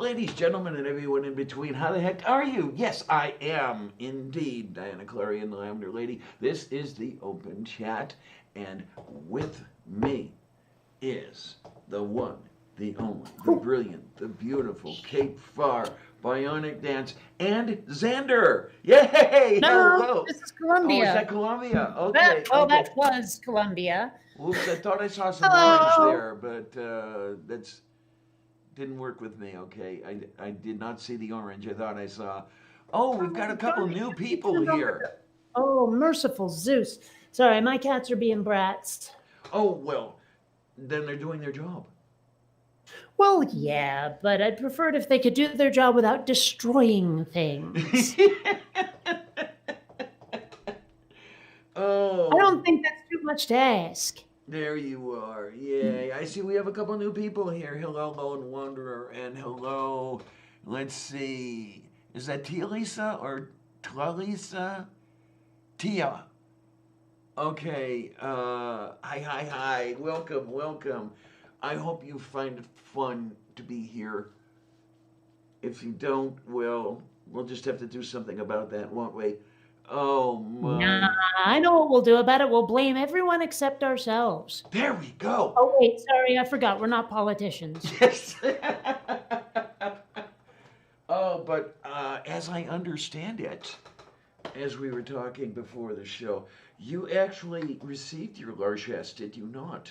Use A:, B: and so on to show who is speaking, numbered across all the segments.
A: ladies, gentlemen, and everyone in between. How the heck are you? Yes, I am indeed Diana Clarion, the Lavender Lady. This is the Open Chat, and with me is the one, the only, the brilliant, the beautiful Kate Farr, Bionic Dance, and Xander. Yay!
B: No,
A: Hello.
B: this is
A: Oh, is
B: Colombia.
A: that Colombia? Okay, okay.
B: That was Colombia.
A: Oops, I thought I saw some orange
B: Hello.
A: there, but that's didn't work with me. Okay, I did not see the orange. I thought I saw. Oh, we've got a couple
B: Darn it,
A: new
B: you need
A: people
B: to remember
A: here.
B: Oh, merciful Zeus. Sorry, my cats are being brats.
A: Oh well, then they're doing their job.
B: Well, yeah, but I'd prefer it if they could do their job without destroying things. I
A: Oh,
B: don't think that's too much to ask.
A: there you are. Yay! I see we have a couple new people here. Hello, Lone Wanderer, and hello. Let's see. Is that Tia Lisa or Tlalisa? Tia. Okay. Hi. Welcome, welcome. I hope you find it fun to be here. If you don't, well, we'll just have to do something about that, won't we? Oh
B: Nah,
A: my.
B: I know what we'll do about it. We'll blame everyone except ourselves.
A: There we go.
B: Oh, wait, sorry, I forgot. We're not politicians.
A: Yes. Oh, but as I understand it, as we were talking before the show, you actually received your Largesse, did you not?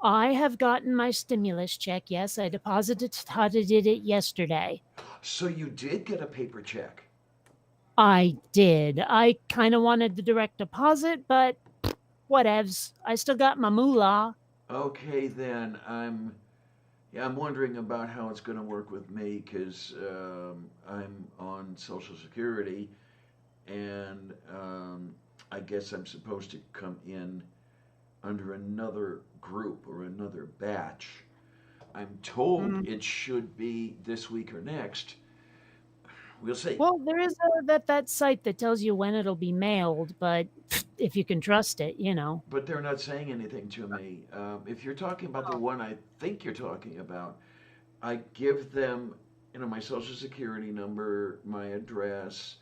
B: I have gotten my stimulus check. Yes, I deposited it yesterday.
A: So you did get a paper check.
B: I did. I kind of wanted the direct deposit, but whatevs. I still got my moolah.
A: Okay, then yeah, I'm wondering about how it's going to work with me because I'm on Social Security, and I guess I'm supposed to come in under another group or another batch. I'm told
B: Mm.
A: it should be this week or next. We'll see.
B: Well, there is that site that tells you when it'll be mailed, but if you can trust it, you know.
A: But they're not saying anything to me. If you're talking about the
B: Oh.
A: one I think you're talking about, I give them, my social security number, my address,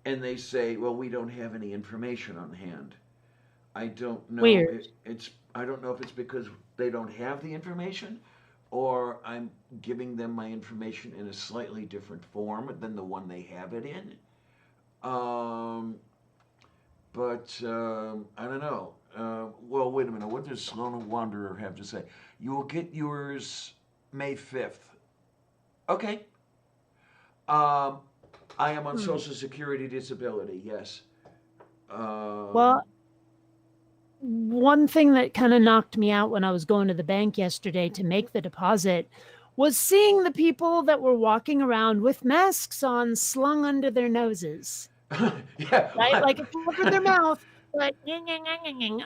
A: and they say, "Well, we don't have any information on hand." I don't know.
B: Weird.
A: I don't know if it's because they don't have the information, or I'm giving them my information in a slightly different form than the one they have it in. Um, but I don't know. Well, wait a minute. What does Sloan Wanderer have to say? You will get yours May 5th. Okay. Um, I am on
B: Hmm.
A: Social Security disability, yes. Um,
B: Well, one thing that kind of knocked me out when I was going to the bank yesterday to make the deposit was seeing the people that were walking around with masks on slung under their noses. Right?
A: yeah.
B: Like it covered their mouth, but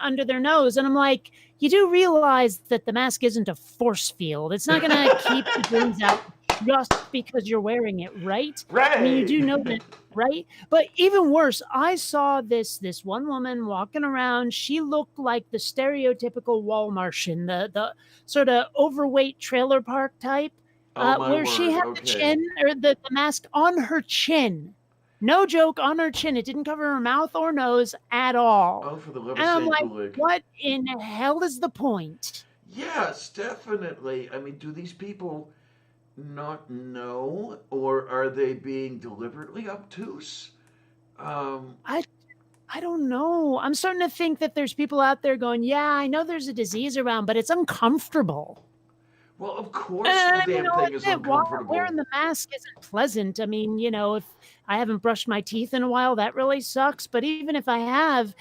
B: under their nose. And I'm like, you do realize that the mask isn't a force field. It's not going to keep the germs out just because you're wearing it, right? I mean, you
A: Right.
B: do know that, right? But even worse, I saw this one woman walking around. She looked like the stereotypical Walmartian, the sort of overweight trailer park type,
A: Oh my
B: where she
A: word.
B: had the
A: Okay.
B: chin or the mask on her chin. No joke, on her chin. It didn't cover her mouth or nose at all.
A: Oh, for the love of
B: And I'm
A: Saint
B: like,
A: Kulik.
B: what in hell is the point?
A: Yes, definitely. I mean, do these people not know, or are they being deliberately obtuse? Um,
B: I I don't know. I'm starting to think that there's people out there going, yeah, I know there's a disease around, but it's uncomfortable.
A: well, of course
B: And
A: the
B: I mean,
A: damn
B: all
A: thing is
B: admit, while wearing
A: uncomfortable.
B: the mask isn't pleasant. I mean, if I haven't brushed my teeth in a while, that really sucks. But even if I have,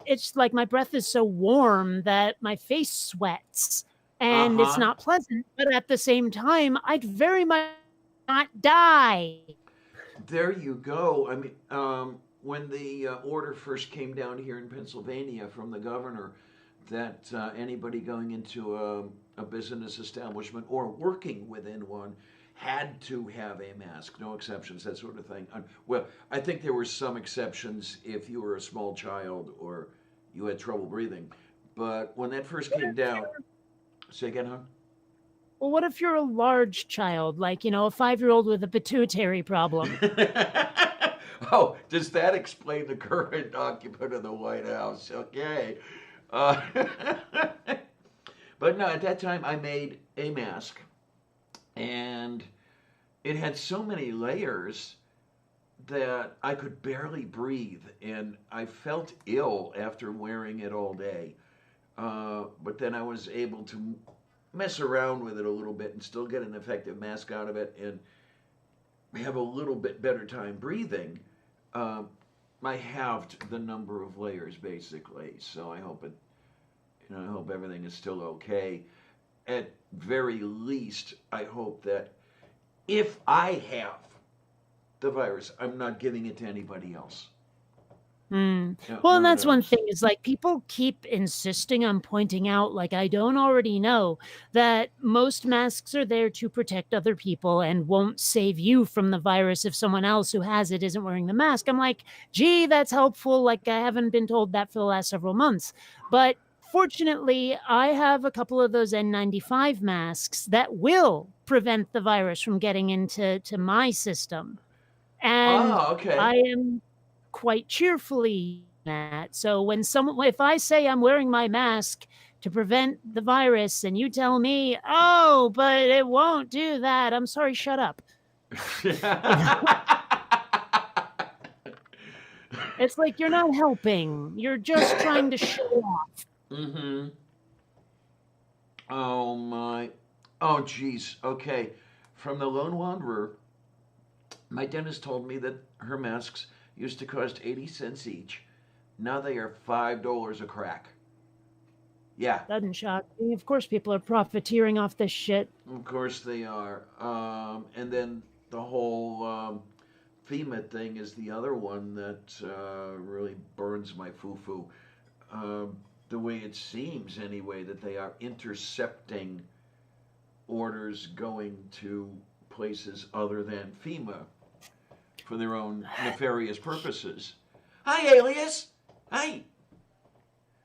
B: it's like my breath is so warm that my face sweats
A: Uh
B: and it's
A: huh.
B: not pleasant. But at the same time, I'd very much not die.
A: There you go. I mean, when the order first came down here in Pennsylvania from the governor that anybody going into a business establishment or working within one had to have a mask, no exceptions, that sort of thing. Well, I think there were some exceptions if you were a small child or you had trouble breathing. But when that first came down, say again, huh?
B: Well, what if you're a large child, like, a 5-year-old with a pituitary problem?
A: Oh, does that explain the current occupant of the White House? Okay. Uh, but no, at that time I made a mask, and it had so many layers that I could barely breathe, and I felt ill after wearing it all day. But then I was able to mess around with it a little bit and still get an effective mask out of it and have a little bit better time breathing. Um, I halved the number of layers basically, so I hope I hope everything is still okay. At very least, I hope that if I have the virus, I'm not giving it to anybody else.
B: Hmm.
A: No,
B: Well, and
A: none of
B: that's one
A: those.
B: thing is like people keep insisting on pointing out, like, I don't already know that most masks are there to protect other people and won't save you from the virus if someone else who has it isn't wearing the mask. I'm like, gee, that's helpful. Like, I haven't been told that for the last several months. But fortunately, I have a couple of those N95 masks that will prevent the virus from getting into my system. And
A: Ah, okay.
B: I am quite cheerfully that. So if I say I'm wearing my mask to prevent the virus and you tell me, "Oh, but it won't do that." I'm sorry, shut up. You know, it's like you're not helping. You're just trying to show off.
A: Mm-hmm. Oh my. Oh geez. Okay. From the Lone Wanderer, my dentist told me that her masks used to cost 80 cents each. Now they are $5 a crack. Yeah,
B: Doesn't shock me. Of course people are profiteering off this shit.
A: of course they are. And then the whole FEMA thing is the other one that really burns my foo-foo. The way it seems, anyway, that they are intercepting orders going to places other than FEMA for their own nefarious purposes. Hi, Alias. Hi.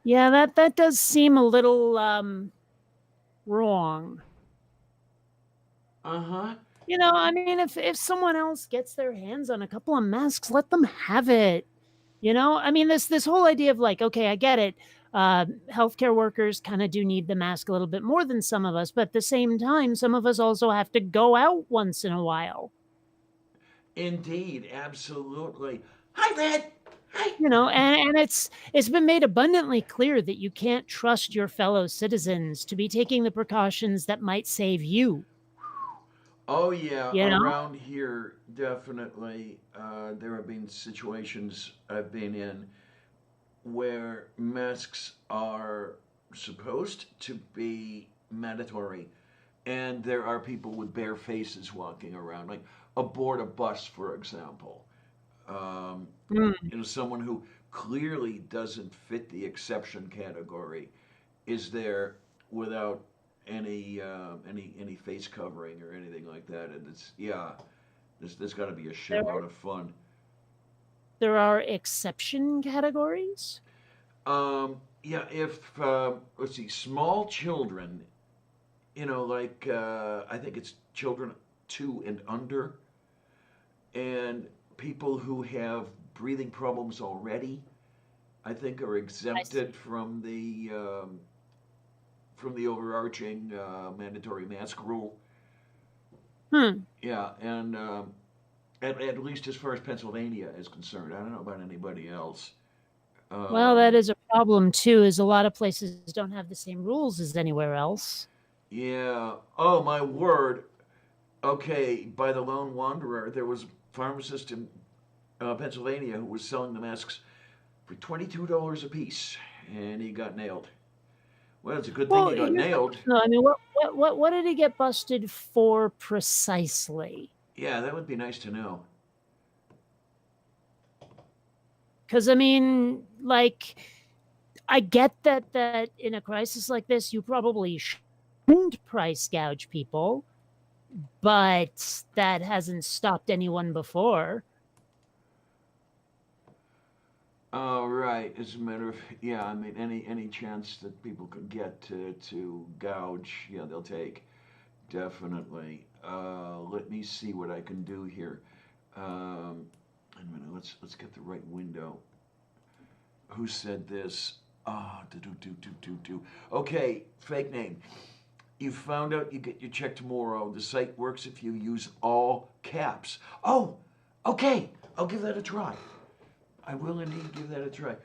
B: Yeah, that does seem a little wrong.
A: Uh huh.
B: I mean, if someone else gets their hands on a couple of masks, let them have it. I mean, this whole idea of like, okay, I get it. Healthcare workers kind of do need the mask a little bit more than some of us, but at the same time, some of us also have to go out once in a while.
A: Indeed, absolutely. Hi, Red. Hi.
B: And it's been made abundantly clear that you can't trust your fellow citizens to be taking the precautions that might save you.
A: Oh yeah,
B: You know,
A: around here, definitely. There have been situations I've been in where masks are supposed to be mandatory, and there are people with bare faces walking around, like aboard a bus, for example. Um,
B: mm,
A: Someone who clearly doesn't fit the exception category is there without any face covering or anything like that, and it's yeah, there's got to be a
B: there
A: shitload of fun.
B: there are exception categories.
A: Yeah, if let's see, small children, like I think it's children 2 and under, and people who have breathing problems already, I think are
B: I
A: exempted
B: see.
A: from the overarching mandatory mask rule.
B: Hmm.
A: Yeah, and at least as far as Pennsylvania is concerned, I don't know about anybody else.
B: Well, that
A: Um,
B: is a problem too, is a lot of places don't have the same rules as anywhere else.
A: yeah. Oh my word. Okay, by the Lone Wanderer, there was a pharmacist in Pennsylvania who was selling the masks for $22 a piece, and he got nailed. Well, it's a good thing
B: Well,
A: he got
B: here's the
A: nailed.
B: question though. I mean, what did he get busted for precisely?
A: Yeah, that would be nice to know.
B: Because I mean, like, I get that in a crisis like this, you probably shouldn't price gouge people, but that hasn't stopped anyone before.
A: Oh, right. As a matter of, yeah, I mean, any chance that people could get to gouge, yeah, they'll take. definitely. Let me see what I can do here. Wait a minute. Let's get the right window. Who said this? Ah, do. Okay, fake name. You found out you get your check tomorrow. The site works if you use all caps. Oh, okay. I'll give that a try. I will indeed give that a try.
B: And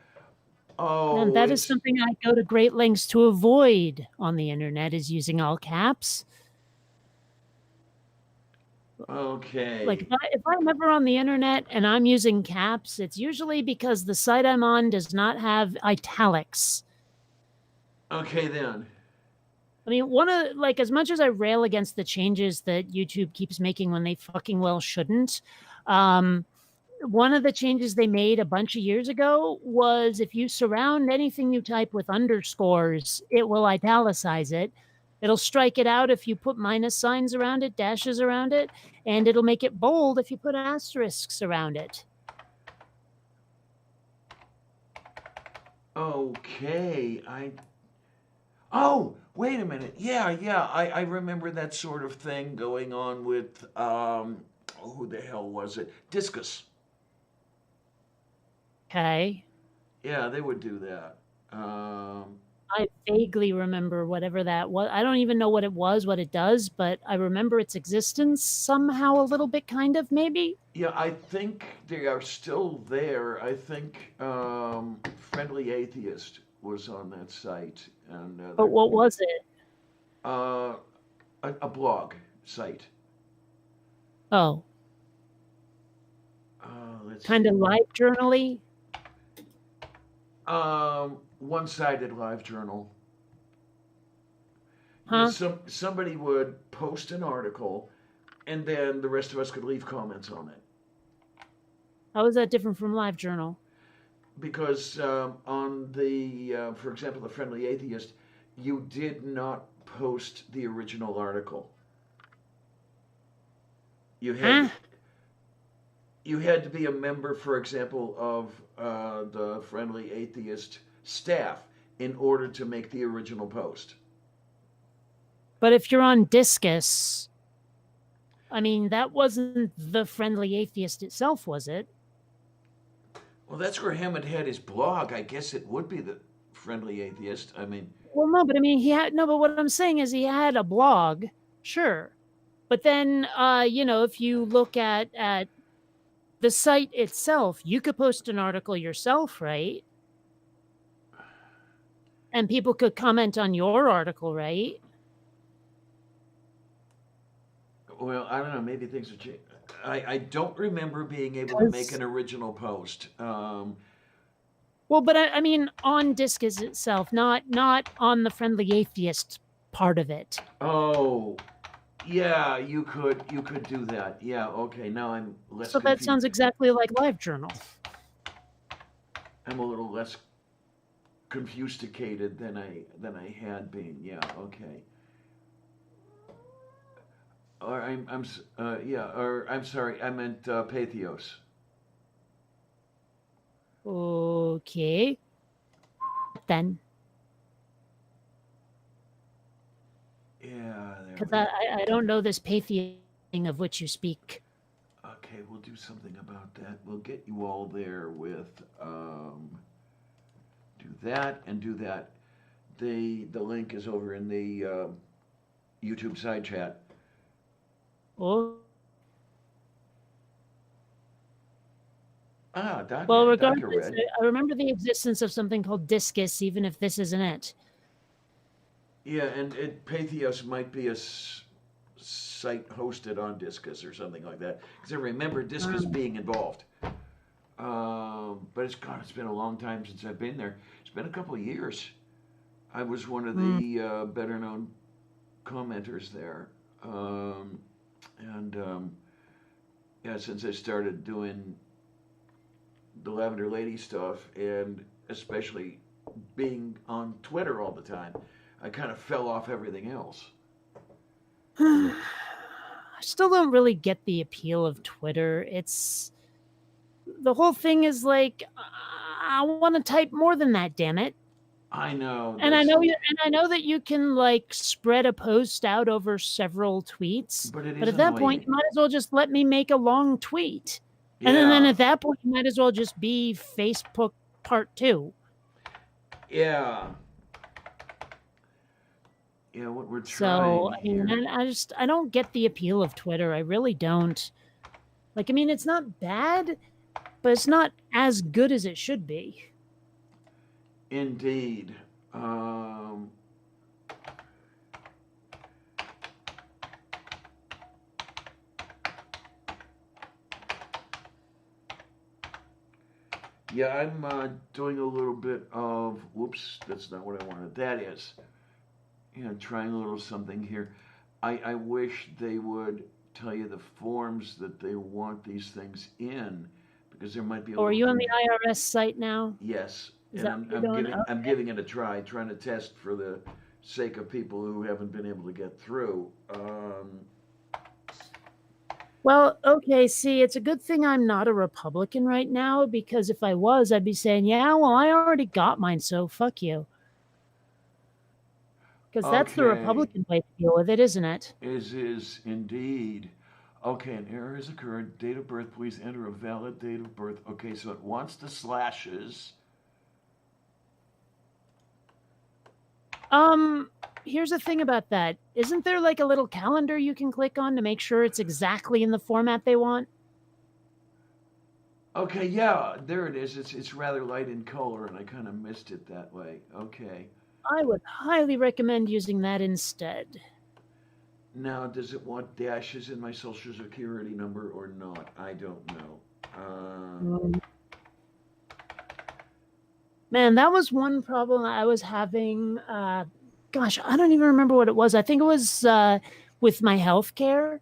A: Oh,
B: that is
A: it's
B: something I go to great lengths to avoid on the internet, is using all caps. Like
A: okay.
B: if I'm ever on the internet and I'm using caps, it's usually because the site I'm on does not have italics.
A: Okay then.
B: I mean, as much as I rail against the changes that YouTube keeps making when they fucking well shouldn't, um, one of the changes they made a bunch of years ago was if you surround anything you type with underscores, it will italicize it. It'll strike it out if you put minus signs around it, dashes around it, and it'll make it bold if you put asterisks around it.
A: Okay. Oh, wait a minute. Yeah. I remember that sort of thing going on with who the hell was it? Discus.
B: Okay.
A: Yeah, they would do that.
B: I vaguely remember whatever that was. I don't even know what it was, what it does, but I remember its existence somehow a little bit, kind of, maybe.
A: Yeah, I think they are still there. I think Friendly Atheist was on that site, and
B: But what was it?
A: uh, a blog site.
B: Oh,
A: Let's
B: kind
A: see.
B: of live journally.
A: One-sided live journal. You know,
B: Huh?
A: somebody would post an article, and then the rest of us could leave comments on it.
B: How is that different from live journal?
A: Because on for example, the Friendly Atheist, you did not post the original article. You had
B: Huh?
A: to, you had to be a member, for example, of the Friendly Atheist staff in order to make the original post.
B: But if you're on Discus, I mean, that wasn't the Friendly Atheist itself, was it?
A: Well, that's where Hammond had his blog. I guess it would be the Friendly Atheist. I mean,
B: Well, no, but I mean, but what I'm saying is he had a blog, sure. But then, if you look at the site itself, you could post an article yourself, right? And people could comment on your article, right?
A: well, I don't know. Maybe things have changed. I don't remember being able to make
B: Because
A: an original post.
B: Well, but I mean, on Discus itself, not on the Friendly Atheist part of it.
A: Oh, yeah, you could do that. Yeah, okay. Now I'm less
B: So that
A: confused.
B: sounds exactly like LiveJournal.
A: I'm a little less confusticated than I had been. Yeah, okay. Or yeah. Or I'm sorry. I meant Pathos.
B: Okay, then,
A: Yeah, there
B: because
A: we go.
B: I don't know this Patheist thing of which you speak.
A: Okay, we'll do something about that. We'll get you all there with do that and do that. The link is over in the YouTube side chat.
B: Oh,
A: Ah,
B: well,
A: Doctor
B: regardless,
A: Red.
B: I remember the existence of something called Discus, even if this isn't it.
A: Yeah, and Pathos might be a site hosted on Discus or something like that. Because I remember Discus being involved. But it's been a long time since I've been there. It's been a couple of years. I was one of the better known commenters there. And yeah, since I started doing the Lavender Lady stuff, and especially being on Twitter all the time, I kind of fell off everything else.
B: I still don't really get the appeal of Twitter. The whole thing is like, I want to type more than that, damn it.
A: I know.
B: And I know that you can like spread a post out over several tweets,
A: But it
B: but
A: is
B: at that point,
A: annoying.
B: you might as well just let me make a long tweet. And then
A: Yeah.
B: at that point, you might as well just be Facebook part 2.
A: Yeah. Yeah, what we're
B: So,
A: trying
B: I mean,
A: here.
B: I don't get the appeal of Twitter. I really don't. Like, I mean, it's not bad, but it's not as good as it should be.
A: Indeed. Yeah, I'm doing a little bit of, whoops, that's not what I wanted. That is, trying a little something here. I wish they would tell you the forms that they want these things in, because there might be a
B: Or are
A: little.
B: you on the IRS site now?
A: Yes,
B: Is
A: and
B: that what you're doing?
A: I'm giving it a try, trying to test for the sake of people who haven't been able to get through.
B: Well, okay, see, it's a good thing I'm not a Republican right now, because if I was, I'd be saying, yeah, well, I already got mine, so fuck you. Because that's the
A: Okay,
B: Republican way to deal with it, isn't it?
A: is indeed. Okay, an error has occurred. Date of birth, please enter a valid date of birth. Okay, so it wants the slashes.
B: Here's the thing about that. Isn't there like a little calendar you can click on to make sure it's exactly in the format they want?
A: Okay, yeah, there it is. It's rather light in color, and I kind of missed it that way. Okay.
B: I would highly recommend using that instead.
A: Now, does it want dashes in my social security number or not? I don't know.
B: Man, that was one problem I was having. Gosh, I don't even remember what it was. I think it was with my healthcare,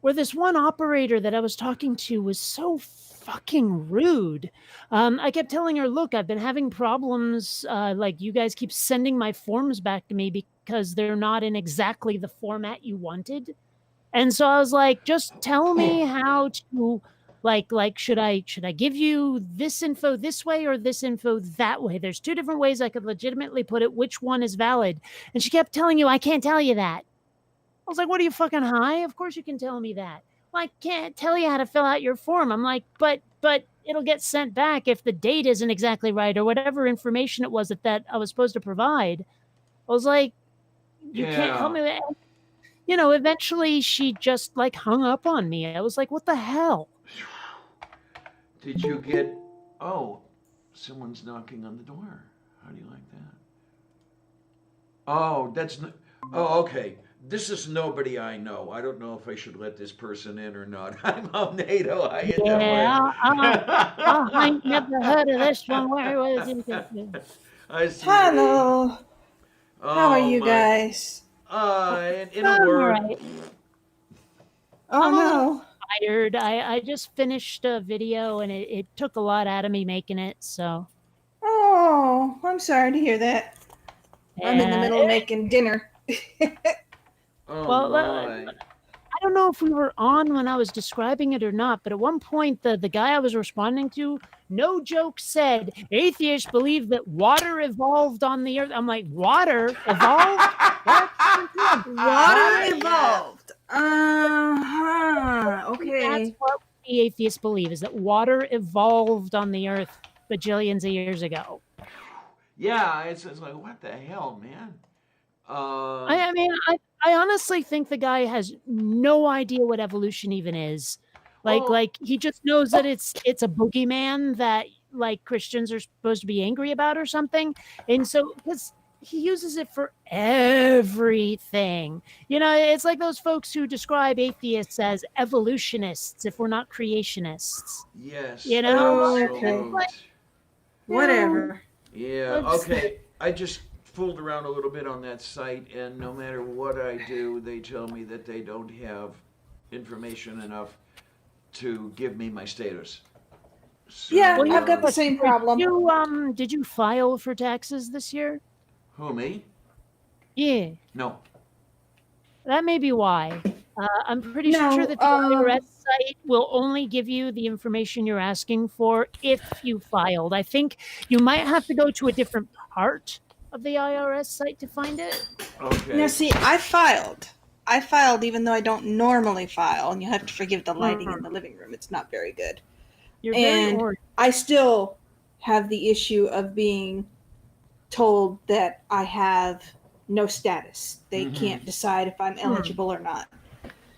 B: where this one operator that I was talking to was so fucking rude. I kept telling her, look, I've been having problems. Like, you guys keep sending my forms back to me because they're not in exactly the format you wanted. And so I was like, just tell me how to like should I give you this info this way or this info that way? There's 2 different ways I could legitimately put it. Which one is valid? And she kept telling you, I can't tell you that. I was like, what are you, fucking high? Of course you can tell me that. Well, I can't tell you how to fill out your form. I'm like, but it'll get sent back if the date isn't exactly right or whatever information it was that I was supposed to provide. I was like, you can't help
A: Yeah.
B: me. Eventually she just like hung up on me. I was like, what the hell?
A: Did you get. Oh, someone's knocking on the door. How do you like that? Oh, that's. Oh, okay. This is nobody I know. I don't know if I should let this person in or not. I'm El NATO. How you
B: Yeah,
A: doing?
B: I ain't never heard of this one. Where was it?
A: I see.
C: Hello. How are
A: Oh
C: you
A: my.
C: guys?
A: In a
B: I'm all
A: word.
B: right.
C: Oh
B: I'm a little
C: no.
B: tired. I just finished a video and it took a lot out of me making it. So
C: Oh, I'm sorry to hear that. I'm in the
B: yeah.
C: middle of making dinner.
A: Oh
B: Well,
A: my.
B: I don't know if we were on when I was describing it or not, but at one point the guy I was responding to, no joke, said atheists believe that water evolved on the earth. I'm like, water evolved? What?
C: Water
A: Yes.
C: evolved.
B: That's
C: Okay.
B: what the atheists believe, is that water evolved on the earth bajillions of years ago.
A: Yeah, it's like, what the hell, man?
B: I mean, I honestly think the guy has no idea what evolution even is.
A: Well,
B: Like he just knows that it's a boogeyman that like Christians are supposed to be angry about or something. And so because he uses it for everything. It's like those folks who describe atheists as evolutionists if we're not creationists.
A: yes,
B: You know?
C: Okay.
B: It's like,
A: absolute.
C: Whatever.
A: Yeah, okay. I just fooled around a little bit on that site, and no matter what I do, they tell me that they don't have information enough to give me my status. So,
C: Yeah,
B: well,
C: I've got the
B: but
C: same problem.
B: did you file for taxes this year?
A: who, me?
B: Yeah.
A: No.
B: That may be why. I'm pretty sure
C: No,
B: that the IRS site will only give you the information you're asking for if you filed. I think you might have to go to a different part of the IRS site to find it.
C: now
A: Okay.
C: see, I filed. I filed even though I don't normally file, and you have to forgive the lighting in the
B: Mm.
C: living room. It's not very good.
B: You're very
C: And
B: orange.
C: I still have the issue of being told that I have no status. They can't decide if I'm eligible or not.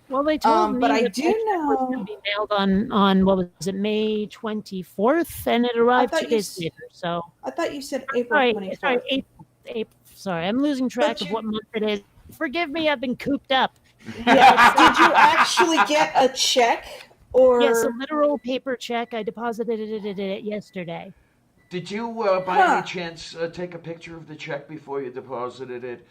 B: Well, they told
C: But
B: me
C: I
B: that my
C: do
B: check was going to
C: know.
B: be mailed on what was it, May 24th, and it
C: I
B: arrived 2
C: thought you.
B: days later. So
C: I thought you said April
B: sorry,
C: 24th.
B: April. Sorry, I'm losing track
C: But
B: of
C: you,
B: what month it is. Forgive me, I've been cooped up.
C: yeah. Did you actually get a check
B: Yes, a
C: or?
B: literal paper check. I deposited it yesterday.
A: Did you, by any
C: Huh.
A: chance, take a picture of the check before you deposited it?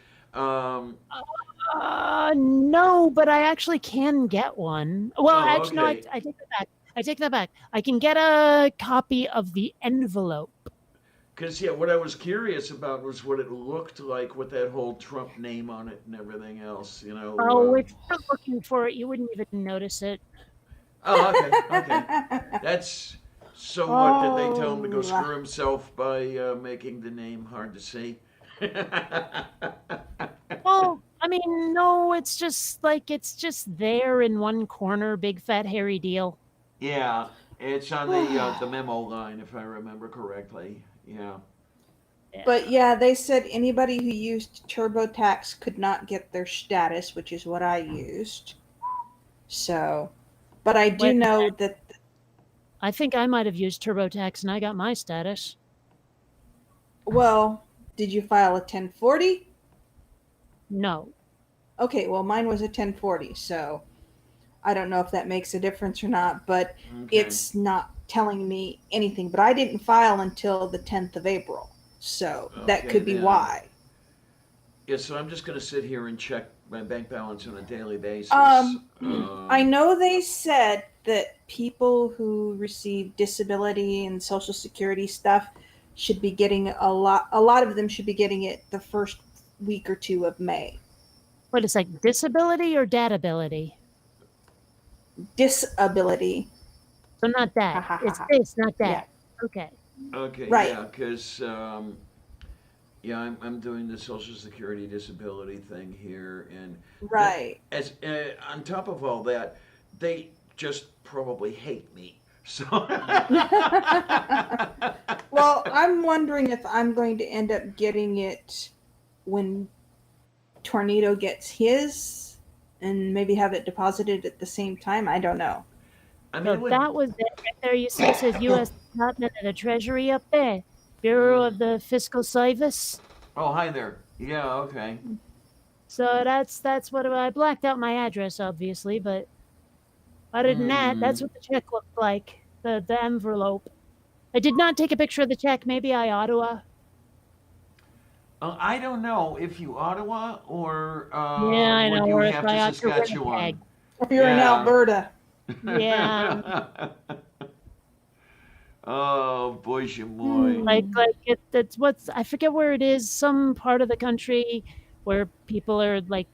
B: No, but I actually can get one. Well,
A: Oh,
B: actually, no,
A: okay.
B: I take that back. I take that back. I can get a copy of the envelope.
A: Because, yeah, what I was curious about was what it looked like with that whole Trump name on it and everything else, you know.
B: Oh, if you're looking for it, you wouldn't even notice it.
A: Oh, okay, okay. That's so what did they tell him to go
C: Oh,
A: screw himself by making the name hard to see?
B: Well, I mean, no, it's just there in one corner, big fat hairy deal.
A: Yeah, it's on the memo line if I remember correctly. Yeah.
C: but
B: Yeah.
C: yeah, they said anybody who used TurboTax could not get their status, which is what I used. So, but I do
B: Wait a
C: know
B: minute.
C: that.
B: I think I might have used TurboTax and I got my status.
C: Well, did you file a 1040?
B: No.
C: Okay, well, mine was a 1040, so I don't know if that makes a difference or not, but
A: Okay.
C: it's not telling me anything. But I didn't file until the 10th of April, so that
A: Okay
C: could be
A: then.
C: why.
A: Yeah, so I'm just going to sit here and check my bank balance on a daily basis.
C: Um, I know they said that people who receive disability and social security stuff should be getting a lot of them should be getting it the first week or two of May.
B: What is like disability or datability?
C: Disability.
B: So not
C: Ha
B: that.
C: ha ha
B: It's
C: ha.
B: this, not
C: Yeah.
B: that. Okay.
A: Okay,
C: Right.
A: yeah, because yeah, I'm doing the Social Security disability thing here, and that
C: Right.
A: as on top of all that, they just probably hate me. So
C: Well, I'm wondering if I'm going to end up getting it when Tornado gets his and maybe have it deposited at the same time. I don't know.
A: I mean,
B: So
A: it would.
B: that was it right there. You see, it says U.S. Department of the Treasury up there, Bureau of the Fiscal Service.
A: Oh, hi there. Yeah, okay.
B: So that's what I blacked out my address, obviously, but other than that,
A: Hmm.
B: that's what the check looked like. The envelope. I did not take a picture of the check. Maybe I ought to.
A: I don't know if you Ottawa or
B: Yeah, I
A: would
B: know.
A: you
B: Or if
A: have to
B: I ought to
A: Saskatchewan?
B: Winnipeg.
C: If you're in
A: Yeah.
C: Alberta,
B: Yeah,
A: Oh, boy, moi.
B: it's what's I forget where it is. Some part of the country where people are like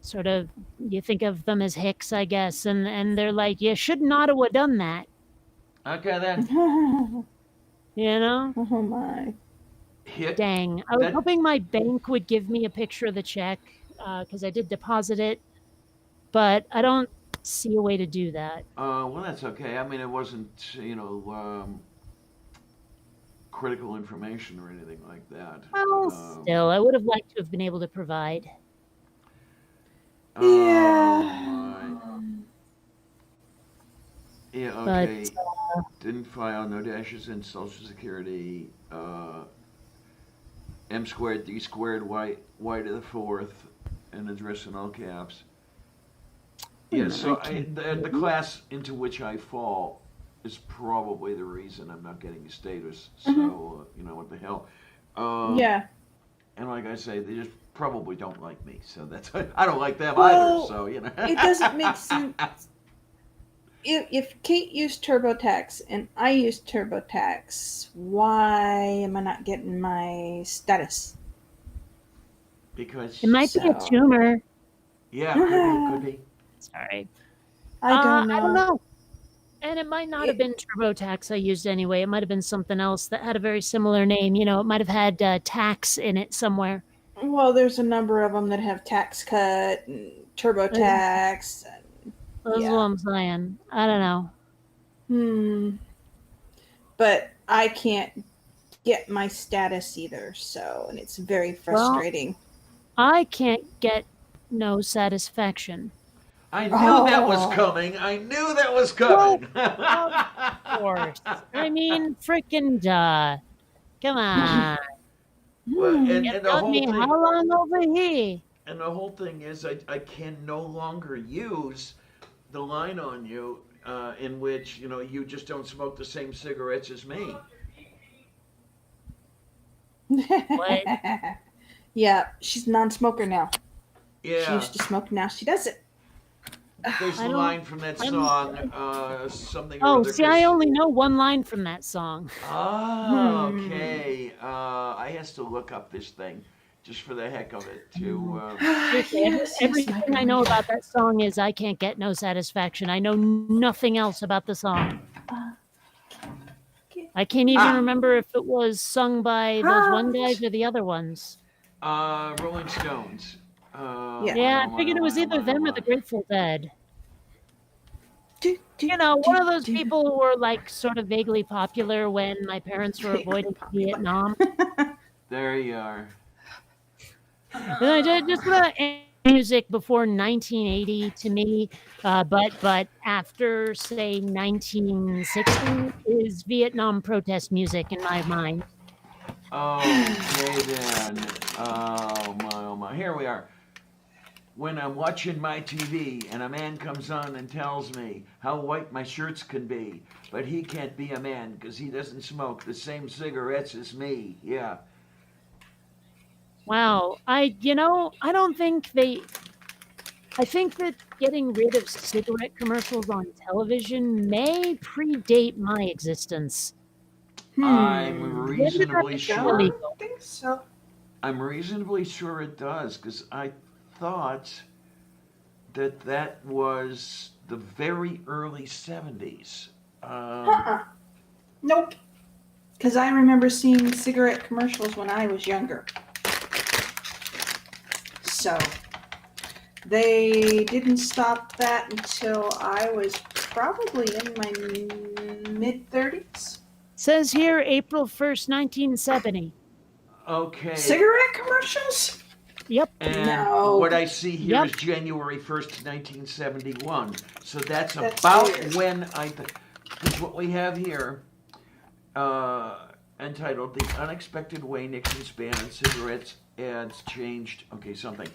B: sort of you think of them as hicks, I guess, and they're like, you should not have done that,
A: Okay, then.
C: oh
B: you know?
C: my.
A: Hit
B: Dang, I was
A: that.
B: hoping my bank would give me a picture of the check because I did deposit it, but I don't see a way to do that.
A: Well, that's okay. I mean, it wasn't, critical information or anything like that.
B: Well, still, I would have liked to have been able to provide.
A: Oh
C: Yeah.
A: my. Yeah,
B: But
A: okay. Didn't file, no dashes in Social Security. M squared, D squared, Y to the fourth, and address in all caps.
B: wait a
A: Yeah,
B: minute,
A: so
B: I can't.
A: the class into which I fall is probably the reason I'm not getting a status. So,
C: Mhm.
A: what the hell. Um,
C: Yeah.
A: and like I say, they just probably don't like me. So that's, I don't like them either.
C: Well,
A: So,
C: it doesn't make sense. If Kate used TurboTax and I used TurboTax, why am I not getting my status?
A: Because,
B: It might be a
C: So,
B: tumor.
A: yeah, could be, could be.
B: Sorry.
C: I don't know.
B: I don't know. And it might not have
C: It-
B: been TurboTax I used anyway. It might have been something else that had a very similar name. You know, it might have had tax in it somewhere.
C: Well, there's a number of them that have tax cut and TurboTax. And,
B: That's what
C: yeah.
B: I'm saying. I don't know.
C: But I can't get my status either, so, and it's very frustrating.
B: I can't get no satisfaction.
A: I knew that was
C: Oh.
A: coming. I knew that was coming.
B: Of course. I mean, freaking duh. Come on.
A: Well, and
B: You
A: the
B: told
A: whole
B: me
A: thing,
B: how long over here?
A: and the whole thing is, I can no longer use the line on you in which you just don't smoke the same cigarettes as me.
B: What?
C: Yeah, she's a non-smoker now. She
A: Yeah,
C: used to smoke, now she doesn't.
A: there's
B: I
A: the
B: don't-
A: line from that
B: I'm-
A: song, something or
B: Oh,
A: other.
B: see, I only know one line from that song.
A: Oh, okay. I has to look up this thing just for the heck of it to.
B: Everything I know about that song is I can't get no satisfaction. I know nothing else about the song. I can't even remember if it was sung by those one guys or the other ones.
A: Rolling Stones.
B: Yeah, I figured it was either them or the Grateful Dead. You know, one of those people who were like sort of vaguely popular when my parents were avoiding Vietnam.
A: There you are.
B: And I just music before 1980 to me, but after say 1960 is Vietnam protest music in my mind.
A: Okay then. Oh my. Here we are. When I'm watching my TV and a man comes on and tells me how white my shirts can be, but he can't be a man because he doesn't smoke the same cigarettes as me. Yeah.
B: Wow, I don't think I think that getting rid of cigarette commercials on television may predate my existence.
A: I'm reasonably
C: I
A: sure.
C: don't think so.
A: I'm reasonably sure it does because I thought that was the very early 70s.
C: Nope. Because I remember seeing cigarette commercials when I was younger. So they didn't stop that until I was probably in my mid-30s.
B: Says here April 1st, 1970.
A: Okay.
C: Cigarette commercials?
B: Yep.
A: And
C: No.
A: what I see here is
B: Yep.
A: January 1st, 1971. So that's
C: That's
A: about
C: weird.
A: when because what we have here, entitled "The Unexpected Way Nixon's Ban on Cigarettes Ads Changed." Okay, something.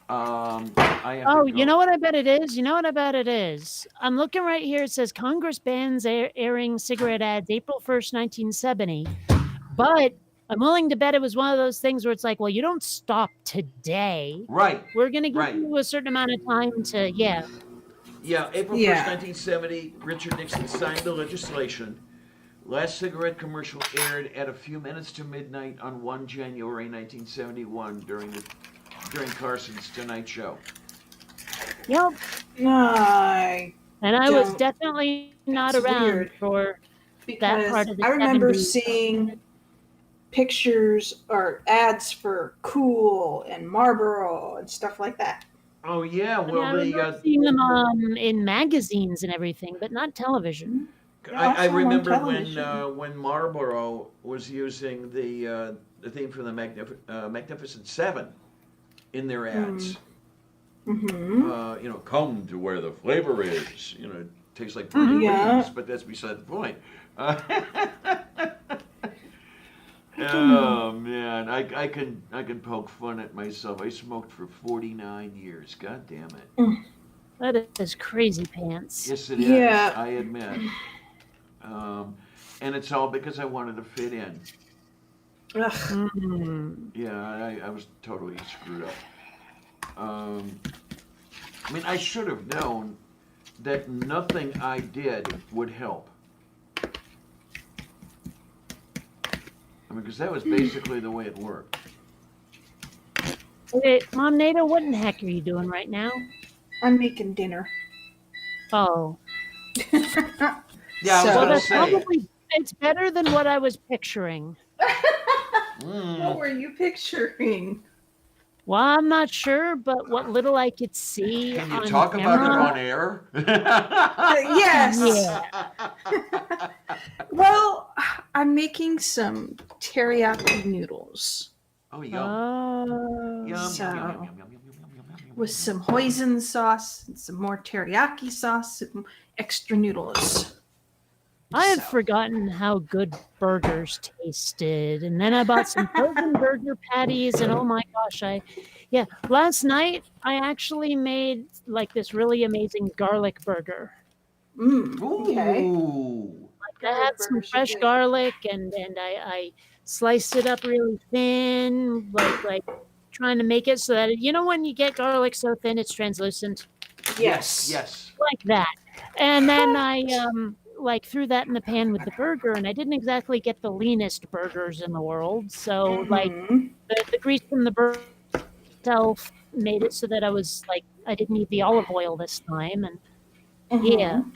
A: I have
B: Oh,
A: to go.
B: you know what I bet it is? You know what I bet it is? I'm looking right here. It says Congress bans airing cigarette ads April 1st, 1970. But I'm willing to bet it was one of those things where it's like, well, you don't stop today.
A: Right.
B: We're going to give
A: Right.
B: you a certain amount of time to,
A: Yeah, April 1st,
C: Yeah.
A: 1970, Richard Nixon signed the legislation. Last cigarette commercial aired at a few minutes to midnight on 1 January 1971 during Carson's Tonight Show.
B: Yep.
C: I
B: And I was
C: Don't-
B: definitely not
C: it's
B: around
C: weird.
B: for
C: because
B: part of the
C: I remember
B: 70s.
C: seeing pictures or ads for Cool and Marlboro and stuff like that.
A: Oh yeah,
B: I mean,
A: well
B: I
A: the
B: remember seeing them in magazines and everything, but not television.
A: I
C: Also on
A: remember
C: television.
A: when Marlboro was using the theme from the Magnificent Seven in their ads.
C: Mm-hmm.
A: Come to where the flavor is. It tastes like burning
C: Yeah.
A: beans, but that's beside the point. Oh man, I can poke fun at myself. I smoked for 49 years. God damn it.
B: That is crazy pants.
A: Yes, it is.
C: Yeah.
A: I admit. And it's all because I wanted to fit in.
C: Ugh.
B: Mm.
A: Yeah, I was totally screwed up. I mean, I should have known that nothing I did would help. I mean, because that was basically the way it worked.
B: Okay, Mom Nato, what in the heck are you doing right now?
C: I'm making dinner.
B: Oh,
A: Yeah, I was
B: well,
A: gonna
B: that's
A: say.
B: probably it's better than what I was picturing.
C: What were you picturing?
B: Well, I'm not sure, but what little I could see
A: Can you
B: on
A: talk about it
B: camera,
A: on air?
C: Yes.
B: yeah.
C: Well, I'm making some teriyaki noodles
A: Oh, yum.
B: Oh,
A: Yum, yum, yum, yum,
C: So-
A: yum, yum, yum, yum, yum, yum, yum,
C: with
A: yum.
C: some hoisin sauce and some more teriyaki sauce and extra noodles.
B: I had
C: So-
B: forgotten how good burgers tasted, and then I bought some frozen burger patties, and oh my gosh, yeah, last night I actually made like this really amazing garlic burger.
C: Okay.
A: Ooh.
B: I had some fresh garlic, and I sliced it up really thin, like trying to make it so that when you get garlic so thin it's translucent,
C: Yes.
A: Yes.
B: like that. And then I like threw that in the pan with the burger, and I didn't exactly get the leanest burgers in the world, so like
C: Mhm.
B: the grease from the burger itself made it so that I didn't need the olive oil this time, and yeah,
C: Mhm.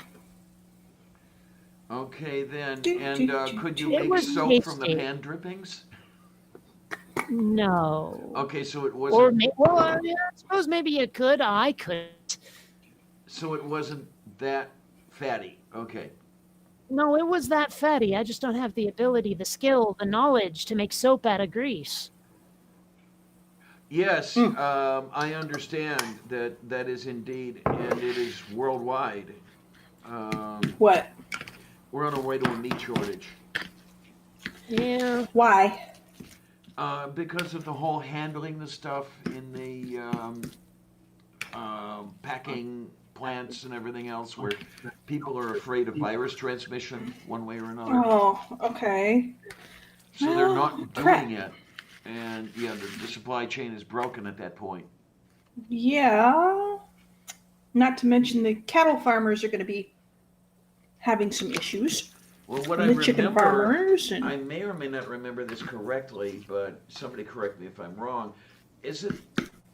A: Okay, then.
C: Do,
A: And
C: do, do,
A: could you
C: do.
B: it
A: make
B: was
A: soap from the
B: tasty.
A: pan drippings?
B: No.
A: Okay, so it
B: Or
A: wasn't.
B: yeah, I suppose maybe you could. I couldn't.
A: So it wasn't that fatty. Okay.
B: No, it was that fatty. I just don't have the ability, the skill, the knowledge to make soap out of grease.
A: Yes,
C: Mm.
A: I understand that that is indeed, and it is worldwide. Um,
C: What?
A: we're on our way to a meat shortage
B: Yeah.
C: Why?
A: because of the whole handling the stuff in the packing plants and everything else, where people are afraid of virus transmission one way or another.
C: Oh, okay.
A: So they're
C: Oh,
A: not
C: crap.
A: doing it, and yeah, the supply chain is broken at that point.
C: Yeah. Not to mention the cattle farmers are going to be having some issues.
A: Well, what I
C: And the chicken
A: remember,
C: farmers and
A: I may or may not remember this correctly, but somebody correct me if I'm wrong. Is it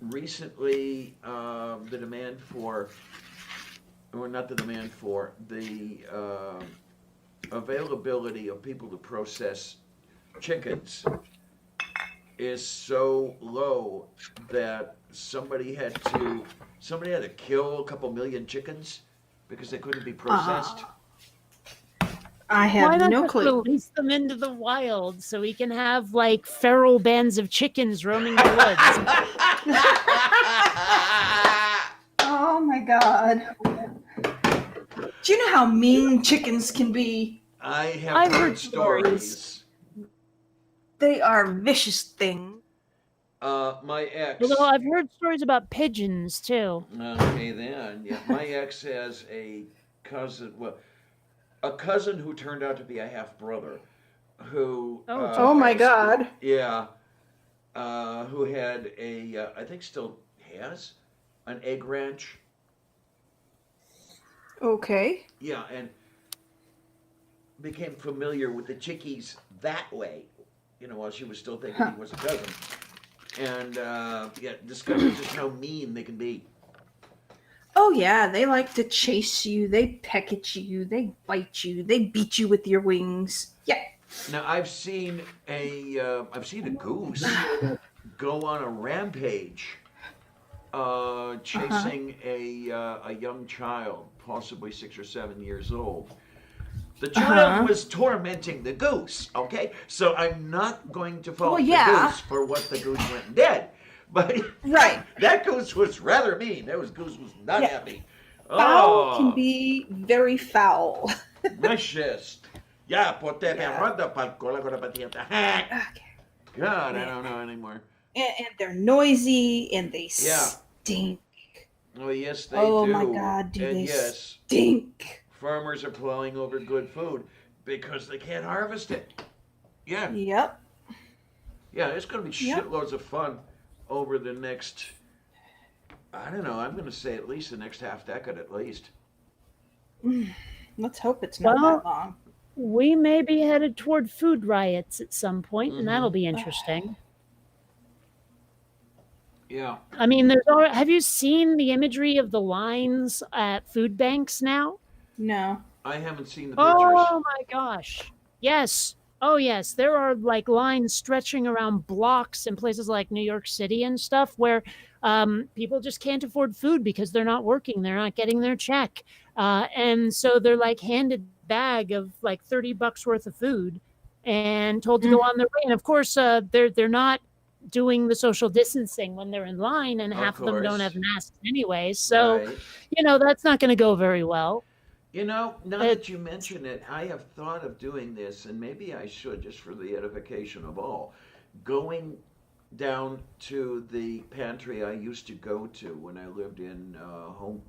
A: recently the demand for, or not the demand for, the availability of people to process chickens is so low that somebody had to kill a couple million chickens because they couldn't be processed?
C: I
B: Why
C: have
B: not
C: no
B: just
C: clue.
B: release them into the wild so we can have like feral bands of chickens roaming the woods?
C: Oh my god. Do you know how mean chickens can be?
A: I have
B: I've
A: heard
B: heard
A: stories.
C: They are vicious things.
A: My ex.
B: Although I've heard stories about pigeons too.
A: Okay, then. Yeah, my ex has a cousin. Well, a cousin who turned out to be a half brother, who.
B: Oh,
C: Oh my god.
A: Yeah. Who had I think still has, an egg ranch.
C: Okay.
A: Yeah, and became familiar with the chickies that way. While she was still thinking he was a cousin. And yeah, discovered just how mean they can be.
C: Oh yeah, they like to chase you, they peck at you, they bite you, they beat you with your wings. Yeah.
A: Now I've seen a goose go on a rampage, chasing a young child, possibly 6 or 7 years old. The child was tormenting the goose. Okay, so I'm not going to fault
C: Well, yeah.
A: the goose for what the goose went and did, but
C: Right.
A: that goose was rather mean. That goose was not
C: Yeah.
A: happy.
C: Foul can be very foul.
A: Racist. Yeah, potete
C: Yeah.
A: roda pal cola con la patienta.
C: Okay.
A: God, I don't know anymore.
C: And they're noisy and they
A: Yeah.
C: stink.
A: Oh, yes, they
C: Oh
A: do.
C: my god, do
A: And
C: they
A: yes,
C: stink.
A: farmers are plowing over good food because they can't harvest it. Yeah,
C: Yep.
A: yeah, it's going to be
C: Yep.
A: shitloads of fun over the next, I don't know, I'm going to say at least the next half decade at least.
C: Let's hope it's not
B: Well,
C: that long.
B: we may be headed toward food riots at some point, and that'll
A: Mhm.
B: be interesting.
A: Yeah,
B: I mean, have you seen the imagery of the lines at food banks now?
C: No.
A: I haven't seen the pictures.
B: Oh my gosh. Yes. Oh yes. There are like lines stretching around blocks in places like New York City and stuff where people just can't afford food because they're not working. They're not getting their check. And so they're like handed a bag of like $30 worth of food and told to go
C: Mm.
B: on their way. And of course, they're not doing the social distancing when they're in line, and
A: Of
B: half of them don't
A: course.
B: have masks anyway. So,
A: Right.
B: that's not going to go very well.
A: Now
B: It,
A: that you mention it, I have thought of doing this, and maybe I should, just for the edification of all, going down to the pantry I used to go to when I lived in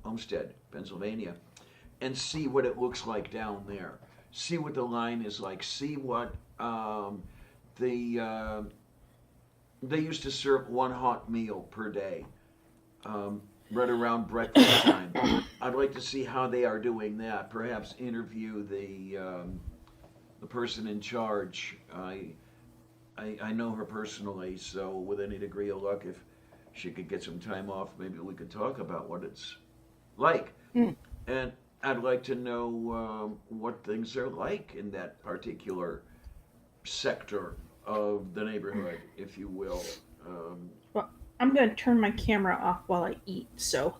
A: Homestead, Pennsylvania, and see what it looks like down there. See what the line is like. See what the they used to serve one hot meal per day, right around breakfast time. I'd like to see how they are doing that. Perhaps interview the person in charge. I know her personally, so with any degree of luck, if she could get some time off, maybe we could talk about what it's like.
C: Mm.
A: And I'd like to know what things are like in that particular sector of the neighborhood, if you will.
C: Well, I'm going to turn my camera off while I eat. So,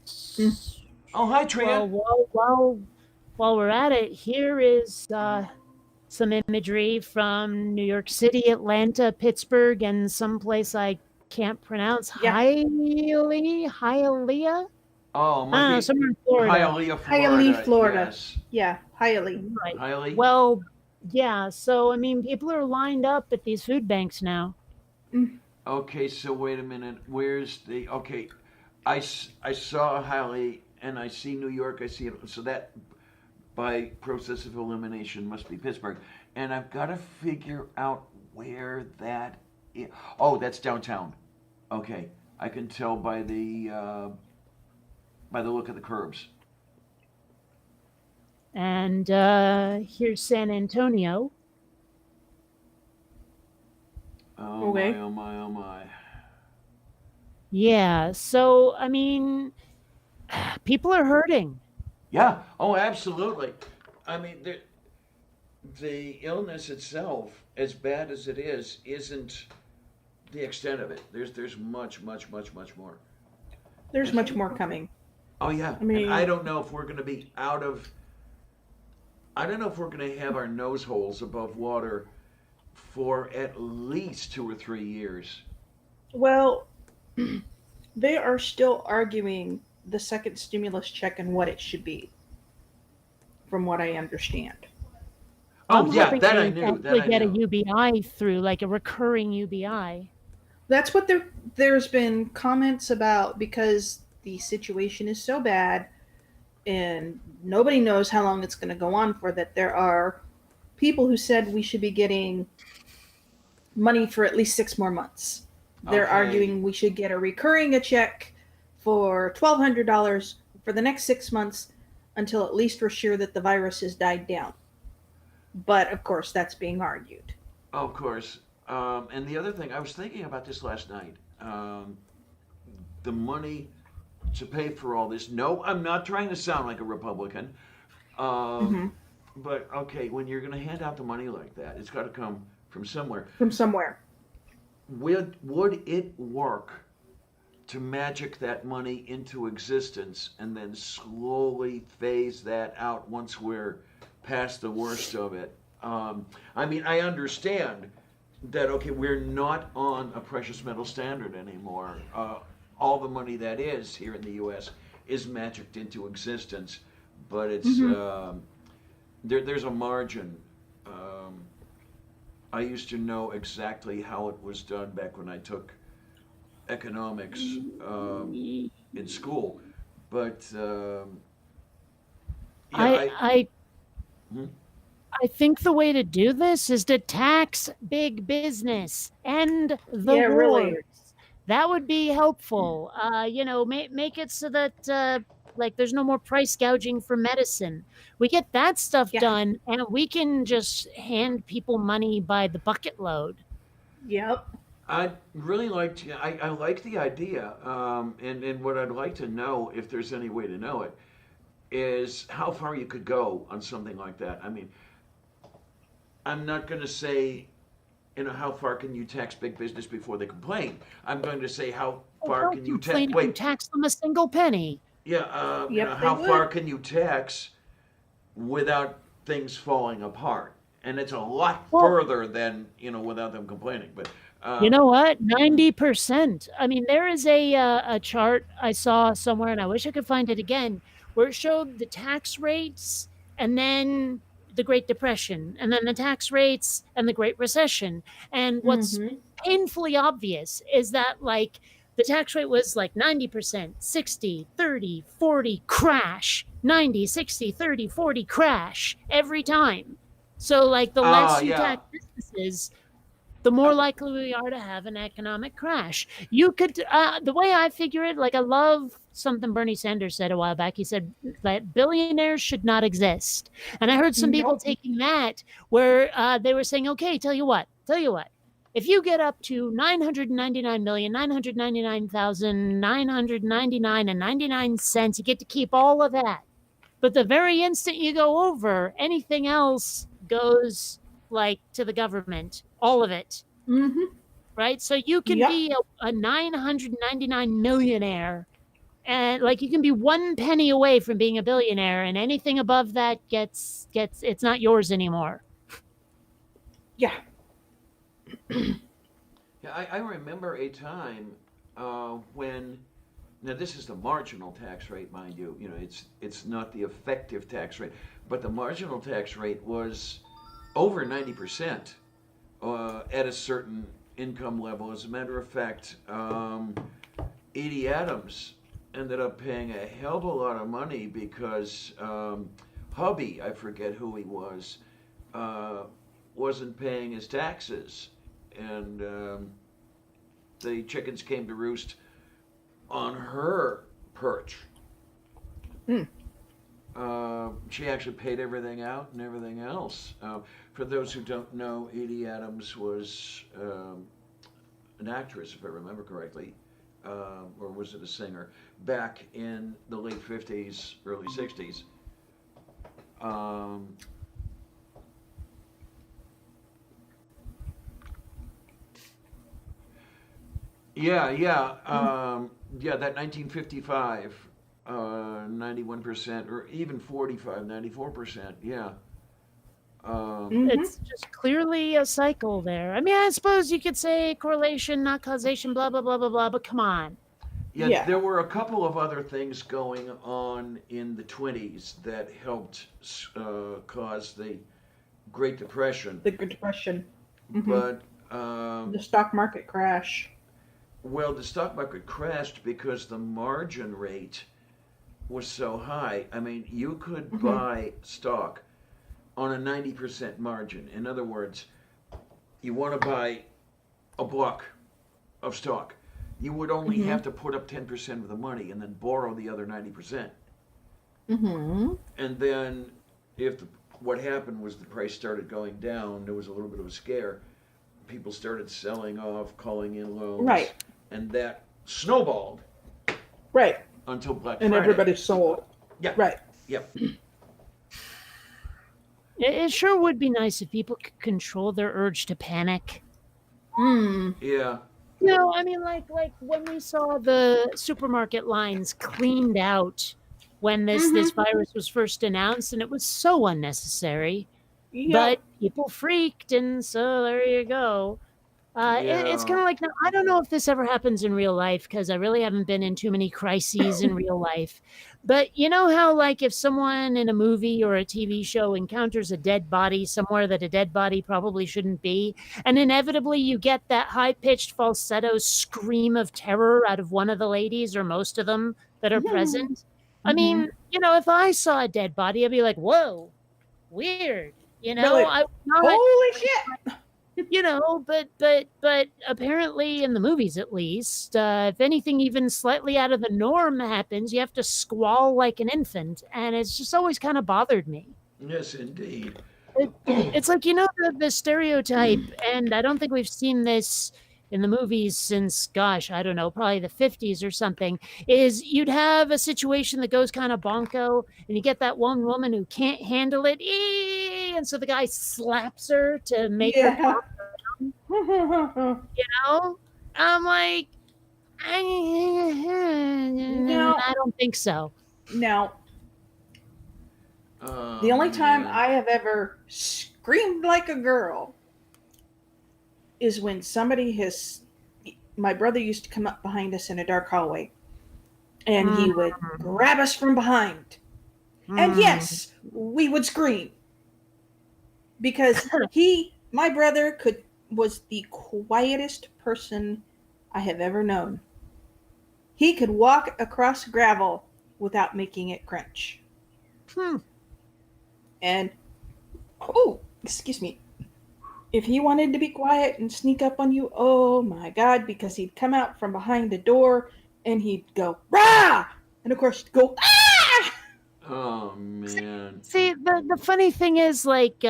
C: Mm.
A: Oh, hi, Tria.
B: well, while we're at it, here is some imagery from New York City, Atlanta, Pittsburgh, and someplace I can't pronounce.
C: yeah,
B: Hialeah?
A: Oh, it
B: I
A: might
B: don't know,
A: be
B: somewhere in Florida.
A: Hialeah,
C: Hialeah,
A: Florida.
C: Florida.
A: Yes.
C: Yeah, Hialeah.
B: Right.
A: Hialeah?
B: Well, yeah. So I mean, people are lined up at these food banks now.
C: Mm.
A: Okay, so wait a minute. Where's the. Okay, I saw Hialeah and I see New York. I see it. So that, by process of elimination, must be Pittsburgh. And I've got to figure out where that is. Oh, that's downtown. Okay, I can tell by the look of the curbs.
B: And here's San Antonio.
A: Oh
C: Okay.
A: my, oh my, oh my.
B: Yeah. So I mean, people are hurting.
A: Yeah. Oh, absolutely. I mean, the illness itself, as bad as it is, isn't the extent of it. There's much, much, much, much more.
C: There's much more coming.
A: Oh yeah,
C: I mean,
A: and I don't know if we're going to be out of. I don't know if we're going to have our nose holes above water for at least 2 or 3 years.
C: well, they are still arguing the second stimulus check and what it should be, from what I understand.
A: Oh
B: I'm
A: yeah,
B: hoping
A: that I
B: they
A: knew. That
B: actually
A: I
B: get a
A: knew.
B: UBI through, like a recurring UBI.
C: That's what there's been comments about because the situation is so bad and nobody knows how long it's going to go on for that there are people who said we should be getting money for at least 6 more months. They're
A: Okay.
C: arguing we should get a recurring check for $1,200 for the next 6 months until at least we're sure that the virus has died down. But of course, that's being argued.
A: Of course. And the other thing, I was thinking about this last night. The money to pay for all this. No, I'm not trying to sound like a Republican. Um,
C: Hmm.
A: but okay, when you're going to hand out the money like that, it's got to come from somewhere.
C: From somewhere.
A: Would it work to magic that money into existence and then slowly phase that out once we're past the worst of it? I mean, I understand that, okay, we're not on a precious metal standard anymore. All the money that is here in the U.S. is magicked into existence, but it's
C: Hmm.
A: there's a margin. I used to know exactly how it was done back when I took economics in school, but yeah,
B: I I
A: Hmm?
B: I think the way to do this is to tax big business, end the
C: Yeah, really.
B: wars. That would be helpful. Make it so that like there's no more price gouging for medicine. We get that stuff
C: Yeah.
B: done, and we can just hand people money by the bucket load.
C: Yep.
A: I'd really like to. I like the idea, and what I'd like to know, if there's any way to know it, is how far you could go on something like that. I mean, I'm not going to say, how far can you tax big business before they complain? I'm going to say, how far can you tax?
B: Complain if you tax them a single penny.
A: Yeah,
C: Yep, they
A: how far
C: would.
A: can you tax without things falling apart? And it's a lot
B: Well,
A: further than without them complaining. But
B: you know what? 90%. I mean, there is a chart I saw somewhere, and I wish I could find it again, where it showed the tax rates and then the Great Depression, and then the tax rates and the Great Recession. And what's
C: Mhm.
B: painfully obvious is that, like, the tax rate was like 90%, 60, 30, 40, crash, 90, 60, 30, 40, crash every time. So, like, the less you
A: yeah,
B: tax businesses, the more likely we are to have an economic crash. You could, the way I figure it, like, I love something Bernie Sanders said a while back. He said that billionaires should not exist. And I heard some people
C: Nope.
B: taking that where they were saying, okay, tell you what, if you get up to 999,999,999 and 99 cents, you get to keep all of that. But the very instant you go over, anything else goes, like, to the government, all of it,
C: Mhm.
B: right? So you can
C: Yep.
B: be a 999 millionaire, and, like, you can be 1 penny away from being a billionaire, and anything above that gets it's not yours anymore.
C: Yeah.
A: yeah. I remember a time when. Now this is the marginal tax rate, mind you. It's not the effective tax rate, but the marginal tax rate was over 90% at a certain income level. As a matter of fact, Edie Adams ended up paying a hell of a lot of money because hubby, I forget who he was, wasn't paying his taxes, and the chickens came to roost on her perch.
C: Mm.
A: She actually paid everything out and everything else. For those who don't know, Edie Adams was an actress, if I remember correctly, or was it a singer, back in the late 50s, early 60s. Yeah, that 1955, 91%, or even 45, 94%. Yeah.
C: Mhm.
B: It's just clearly a cycle there. I mean, I suppose you could say correlation, not causation, blah, blah, blah, blah, blah, but come on.
A: Yeah,
C: Yeah.
A: there were a couple of other things going on in the 20s that helped cause the Great Depression.
C: The Great Depression. Mhm.
A: But,
C: The stock market crash.
A: well, the stock market crashed because the margin rate was so high. I mean, you could
C: Mhm.
A: buy stock on a 90% margin. In other words, you want to buy a block of stock. You would only
C: Mhm.
A: have to put up 10% of the money and then borrow the other 90%.
C: Mhm.
A: And then, if what happened was the price started going down, there was a little bit of a scare. People started selling off, calling in loans,
C: Right.
A: and that snowballed
C: Right.
A: until Black
C: And
A: Friday.
C: everybody sold.
A: Yeah.
C: Right.
A: Yep.
B: It sure would be nice if people could control their urge to panic.
C: Mm.
A: Yeah.
B: No, I mean, like when we saw the supermarket lines cleaned out when this
C: Mhm.
B: virus was first announced, and it was so unnecessary.
C: Yep.
B: But people freaked, and so there you go. It's kind of like, now, I don't know if this ever happens in real life, because I really haven't been in too many crises in real life. But you know how, like, if someone in a movie or a TV show encounters a dead body somewhere that a dead body probably shouldn't be, and inevitably you get that high-pitched falsetto scream of terror out of one of the ladies or most of them that are
C: Mhm.
B: present. I
C: Mhm.
B: mean, if I saw a dead body, I'd be like, whoa, weird.
C: Really?
B: I would not,
C: Holy shit!
B: but apparently in the movies, at least, if anything even slightly out of the norm happens, you have to squall like an infant, and it's just always kind of bothered me.
A: Yes, indeed.
B: It's like, the stereotype, and I don't think we've seen this in the movies since, gosh, I don't know, probably the 50s or something, is you'd have a situation that goes kind of bonko, and you get that one woman who can't handle it, and so the guy slaps her to make her
C: Yeah.
B: calm, you know? I'm like,
C: No.
B: I don't think so.
C: Now,
A: Oh,
C: the only time
A: man.
C: I have ever screamed like a girl is when somebody has. My brother used to come up behind us in a dark hallway, and he would grab us from behind. And yes, we would scream because my brother, was the quietest person I have ever known. He could walk across gravel without making it crunch. And oh, excuse me. If he wanted to be quiet and sneak up on you, oh my God, because he'd come out from behind the door and he'd go, rah! And of course, he'd go, ah!
A: Oh, man.
B: See, the funny thing is, like,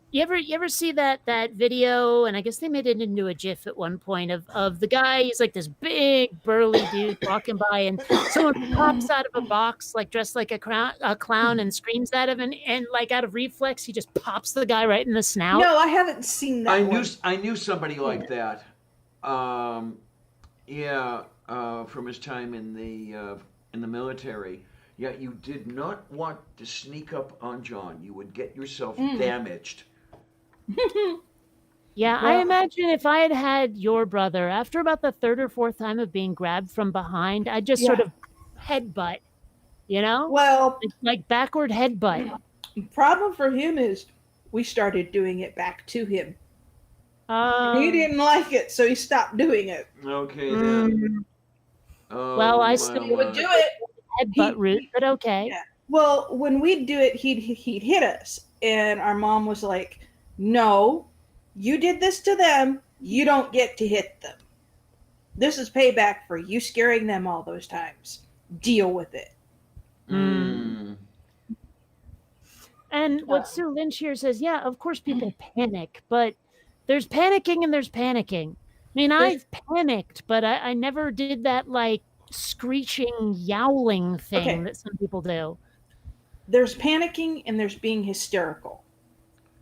B: you ever see that video? And I guess they made it into a GIF at one point of the guy. He's like this big burly dude walking by, and someone pops out of a box, like dressed like a clown, and screams at him, and like out of reflex, he just pops the guy right in the snout.
C: No, I haven't seen that one.
A: I knew somebody like that. Yeah, from his time in the military. Yeah, you did not want to sneak up on John. You would get yourself damaged.
B: Yeah, I imagine if I had had your brother, after about the third or fourth time of being grabbed from behind, I'd just sort of headbutt, you know?
C: Well,
B: like backward headbutt.
C: the problem for him is we started doing it back to him. He didn't like it, so he stopped doing it.
A: Okay, then. Oh,
B: well, I
A: my
B: still
C: would do it.
B: Headbutt route, but okay.
C: Yeah. Well, when we'd do it, he'd hit us, and our mom was like, "No, you did this to them. You don't get to hit them. This is payback for you scaring them all those times. Deal with it."
B: And what Sue Lynch here says, yeah, of course people panic, but there's panicking and there's panicking. I mean, I've panicked, but I never did that like screeching, yowling thing that some people do.
C: There's panicking and there's being hysterical.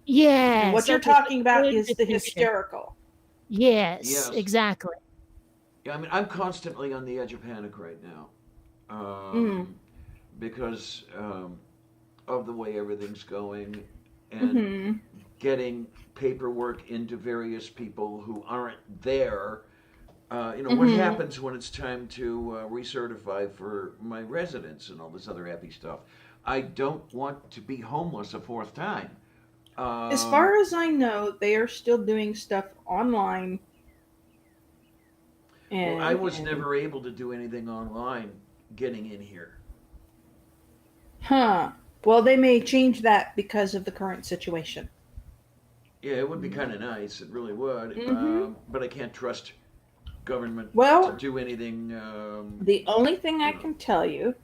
B: Yeah.
C: And what you're talking about is the hysterical.
B: Yes, exactly.
A: Yeah, I mean, I'm constantly on the edge of panic right now. Because of the way everything's going and getting paperwork into various people who aren't there. What happens when it's time to recertify for my residence and all this other happy stuff? I don't want to be homeless a fourth time.
C: As far as I know, they are still doing stuff online.
A: And, I was never able to do anything online getting in here.
C: Huh. Well, they may change that because of the current situation.
A: Yeah, it would be kind of nice. It really would. But I can't trust government to do anything.
C: The only thing I can tell you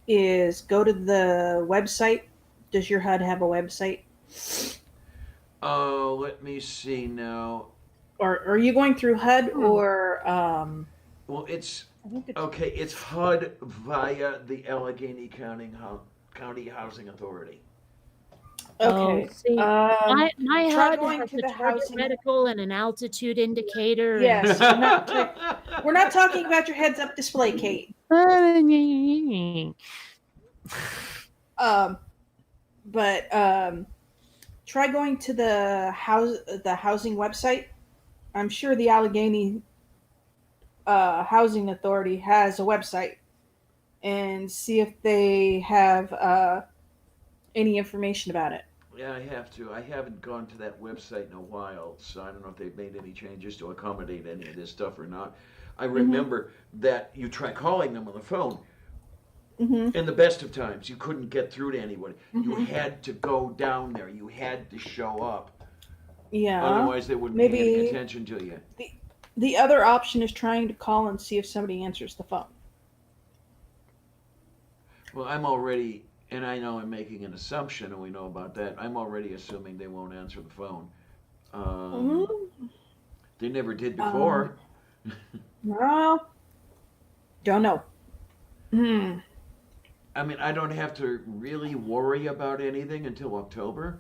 C: is go to the website. Does your HUD have a website?
A: Oh, let me see now.
C: Or are you going through HUD or?
A: Well, it's okay. It's HUD via the Allegheny County Housing Authority.
C: Okay.
B: See, my HUD
C: going
B: has
C: to
B: a
C: the
B: target
C: housing.
B: reticle and an altitude indicator.
C: Yes, we're not talking about your heads-up display, Kate. Try going to the housing website. I'm sure the Allegheny Housing Authority has a website, and see if they have any information about it.
A: Yeah, I have to. I haven't gone to that website in a while, so I don't know if they've made any changes to accommodate any of this stuff or not. I remember that you try calling them on the phone. In the best of times, you couldn't get through to anybody. You had to go down there. You had to show up.
C: Yeah.
A: Otherwise, they wouldn't be paying attention to you.
C: The other option is trying to call and see if somebody answers the phone.
A: Well, I'm already, and I know I'm making an assumption, and we know about that. I'm already assuming they won't answer the phone. They never did before.
C: Well, don't know. Hmm.
A: I mean, I don't have to really worry about anything until October,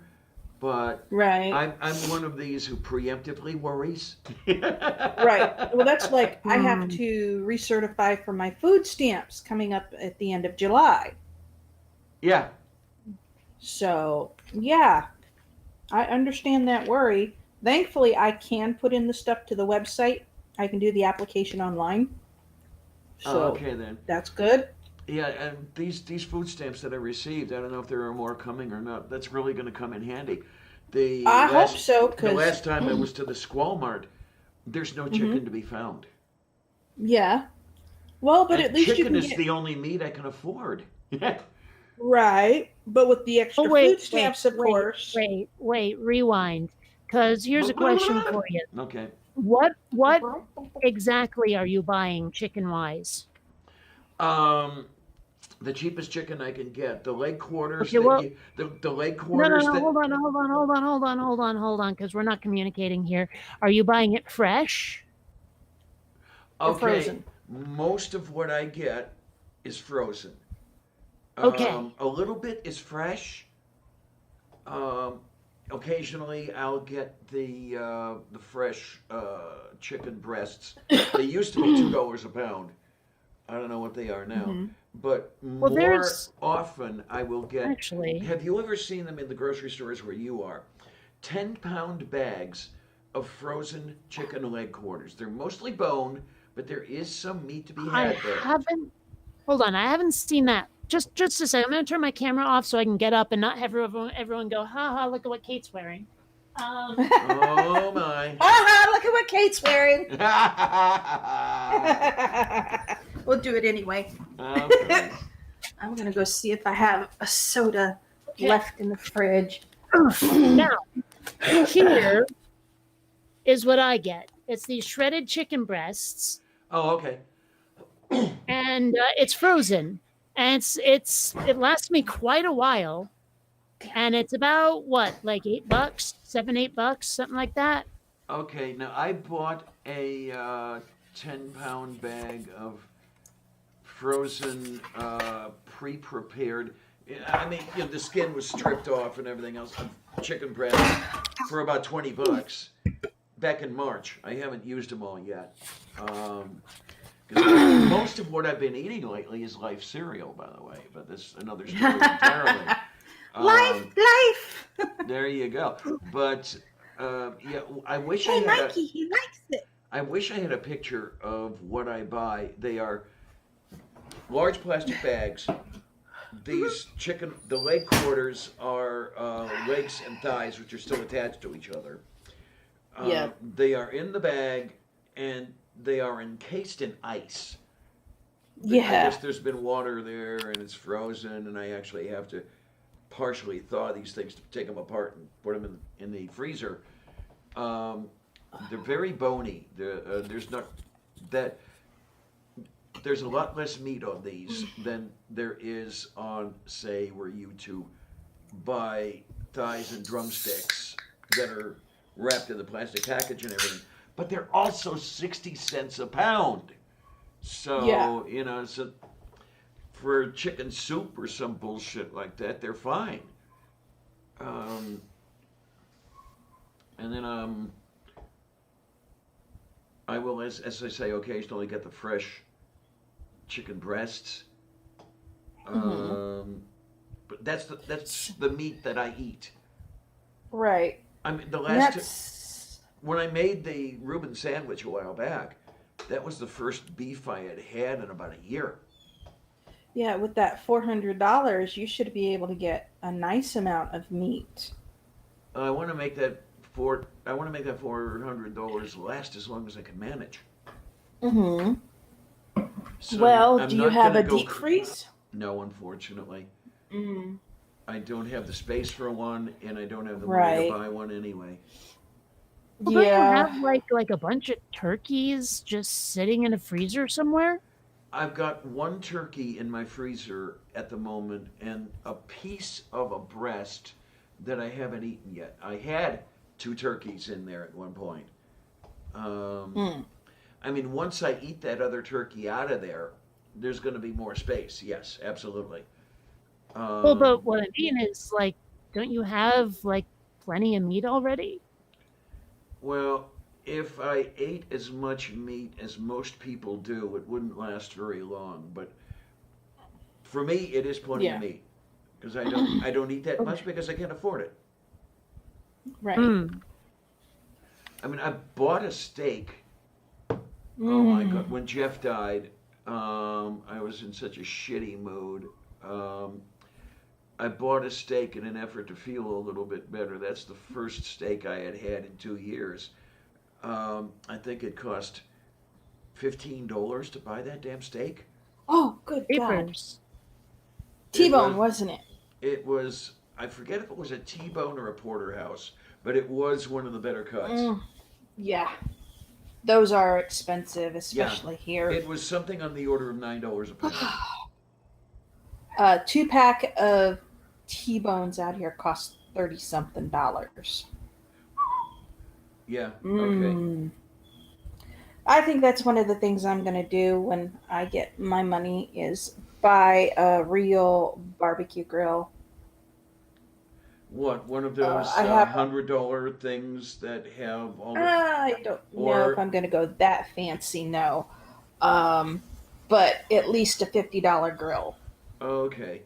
A: but
C: Right.
A: I'm one of these who preemptively worries.
C: Right. Well, that's like I have
B: Hmm.
C: to recertify for my food stamps coming up at the end of July.
A: Yeah.
C: So, yeah, I understand that worry. Thankfully, I can put in the stuff to the website. I can do the application online.
A: Oh,
C: So,
A: okay then.
C: that's good.
A: Yeah, and these food stamps that I received, I don't know if there are more coming or not. That's really going to come in handy. The
C: I hope
A: last
C: so
A: the
C: cuz
A: last time I was to the Squall Mart, there's no chicken
C: Mhm.
A: to be found.
C: Yeah. Well, but
A: And
C: at least you
A: chicken
C: can
A: is
C: get
A: the only meat I can afford.
C: right, but with the
B: Oh,
C: extra food stamps, of course.
B: rewind. Because here's a question for you.
A: Okay.
B: What exactly are you buying chicken wise?
A: Um, the cheapest chicken I can get. The leg quarters
B: Okay,
A: that
B: well,
A: you the leg
B: no, no,
A: quarters
B: no,
A: that
B: hold on, because we're not communicating here. Are you buying it fresh?
C: Or
A: okay,
C: frozen.
A: most of what I get is frozen.
B: Okay,
A: A little bit is fresh. Um, occasionally I'll get the fresh chicken breasts. They used to be $2 a pound. I don't know what they are now,
C: Mhm.
A: but
B: well,
A: more
B: there's
A: often I will get.
B: actually,
A: Have you ever seen them in the grocery stores where you are? 10-pound bags of frozen chicken leg quarters. They're mostly bone, but there is some meat to be
B: I
A: had there.
B: haven't, hold on, I haven't seen that. Just a second. I'm going to turn my camera off so I can get up and not have everyone go, ha ha, look at what Kate's wearing.
A: Oh my.
C: Look at what Kate's wearing. We'll do it anyway.
A: Of course.
C: I'm gonna go see if I have a soda
B: Okay.
C: left in the fridge.
B: Now, here is what I get. It's these shredded chicken breasts,
A: Oh, okay.
B: and it's frozen, and it lasts me quite a while, and it's about what, like $8, 7, $8, something like that.
A: Okay, now I bought a 10-pound bag of frozen, pre-prepared. I mean, the skin was stripped off and everything else of chicken breast for about $20 back in March. I haven't used them all yet. 'Cause most of what I've been eating lately is Life cereal, by the way. But this is another story entirely.
C: Life.
A: There you go. But yeah, I wish I
C: Hey,
A: had a.
C: Mikey, he likes it.
A: I wish I had a picture of what I buy. They are large plastic bags. These chicken, the leg quarters are legs and thighs, which are still attached to each other.
C: Yeah.
A: They are in the bag, and they are encased in ice. I
C: Yeah.
A: guess there's been water there, and it's frozen, and I actually have to partially thaw these things to take them apart and put them in the freezer. Um, they're very bony. There's not that. There's a lot less meat on these than there is on, say, where you to buy thighs and drumsticks that are wrapped in the plastic package and everything. But they're also 60 cents a pound.
C: Yeah.
A: So, so for chicken soup or some bullshit like that, they're fine. Um, and then I will, as I say, occasionally get the fresh chicken breasts.
C: Mhm.
A: But that's the meat that I eat.
C: Right.
A: I mean, the
C: And
A: last
C: that's
A: when I made the Reuben sandwich a while back, that was the first beef I had had in about a year.
C: yeah. With that $400, you should be able to get a nice amount of meat.
A: I want to make that $400 last as long as I can manage.
C: Mm-hmm.
A: So
C: Well,
A: I'm
C: do you
A: not
C: have
A: gonna
C: a
A: go.
C: deep freeze?
A: No, unfortunately,
C: Mm.
A: I don't have the space for one, and I don't have the money to
C: Right.
A: buy one anyway.
B: Well, don't you have
C: Yeah.
B: like a bunch of turkeys just sitting in a freezer somewhere?
A: I've got one turkey in my freezer at the moment, and a piece of a breast that I haven't eaten yet. I had two turkeys in there at one point, Um,
C: Mm.
A: I mean, once I eat that other turkey out of there, there's going to be more space. Yes, absolutely.
B: Well,
A: Um,
B: but what I mean is, like, don't you have like plenty of meat already?
A: well, if I ate as much meat as most people do, it wouldn't last very long. But for me, it is plenty of
C: Yeah.
A: meat because I don't eat that
B: Okay.
A: much because I can't afford it.
C: Right.
B: Hmm.
A: I mean, I bought a steak. Oh my God!
C: Mm.
A: When Jeff died, I was in such a shitty mood. Um, I bought a steak in an effort to feel a little bit better. That's the first steak I had had in 2 years. I think it cost $15 to buy that damn steak.
C: Oh, good God.
B: Papers.
A: It
C: T-bone,
A: was,
C: wasn't it?
A: it was. I forget if it was a T-bone or a porterhouse, but it was one of the better cuts.
C: Mm. Yeah. Those are expensive,
A: Yeah,
C: especially here.
A: it was something on the order of $9 a pound.
C: A 2 pack of T-bones out here costs 30 something dollars.
A: Yeah. Okay.
C: Mm. I think that's one of the things I'm going to do when I get my money is buy a real barbecue grill.
A: What? One of those
C: I have
A: $100 things that have all the
C: I don't know if
A: or
C: I'm going to go that fancy, no. Um, but at least a $50 grill,
A: okay.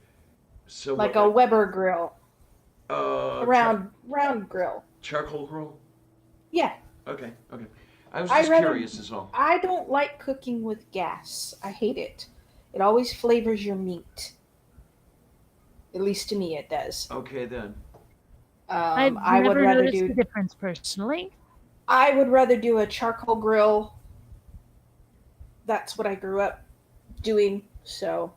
A: So
C: like
A: what?
C: a Weber grill, a
A: Char-
C: round grill.
A: charcoal grill.
C: Yeah,
A: Okay. Okay. I was
C: I
A: just
C: rather
A: curious, is all.
C: I don't like cooking with gas. I hate it. It always flavors your meat. At least to me, it does.
A: Okay then.
B: I've
C: I would
B: never
C: rather
B: noticed the
C: do
B: difference personally.
C: I would rather do a charcoal grill. That's what I grew up doing. So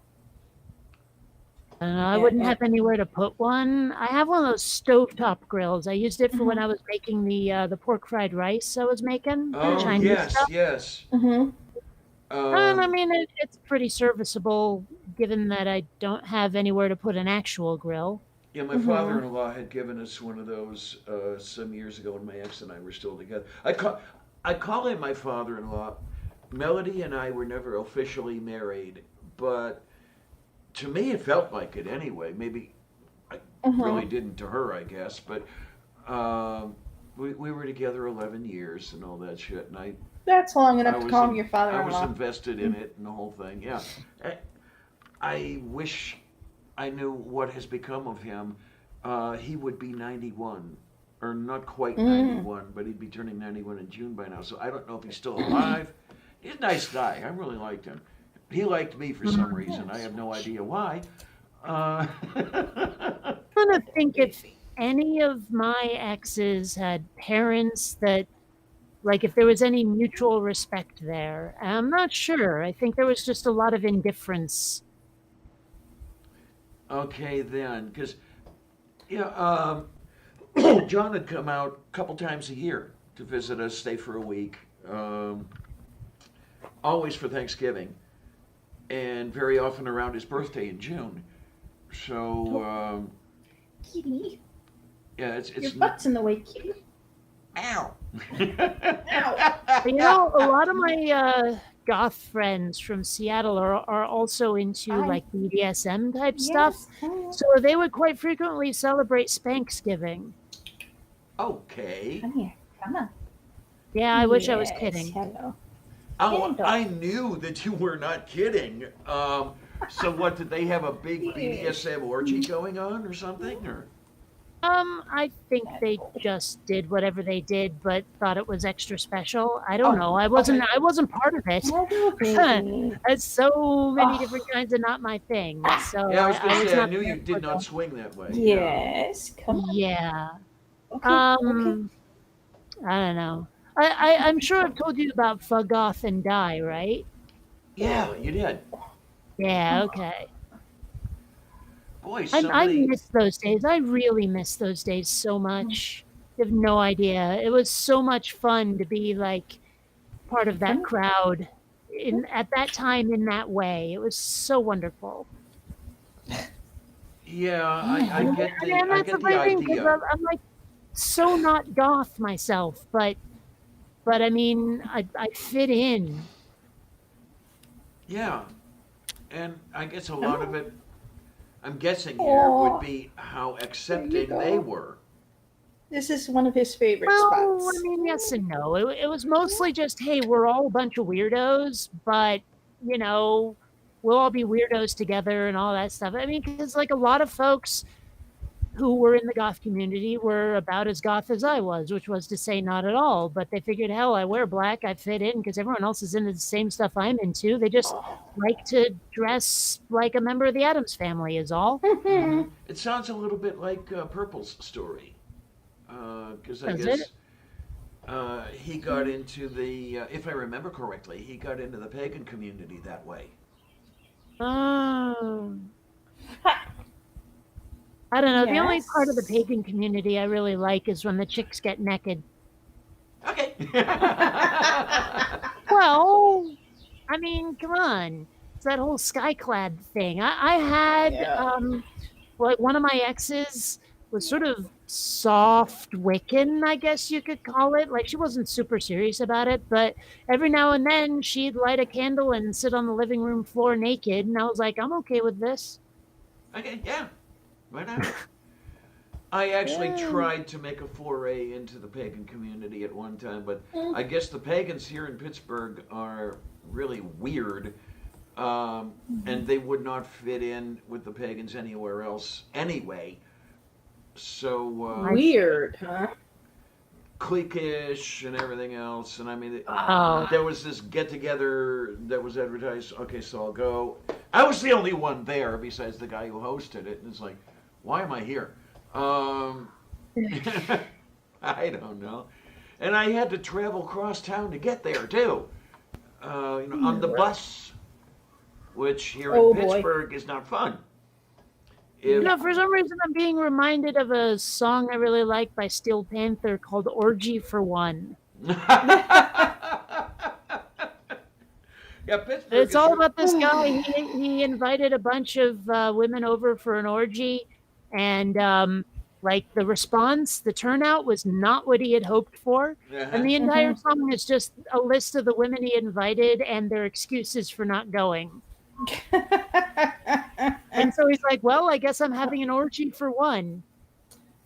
B: I don't know, I
C: and,
B: wouldn't
C: and
B: have anywhere to put one. I have one of those stovetop grills. I used it for when
C: mhm,
B: I was making the pork fried rice I was making, the
A: Oh
C: mm,
B: Chinese
A: yes,
B: stuff.
A: yes.
C: mhm.
B: And I
A: Um,
B: mean, it's pretty serviceable given that I don't have anywhere to put an actual grill.
A: yeah, my
C: Mhm.
A: father-in-law had given us one of those some years ago when my ex and I were still together. I call him my father-in-law. Melody and I were never officially married, but to me it felt like it anyway. Maybe I really
C: Mhm.
A: didn't to her, I guess, but um, we were together 11 years and all that shit, and
C: That's long
A: I
C: enough to
A: was
C: call him
A: in,
C: your
A: I was
C: father-in-law.
A: invested in it and the whole thing. Yeah, I, I wish I knew what has become of him. He would be 91, or not quite
C: Mm.
A: 91, but he'd be turning 91 in June by now. So I don't know if he's still alive. He's a nice guy. I really liked him. He liked me for some
B: Mm.
A: reason. I
C: Yes.
A: have no idea why. Uh,
B: I'm trying to think if any of my exes had parents that, like, if there was any mutual respect there. I'm not sure. I think there was just a lot of indifference.
A: okay, then, because yeah, John had come out a couple times a year to visit us, stay for a week, always for Thanksgiving, and very often around his birthday in June. So
C: Oh, kitty,
A: yeah,
C: your
A: it's
C: butt's in the way, kitty.
A: ow.
C: Ow.
B: But, you know, a lot of my goth friends from Seattle are also into
C: I
B: like BDSM type stuff.
C: yes. Come
B: So they would quite frequently celebrate Spanksgiving.
A: Okay.
C: here. Come on.
B: Yeah, I wish I was
C: Yes.
B: kidding.
C: Hello.
A: Oh,
C: Stand
A: I
C: up.
A: knew that you were not kidding. So what? Did they have a big
C: Yes.
A: BDSM orgy going on or something? Or
B: I think they
C: Hello.
B: just did whatever they did, but thought it was extra special. I don't
C: Oh,
B: know.
C: okay.
B: I wasn't part of it.
C: Hello, baby.
B: There's so many different
C: Oh.
B: kinds of not my thing.
C: Ah.
B: So
A: yeah, I was
B: I
A: gonna
B: was
A: say I
B: not
A: knew
B: there
A: you
B: for
A: did not
B: the
A: swing that way. Yeah.
C: Yes. Come on.
B: yeah.
C: Okay. Okay.
B: Um I don't know. I'm sure I've told you about Fuck Off and Die, right?
A: Yeah, you did.
B: Yeah, okay.
A: Boy,
B: I
A: somebody.
B: miss those days. I really miss those days so much. You have no idea. It was so much fun to be like part of that
C: Come
B: crowd
C: on.
B: in at that time in that way. It was so wonderful.
A: Yeah, I
C: Yeah.
A: get
B: And
A: I
B: that's the
A: get the
B: funny thing because
A: idea.
B: I'm like so not goth myself, but but I mean, I fit in.
A: Yeah, and I guess a lot of
C: Oh,
A: it, I'm guessing here, would
C: oh,
A: be how
C: there you
A: accepting they
C: go.
A: were.
C: This is one of his favorite
B: Well, I
C: spots.
B: mean, yes and no. It was mostly just, hey, we're all a bunch of weirdos, but you know, we'll all be weirdos together and all that stuff. I mean, because like a lot of folks who were in the goth community were about as goth as I was, which was to say not at all. But they figured, hell, I wear black, I fit in because everyone else is into the same stuff I'm into. They just like to dress like a member of the Addams family, is all.
A: It sounds a little bit like Purple's story, because I
B: Does it?
A: guess he got into the, if I remember correctly, he got into the pagan community that way.
B: Oh. I don't know. The only part of the
C: Yes.
B: pagan community I really like is when the chicks get naked.
A: Okay.
B: Well, I mean, come on. It's that whole skyclad thing. I had
C: Yeah.
B: like one of my exes was sort of soft Wiccan, I guess you could call it. Like she wasn't super serious about it, but every now and then she'd light a candle and sit on the living room floor naked, and I was like, I'm okay with this.
A: Okay, yeah, why not? I actually
C: Yeah.
A: tried to make a foray into the pagan community at one time, but
C: Mm.
A: I guess the pagans here in Pittsburgh are really weird, and they would not fit in with the pagans anywhere else anyway. So
B: I
C: Weird, huh?
A: cliquish and everything else, and I mean,
B: Oh,
A: there was this get together that was advertised. Okay, so I'll go. I was the only one there besides the guy who hosted it, and it's like, why am I here? Um, I don't know. And I had to travel across town to get there too. On the bus, which here in
C: Oh boy.
A: Pittsburgh is not fun.
B: you
A: If
B: know, for some reason, I'm being reminded of a song I really like by Steel Panther called Orgy for One.
A: yeah, Pittsburgh
B: It's
A: is.
B: all about this guy. He invited a bunch of women over for an orgy, and like the response, the turnout was not what he had hoped for. And
A: Uh-huh.
B: the entire
C: Mhm.
B: song is just a list of the women he invited and their excuses for not going. And so he's like, "Well, I guess I'm having an orgy for one."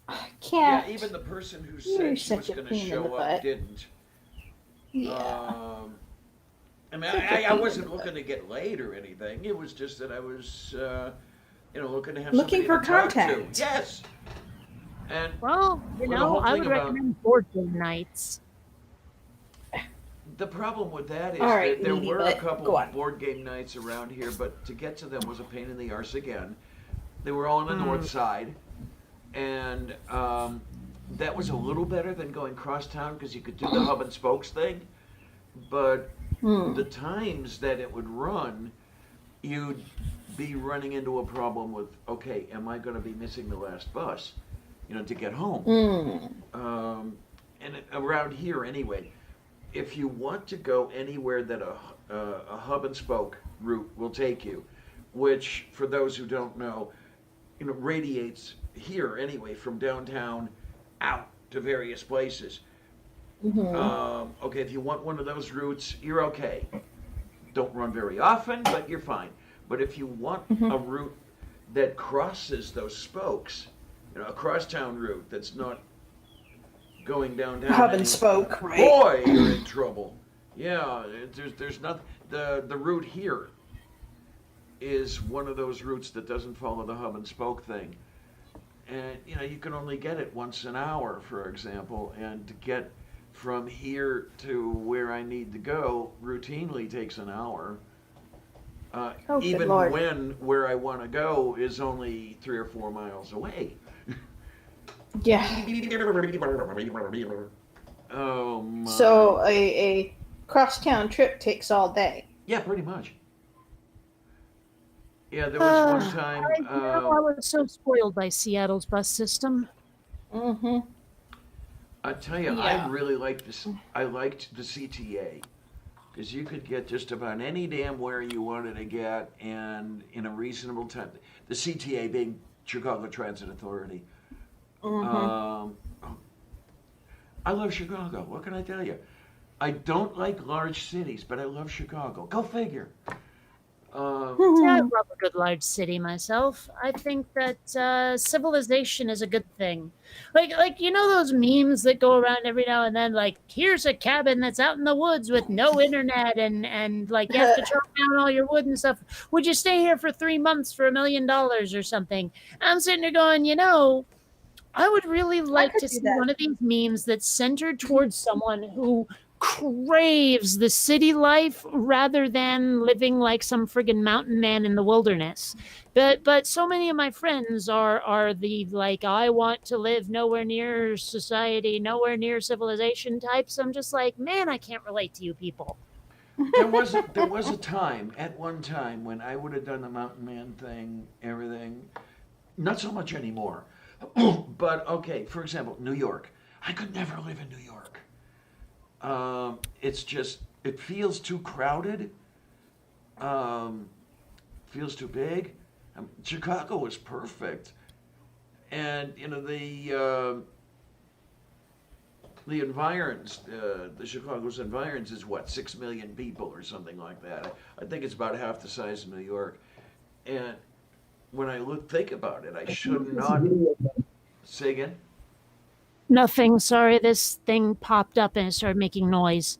A: Yeah,
C: Can't.
A: even the person who
C: You're
A: said she was
C: such a
A: going to
C: pain in the
A: show up
C: butt.
A: didn't.
C: Yeah.
A: Um, I mean,
C: Such a
A: I
C: pain in
A: wasn't
C: the butt.
A: looking to get laid or anything. It was just that I was, looking to have
C: Looking
A: somebody
C: for
A: to talk to.
C: contact.
A: Yes. And
B: Well,
A: the whole
B: I
A: thing
B: would
A: about
B: recommend board game nights.
A: the problem with that
C: All
A: is
C: right,
A: that there
C: needy
A: were a
C: butt.
A: couple
C: Go on.
A: board game nights around here, but to get to them was a pain in the arse again. They were all on the north
B: Hmm.
A: side, and that was a little better than going cross town because you could do the hub and spokes thing. But
C: Hmm.
A: the times that it would run, you'd be running into a problem with, okay, am I going to be missing the last bus, to get home?
C: Hmm.
A: Around here anyway, if you want to go anywhere that a hub and spoke route will take you, which for those who don't know, radiates here anyway from downtown out to various places.
C: Mhm.
A: Okay, if you want one of those routes, you're okay. Don't run very often, but you're fine. But if you want a
C: Mhm.
A: route that crosses those spokes, a crosstown route that's not going downtown,
C: Hub and spoke, right?
A: boy, you're in trouble. Yeah, there's nothing. The route here is one of those routes that doesn't follow the hub and spoke thing, and you can only get it once an hour, for example, and to get from here to where I need to go routinely takes an hour.
C: Oh, good
A: Even
C: Lord.
A: when where I want to go is only 3 or 4 miles away.
C: Yeah.
A: Oh my.
C: So a crosstown trip takes all day.
A: Yeah, pretty much. Yeah, there was one time.
B: I was so spoiled by Seattle's bus system.
C: Mm-hmm.
A: I tell you, I
C: Yeah.
A: really liked this. I liked the CTA because you could get just about any damn where you wanted to get, and in a reasonable time. The CTA being Chicago Transit Authority.
C: Mm-hmm.
A: I love Chicago. What can I tell you? I don't like large cities, but I love Chicago. Go figure. Uh,
B: Yeah, I love a good large city myself. I think that civilization is a good thing. Like you know those memes that go around every now and then. Like, here's a cabin that's out in the woods with no internet, and like you have to chop down all your wood and stuff. Would you stay here for 3 months for $1 million or something? I'm sitting there going, I would really
C: I
B: like
C: could
B: to
C: do
B: see
C: that.
B: one of these memes that's centered towards someone who craves the city life rather than living like some friggin' mountain man in the wilderness. But so many of my friends are the like I want to live nowhere near society, nowhere near civilization types. I'm just like, man, I can't relate to you people.
A: there was a time at one time when I would have done the mountain man thing, everything. Not so much anymore. But okay, for example, New York. I could never live in New York. It's just it feels too crowded. Um, feels too big. Chicago is perfect, and the environs, the Chicago's environs is what 6 million people or something like that. I think it's about half the size of New York, and when I think about it, I should not say again.
B: Nothing. Sorry, this thing popped up and it started making noise.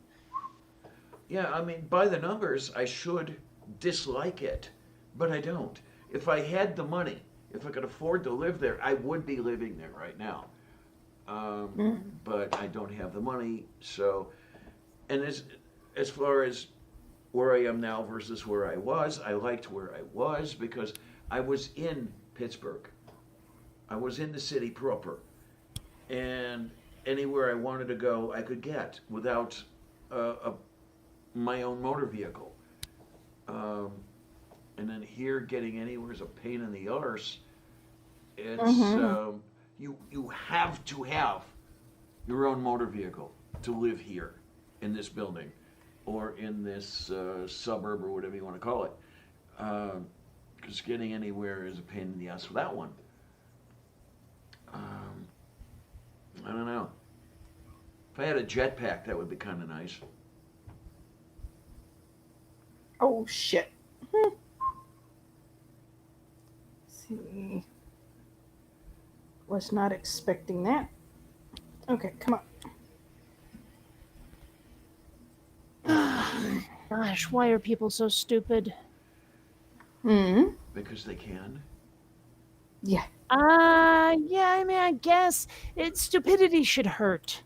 A: Yeah, I mean, by the numbers, I should dislike it, but I don't. If I had the money, if I could afford to live there, I would be living there right now. Um, but I don't have the money, so and as far as where I am now versus where I liked where I was because I was in Pittsburgh. I was in the city proper, and anywhere I wanted to go, I could get without a my own motor vehicle. Um, and then here, getting anywhere is a pain in the arse. It's
C: Mm-hmm.
A: you have to have your own motor vehicle to live here in this building or in this suburb or whatever you want to call it. Because getting anywhere is a pain in the ass for that one. Um, I don't know. If I had a jetpack, that would be kind of nice.
C: Oh shit. See. Was not expecting that. Okay, come
B: Gosh, why are people so stupid?
C: on.
A: Because they can.
C: Yeah.
B: Yeah, I mean, I guess stupidity should hurt.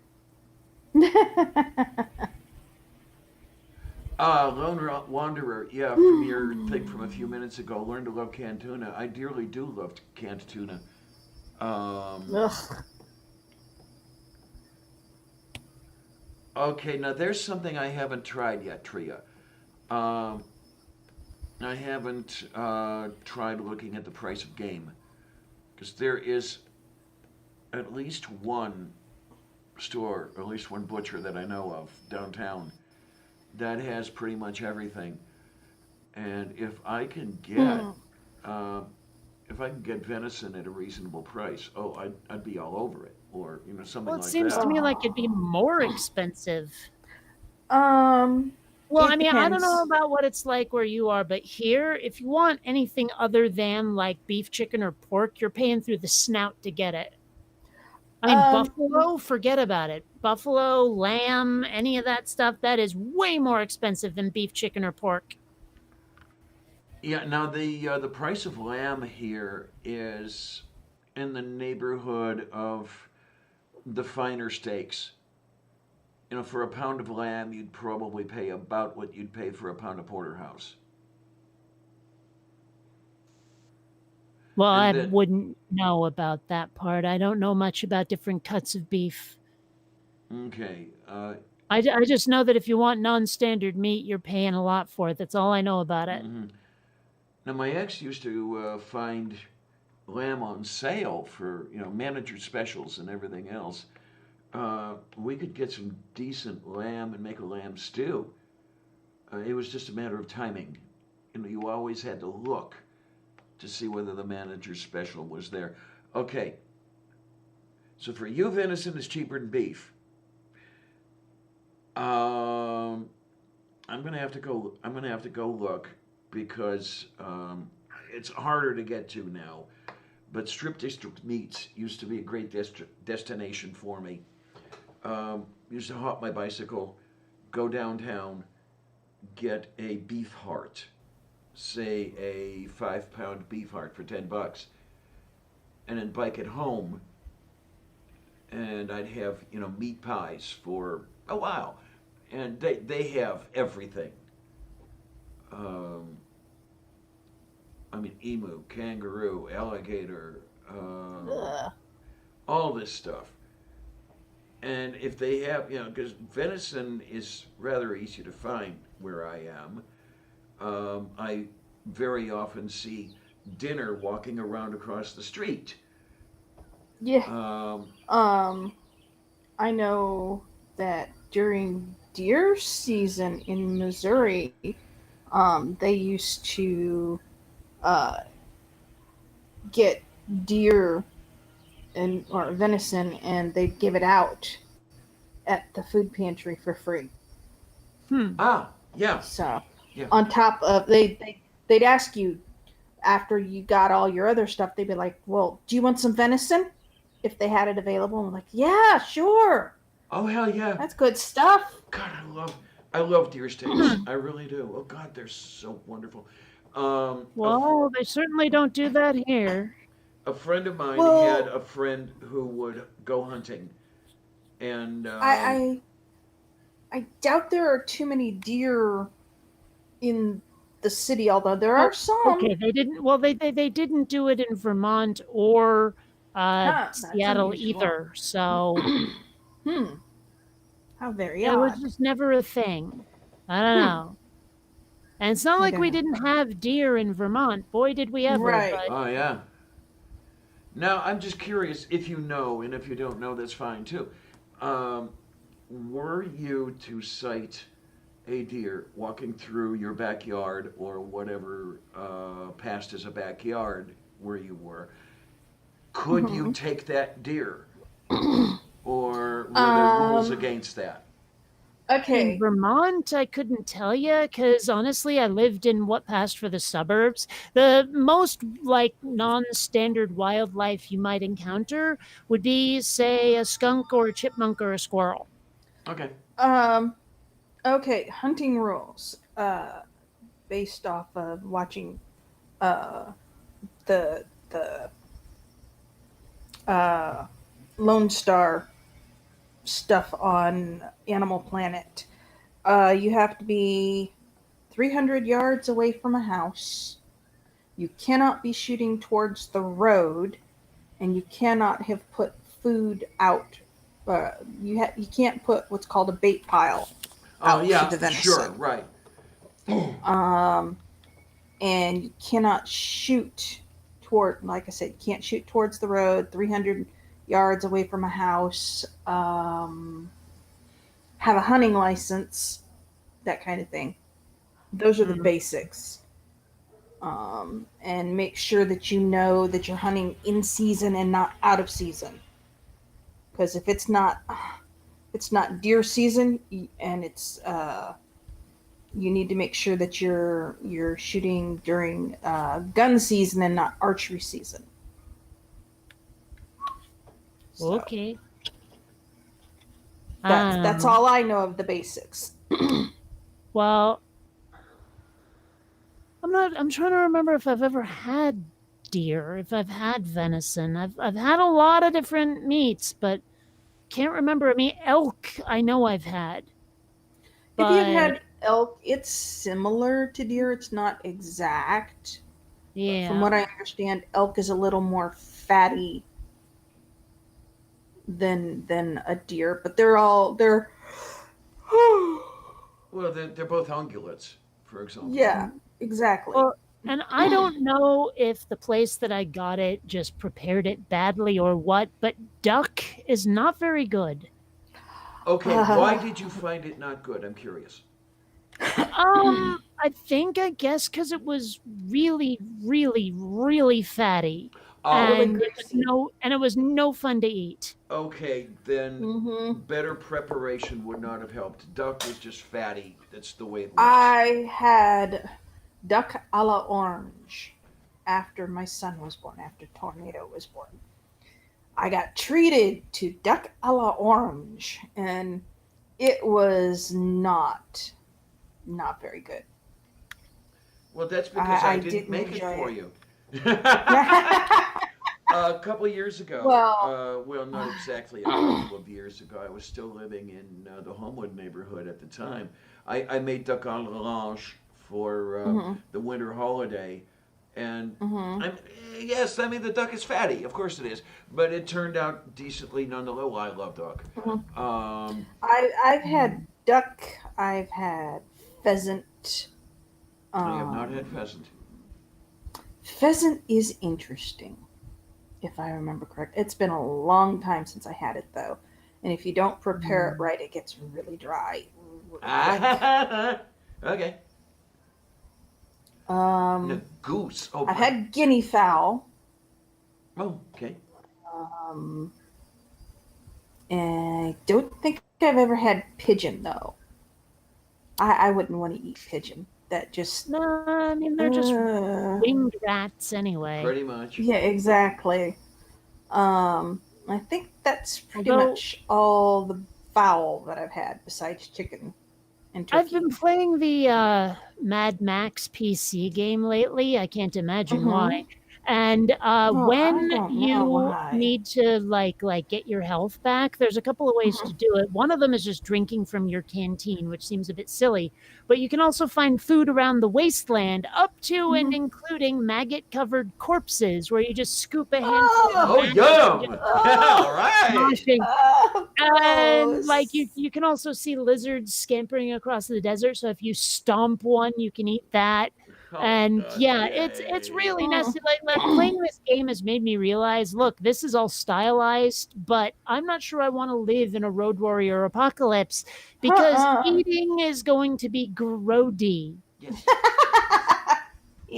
A: Lone Wanderer, yeah, from your thing from a few minutes ago, learn to love canned tuna. I dearly do love canned tuna. Um,
C: Ugh.
A: okay, now there's something I haven't tried yet, Tria. Um, I haven't tried looking at the price of game because there is at least one store, or at least one butcher that I know of downtown that has pretty much everything. And
C: Hmm.
A: uh, if I can get venison at a reasonable price, oh, I'd be all over it, or something
B: Well, it
A: like
B: seems to
A: that.
B: me like it'd be more expensive.
C: Um,
B: Well, I
C: it
B: mean, I don't know
C: depends.
B: about what it's like where you are, but here, if you want anything other than like beef, chicken, or pork, you're paying through the snout to get it. I mean,
C: Um,
B: buffalo, forget about it. Buffalo, lamb, any of that stuff, that is way more expensive than beef, chicken, or pork.
A: Yeah, now the price of lamb here is in the neighborhood of the finer steaks. For a pound of lamb, you'd probably pay about what you'd pay for a pound of porterhouse.
B: Well, I
A: And then,
B: wouldn't know about that part. I don't know much about different cuts of beef.
A: okay,
B: I just know that if you want non-standard meat, you're paying a lot for it. That's all I know about it.
A: mhm. Now my ex used to find lamb on sale for manager specials and everything else. We could get some decent lamb and make a lamb stew. It was just a matter of timing. You always had to look to see whether the manager's special was there. Okay, so for you, venison is cheaper than beef. Um, I'm gonna have to go. I'm gonna have to go look because it's harder to get to now. But Strip District Meats used to be a great destination for me. Used to hop my bicycle, go downtown, get a beef heart, say a 5 pound beef heart for $10, and then bike it home, and I'd have meat pies for a while, and they have everything. Um, I mean, emu, kangaroo, alligator,
B: Ugh.
A: all this stuff. And if they have, because venison is rather easy to find where I am, I very often see dinner walking around across the street.
C: Yeah.
A: Um,
C: I know that during deer season in Missouri, they used to uh, get deer and or venison, and they'd give it out at the food pantry for free.
B: Hmm.
A: yeah,
C: So,
A: yeah.
C: on top of they'd ask you after you got all your other stuff, they'd be like, "Well, do you want some venison?" If they had it available, I'm like, "Yeah, sure,
A: Oh hell yeah!
C: that's good stuff."
A: God, I love deer steaks. I really do. Oh God, they're so wonderful. A,
B: Well, they certainly don't do that here.
A: a friend of mine had
C: Well,
A: a friend who would go hunting, and
C: I I doubt there are too many deer in the city, although there are
B: Oh,
C: some.
B: okay. They didn't. Well, they didn't do it in Vermont or
C: Huh, that's
B: Seattle
C: unusual.
B: either. So
C: Hmm, how very
B: it was
C: odd.
B: just never a thing. I don't
C: Hmm,
B: know. And it's not
C: I
B: like
C: don't
B: we
C: know.
B: didn't have deer in Vermont. Boy, did we ever.
C: Right.
B: But
A: oh yeah. Now I'm just curious if you know, and if you don't know, that's fine too. Um, were you to sight a deer walking through your backyard or whatever passed as a backyard where you were, could you
C: Hmm.
A: take that deer, or were there rules
C: um.
A: against that?
B: in
C: Okay.
B: Vermont, I couldn't tell you because honestly, I lived in what passed for the suburbs. The most like non-standard wildlife you might encounter would be, say, a skunk or a chipmunk or a squirrel.
A: Okay.
C: Um. Okay. Hunting rules. Based off of watching uh the uh Lone Star stuff on Animal Planet. You have to be 300 yards away from a house. You cannot be shooting towards the road, and you cannot have put food out. You can't put what's called a bait pile
A: Oh
C: out for
A: yeah,
C: the
A: sure,
C: venison.
A: right.
C: Um, and you cannot shoot toward, like I said, you can't shoot towards the road. 300 yards away from a house. Have a hunting license, that kind of thing. Those are the
B: Mm.
C: basics. And make sure that you know that you're hunting in season and not out of season. Because if it's not deer season, and it's you need to make sure that you're shooting during gun season and not archery season. So
B: Okay.
C: that's
B: Um,
C: all I know of the basics.
B: well, I'm trying to remember if I've ever had deer, if I've had venison. I've had a lot of different meats, but can't remember. I mean, elk, I know I've had,
C: If you've
B: but
C: had elk, it's similar to deer. It's not exact, but from
B: yeah.
C: what I understand, elk is a little more fatty than a deer. But they're
A: Well, they're both ungulates, for example.
C: yeah, exactly.
B: Well, and I don't know if the place that I got it just prepared it badly or what, but duck is not very good.
A: Okay, why
C: Uh,
A: did you find it not good? I'm curious.
B: I think I guess because it was really, really, really fatty.
A: Oh,
C: Really
B: and
C: greasy.
B: it was no fun to eat.
A: okay, then
C: Mm-hmm.
A: better preparation would not have helped. Duck was just fatty. That's the way it works.
C: I had duck a la orange after my son was born, after Tornado was born. I got treated to duck a la orange, and it was not very good.
A: Well, that's because I
C: I
A: didn't
C: didn't
A: make it
C: enjoy
A: for
C: it.
A: you. A couple of years ago,
C: Well,
A: well, not exactly a couple of years ago, I was still living in the Homewood neighborhood at the time. I made duck à l'orange for
C: mhm,
A: the winter holiday. And
C: mhm,
A: I'm, yes, I mean, the duck is fatty, of course it is, but it turned out decently nonetheless. Oh, I love duck.
C: mhm.
A: Um,
C: I've had duck. I've had pheasant.
A: I have not had
C: Um,
A: pheasant.
C: Pheasant is interesting, if I remember correct. It's been a long time since I had it though, and if you don't prepare it right, it gets really dry really quick.
A: Okay. No,
C: Um,
A: goose. Oh,
C: I've
A: my.
C: had guinea fowl,
A: Oh, okay.
C: um, and I don't think I've ever had pigeon though. I wouldn't want to eat pigeon. That just
B: No, I mean they're just
C: uh,
B: winged rats anyway.
A: Pretty much.
C: yeah, exactly. I think that's pretty
B: Although
C: much all the fowl that I've had besides chicken and
B: I've been
C: turkey.
B: playing the Mad Max PC game lately. I can't imagine why.
C: Mm-hmm.
B: And
C: Well, I
B: when
C: don't know
B: you
C: why.
B: need to get your health back, there's a couple of ways
C: Mm-hmm.
B: to do it. One of them is just drinking from your canteen, which seems a bit silly. But you can also find food around the wasteland, up to and
C: Mm-hmm.
B: including maggot-covered corpses, where you just scoop a handful of
A: Oh,
C: Oh,
B: maggots and
A: yum!
B: just
A: Yeah, all
C: oh,
A: right.
B: moshing.
C: oh,
B: And
C: gross.
B: you can also see lizards scampering across the desert. So if you stomp one, you can eat that.
A: Oh,
B: And
A: God,
B: yeah, it's
A: yay.
B: really nasty. Like playing this game has made me realize, look, this is all stylized, but I'm not sure I want to live in a Road Warrior apocalypse because
C: Uh-uh.
B: eating is going to be grody.
A: Yes.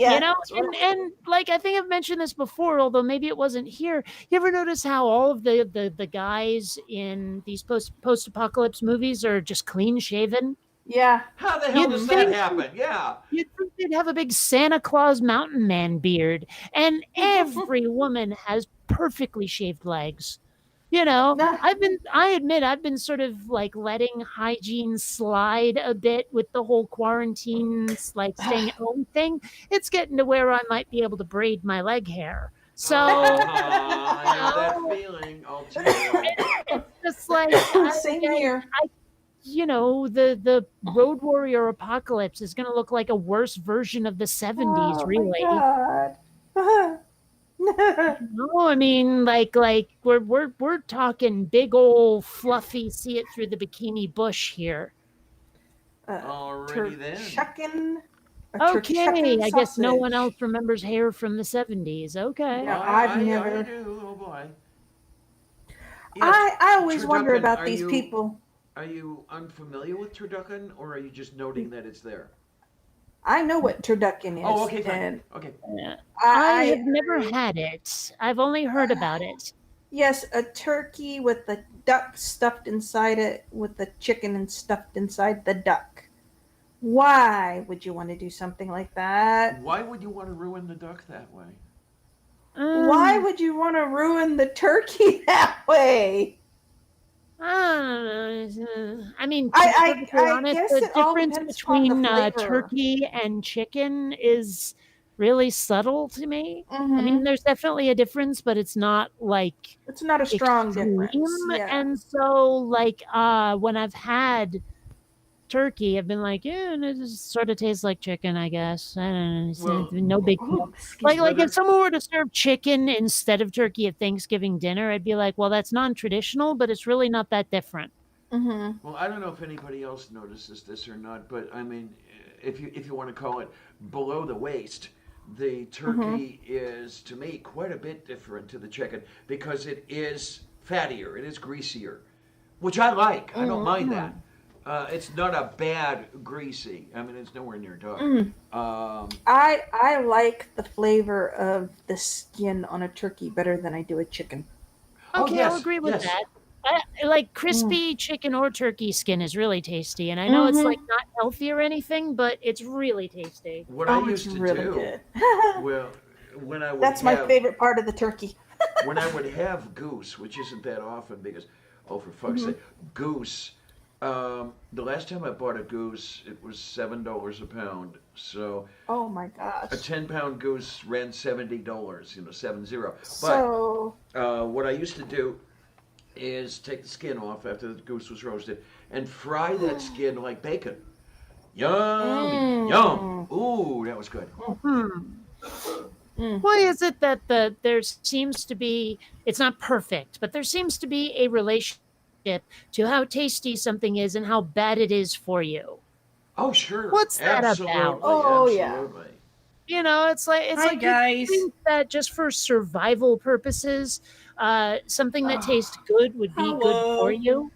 B: You
C: Yeah.
B: know, and like I think I've mentioned this before, although maybe it wasn't here. You ever notice how all of the guys in these post apocalypse movies are just clean shaven?
C: Yeah.
A: How the hell
B: You'd
A: does
C: Mm-hmm.
A: that
B: think
A: happen? Yeah.
B: you'd think they'd have a big Santa Claus mountain man beard, and every woman has perfectly shaved legs. You know,
C: Nah.
B: I admit I've been sort of like letting hygiene slide a bit with the whole quarantines, like staying at home thing. It's getting to where I might be able to braid my leg hair. So,
A: I
B: you
A: know that
B: know,
A: feeling. I'll tell you.
B: it's just like
C: Same here.
B: you know, the Road Warrior apocalypse is going to look like a worse version of the 70s,
C: Oh my
B: really.
C: god.
B: No, I mean, we're talking big old fluffy, see it through the bikini bush here.
C: uh,
A: Alrighty then.
C: turchucken, a
B: Okay,
C: turchucken
B: I guess no one else
C: sausage.
B: remembers hair from the 70s. Okay.
C: Yeah,
A: I,
C: I've
A: I
C: never.
A: do. Oh boy. Yeah,
C: I always wonder
A: turducken.
C: about these people.
A: Are you unfamiliar with turducken, or are you just noting that it's there?
C: I know what turducken
A: Oh,
C: is,
A: okay, fine.
C: and
A: Okay.
B: Yeah. I have never
C: I
B: had it. I've only heard about it.
C: yes, a turkey with the duck stuffed inside it, with the chicken and stuffed inside the duck. Why would you want to do something like that?
A: Why would you want to ruin the duck that way?
C: Why
B: Um,
C: would you want to ruin the turkey that way?
B: I don't know. I mean, to be perfectly
C: I
B: honest,
C: guess
B: the
C: it all
B: difference
C: depends upon the
B: between
C: flavor.
B: turkey and chicken is really subtle to me. I mean,
C: Mm-hmm.
B: there's definitely a difference, but it's not like
C: It's not a strong difference.
B: extreme.
C: Yeah.
B: And so, when I've had turkey, I've been like, yeah, and it just sort of tastes like chicken, I guess. I don't know.
A: Well,
B: No big deal.
C: Oh, excuse me.
B: Like if
A: whether
B: someone were to serve chicken instead of turkey at Thanksgiving dinner, I'd be like, well, that's non-traditional, but it's really not that different.
C: Mm-hmm.
A: well, I don't know if anybody else notices this or not, but I mean, if you want to call it below the waist, the
C: Mm-hmm.
A: turkey is to me quite a bit different to the chicken because it is fattier, it is greasier, which I like. I don't mind
C: Mm-hmm.
A: that. It's not a bad greasy. I mean, it's nowhere near dog.
C: Mm.
A: Um,
C: I like the flavor of the skin on a turkey better than I do a chicken.
A: oh
B: Okay, I'll
A: yes,
B: agree with
A: yes.
B: that. Like
C: Mm.
B: crispy chicken or turkey skin is really tasty, and I know it's like
C: Mm-hmm.
B: not healthy or anything, but it's really tasty.
A: What I
C: Oh, it's
A: used to
C: really
A: do,
C: good.
A: well, when I would
C: That's my
A: have
C: favorite part of the turkey.
A: when I would have goose, which isn't that often because, oh, for fuck's
C: Hmm.
A: sake, goose. The last time I bought a goose, it was $7 a pound. So
C: Oh my
A: a
C: gosh.
A: 10-pound goose ran $70. 70. But
C: So,
A: what I used to do is take the skin off after the goose was roasted and fry that skin like bacon. Yummy, yum.
C: mm,
A: Ooh, that was good.
B: Hmm.
C: mm.
B: Why is it that there seems to be, it's not perfect, but there seems to be a relationship to how tasty something is and how bad it is for you?
A: Oh, sure,
B: What's that about?
A: absolutely,
C: Oh yeah.
A: absolutely.
B: It's
C: Hi
B: like you
C: guys.
B: think that just for survival purposes, something that tastes
C: Ah,
B: good would be good for
C: hello.
B: you.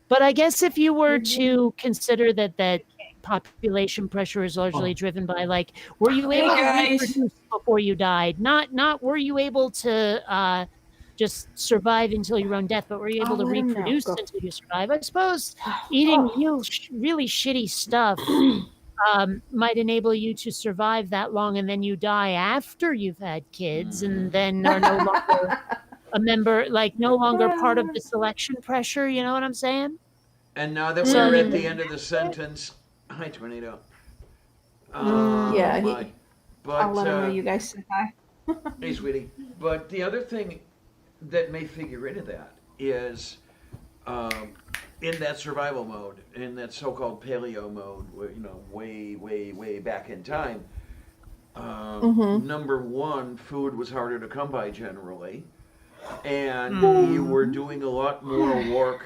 B: But I guess if you were
C: Mhm.
B: to consider that population pressure is largely
A: Oh,
B: driven by like, were you
C: Hey
B: able to
C: guys.
B: reproduce before you died? Not were you able to just survive until your own death, but were you able
C: I'll
B: to
C: let him know.
B: reproduce
C: Go.
B: until you survive? I suppose eating really shitty stuff
C: Oh.
B: might enable you to survive that long, and then you die after you've had kids, and
A: hmm.
B: then are no longer a member, like no longer part of the selection pressure. You know what I'm saying?
A: And now that
B: So I
A: we're
B: mean,
A: at
C: Mm.
A: the end of the sentence, hi, Tornado. Oh
C: Yeah,
B: mm,
A: my.
C: I'll
A: But
C: let him know you guys said hi.
A: hey, sweetie. But the other thing that may figure into that is um, in that survival mode, in that so-called paleo mode, where, way, way, way back in time.
C: Mm-hmm.
A: Number one, food was harder to come by generally, and you
B: mm,
A: were doing a lot more work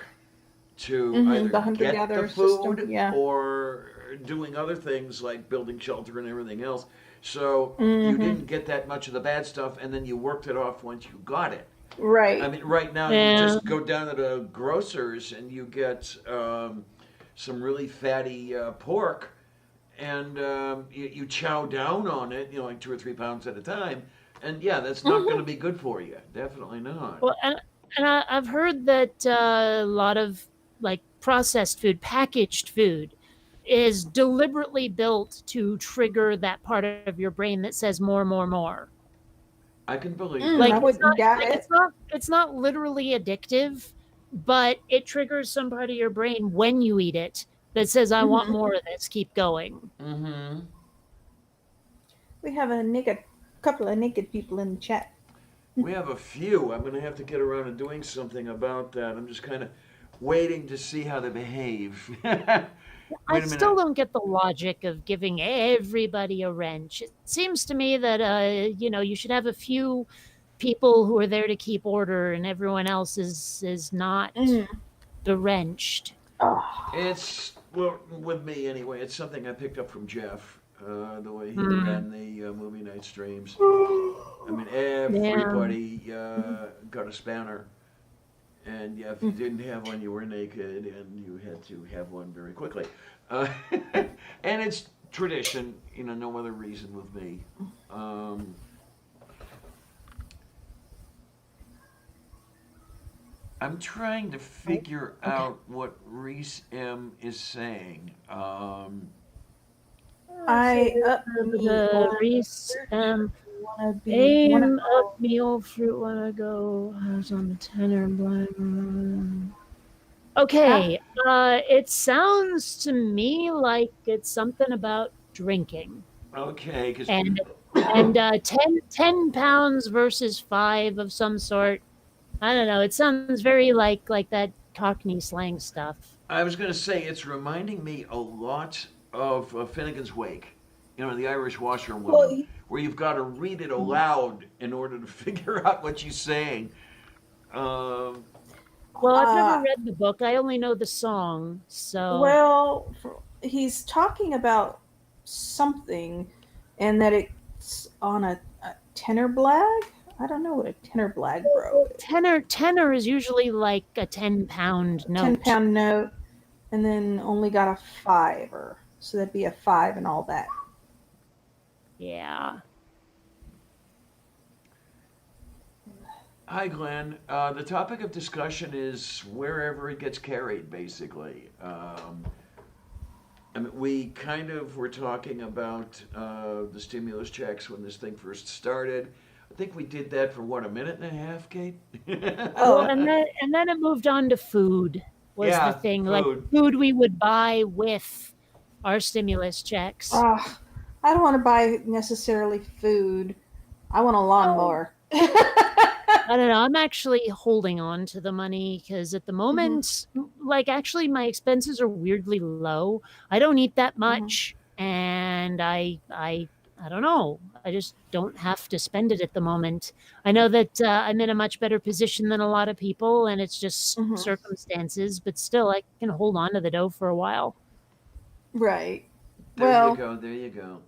A: to
C: Mm-hmm.
A: either
C: The
A: get the
C: hunter-gatherer system.
A: food
C: Yeah.
A: or doing other things like building shelter and everything else. So you
C: Mm-hmm.
A: didn't get that much of the bad stuff, and then you worked it off once you got it. I
C: Right.
A: mean, right now you
B: yeah.
A: just go down to the grocers and you get some really fatty pork, and you chow down on it, like 2 or 3 pounds at a time. And yeah, that's not going to
C: Mm-hmm.
A: be good for you. Definitely not.
B: Well, I've heard that a lot of like processed food, packaged food, is deliberately built to trigger that part of your brain that says more, more, more.
A: I can believe
C: Mm,
B: Like
C: I
A: that.
C: wouldn't doubt it.
B: it's not literally addictive, but it triggers some part of your brain when you eat it that says, I want
C: Mm-hmm.
B: more of this, keep going.
A: Mm-hmm.
C: We have a naked couple of naked people in the chat.
A: We have a few. I'm going to have to get around to doing something about that. I'm just kind of waiting to see how they behave.
B: I
A: Wait a
B: still
A: minute.
B: don't get the logic of giving everybody a wrench. It seems to me that you should have a few people who are there to keep order, and everyone else is not
C: Mm.
B: deranged.
C: Oh.
A: It's, well, with me anyway, it's something I picked up from Jeff, the way he
B: Hmm.
A: ran the movie night streams. I mean,
B: Yeah.
A: everybody got a spanner. And yeah, if you didn't have one, you were naked, and you had to have one very quickly. Uh, and it's tradition, no other reason with me. Um, I'm trying to figure
C: Okay.
A: out what Reese M is saying.
C: I up me
B: The
C: old
B: Reese
C: wanna
B: aim up
C: go.
B: me old fruit wanna go. I was on the tenor blind.
C: Huh?
B: Okay, it sounds to me like it's something about drinking.
A: Okay, because
B: And and 10 pounds versus 5 of some sort. I don't know. It sounds very like that Cockney slang stuff.
A: I was going to say it's reminding me a lot of Finnegan's Wake, the Irish
C: Well,
A: washerwoman, where you've got to read it aloud in order to figure out what she's saying. Um,
B: Well, I've never
C: uh,
B: read the book. I only know the song. So,
C: well, he's talking about something, and that it's on a tenor blag. I don't know what a tenor blag, bro.
B: tenor is usually like a 10-pound
C: Ten
B: note.
C: pound note. and then only got a fiver. So that'd be a 5 and all that.
B: Yeah.
A: Hi, Glenn. The topic of discussion is wherever it gets carried, basically. I mean, we kind of were talking about the stimulus checks when this thing first started. I think we did that for what, a minute and a half, Kate?
B: Well, and then it moved on to food was the
A: Yeah,
B: thing. Like
A: food.
B: food we would buy with our stimulus checks.
C: I don't want to buy necessarily food. I want a
B: Oh,
C: lawnmower.
B: I don't know. I'm actually holding on to the money because at the
C: Hmm.
B: moment, like actually my expenses are weirdly low. I don't eat that
C: Hmm.
B: much, and I don't know. I just don't have to spend it at the moment. I know that I'm in a much better position than a lot of people, and it's just
C: Hmm.
B: circumstances. But still, I can hold on to the dough for a while.
C: Right.
A: There you
C: Well,
A: go, there you go.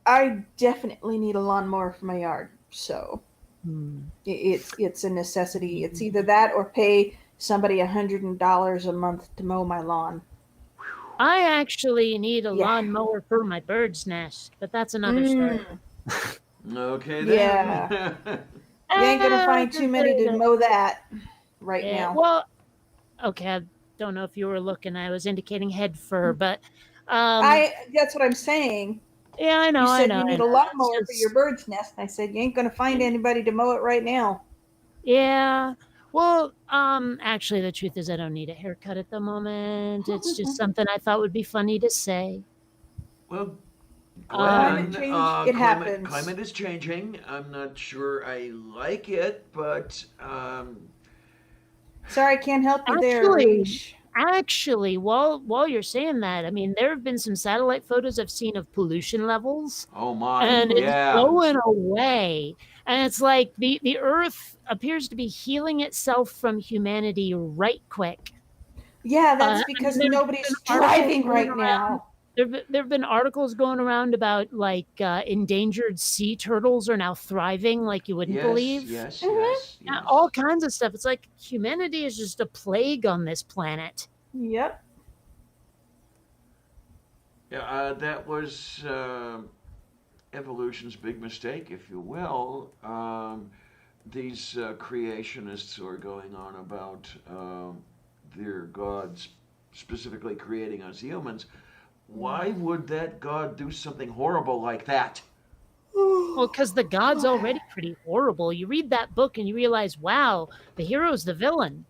C: I definitely need a lawnmower for my yard. So
B: Hmm.
C: it's a necessity. It's either that or pay somebody $100 a month to mow my lawn.
B: I actually need a
C: Yeah.
B: lawnmower for my bird's nest, but that's another story.
C: Mm,
A: Okay, then.
C: yeah. You ain't gonna find too many to mow that right
B: Yeah,
C: now.
B: well, okay, I don't know if you were looking. I was indicating head fur, but
C: I That's what I'm saying.
B: yeah, I
C: You
B: know, I
C: said
B: know,
C: you
B: I
C: need
B: know.
C: a
B: It's
C: lawnmower for your
B: just
C: bird's nest. And I said you ain't gonna find anybody to mow it right now.
B: yeah. Well, actually, the truth is, I don't need a haircut at the moment. It's just something I thought would be funny to say.
A: Well,
B: Um,
C: Climate
A: Glenn,
C: change, it happens.
A: climate is changing. I'm not sure I like it, but
C: Sorry, I can't help you there,
B: actually,
C: Reach.
B: while you're saying that, I mean, there have been some satellite photos I've seen of pollution levels,
A: oh my,
B: and
C: Hmm.
B: it's
A: yeah.
B: going away. And it's like the Earth appears to be healing itself from humanity right quick.
C: Yeah, that's
B: I mean,
C: because
B: there's been
C: nobody's
B: articles
C: driving
B: going
C: right
B: around.
C: now.
B: There've been articles going around about like endangered sea turtles are now thriving like you wouldn't
A: Yes,
B: believe.
A: yes,
C: Hmm.
A: yes,
B: All
A: yes.
B: kinds of stuff. It's like humanity is just a plague on this planet.
C: Yep.
A: Yeah, that was evolution's big mistake, if you will. These creationists who are going on about their gods specifically creating us humans. Why would that god do something horrible like that?
B: Well, because the god's already pretty horrible. You read that book and you realize, wow, the hero's the villain.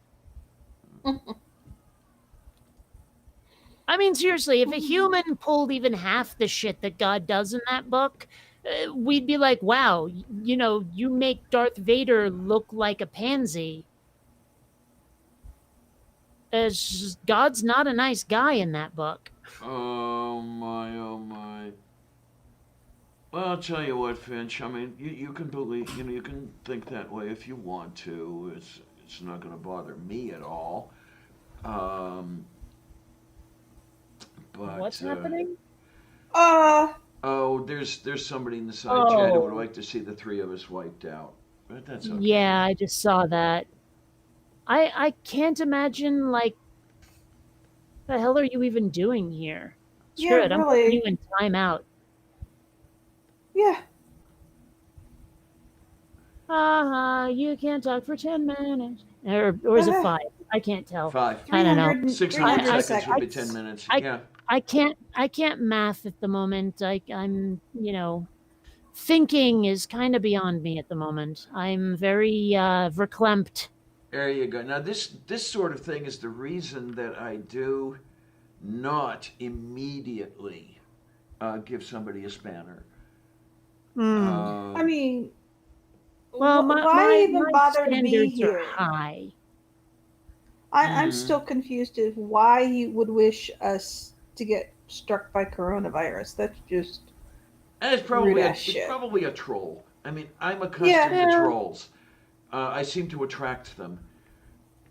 B: I mean, seriously, if a human pulled even half the shit that God does in that book, we'd be like, wow, you make Darth Vader look like a pansy. God's not a nice guy in that book.
A: Oh my, oh my. Well, I'll tell you what, Finch. I mean, you can believe, you can think that way if you want to. It's not going to bother me at all. Um, but
B: What's happening?
C: Uh,
A: oh, there's somebody in the side chat who would
B: Oh,
A: like to see the three of us wiped out, but that's
B: yeah,
A: okay.
B: I just saw that. I can't imagine, like, the hell are you even doing here? Screw
C: yeah,
B: it, I'm putting you
C: really.
B: in timeout.
C: Yeah.
B: You can't talk for 10 minutes. Or is it 5? I can't tell.
A: Five,
B: I don't know.
A: 600
C: 300
A: seconds would be 10
C: seconds.
A: minutes.
B: I
A: Yeah.
B: I can't math at the moment. I'm, thinking is kind of beyond me at the moment. I'm very verklempt.
A: There you go. Now this sort of thing is the reason that I do not immediately give somebody a spanner.
B: Hmm.
C: I
A: Um,
C: mean,
B: Well, my
C: why
B: my
C: even
B: my
C: bother to be
B: standards are
C: here?
B: high.
C: I'm
A: mm,
C: still confused as why he would wish us to get struck by coronavirus. That's just
A: and
C: rude ass
A: it's
C: shit.
A: probably a troll. I mean, I'm
C: Yeah.
A: accustomed to
B: Yeah.
A: trolls. I seem to attract them.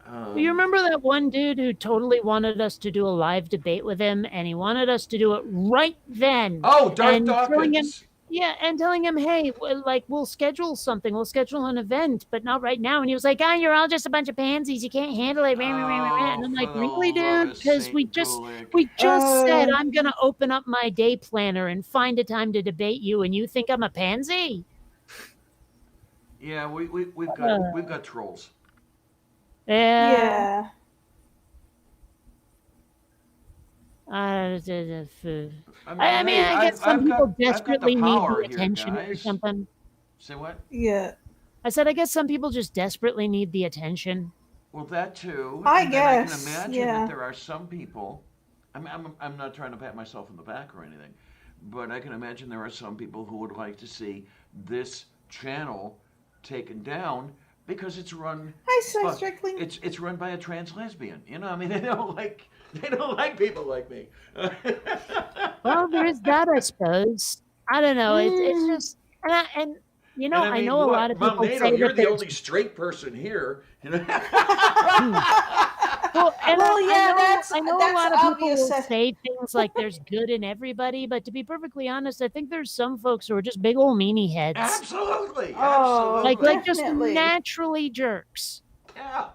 B: You
A: Um,
B: remember that one dude who totally wanted us to do a live debate with him, and he wanted us to do it right then,
A: oh, Darth
B: and killing him
A: Dawkins.
B: Yeah, and telling him, "Hey, like, we'll schedule something. We'll schedule an event, but not right now." And he was like, "Ah, you're all just a bunch of pansies. You can't handle it." And
A: Oh,
B: I'm
A: for
B: like,
A: the
B: "Really,
A: love
B: dude?
A: of
B: Because
A: Saint Gulick.
B: we just said
C: Uh,
B: I'm gonna open up my day planner and find a time to debate you, and you think I'm a pansy?"
A: Yeah, we've
B: Uh,
A: got trolls.
B: yeah.
C: yeah.
B: I
A: I mean,
B: mean,
A: hey,
B: I guess some people
A: I've got the
B: desperately need
A: power
B: the
A: here,
B: attention or
A: guys.
B: something.
A: Say what?
C: Yeah.
B: I said, I guess some people just desperately need the attention.
A: Well, that too,
C: I
A: and then I can
C: guess.
A: imagine that
C: Yeah.
A: there are some people. I'm not trying to pat myself on the back or anything, but I can imagine there are some people who would like to see this channel taken down because it's run,
C: Hi, Soy
A: but
C: Strickling.
A: it's run by a trans lesbian. You know, I mean, they don't like people like me.
B: Well, there is that, I suppose. I don't know. It's
C: Mm.
B: just and
A: And I
B: I
A: mean,
B: know a lot
A: what,
B: of people say
A: Malnado, you're
B: that
A: the
B: there's
A: only straight person here. You know?
B: hmm. Well, and
C: Well, yeah,
B: I know a
C: that's
B: lot of people
C: obvious.
B: will say things like there's good in everybody, but to be perfectly honest, I think there's some folks who are just big old meanie heads.
A: Absolutely,
C: Oh,
A: absolutely.
B: Just
C: definitely.
B: naturally jerks.
A: Yeah.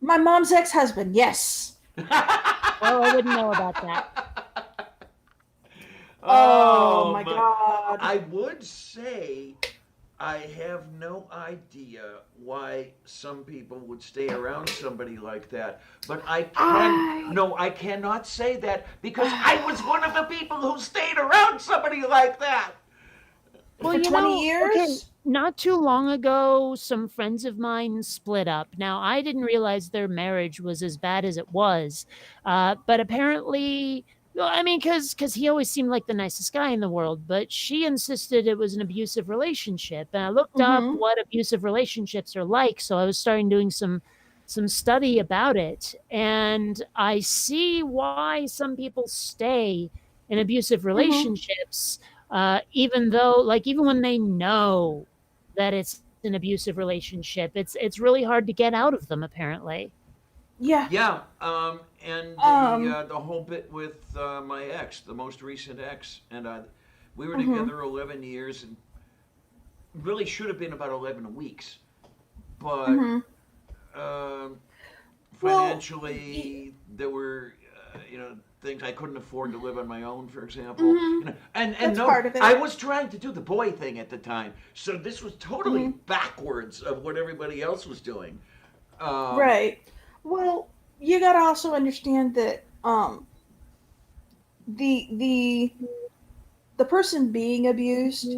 C: My mom's ex-husband. Yes.
B: Well, I wouldn't know about that.
C: Oh
A: Oh
C: my
A: my!
C: God.
A: I would say I have no idea why some people would stay around somebody like that. But
C: I.
A: I cannot say that because I was one of the people who stayed around somebody like that.
B: Well,
C: For 20
B: okay,
C: years.
B: not too long ago, some friends of mine split up. Now, I didn't realize their marriage was as bad as it was, but apparently, well, I mean, because he always seemed like the nicest guy in the world, but she insisted it was an abusive relationship. And I looked up
C: Mm-hmm.
B: what abusive relationships are like, so I was starting doing some study about it, and I see why some people stay in abusive
C: Mm-hmm.
B: relationships even though like even when they know that it's an abusive relationship, it's really hard to get out of them apparently.
C: Yeah.
A: Yeah, and
C: Um.
A: the whole bit with my ex, the most recent ex, and we were
C: Mm-hmm.
A: together 11 years, and really should have been about 11 weeks, but
C: Mm-hmm.
A: um,
C: Well.
A: financially there were things I couldn't afford to live on my own, for example.
C: Mm-hmm.
A: And
C: That's
A: no,
C: part of
A: I
C: it.
A: was trying to do the boy thing at the time, so this was totally
C: Mm-hmm.
A: backwards of what everybody else was doing. Um,
C: Right. Well, you gotta also understand that the the the person being abused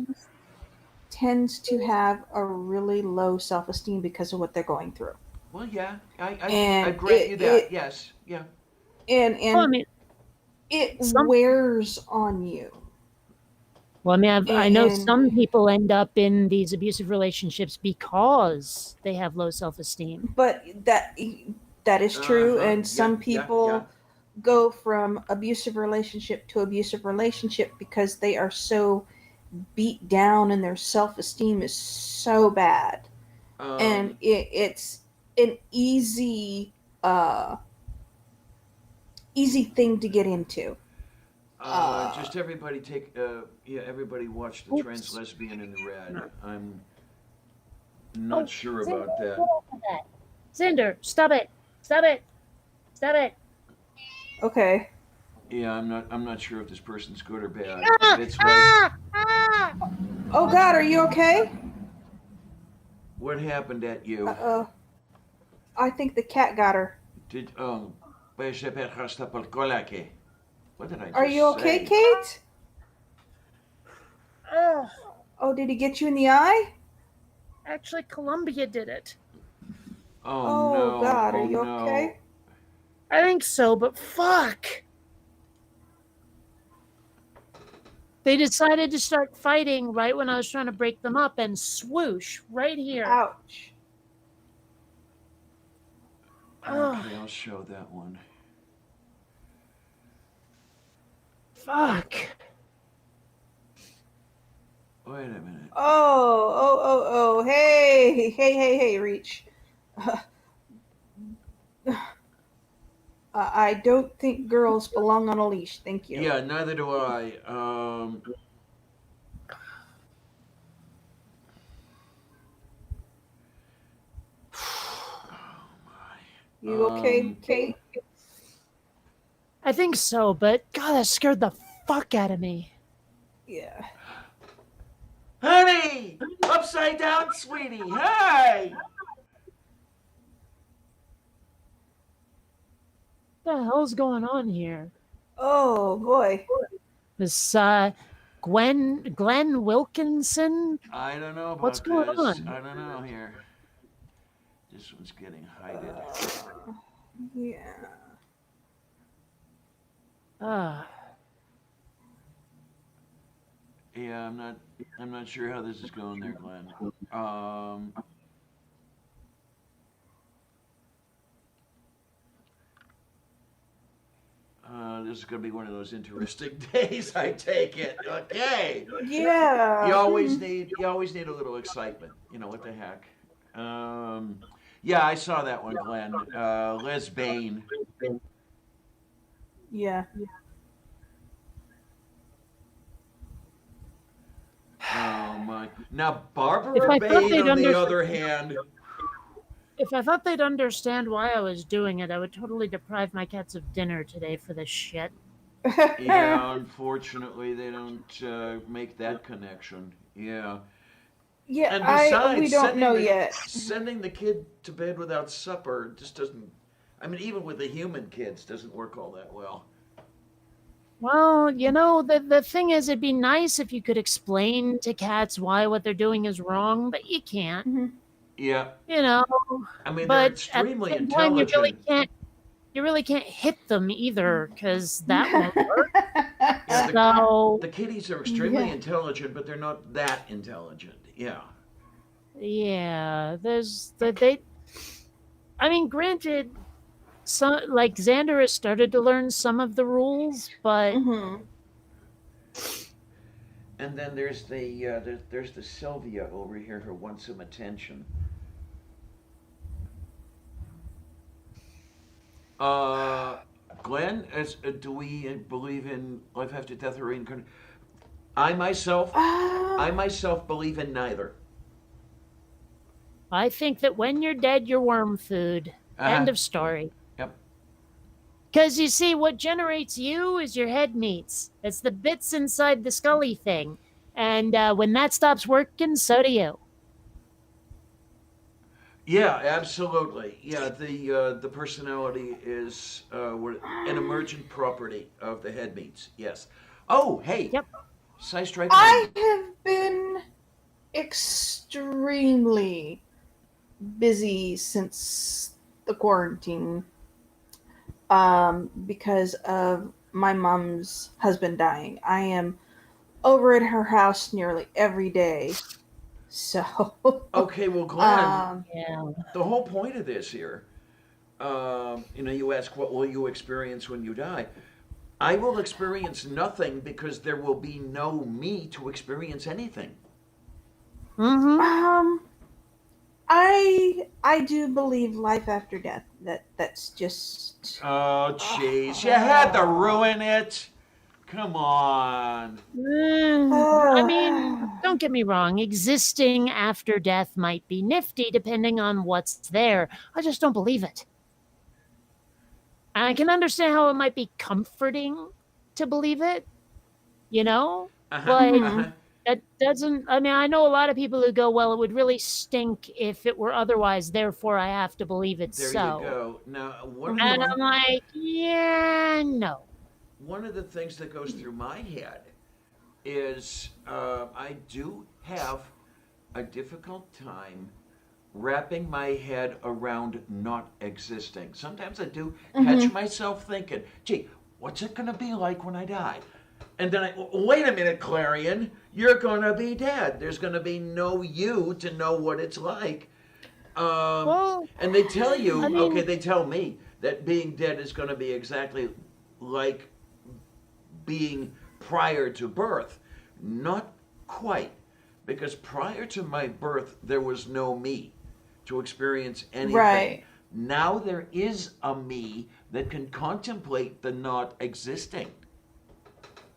C: tends to have a really low self-esteem because of what they're going through,
A: well, yeah, I
C: and
A: grant you that. Yes, yeah.
B: Well, I
C: and
B: mean,
C: it
B: some
C: wears on you.
B: I know
C: And
B: some people end up in these abusive relationships because they have low self-esteem.
C: but that is
A: Uh
C: true,
A: huh.
C: and
A: Yeah,
C: some
A: yeah, yeah.
C: people go from abusive relationship to abusive relationship because they are so beat down and their self-esteem is so bad, and
A: Um,
C: it's an uh easy thing to get into. uh
A: just everybody take. Yeah, everybody watch the trans
B: Oops.
A: lesbian in red. I'm not
B: Oh,
A: sure
B: Cinder,
A: about
B: get
A: that.
B: off of that. Cinder, stop it. Stop it. Stop it.
C: okay.
A: Yeah, I'm not sure if this person's good or bad.
B: Ah,
A: It's like,
B: ah, ah.
C: Oh God, are you okay?
A: what happened at you?
C: uh I think the cat got her.
A: Did What did I
C: Are you
A: just
C: okay,
A: say?
C: Kate?
B: Oh,
C: Oh, did he get you in the eye?
B: actually, Columbia did it.
A: Oh
C: Oh
A: no!
C: God, are
A: Oh
C: you
A: no!
C: okay?
B: I think so, but fuck. They decided to start fighting right when I was trying to break them up, and swoosh, right here.
C: Ouch.
B: Oh,
A: Okay, I'll show that one.
B: fuck.
A: Wait a minute.
C: Oh, hey, Reach. I don't think girls belong on a leash. Thank you.
A: Yeah, neither do I.
C: You okay,
A: Um,
C: Kate?
B: I think so, but God, that scared the fuck out of me.
C: Yeah.
A: Honey! Upside down, sweetie! Hey!
B: What the hell's going on here?
C: Oh boy.
B: This Glenn Wilkinson?
A: I don't know
B: What's
A: about
B: going
A: this.
B: on?
A: I don't know here. This one's getting hided.
C: Yeah.
B: Ah,
A: Yeah, I'm not sure how this is going there, Glenn. Um, this is gonna be one of those interesting days, I take it. Okay.
C: Yeah.
A: You always need a little excitement. You know what the heck? Yeah, I saw that one, Glenn. Les Bain.
C: Yeah.
A: Oh my. Now
B: If
A: Barbara
B: I thought
A: Bain,
B: they'd
A: on the
B: under-
A: other hand,
B: if I thought they'd understand why I was doing it, I would totally deprive my cats of dinner today for this shit.
A: yeah, unfortunately they don't make that connection. Yeah.
C: Yeah,
A: And
C: we
A: besides,
C: don't know yet.
A: sending the kid to bed without supper just doesn't. I mean, even with the human kids, doesn't work all that well.
B: Well, the thing is, it'd be nice if you could explain to cats why what they're doing is wrong, but you can't.
C: Mhm.
A: Yeah,
B: You know,
A: I mean they're
B: but at
A: extremely
B: the same time,
A: intelligent.
B: you really can't hit them either, because that won't work.
A: Yeah,
B: So,
A: the kitties are extremely
C: Yeah.
A: intelligent, but they're not that intelligent. Yeah.
B: yeah, they. I mean, granted, some like Xander has started to learn some of the rules, but
C: Mhm.
A: And then there's the Sylvia over here who wants some attention. Uh, Glenn, do we believe in life after death or reincarnation? I myself believe in neither.
B: I think that when you're dead, you're worm food. End
A: Uh-huh.
B: of story.
A: Yep.
B: Because you see, what generates you is your head meats. It's the bits inside the scully thing. And when that stops working, so do you.
A: Yeah, absolutely. Yeah, the personality is an emergent property of the head meats. Yes. Oh, hey.
B: Yep.
A: Side strike.
C: I have been extremely busy since the quarantine because of my mom's husband dying. I am over at her house nearly every day. So,
A: Okay, well, Glenn,
B: Yeah.
A: the whole point of this here, you ask what will you experience when you die. I will experience nothing because there will be no me to experience anything.
B: Mm-hmm.
C: I do believe life after death. That's just
A: Oh, jeez, you had to ruin it. Come on.
B: I mean, don't get me wrong. Existing after death might be nifty depending on what's there. I just don't believe it. I can understand how it might be comforting to believe it,
A: Uh-huh,
B: but
A: uh-huh.
B: that doesn't. I mean, I know a lot of people who go, well, it would really stink if it were otherwise, therefore I have to believe it's
A: There
B: so.
A: you go. Now,
B: And I'm like, yeah, no.
A: one of the things that goes through my head is I do have a difficult time wrapping my head around not existing. Sometimes I do catch myself thinking, gee, what's it going to be like when I die? And then wait a minute, Clarion, you're going to be dead. There's going to be no you to know what it's like.
B: Well,
A: And they tell you,
B: I mean-
A: they tell me that being dead is going to be exactly like being prior to birth. Not quite, because prior to my birth, there was no me to experience anything.
C: Right.
A: Now there is a me that can contemplate the not existing.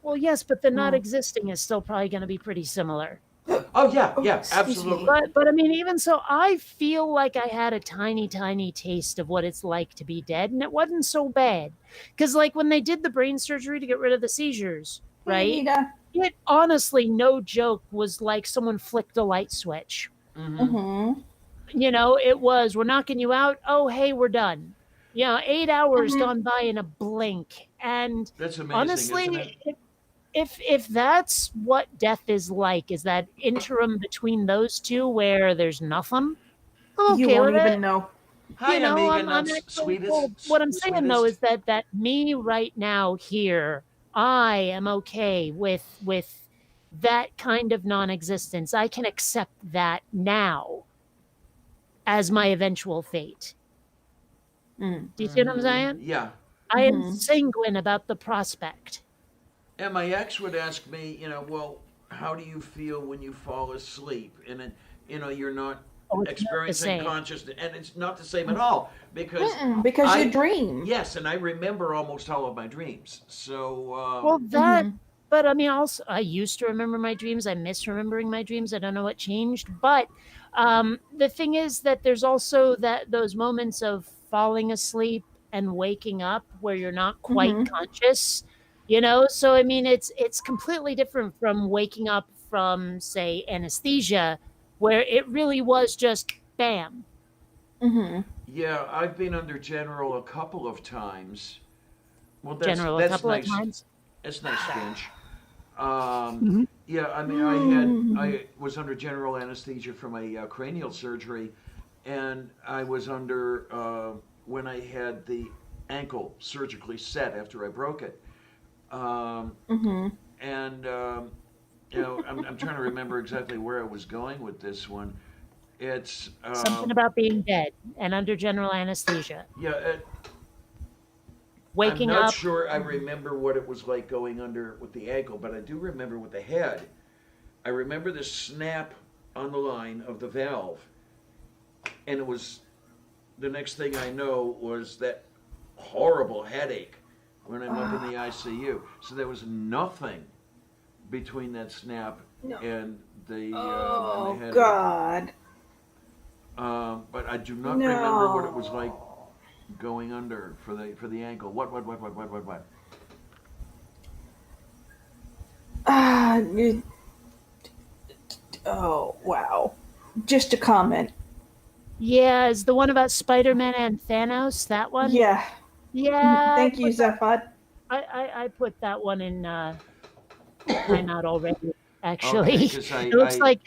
B: Well, yes, but the not existing is still probably going to be pretty similar.
A: Oh yeah,
C: Oh,
A: yeah,
C: excuse me.
A: absolutely.
B: But I mean, even so, I feel like I had a tiny, tiny taste of what it's like to be dead, and it wasn't so bad. Because like when they did the brain surgery to get rid of the seizures,
C: Hey,
B: right?
C: Nita.
B: It honestly, no joke, was like someone flicked a light switch.
A: Mm-hmm.
C: Mm-hmm.
B: You know, it was, we're knocking you out. Oh, hey, we're done. 8 hours
C: Mhm.
B: gone by in a blink. And
A: That's amazing, isn't it?
B: honestly, if that's what death is like, is that interim between those two where there's nothing, I'm
C: You
B: okay
C: won't
B: with it.
C: even know.
A: Hi, Amiga,
B: I'm
A: nuts,
B: actually cool.
A: sweetest,
B: What I'm saying though
A: sweetest.
B: is that me right now here, I am okay with that kind of non-existence. I can accept that now as my eventual fate.
C: Mm.
B: Do you see what I'm
A: Mm-hmm.
B: saying?
A: Yeah.
B: I am
C: Mhm.
B: sanguine about the prospect.
A: And my ex would ask me, well, how do you feel when you fall asleep? And then, you're not
B: Oh, it's not the
A: experiencing
B: same.
A: consciousness. And it's not the same at all because
C: Mm-mm, because you dream.
A: yes, and I remember almost all of my dreams. So,
B: Well, that,
C: Mhm.
B: but I mean, also, I used to remember my dreams. I miss remembering my dreams. I don't know what changed. But the thing is that there's also those moments of falling asleep and waking up where you're not quite
C: Mhm.
B: conscious. So I mean, it's completely different from waking up from, say, anesthesia, where it really was just bam.
C: Mhm.
A: yeah, I've been under general a couple of times. Well,
B: General a
A: that's
B: couple of
A: nice.
B: times.
A: That's nice, Finch. Um,
B: Mhm.
A: yeah, I mean,
C: Mm.
A: I was under general anesthesia from a cranial surgery, and I was under when I had the ankle surgically set after I broke it. Um,
C: Mhm.
A: and I'm trying to remember exactly where I was going with this one. It's
B: Something about being dead and under general anesthesia.
A: yeah. I'm
B: Waking
A: not
B: up.
A: sure I remember what it was like going under with the ankle, but I do remember with the head. I remember the snap on the line of the valve, and it was the next thing I know was that horrible headache when I'm up in the ICU. So there was nothing between that snap
C: No.
A: and the
C: Oh
A: headache.
C: God.
A: But I do not remember what it was like
C: No.
A: going under for the ankle. What?
C: Ah. Oh wow. Just a comment.
B: Yeah, is the one about Spider-Man and Thanos, that one?
C: Yeah.
B: Yeah,
C: Thank you, Zephod.
B: I put that one in timeout already,
A: Okay,
B: actually.
A: because
B: It looks like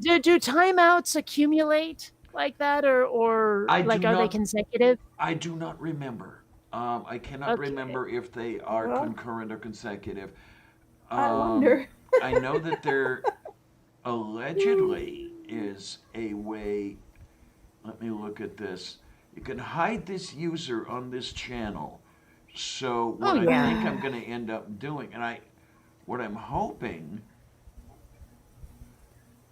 B: do timeouts accumulate like that, or
A: I
B: like
A: do
B: are they
A: not
B: consecutive?
A: I do not remember. I cannot
B: Okay.
A: remember if they are
C: Well,
A: concurrent or consecutive.
C: I
A: Um,
C: wonder.
A: I know that there allegedly is a way. Let me look at this. You can hide this user on this channel. So
B: Oh
A: what I
B: yeah.
A: think I'm going to end up doing, and what I'm hoping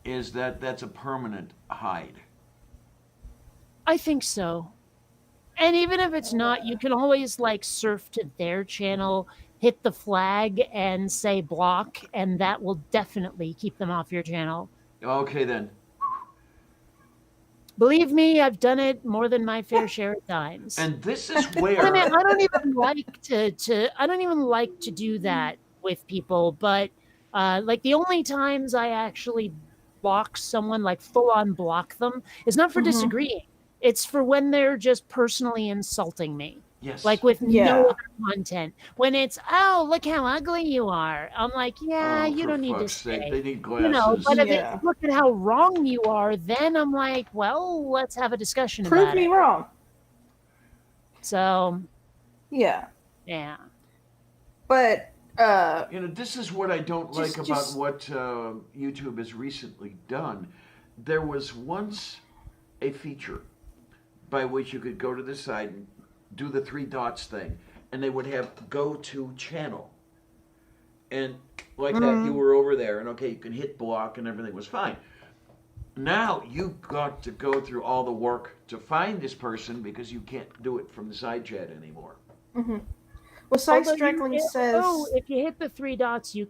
A: is that that's a permanent hide.
B: I think so. And even if it's not, you can always like surf to their channel, hit the flag and say block, and that will definitely keep them off your channel.
A: Okay then.
B: Believe me, I've done it more than my fair share of times.
A: And this is
B: And I mean,
A: where
B: I don't even like I don't even like to do that with people, but like the only times I actually block someone, like full on block them, is not for
C: Mhm.
B: disagreeing. It's for when they're just personally insulting me.
A: yes.
B: Like with no
C: Yeah.
B: other content. When it's, oh, look how ugly you are. I'm like, yeah,
A: Oh,
B: you
A: for
B: don't need to
A: fuck's sake,
B: stay.
A: they need
B: But
A: glasses.
B: if it's
C: Yeah.
B: look at how wrong you are, then I'm like, well, let's have a discussion
C: Prove
B: about
C: me
B: it.
C: wrong.
B: So,
C: Yeah.
B: yeah.
C: But
A: This is what I don't like about
C: just
A: what YouTube has recently done. There was once a feature by which you could go to the site and do the three dots thing, and they would have go to channel. And like that, you were over there, and okay, you can hit block, and everything was fine. Now you've got to go through all the work to find this person because you can't do it from the side chat anymore.
C: mhm. Well, Side Strackling says
B: if you hit the three dots, you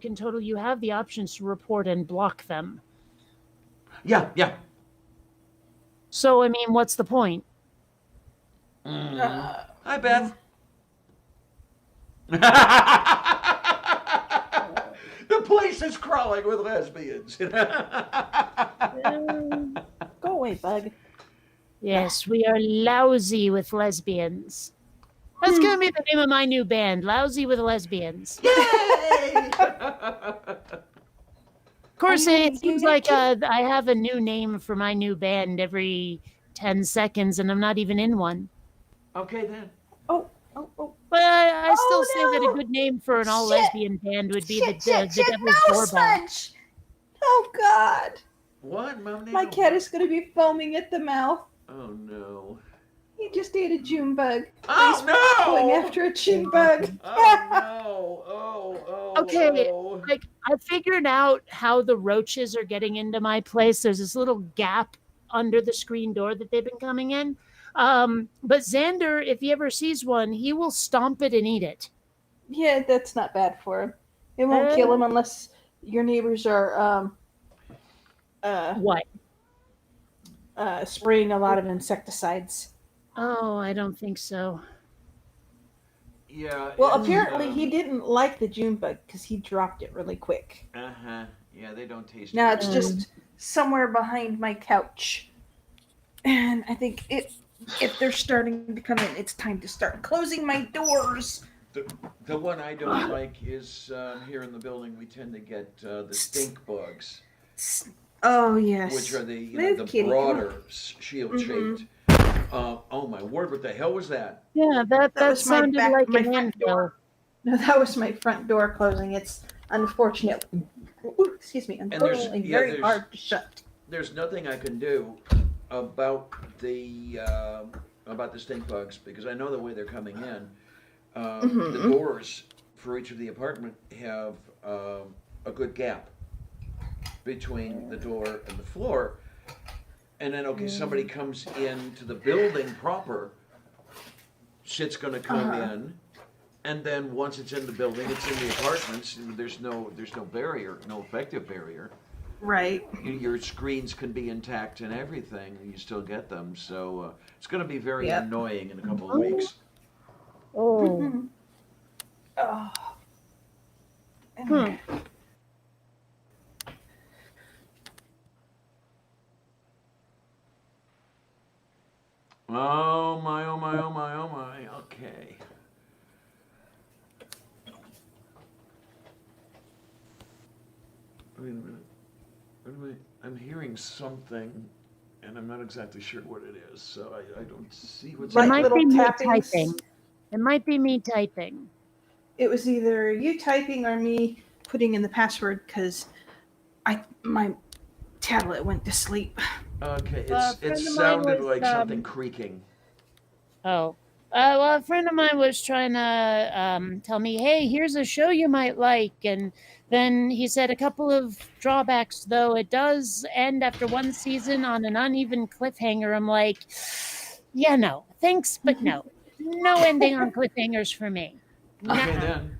B: have the options to report and block them.
A: Yeah.
B: So, I mean, what's the point?
A: Hi, Beth. The place is crawling with lesbians.
C: Go away, bug.
B: Yes, we are lousy with lesbians. That's going to be the name of my new band, Lousy with Lesbians.
A: Yay!
B: Of course, it seems like I have a new name for my new band every 10 seconds, and I'm not even in one.
A: Okay, then.
C: Oh.
B: But I still say that a
C: no!
B: good name for an
C: Shit!
B: all-lesbian band would be the
C: Shit!
B: Devil's
C: No,
B: Doorbell.
C: Smudge! Oh, God.
A: What, Mom?
C: My cat is going to be foaming at the mouth.
A: Oh, no.
C: He just ate a June bug.
A: Oh,
C: He's
A: no!
C: going after a June bug.
A: Oh, no. Oh.
B: Okay, like, I figured out how the roaches are getting into my place. There's this little gap under the screen door that they've been coming in. But Xander, if he ever sees one, he will stomp it and eat it.
C: Yeah, that's not bad for him. It won't kill him unless your neighbors are
B: What?
C: spraying a lot of insecticides.
B: Oh, I don't think so.
A: Yeah.
C: Well, apparently he didn't like the June bug because he dropped it really quick.
A: Uh-huh. Yeah, they don't taste
C: Now
A: good.
C: it's just somewhere behind my couch. And I think if they're starting to come in, it's time to start closing my doors.
A: The one I don't like is here in the building. We tend to get the stink bugs,
C: Oh, yes.
A: which are the
C: Move,
A: the
C: kitty,
A: broader shield-shaped. Oh my word! What the hell was that?
B: Yeah, that
C: was my
B: sounded
C: back-
B: like
C: my
B: an
C: front
B: anvil.
C: door. No, that was my front door closing. It's unfortunately, unfortunately
A: yeah,
C: very
A: there's-
C: hard to shut.
A: There's nothing I can do about the stink bugs because I know the way they're coming in. The doors for each of the apartment have a good gap between the door and the floor, and then somebody comes into the building proper, shit's gonna come in, and then once it's in the building, it's in the apartments. There's no barrier, no effective barrier.
C: Right.
A: Your screens can be intact and everything, and you still get them. So it's going to be very
C: Yep.
A: annoying in a couple of weeks.
B: Oh.
C: Oh.
A: Oh my! Okay. Wait a minute. I'm hearing something, and I'm not exactly sure what it is. So I don't see what's.
B: It
C: Like
B: might
C: little
B: be me
C: tappings.
B: typing. It might be me typing.
C: It was either you typing or me putting in the password because my tablet went to sleep.
A: Okay,
B: A
A: it
B: friend of mine
A: sounded
B: was,
A: like something creaking.
B: Oh. Well, a friend of mine was trying to tell me, hey, here's a show you might like. And then he said a couple of drawbacks, though. It does end after one season on an uneven cliffhanger. I'm like, yeah, no. Thanks, but no. No ending on cliffhangers for me.
A: Okay
B: Nuh-uh.
A: then.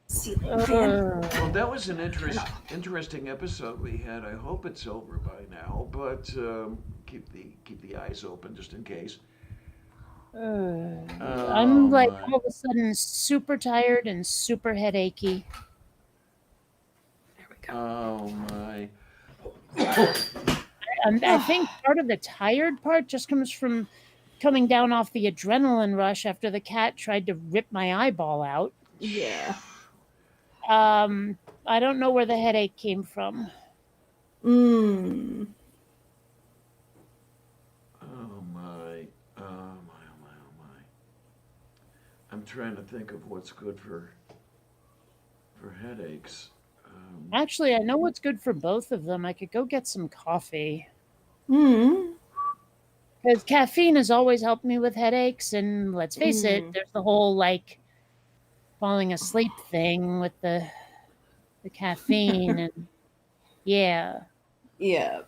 C: Ceiling fan.
A: Well, that was an interesting episode we had. I hope it's over by now, but keep the eyes open just in case.
B: I'm like
A: my.
B: all of a sudden super tired and super headachy.
C: There we go.
A: Oh my.
B: I think part of the tired part just comes from coming down off the adrenaline rush after the cat tried to rip my eyeball out.
C: Yeah.
B: I don't know where the headache came from.
C: Mm.
A: Oh my. Oh my. I'm trying to think of what's good for headaches.
B: Actually, I know what's good for both of them. I could go get some coffee.
C: Mm.
B: Because caffeine has always helped me with headaches, and let's face it, there's the whole like falling asleep thing with the caffeine and yeah.
C: Yeah.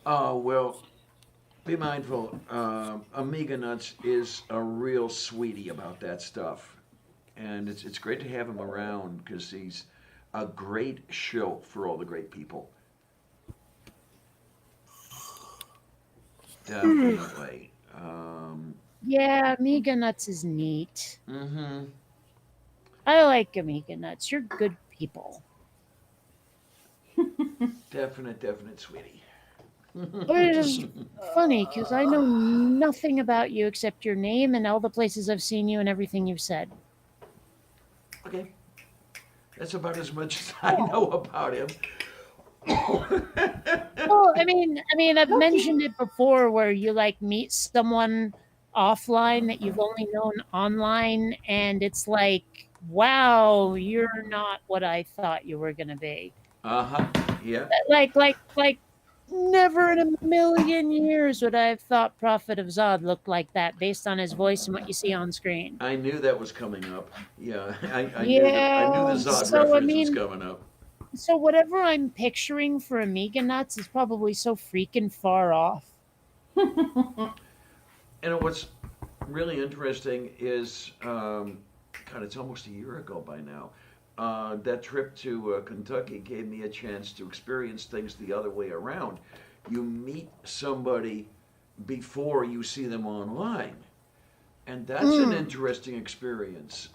A: Oh well. Be mindful. Amiga Nuts is a real sweetie about that stuff, and it's great to have him around because he's a great show for all the great people. Definitely.
B: Yeah, Amiga Nuts is neat.
A: Mm-hmm.
B: I like Amiga Nuts. You're good people.
A: Definite, sweetie.
B: But it is funny because I know nothing about you except your name and all the places I've seen you and everything you've said.
A: Okay, that's about as much as I know about him.
B: Well, I've mentioned it before where you like meet someone offline that you've only known online, and it's like, wow, you're not what I thought you were going to be.
A: Uh-huh. Yeah.
B: Like, never in a million years would I have thought Prophet of Zod looked like that based on his voice and what you see on screen.
A: I knew that was coming up. Yeah, I knew
B: Yeah,
A: the Zod
B: so
A: reference was coming up.
B: so whatever I'm picturing for Amiga Nuts is probably so freaking far off.
A: And what's really interesting is, God, it's almost a year ago by now. That trip to Kentucky gave me a chance to experience things the other way around. You meet somebody before you see them online, and that's an interesting experience.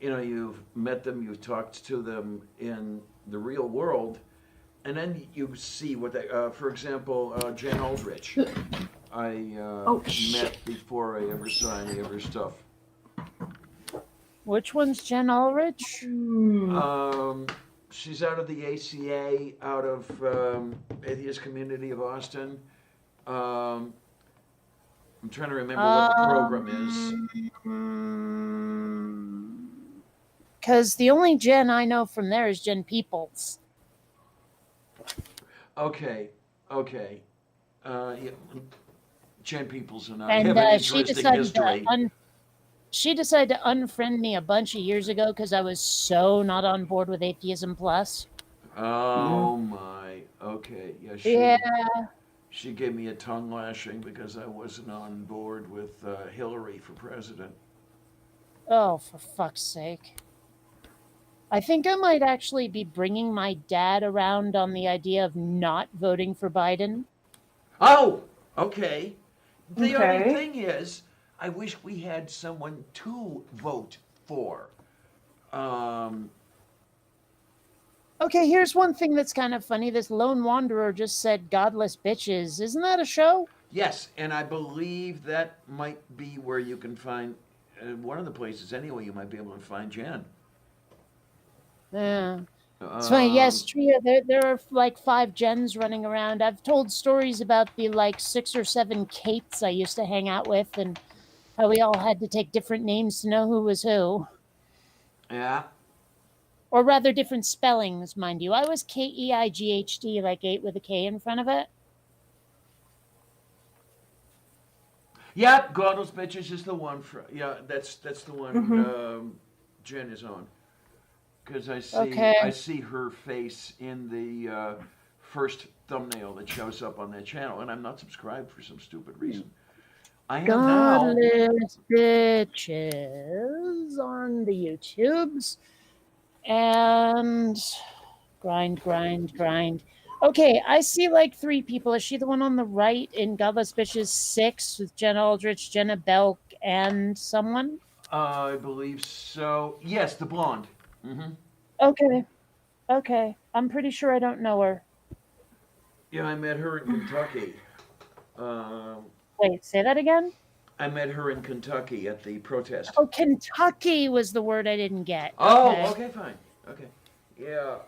A: You've met them, you've talked to them in the real world, and then you see what they, for example, Jen Aldrich. I met before I ever saw any of her stuff.
B: Which one's Jen Ulrich?
A: She's out of the ACA, out of Atheist Community of Austin. I'm trying to remember what the program is.
B: Because the only Jen I know from there is Jen Peoples.
A: Okay. Yeah. Jen Peoples and I
B: And
A: have an
B: she
A: interesting history.
B: she decided to unfriend me a bunch of years ago because I was so not on board with Atheism Plus.
A: Oh my. Okay.
B: Yeah.
A: She gave me a tongue lashing because I wasn't on board with Hillary for president.
B: Oh, for fuck's sake. I think I might actually be bringing my dad around on the idea of not voting for Biden.
A: Oh, okay. The only thing is, I wish we had someone to vote for.
B: Okay, here's one thing that's kind of funny. This lone wanderer just said godless bitches. Isn't that a show?
A: Yes, and I believe that might be where you can find, one of the places anyway, you might be able to find Jen.
B: Yeah. It's funny. Yes, Tria, there are like 5 Jens running around. I've told stories about the like 6 or 7 Kates I used to hang out with and how we all had to take different names to know who was who.
A: Yeah.
B: Or rather, different spellings, mind you. I was Keighd, like 8 with a K in front of it.
A: Yep, Godless Bitches is the one. That's the one Jen is on. Because I see her face in the first thumbnail that shows up on that channel, and I'm not subscribed for some stupid reason. I am now.
B: Godless Bitches on the YouTubes. And grind. Okay, I see like 3 people. Is she the one on the right in Godless Bitches 6 with Jenna Aldrich, Jenna Belk, and someone?
A: I believe so. Yes, the blonde. Mm-hmm.
B: Okay. I'm pretty sure I don't know her.
A: Yeah, I met her in Kentucky.
B: Wait, say that again?
A: I met her in Kentucky at the protest.
B: Oh, Kentucky was the word I didn't get.
A: Oh, okay, fine. Okay. Yeah.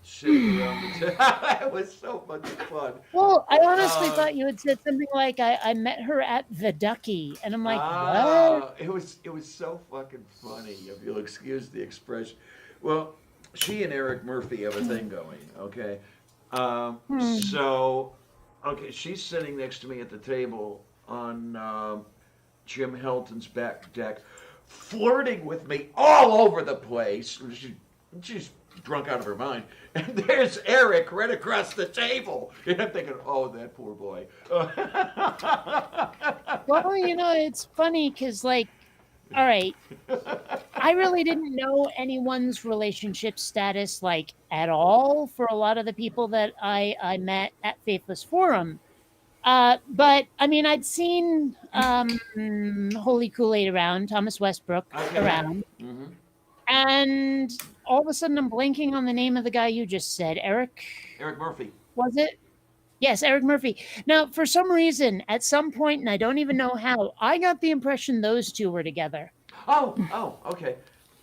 A: Sitting around the it was so much fun.
B: Well, I honestly thought you had said something like I met her at the Ducky, and I'm like, what?
A: It was so fucking funny, if you'll excuse the expression. Well, she and Eric Murphy have a thing going, okay? So, okay, she's sitting next to me at the table on Jim Helton's back deck, flirting with me all over the place. She's drunk out of her mind. And there's Eric right across the table. And I'm thinking, oh, that poor boy.
B: Well, it's funny because, like, all right, I really didn't know anyone's relationship status, like, at all for a lot of the people that I met at Faithless Forum. But I mean, I'd seen Holy Kool-Aid around, Thomas Westbrook
A: Okay.
B: around,
A: Mm-hmm.
B: and all of a sudden I'm blanking on the name of the guy you just said. Eric
A: Murphy.
B: was it? Yes, Eric Murphy. Now, for some reason, at some point, and I don't even know how, I got the impression those two were together.
A: Oh, okay.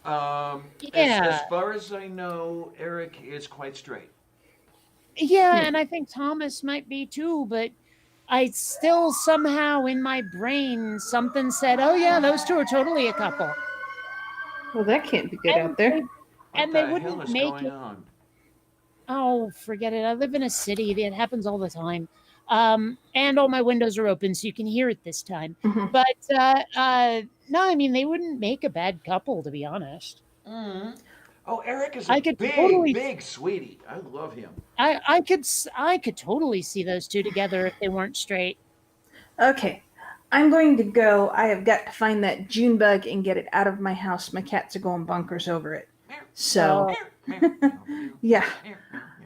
A: As
B: Yeah.
A: far as I know, Eric is quite straight.
B: Yeah, and I think Thomas might be too, but I still somehow in my brain something said, "Oh yeah, those two are totally a couple."
C: Well, that can't be good out there.
B: And
A: What
B: they
A: the
B: wouldn't
A: hell is
B: make
A: going
B: it.
A: on?
B: Oh, forget it. I live in a city. It happens all the time. And all my windows are open, so you can hear it this time.
C: Mhm.
B: But no, I mean they wouldn't make a bad couple, to be honest.
A: Mm-hmm. Oh, Eric is a
B: I could
A: big,
B: totally,
A: big sweetie. I love him.
B: I could totally see those two together if they weren't straight.
C: Okay. I'm going to go. I have got to find that June bug and get it out of my house. My cats are going bonkers over it. So, yeah.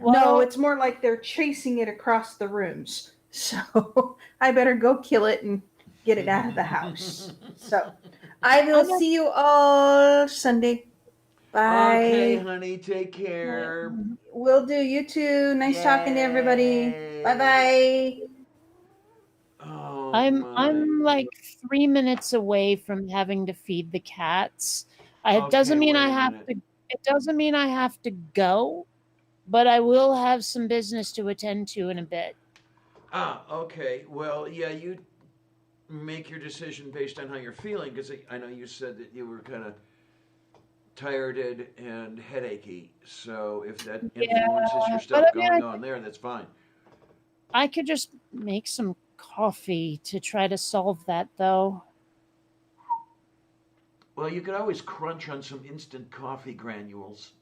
B: Well,
C: No, it's more like they're chasing it across the rooms. So, I better go kill it and get it out of the house. So, I will see you all Sunday. Bye.
A: Okay, honey, take care.
C: Will do. You too. Nice talking to everybody. Bye bye.
A: Oh,
B: I'm like 3 minutes away from having to feed the cats. It doesn't
A: Okay,
B: mean
A: wait
B: I
A: a
B: have
A: minute.
B: to. It doesn't mean I have to go, but I will have some business to attend to in a bit.
A: Okay. Well, yeah, you make your decision based on how you're feeling, because I know you said that you were kind of tired and headachy. So if that influences your stuff
B: but I mean,
A: going on there, that's fine.
B: I could just make some coffee to try to solve that, though.
A: Well, you could always crunch on some instant coffee granules.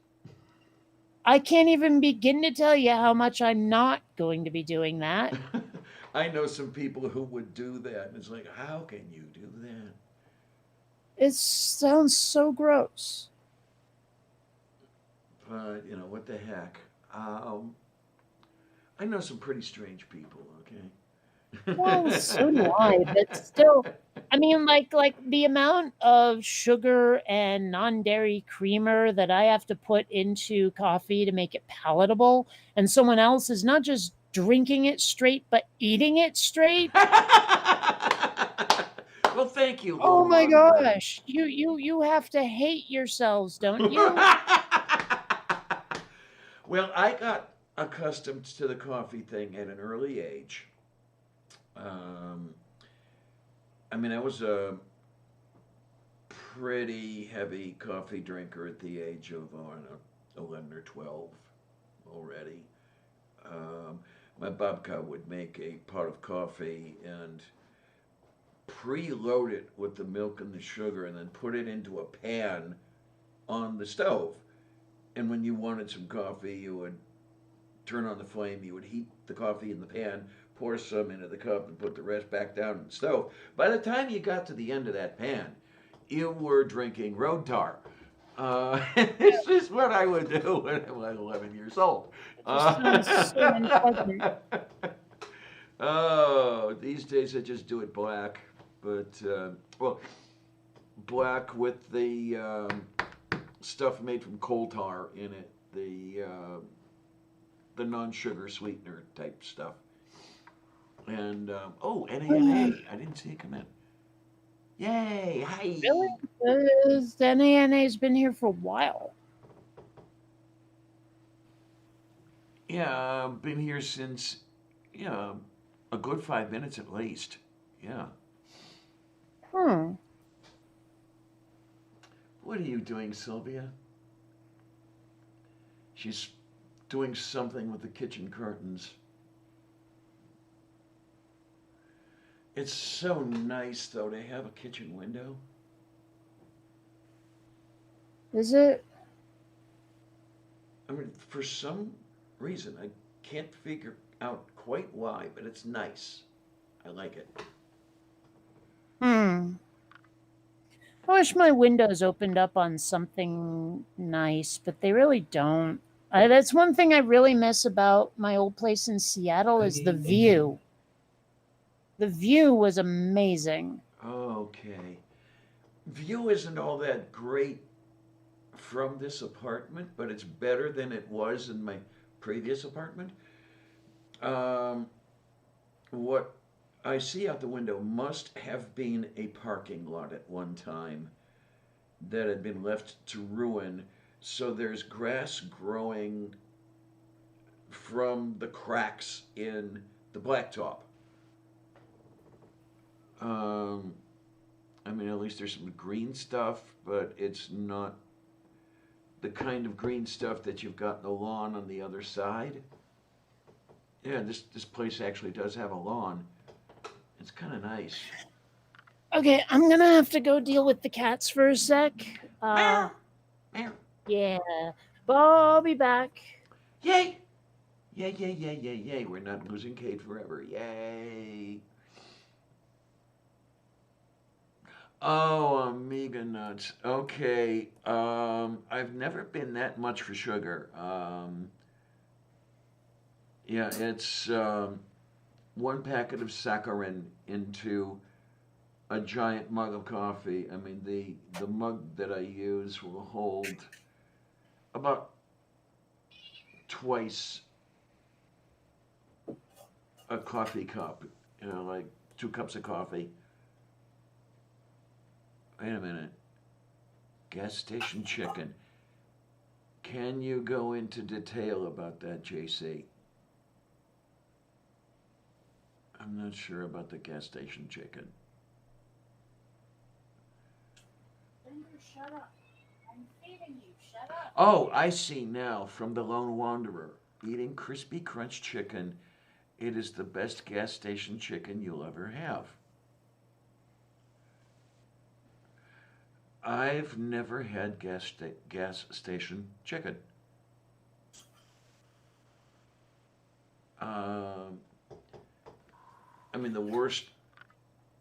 B: I can't even begin to tell you how much I'm not going to be doing that.
A: I know some people who would do that. And it's like, how can you do that?
B: It sounds so gross.
A: But, what the heck? I know some pretty strange people, okay?
B: Well, so do I, but still, I mean, like the amount of sugar and non-dairy creamer that I have to put into coffee to make it palatable, and someone else is not just drinking it straight, but eating it straight.
A: Well, thank you.
B: Oh
A: little
B: my
A: wanderer.
B: gosh, you have to hate yourselves, don't you?
A: Well, I got accustomed to the coffee thing at an early age. I mean, I was a pretty heavy coffee drinker at the age of, 11 or 12 already. My babka would make a pot of coffee and preload it with the milk and the sugar and then put it into a pan on the stove. And when you wanted some coffee, you would turn on the flame, you would heat the coffee in the pan, pour some into the cup, and put the rest back down in the stove. By the time you got to the end of that pan, you were drinking road tar. This is what I would do when I was 11 years old.
B: Sounds so unpleasant.
A: Oh, these days I just do it black. But, well, black with the stuff made from coal tar in it, the non-sugar sweetener type stuff. And, NANA. I didn't see it come in. Yay! Hi!
B: Really? Because NANA's been here for a while.
A: Yeah, I've been here since, a good 5 minutes at least. Yeah. What are you doing, Sylvia? She's doing something with the kitchen curtains. It's so nice, though, to have a kitchen window.
B: Is it?
A: I mean, for some reason, I can't figure out quite why, but it's nice. I like it.
B: Hmm. I wish my windows opened up on something nice, but they really don't. That's one thing I really miss about my old place in Seattle is the view. The view was amazing.
A: Okay. View isn't all that great from this apartment, but it's better than it was in my previous apartment. Um, what I see out the window must have been a parking lot at one time that had been left to ruin. So there's grass growing from the cracks in the blacktop. Um, I mean, at least there's some green stuff, but it's not the kind of green stuff that you've got in the lawn on the other side. Yeah, this place actually does have a lawn. It's kind of nice.
B: Okay, I'm gonna have to go deal with the cats for a sec.
A: Meow, meow.
B: Yeah, but I'll be back.
A: Yay! Yay, yay, yay, yay, yay. We're not losing Kate forever. Yay. Oh, Amiga nuts. Okay. I've never been that much for sugar. Yeah, it's one packet of saccharin into a giant mug of coffee. I mean, the mug that I use will hold about twice a coffee cup. You know, like 2 cups of coffee. Wait a minute. Gas station chicken. Can you go into detail about that, JC? I'm not sure about the gas station chicken.
B: Shut up. I'm feeding you. Shut up.
A: Oh, I see now from the Lone Wanderer. Eating crispy crunch chicken. It is the best gas station chicken you'll ever have. I've never had gas station chicken. I mean, the worst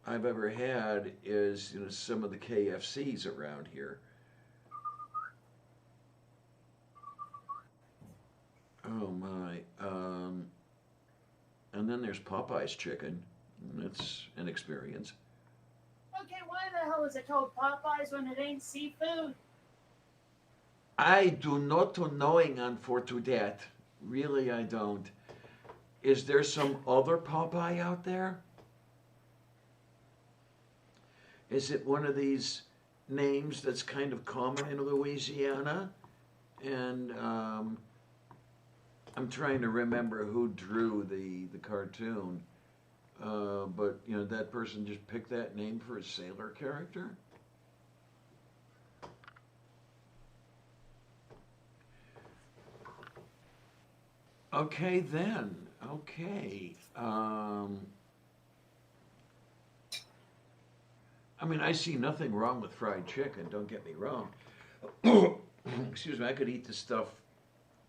A: I've ever had is some of the KFCs around here. Oh my! And then there's Popeye's chicken. That's an experience.
B: Okay, why the hell is it called Popeyes when it ain't seafood?
A: I do not knowing on for to that. Really, I don't. Is there some other Popeye out there? Is it one of these names that's kind of common in Louisiana? And I'm trying to remember who drew the cartoon. But that person just picked that name for a sailor character. Okay then. Okay. I mean, I see nothing wrong with fried chicken. Don't get me wrong. Excuse me. I could eat this stuff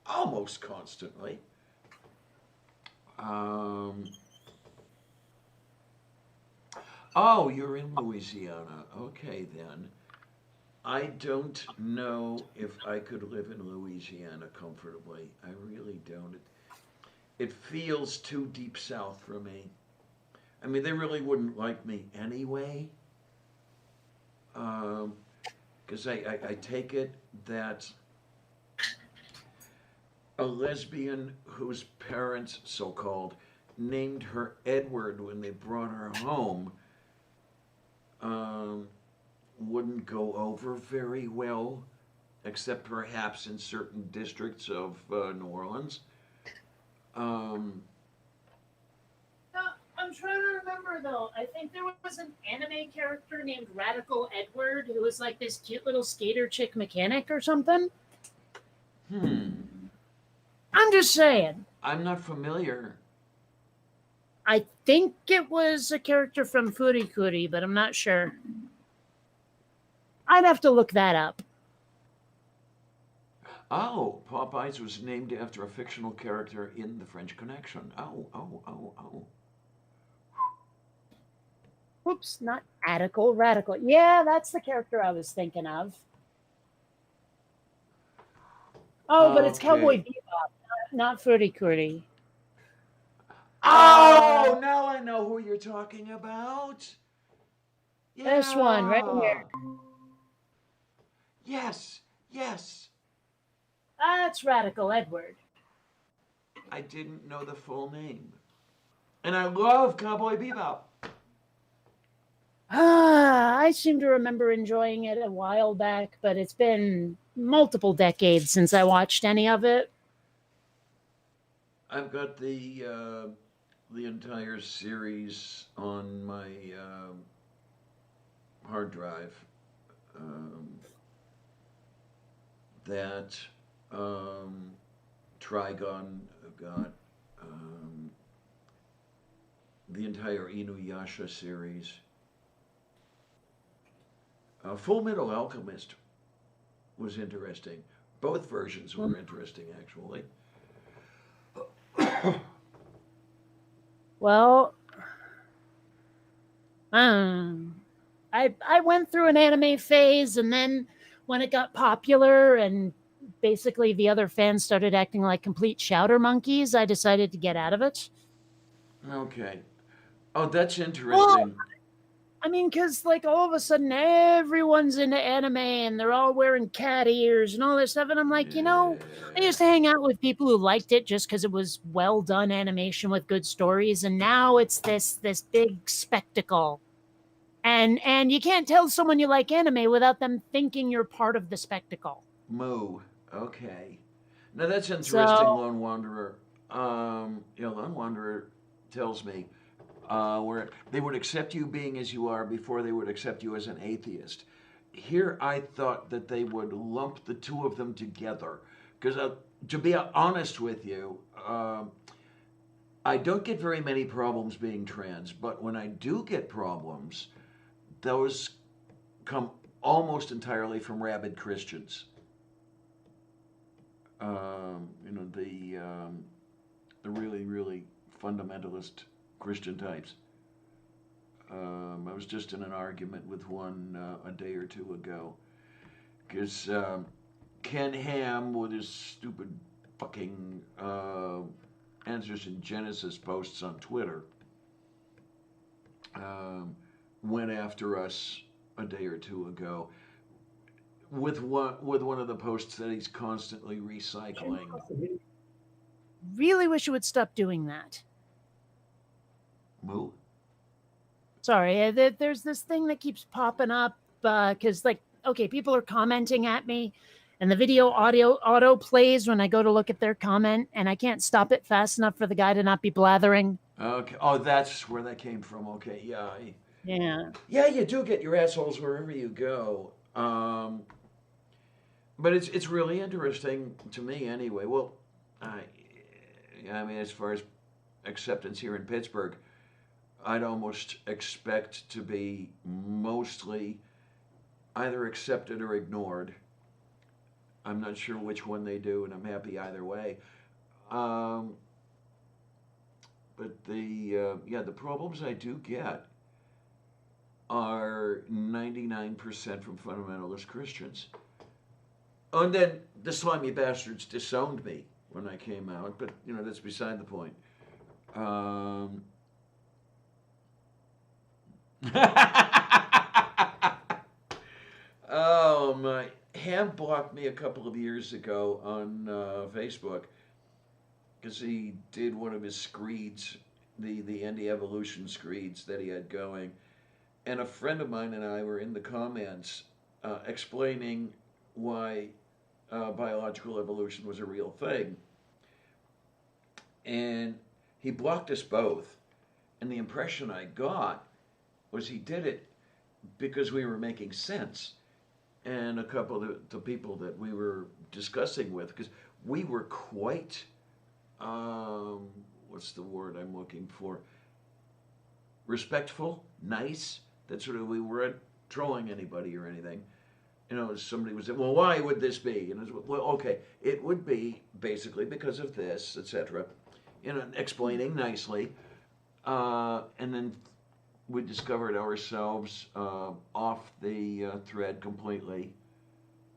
A: almost constantly. Oh, you're in Louisiana. Okay, then. I don't know if I could live in Louisiana comfortably. I really don't. It feels too deep south for me. I mean, they really wouldn't like me anyway. Because I take it that a lesbian whose parents, so called, named her Edward when they brought her home wouldn't go over very well, except perhaps in certain districts of New Orleans.
B: I'm trying to remember though. I think there was an anime character named Radical Edward who was like this cute little skater chick mechanic or something. I'm just saying.
A: I'm not familiar.
B: I think it was a character from Furikuri, but I'm not sure. I'd have to look that up.
A: Oh, Popeyes was named after a fictional character in The French Connection. Oh.
B: Whoops, not Attical, Radical. Yeah, that's the character I was thinking of. Oh, but it's Cowboy
A: Okay.
B: Bebop, not Footy Cootie.
A: Oh, now I know who you're talking about.
B: This one right
A: Yeah.
B: here.
A: Yes.
B: That's Radical Edward.
A: I didn't know the full name. And I love Cowboy Bebop.
B: I seem to remember enjoying it a while back, but it's been multiple decades since I watched any of it.
A: I've got the entire series on my hard drive. That Trigon got the entire Inuyasha series. Full Metal Alchemist was interesting. Both versions were interesting, actually.
B: Well, I went through an anime phase, and then when it got popular and basically the other fans started acting like complete shouter monkeys, I decided to get out of it.
A: Okay. Oh, that's
B: Well,
A: interesting.
B: I mean, because like all of a sudden everyone's into anime and they're all wearing cat ears and all this stuff. And I'm like, I used to hang out with people who liked it just because it was well done animation with good stories. And now it's this big spectacle. And you can't tell someone you like anime without them thinking you're part of the spectacle.
A: Moo. Okay. Now that's interesting,
B: So
A: Lone Wanderer. Lone Wanderer tells me where they would accept you being as you are before they would accept you as an atheist. Here, I thought that they would lump the two of them together. Because to be honest with you, I don't get very many problems being trans, but when I do get problems, those come almost entirely from rabid Christians. The really, really fundamentalist Christian types. I was just in an argument with one a day or two ago because Ken Ham, with his stupid fucking Answers in Genesis posts on Twitter, went after us a day or two ago with one of the posts that he's constantly recycling.
B: really wish you would stop doing that.
A: Moo?
B: Sorry, there's this thing that keeps popping up because, people are commenting at me, and the video audio auto plays when I go to look at their comment, and I can't stop it fast enough for the guy to not be blathering.
A: Okay. Oh, that's where that came from. Okay. Yeah.
B: Yeah.
A: Yeah, you do get your assholes wherever you go. But it's really interesting to me anyway. Well, I mean, as far as acceptance here in Pittsburgh, I'd almost expect to be mostly either accepted or ignored. I'm not sure which one they do, and I'm happy either way. But the problems I do get are 99% from fundamentalist Christians. Oh, and then the slimy bastards disowned me when I came out, but that's beside the point. Oh my! Ham blocked me a couple of years ago on Facebook because he did one of his screeds, the anti-evolution screeds that he had going, and a friend of mine and I were in the comments explaining why biological evolution was a real thing, and he blocked us both. And the impression I got was he did it because we were making sense. And a couple of the people that we were discussing with, because we were quite, what's the word I'm looking for? Respectful, nice. That sort of, we weren't trolling anybody or anything. Somebody was saying, well, why would this be? And it's, well, okay, it would be basically because of this, etc. Explaining nicely, and then we discovered ourselves off the thread completely,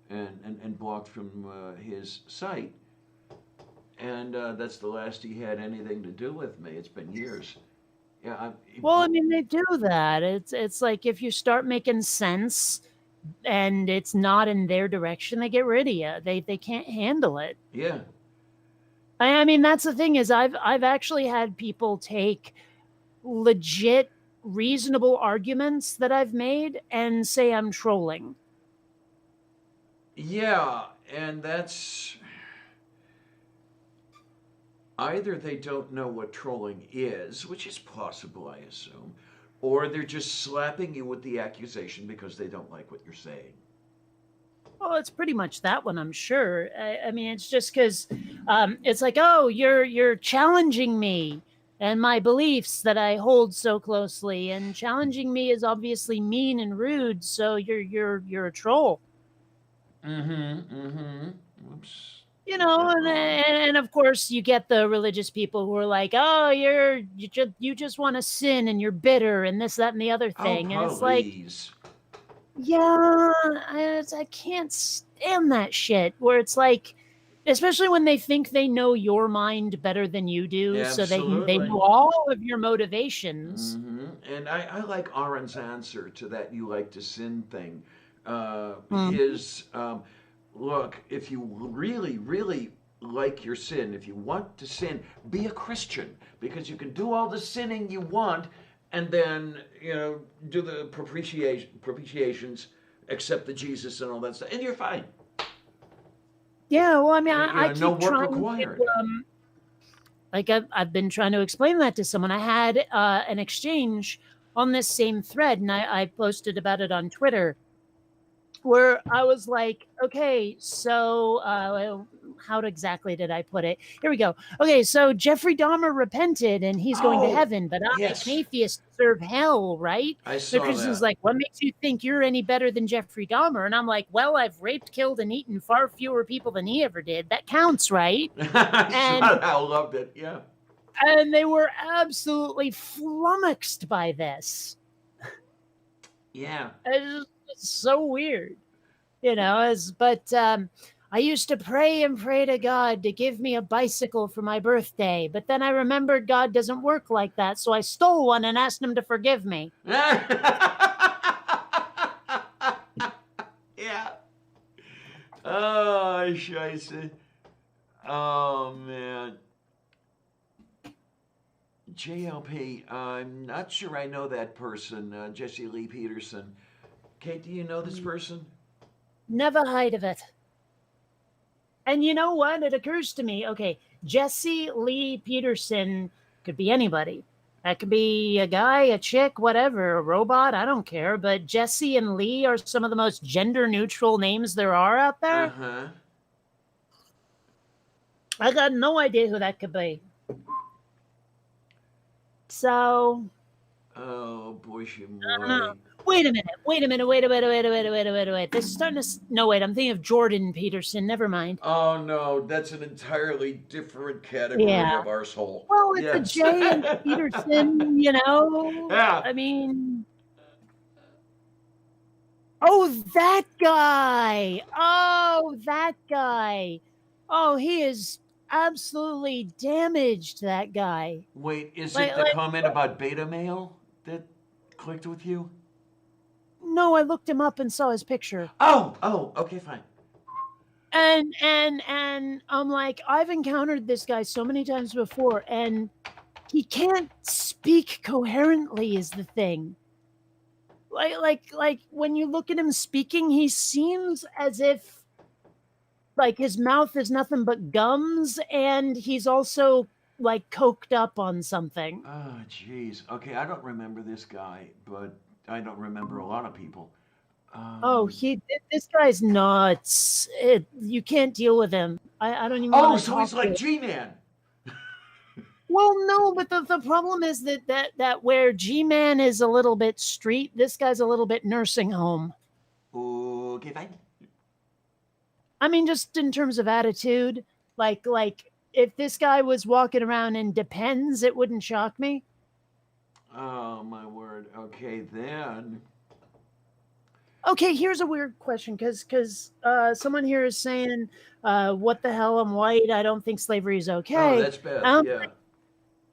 A: and blocked from his site. And that's the last he had anything to do with me. It's been years. Yeah.
B: Well, I mean, they do that. It's like if you start making sense and it's not in their direction, they get rid of you. They can't handle it.
A: Yeah.
B: I mean, that's the thing is I've actually had people take legit, reasonable arguments that I've made and say I'm trolling.
A: Yeah, and that's either they don't know what trolling is, which is possible, I assume, or they're just slapping you with the accusation because they don't like what you're saying.
B: Well, it's pretty much that one, I'm sure. I mean, it's just because it's like, oh, you're challenging me and my beliefs that I hold so closely, and challenging me is obviously mean and rude. So you're a troll.
A: Whoops.
B: And of course you get the religious people who are like, oh, you just want to sin and you're bitter and this, that, and the other thing.
A: Oh,
B: and it's like, yeah, I can't stand that shit where it's like, especially when they think they know your mind better than you do.
A: Absolutely.
B: So they know all of your motivations.
A: And I like Aaron's answer to that "you like to sin" thing. Look, if you really, really like your sin, if you want to sin, be a Christian, because you can do all the sinning you want and then, do the propitiations, accept the Jesus and all that stuff, and you're fine.
B: Yeah, well, I mean, I keep
A: no work
B: trying
A: required.
B: I've been trying to explain that to someone. I had an exchange on this same thread, and I posted about it on Twitter, where I was like, okay, so how exactly did I put it? Here we go. Okay, so Jeffrey Dahmer repented and he's going to heaven, but
A: yes.
B: an atheist deserve hell, right?
A: I saw
B: the Christian's
A: that.
B: like, what makes you think you're any better than Jeffrey Dahmer? And I'm like, well, I've raped, killed, and eaten far fewer people than he ever did. That counts, right?
A: I loved it, yeah.
B: And they were absolutely flummoxed by this.
A: Yeah.
B: It's so weird, but I used to pray to God to give me a bicycle for my birthday, but then I remembered God doesn't work like that, so I stole one and asked him to forgive me.
A: Yeah. Oh, scheiße. Oh, man. JLP, I'm not sure I know that person, Jesse Lee Peterson. Kate, do you know this person?
B: Never heard of it. And you know what? It occurs to me, okay, Jesse Lee Peterson could be anybody. That could be a guy, a chick, whatever, a robot, I don't care. But Jesse and Lee are some of the most gender-neutral names there are out there.
A: Uh-huh.
B: I got no idea who that could be. So...
A: Oh, boy,
B: Wait a minute. This is starting to... No, wait, I'm thinking of Jordan Peterson. Never mind.
A: Oh, no, that's an entirely different category of arsehole.
B: Well, it's a J and Peterson,
A: Yeah.
B: I mean... Oh, that guy! Oh, he is absolutely damaged, that guy.
A: Wait, is it the comment about beta male that clicked with you?
B: No, I looked him up and saw his picture.
A: Oh, okay, fine.
B: And I'm like, I've encountered this guy so many times before, and he can't speak coherently is the thing. Like when you look at him speaking, he seems as if like his mouth is nothing but gums, and he's also like coked up on something.
A: Oh, jeez. Okay, I don't remember this guy, but I don't remember a lot of people.
B: This guy's nuts. You can't deal with him. I don't even.
A: Oh, so he's like G-Man.
B: Well, no, but the problem is that where G-Man is a little bit street, this guy's a little bit nursing home.
A: Ooh. Okay, fine.
B: I mean, just in terms of attitude, like if this guy was walking around in Depends, it wouldn't shock me.
A: Oh my word. Okay, then.
B: Okay, here's a weird question because someone here is saying, "What the hell? I'm white. I don't think slavery is
A: Oh,
B: okay."
A: that's Beth.
B: Um,
A: Yeah.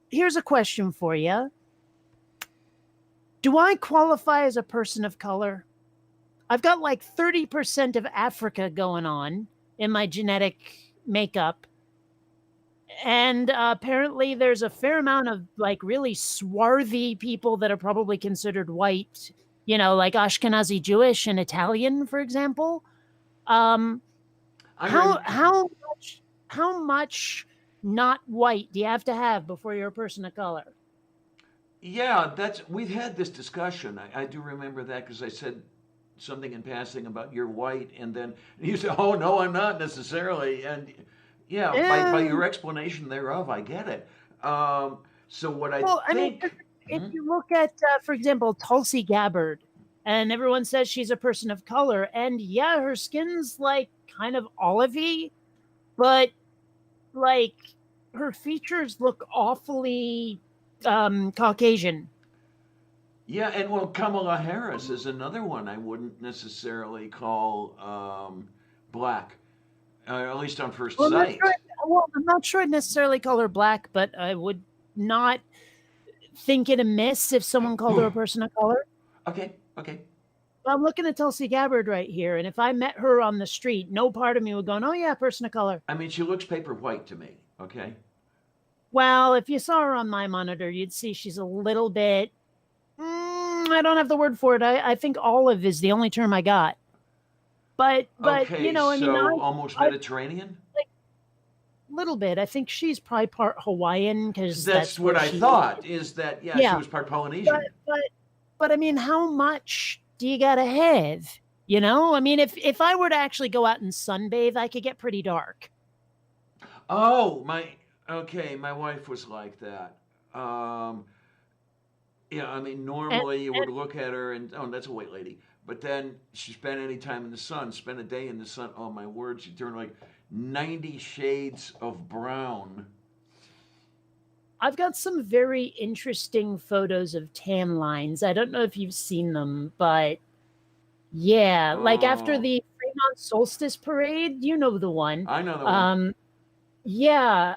B: here's a question for you: do I qualify as a person of color? I've got like 30% of Africa going on in my genetic makeup. And apparently, there's a fair amount of like really swarthy people that are probably considered white, like Ashkenazi Jewish and Italian, for example. Um,
A: I
B: how
A: rem-
B: how much how much not white do you have to have before you're a person of color?
A: Yeah, we've had this discussion. I do remember that because I said something in passing about you're white, and then you said, "Oh no, I'm not necessarily." And yeah, by
B: Eh,
A: your explanation thereof, I get it. Um, so what I
B: well, I mean,
A: think,
B: if
A: hmm?
B: you look at, for example, Tulsi Gabbard, and everyone says she's a person of color, and yeah, her skin's like kind of olivey, but like her features look awfully Caucasian.
A: Yeah, and well, Kamala Harris is another one I wouldn't necessarily call black, at least on first
B: Well, I'm not sure.
A: sight.
B: I'm not sure I'd necessarily call her black, but I would not think it amiss if someone called her a person of color.
A: Okay, okay.
B: I'm looking at Tulsi Gabbard right here, and if I met her on the street, no part of me would go, "Oh yeah, person of color."
A: I mean, she looks paper white to me. Okay.
B: Well, if you saw her on my monitor, you'd see she's a little bit. I don't have the word for it. I think olive is the only term I got. But
A: Okay,
B: I mean,
A: so almost
B: I
A: Mediterranean?
B: like little bit. I think she's probably part Hawaiian because
A: That's
B: that's
A: what
B: where
A: I
B: she.
A: thought, is that, yeah, she
B: Yeah,
A: was part
B: but
A: Polynesian.
B: but but I mean, how much do you gotta have? I mean, if I were to actually go out and sunbathe, I could get pretty dark.
A: Oh, okay, my wife was like that. Yeah, I mean,
B: And
A: normally you would
B: and
A: look at her and, oh, that's a white lady. But then she spent any time in the sun, spent a day in the sun. Oh, my word, she turned like 90 shades of brown.
B: I've got some very interesting photos of tan lines. I don't know if you've seen them, but yeah, like after
A: Oh,
B: the Fremont Solstice Parade, you know the one.
A: I know the one.
B: Um, yeah,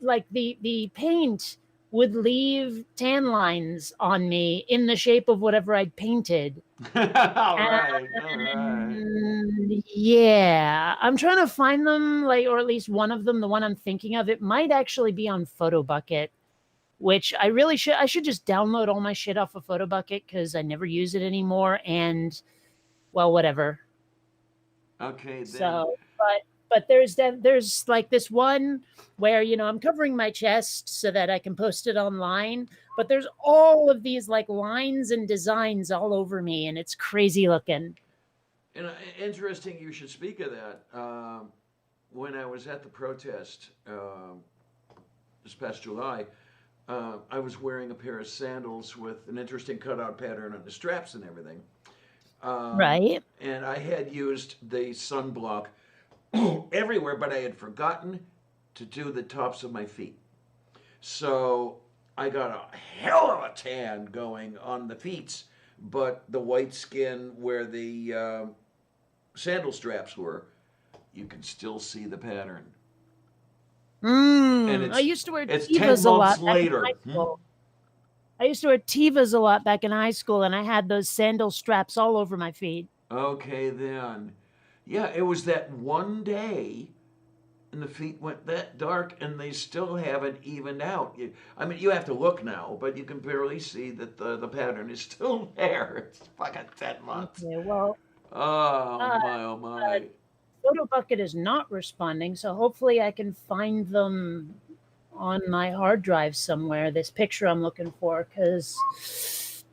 B: like the paint would leave tan lines on me in the shape of whatever I'd painted.
A: All right, all right.
B: And yeah, I'm trying to find them, like, or at least one of them, the one I'm thinking of. It might actually be on PhotoBucket, which I should just download all my shit off of PhotoBucket because I never use it anymore. And well, whatever.
A: Okay, then.
B: So, but there's like this one where I'm covering my chest so that I can post it online. But there's all of these like lines and designs all over me, and it's crazy looking.
A: And interesting you should speak of that. When I was at the protest this past July, I was wearing a pair of sandals with an interesting cutout pattern on the straps and everything.
B: Right.
A: And I had used the sunblock everywhere, but I had forgotten to do the tops of my feet. So I got a hell of a tan going on the feet, but the white skin where the sandal straps were, you can still see the pattern. And
B: I used to wear
A: it's 10
B: Tevas a
A: months
B: lot back in
A: later.
B: high school. I used to wear Tevas a lot back in high school, and I had those sandal straps all over my feet.
A: Okay, then. Yeah, it was that one day, and the feet went that dark, and they still haven't evened out. I mean, you have to look now, but you can barely see that the pattern is still there. It's fucking 10 months.
B: Okay, well,
A: Oh,
B: uh,
A: my, oh,
B: uh,
A: my.
B: PhotoBucket is not responding, so hopefully I can find them on my hard drive somewhere. This picture I'm looking for, because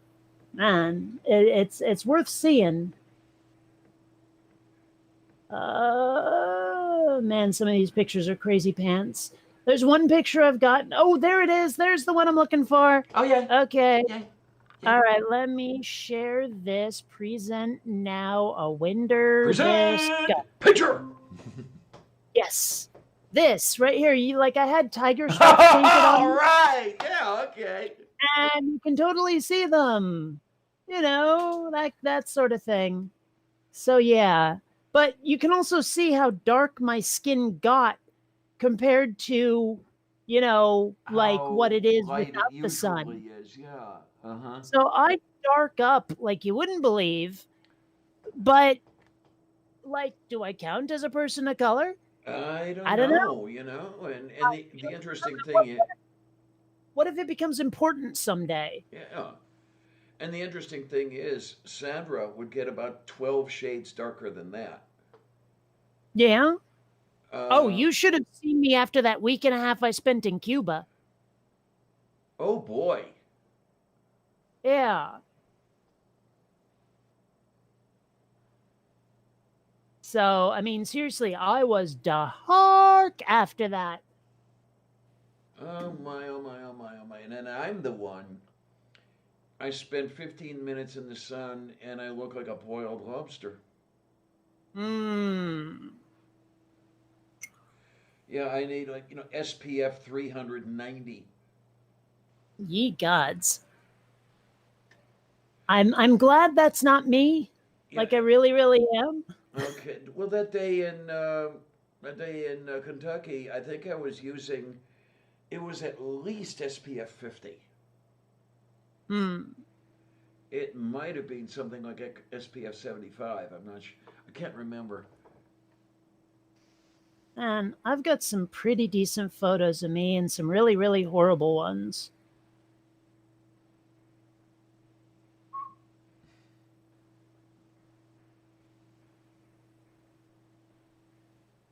B: man, it's worth seeing. Man, some of these pictures are crazy pants. There's one picture I've got. Oh, there it is. There's the one I'm looking for.
A: Oh, yeah.
B: Okay.
A: Yeah.
B: All right, let me share this. Present now. A winder. This. Go.
A: Present picture.
B: Yes. This right here. I had tiger stripes painted
A: All
B: on,
A: right. Yeah. Okay.
B: and you can totally see them. That sort of thing. So yeah. But you can also see how dark my skin got compared to, like what
A: How
B: it is
A: light it
B: without the
A: usually
B: sun.
A: is. Yeah. Uh-huh.
B: So I dark up like you wouldn't believe, but like, do I count as a person of color?
A: I don't
B: I don't know.
A: know, and the interesting
B: What,
A: thing is,
B: what if it becomes important someday?
A: yeah, and the interesting thing is, Sandra would get about 12 shades darker than that.
B: Yeah. Oh,
A: Uh,
B: you should have seen me after that week and a half I spent in Cuba.
A: oh boy.
B: Yeah. So, I mean, seriously, I was dark after that.
A: Oh my, oh my, oh my, oh my. And then I'm the one. I spent 15 minutes in the sun and I look like a boiled lobster.
B: Hmm.
A: Yeah, I need SPF 390.
B: Ye gods. I'm glad that's not me.
A: Yeah,
B: Like I really, really am.
A: okay. Well, that day in Kentucky, I think I was using. It was at least SPF 50.
B: Hmm.
A: It might have been something like SPF 75. I'm not sure. I can't remember.
B: And I've got some pretty decent photos of me and some really, really horrible ones.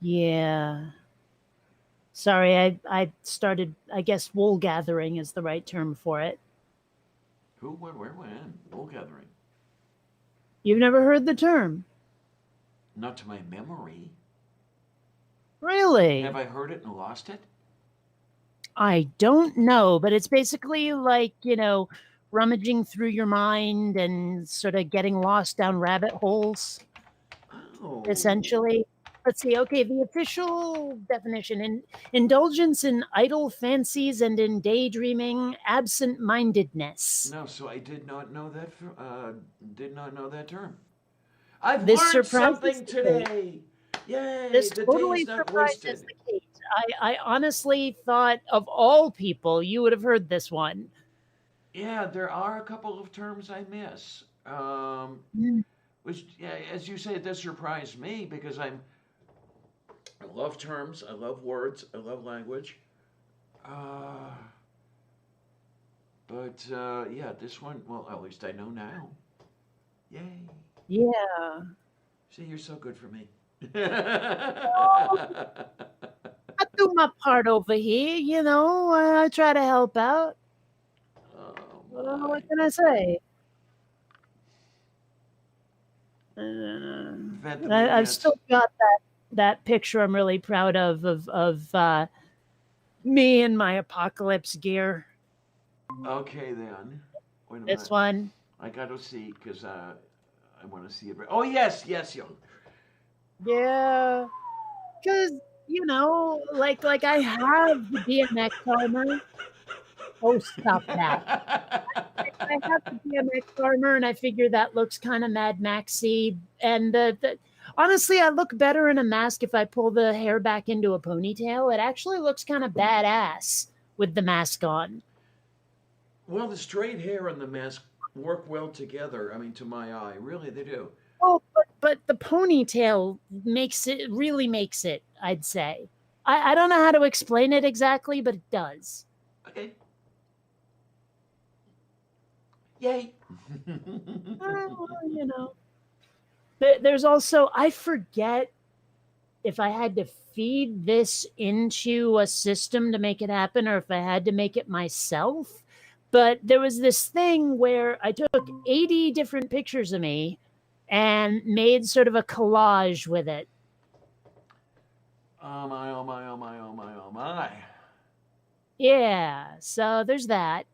B: Yeah. Sorry, I started, I guess wool gathering is the right term for it.
A: Who, when, where, when? Wool gathering.
B: You've never heard the term?
A: Not to my memory. Have
B: Really?
A: I heard it and lost it?
B: I don't know, but it's basically like, rummaging through your mind and sort of getting lost down rabbit holes,
A: Oh.
B: essentially. Let's see. Okay, the official definition: indulgence in idle fancies and in daydreaming, absent-mindedness.
A: No, so I did not know that. Did not know that term. I've
B: This
A: learned
B: surprises
A: something
B: me.
A: today. Yay!
B: This
A: The day
B: totally
A: is not
B: surprises
A: wasted.
B: the case. I honestly thought of all people, you would have heard this one.
A: Yeah, there are a couple of terms I miss.
B: Mm.
A: Which, yeah, as you say, it does surprise me because I love terms, I love words, I love language. Uh, but yeah, this one, well, at least I know now. Yay!
B: Yeah.
A: See, you're so good for me.
B: I do my part over here, I try to help out.
A: Oh
B: What
A: my.
B: can I say? I've
A: Yes.
B: still got that picture I'm really proud of me in my apocalypse gear.
A: Okay then. Wait a
B: This
A: minute.
B: one.
A: I got to see because I want to see it. Oh yes, yes, yo.
B: Yeah. Because, like I have the DMX armor. Oh, stop that. I have the DMX armor, and I figure that looks kind of Mad Maxy. And honestly, I look better in a mask if I pull the hair back into a ponytail. It actually looks kind of badass with the mask on.
A: Well, the straight hair and the mask work well together. I mean, to my eye, really, they do.
B: Oh, but the ponytail really makes it. I'd say. I don't know how to explain it exactly, but it does.
A: Okay. Yay.
B: Well, there's also I forget if I had to feed this into a system to make it happen or if I had to make it myself. But there was this thing where I took 80 different pictures of me and made sort of a collage with it.
A: Oh my, oh my, oh my, oh my, oh my.
B: Yeah, so there's that.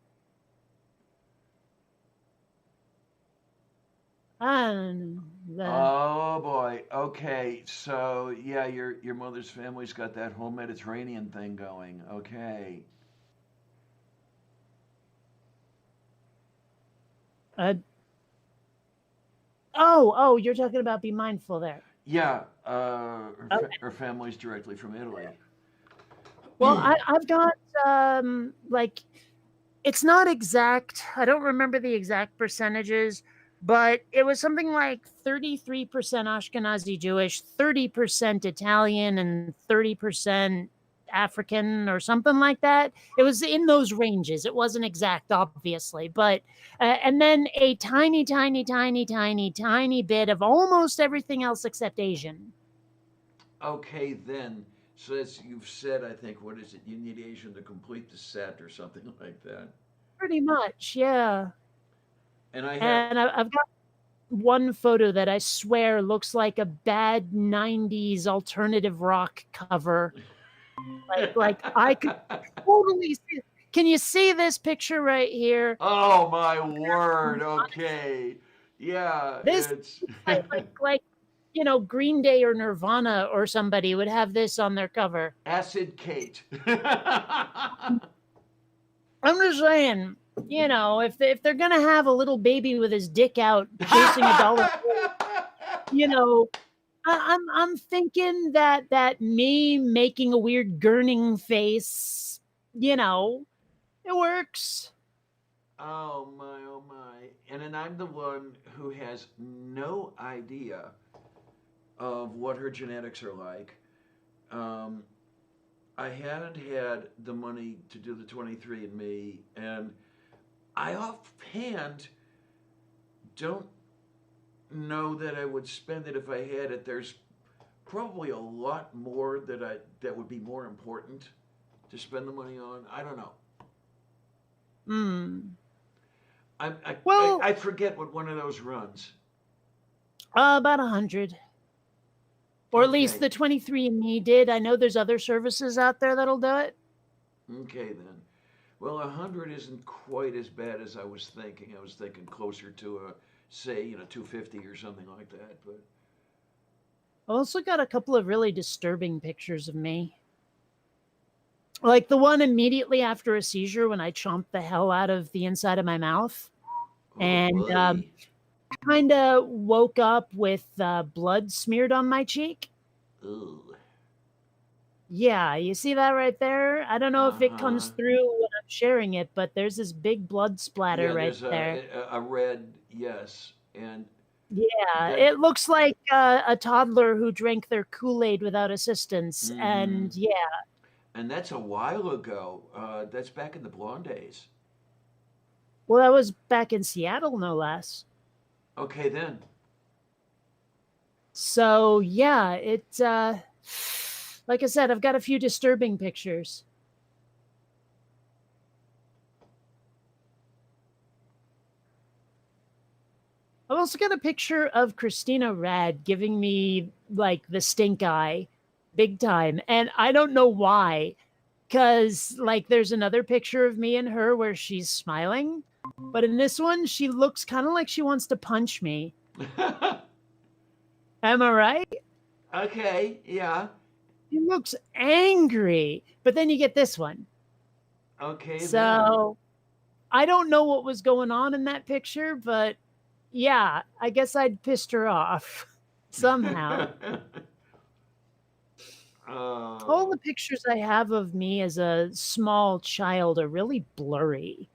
B: And
A: Oh boy. Okay. So yeah, your mother's family's got that whole Mediterranean thing going. Okay.
B: uh, oh, you're talking about be mindful there.
A: Yeah. Her family's directly from Italy.
B: Well, I've got like it's not exact. I don't remember the exact percentages, but it was something like 33% Ashkenazi Jewish, 30% Italian, and 30% African or something like that. It was in those ranges. It wasn't exact, obviously, but and then a tiny, tiny, tiny, tiny, tiny bit of almost everything else except Asian.
A: Okay, then. So as you've said, I think, what is it? You need Asian to complete the set or something like that.
B: Pretty much, yeah.
A: And I have.
B: And I've got one photo that I swear looks like a bad 90s alternative rock cover. Like I could totally see. Can you see this picture right here?
A: Oh my word. Okay. Yeah,
B: This
A: it's
B: like Green Day or Nirvana or somebody would have this on their cover.
A: Acid Kate.
B: I'm just saying, if they're gonna have a little baby with his dick out chasing a dollar, you know, I'm thinking that me making a weird gurning face, it works.
A: Oh my, oh my. And then I'm the one who has no idea of what her genetics are like. Um, I haven't had the money to do the 23andMe, and I offhand don't know that I would spend it if I had it. There's probably a lot more that would be more important to spend the money on. I don't know.
B: Hmm.
A: I I, I,
B: Well,
A: I forget what one of those runs.
B: about 100. Or at least
A: Okay,
B: the 23andMe did. I know there's other services out there that'll do it.
A: okay then. Well, 100 isn't quite as bad as I was thinking. I was thinking closer to a, say, 250 or something like that. But
B: I also got a couple of really disturbing pictures of me. Like the one immediately after a seizure when I chomped the hell out of the inside of my mouth.
A: oh
B: And
A: boy,
B: kind of woke up with blood smeared on my cheek.
A: ooh,
B: Yeah, you see that right there? I don't know
A: uh
B: if it comes
A: huh.
B: through when I'm sharing it, but there's this big blood splatter
A: Yeah,
B: right
A: there's
B: there.
A: a red yes, and
B: Yeah,
A: that.
B: it looks like a toddler who drank their Kool-Aid without assistance.
A: Mm-hmm.
B: And yeah,
A: And that's a while ago. That's back in the blonde days.
B: well, that was back in Seattle, no less.
A: Okay then.
B: So yeah, like I said, I've got a few disturbing pictures. I've also got a picture of Christina Rad giving me like the stink eye big time. And I don't know why. Cause like there's another picture of me and her where she's smiling. But in this one, she looks kind of like she wants to punch me. Am I right?
A: Okay, yeah.
B: She looks angry. But then you get this one.
A: Okay then.
B: So I don't know what was going on in that picture, but yeah, I guess I'd pissed her off somehow. All
A: Oh.
B: the pictures I have of me as a small child are really blurry.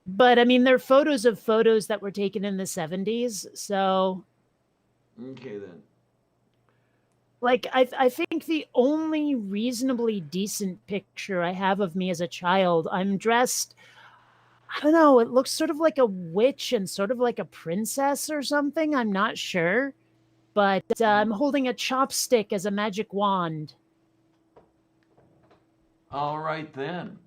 B: But I mean, they're photos of photos that were taken in the 70s. So,
A: Okay then.
B: like, I think the only reasonably decent picture I have of me as a child, I'm dressed, I don't know, it looks sort of like a witch and sort of like a princess or something. I'm not sure. But I'm holding a chopstick as a magic wand.
A: All right then.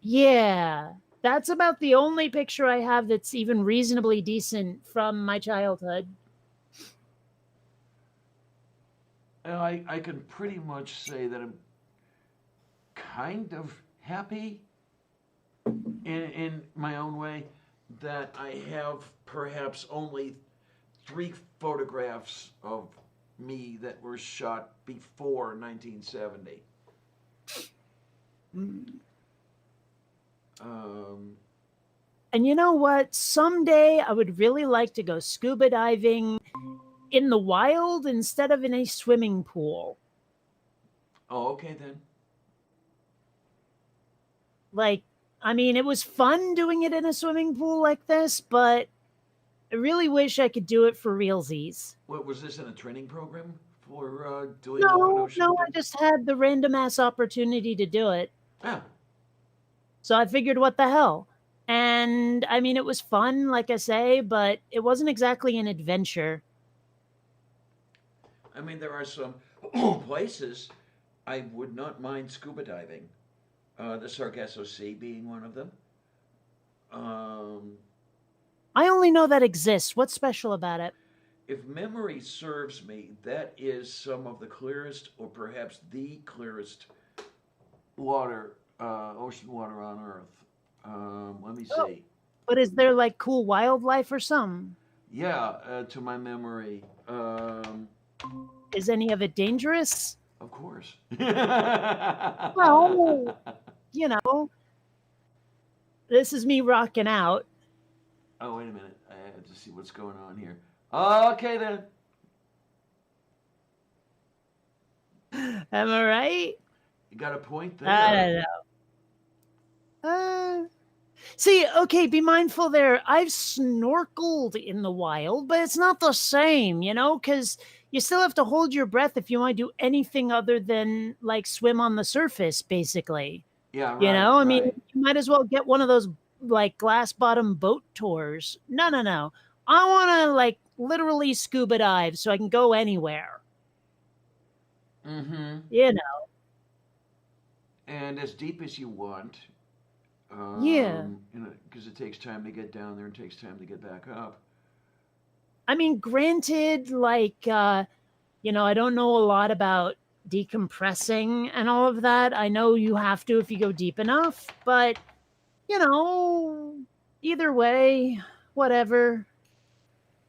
B: Yeah, that's about the only picture I have that's even reasonably decent from my childhood.
A: I can pretty much say that I'm kind of happy in my own way, that I have perhaps only 3 photographs of me that were shot before 1970. Um,
B: And you know what? Someday I would really like to go scuba diving in the wild instead of in a swimming pool.
A: oh, okay then.
B: Like, I mean, it was fun doing it in a swimming pool like this, but I really wish I could do it for realsies.
A: What was this in a training program for doing open
B: No,
A: ocean?
B: no, I just had the random ass opportunity to do it.
A: Yeah.
B: So I figured, what the hell? And I mean, it was fun, like I say, but it wasn't exactly an adventure.
A: I mean, there are some places I would not mind scuba diving. The Sargasso Sea being one of them. Um,
B: I only know that exists. What's special about it?
A: if memory serves me, that is some of the clearest, or perhaps the clearest, ocean water on Earth. Let me
B: Oh,
A: see.
B: but is there like cool wildlife or something?
A: Yeah, to my memory.
B: Is any of it dangerous?
A: Of course.
B: Well, you know, this is me rocking out.
A: Oh, wait a minute. I have to see what's going on here. Okay, then.
B: Am I right?
A: You got a point
B: I
A: there.
B: don't know. See, okay, be mindful there. I've snorkeled in the wild, but it's not the same, because you still have to hold your breath if you want to do anything other than like swim on the surface, basically.
A: Yeah, right,
B: I mean,
A: right.
B: you might as well get one of those like glass bottom boat tours. No, no, no. I want to like literally scuba dive so I can go anywhere.
A: Mm-hmm.
B: You know,
A: And as deep as you want.
B: yeah.
A: Because it takes time to get down there and takes time to get back up.
B: I mean, granted, like, I don't know a lot about decompressing and all of that. I know you have to if you go deep enough, but, either way, whatever.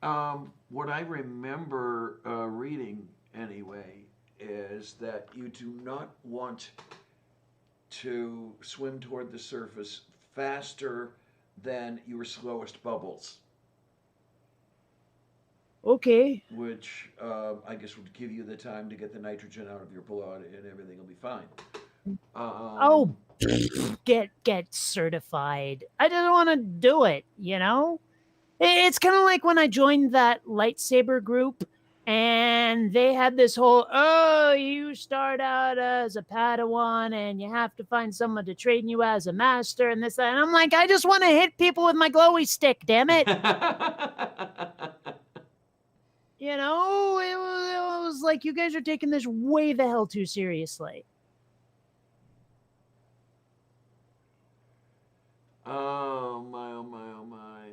A: What I remember reading anyway is that you do not want to swim toward the surface faster than your slowest bubbles,
B: Okay.
A: which I guess would give you the time to get the nitrogen out of your blood and everything will be fine.
B: Oh, get certified. I just want to do it. It's kind of like when I joined that lightsaber group and they had this whole, oh, you start out as a Padawan and you have to find someone to train you as a master and this, that. And I'm like, I just want to hit people with my glowy stick, damn it. It was like, you guys are taking this way the hell too seriously.
A: Oh my, oh my, oh my.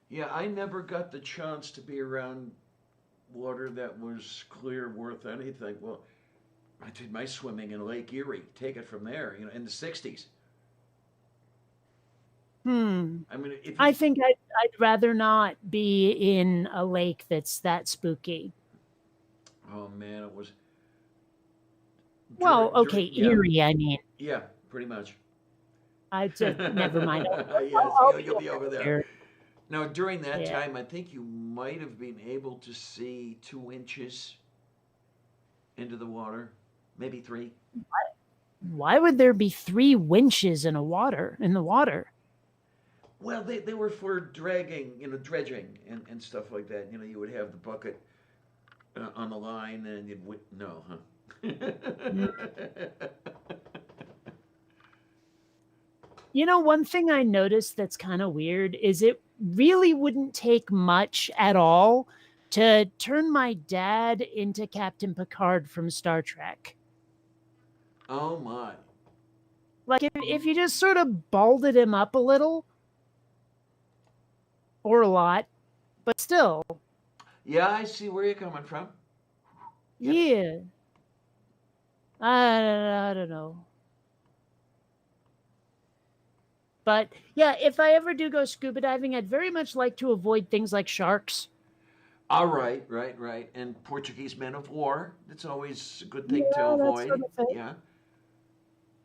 A: Yeah, I never got the chance to be around water that was clear, worth anything. Well, I did my swimming in Lake Erie. Take it from there, in the 60s. I mean, if
B: I
A: you,
B: think I'd rather not be in a lake that's that spooky.
A: oh man, it was
B: Well, okay,
A: yeah,
B: eerie, I mean.
A: yeah, pretty much.
B: I just never mind.
A: Yes,
B: I'll
A: you'll
B: be
A: be over there.
B: here.
A: Now, during that
B: Yeah.
A: time, I think you might have been able to see 2 inches into the water, maybe 3.
B: Why would there be 3 winches in the water?
A: Well, they were for dragging, dredging and stuff like that. You would have the bucket on the line and no, huh?
B: Mm. One thing I noticed that's kind of weird is it really wouldn't take much at all to turn my dad into Captain Picard from Star Trek.
A: Oh my.
B: Like, if you just sort of balded him up a little, or a lot, but still.
A: Yeah, I see where you're coming from. Yep.
B: Yeah. I don't know. But yeah, if I ever do go scuba diving, I'd very much like to avoid things like sharks.
A: All right, right. And Portuguese men of war. That's always a good thing to
B: Yeah, that sort
A: avoid.
B: of thing.
A: Yeah.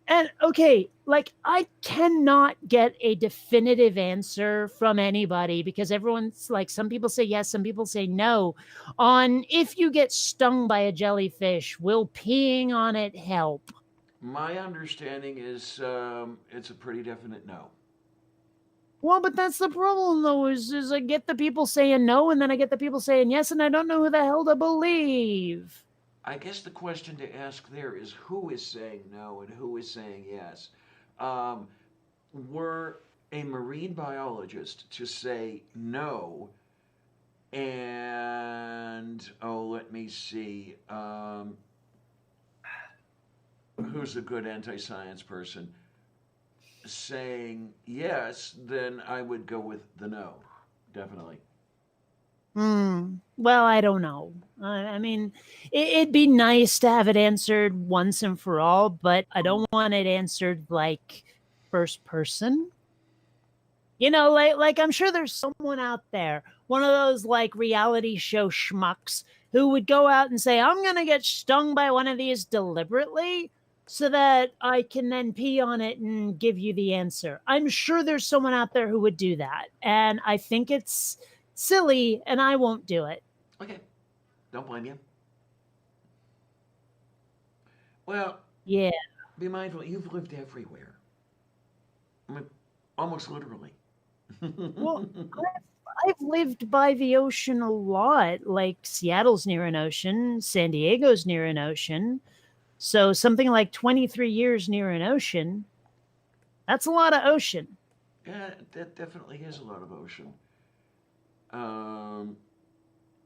B: And okay, like I cannot get a definitive answer from anybody because everyone's like, some people say yes, some people say no. On if you get stung by a jellyfish, will peeing on it help?
A: My understanding is it's a pretty definite no.
B: Well, but that's the problem, though, is I get the people saying no, and then I get the people saying yes, and I don't know who the hell to believe.
A: I guess the question to ask there is who is saying no and who is saying yes. Um, were a marine biologist to say no, and oh, let me see, who's a good anti-science person, saying yes, then I would go with the no, definitely.
B: Well, I don't know. I mean, it'd be nice to have it answered once and for all, but I don't want it answered like first person. You know, like I'm sure there's someone out there, one of those like reality show schmucks who would go out and say, "I'm gonna get stung by one of these deliberately so that I can then pee on it and give you the answer." I'm sure there's someone out there who would do that, and I think it's silly, and I won't do it.
A: Okay, don't blame you. Well,
B: Yeah.
A: be mindful, you've lived everywhere. I mean, almost literally.
B: Well, I've lived by the ocean a lot. Like Seattle's near an ocean, San Diego's near an ocean. So something like 23 years near an ocean, that's a lot of ocean.
A: Yeah, that definitely is a lot of ocean. Um,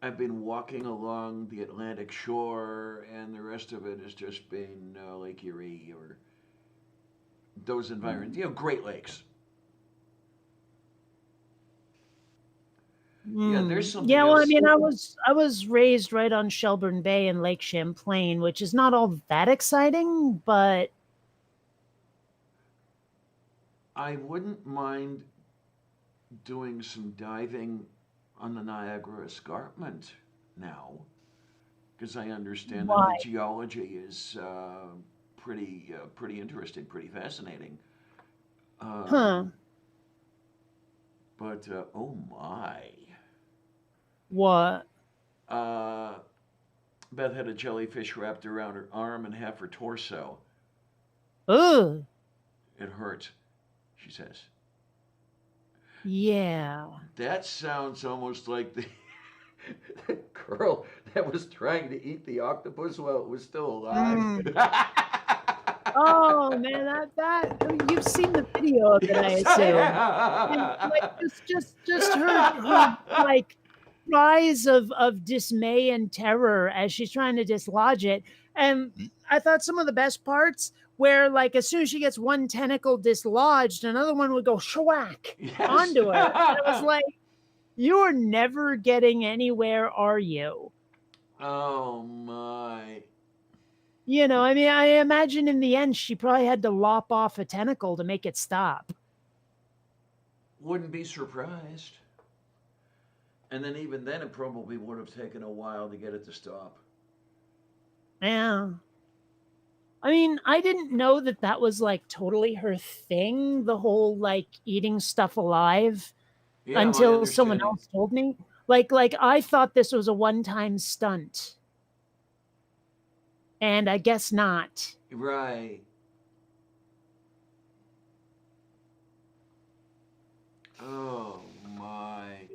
A: I've been walking along the Atlantic shore, and the rest of it has just been Lake Erie or those environs, Great Lakes. Yeah, there's something
B: Yeah, well, I
A: else.
B: mean, I was raised right on Shelburne Bay and Lake Champlain, which is not all that exciting, but
A: I wouldn't mind doing some diving on the Niagara Escarpment now, because I understand that
B: why?
A: the geology is pretty interesting, pretty fascinating.
B: Huh?
A: Um, but oh my,
B: What?
A: uh, Beth had a jellyfish wrapped around her arm and half her torso.
B: Ugh.
A: It hurt, she says.
B: Yeah.
A: That sounds almost like the girl that was trying to eat the octopus while it was still alive.
B: Mm. Oh man, I mean, you've seen the video of it, I
A: Yes,
B: assume. And like
A: I
B: just her like cries of dismay and terror as she's trying to dislodge it. And I thought some of the best parts where like as soon as she gets one tentacle dislodged, another one would go schwack
A: yes.
B: onto her. And it was like, you're never getting anywhere, are you?
A: Oh my.
B: You know, I mean, I imagine in the end she probably had to lop off a tentacle to make it stop.
A: Wouldn't be surprised. And then even then it probably would have taken a while to get it to stop.
B: Yeah. I mean, I didn't know that that was like totally her thing, the whole like eating stuff alive
A: Yeah, my
B: until someone
A: understanding.
B: else told me. Like I thought this was a one-time stunt. And I guess not.
A: Right. Oh my.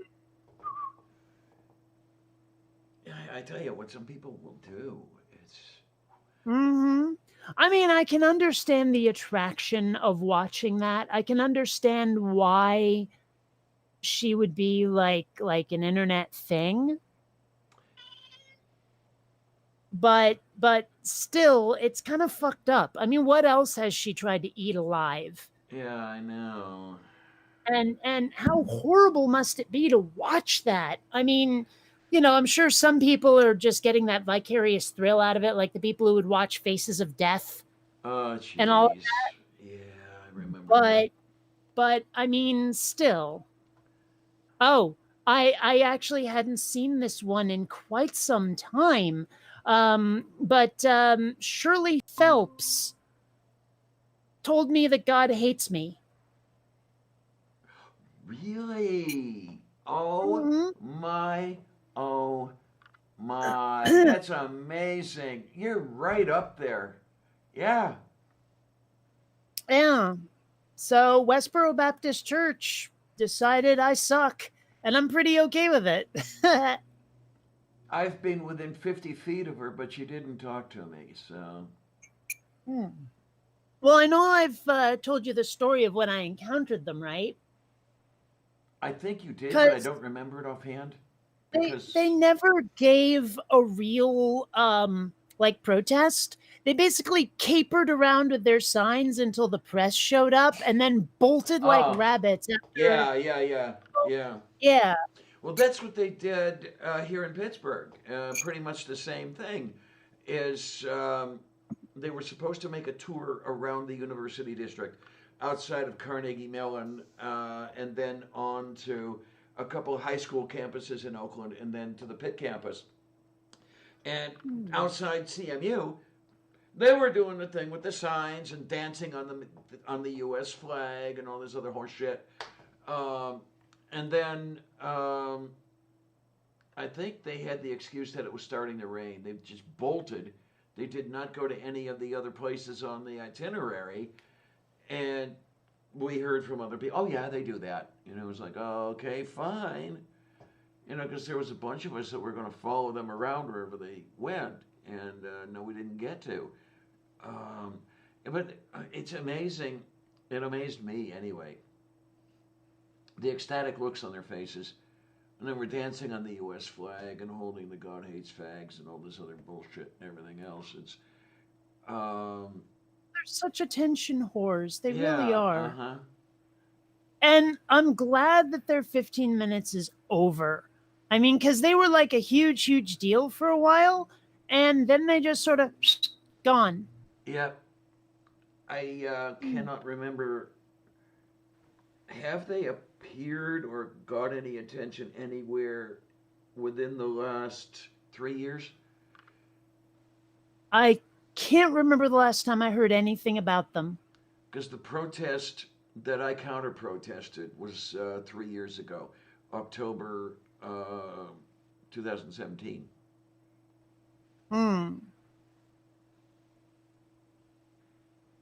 A: I tell you what some people will do. It's
B: I mean, I can understand the attraction of watching that. I can understand why she would be like an internet thing, but still it's kind of fucked up. I mean, what else has she tried to eat alive?
A: yeah, I know.
B: And how horrible must it be to watch that? I mean, you know, I'm sure some people are just getting that vicarious thrill out of it, like the people who would watch Faces of Death
A: Oh
B: and all.
A: jeez. Yeah, I remember
B: But
A: that.
B: But I mean, still. Oh, I actually hadn't seen this one in quite some time. But Shirley Phelps told me that God hates me.
A: Really? Oh
B: Hmm.
A: my, oh my. That's amazing. You're right up there. Yeah.
B: Yeah. So Westboro Baptist Church decided I suck, and I'm pretty okay with it.
A: I've been within 50 feet of her, but she didn't talk to me, so.
B: Hmm. Well, I know I've told you the story of when I encountered them, right?
A: I think you did, but I
B: Because
A: don't remember it offhand.
B: they
A: Because,
B: never gave a real like protest. They basically capered around with their signs until the press showed up and then bolted like
A: oh,
B: rabbits after.
A: yeah.
B: Yeah.
A: Well, that's what they did here in Pittsburgh. Pretty much the same thing. Is They were supposed to make a tour around the University District, outside of Carnegie Mellon, and then on to a couple of high school campuses in Oakland, and then to the Pitt campus. And
B: Hmm.
A: outside CMU, they were doing the thing with the signs and dancing on the U.S. flag and all this other horse shit. Um, and then I think they had the excuse that it was starting to rain. They just bolted. They did not go to any of the other places on the itinerary. And we heard from other people, oh, yeah, they do that. It was like, oh, okay, fine. Because there was a bunch of us that were going to follow them around wherever they went. And no, we didn't get to. Um, but it's amazing. It amazed me anyway. The ecstatic looks on their faces. And then we're dancing on the U.S. flag and holding the God hates fags and all this other bullshit and everything else. It's, um,
B: They're such attention whores. They really
A: yeah,
B: are. And I'm glad that their 15 minutes is over. I mean, because they were like a huge, huge deal for a while. And then they just sort of gone.
A: yeah. I cannot remember. Have they appeared or got any attention anywhere within the last 3 years?
B: I can't remember the last time I heard anything about them.
A: Because the protest that I counter protested was 3 years ago, October 2017.
B: Hmm.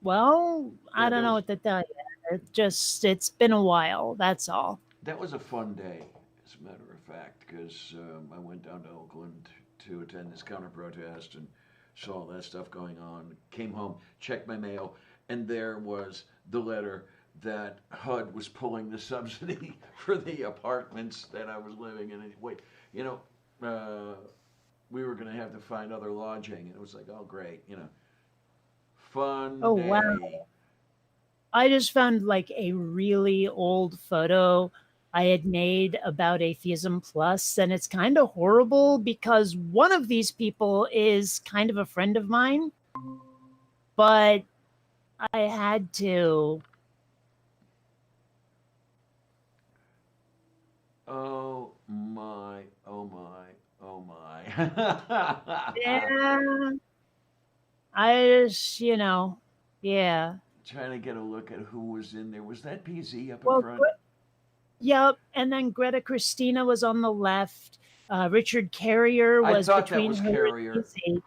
B: Well, I
A: Yeah,
B: don't know what to tell you. It's been a while. That's all.
A: that was a fun day, as a matter of fact, because I went down to Oakland to attend this counter protest and saw all that stuff going on. Came home, checked my mail, and there was the letter that HUD was pulling the subsidy for the apartments that I was living in. And wait, you know, uh, we were going to have to find other lodging, and it was like, oh great, fun
B: Oh, wow.
A: day.
B: I just found like a really old photo I had made about Atheism Plus, and it's kind of horrible because one of these people is kind of a friend of mine, but I had to.
A: Oh my, oh my, oh my.
B: Yeah, I just, yeah.
A: Trying to get a look at who was in there. Was that PZ up in
B: Well,
A: front?
B: yep. And then Greta Christina was on the left. Richard Carrier
A: I
B: was
A: thought that
B: between
A: was
B: her and
A: Carrier.
B: Casey.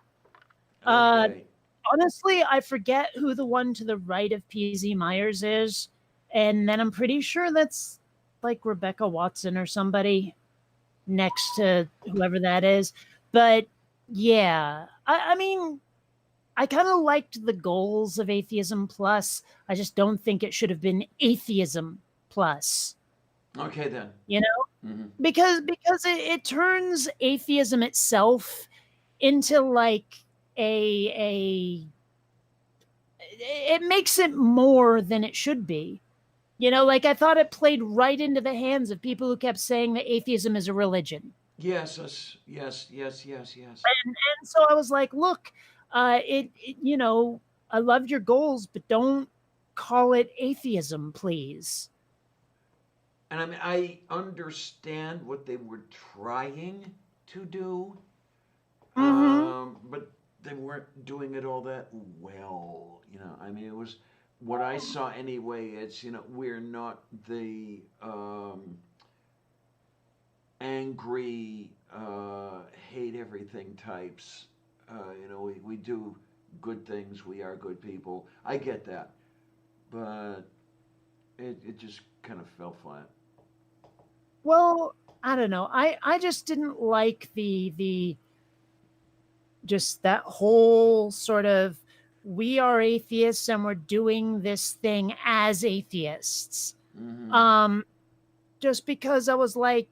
B: Uh,
A: Okay.
B: Honestly, I forget who the one to the right of PZ Myers is. And then I'm pretty sure that's like Rebecca Watson or somebody next to whoever that is. But yeah, I mean, I kind of liked the goals of Atheism Plus. I just don't think it should have been Atheism Plus,
A: Okay then.
B: you know?
A: Hmm.
B: Because it turns atheism itself into like a it makes it more than it should be. Like I thought it played right into the hands of people who kept saying that atheism is a religion.
A: Yes, yes.
B: And so I was like, look, I loved your goals, but don't call it atheism, please.
A: And I mean, I understand what they were trying to do,
B: Mm-hmm.
A: but they weren't doing it all that well. I mean, it was what I saw anyway. It's we're not the angry, hate everything types. We do good things. We are good people. I get that, but it just kind of fell flat.
B: Well, I don't know. I just didn't like the just that whole sort of we are atheists and we're doing this thing as atheists.
A: Mm-hmm.
B: Um just because I was like,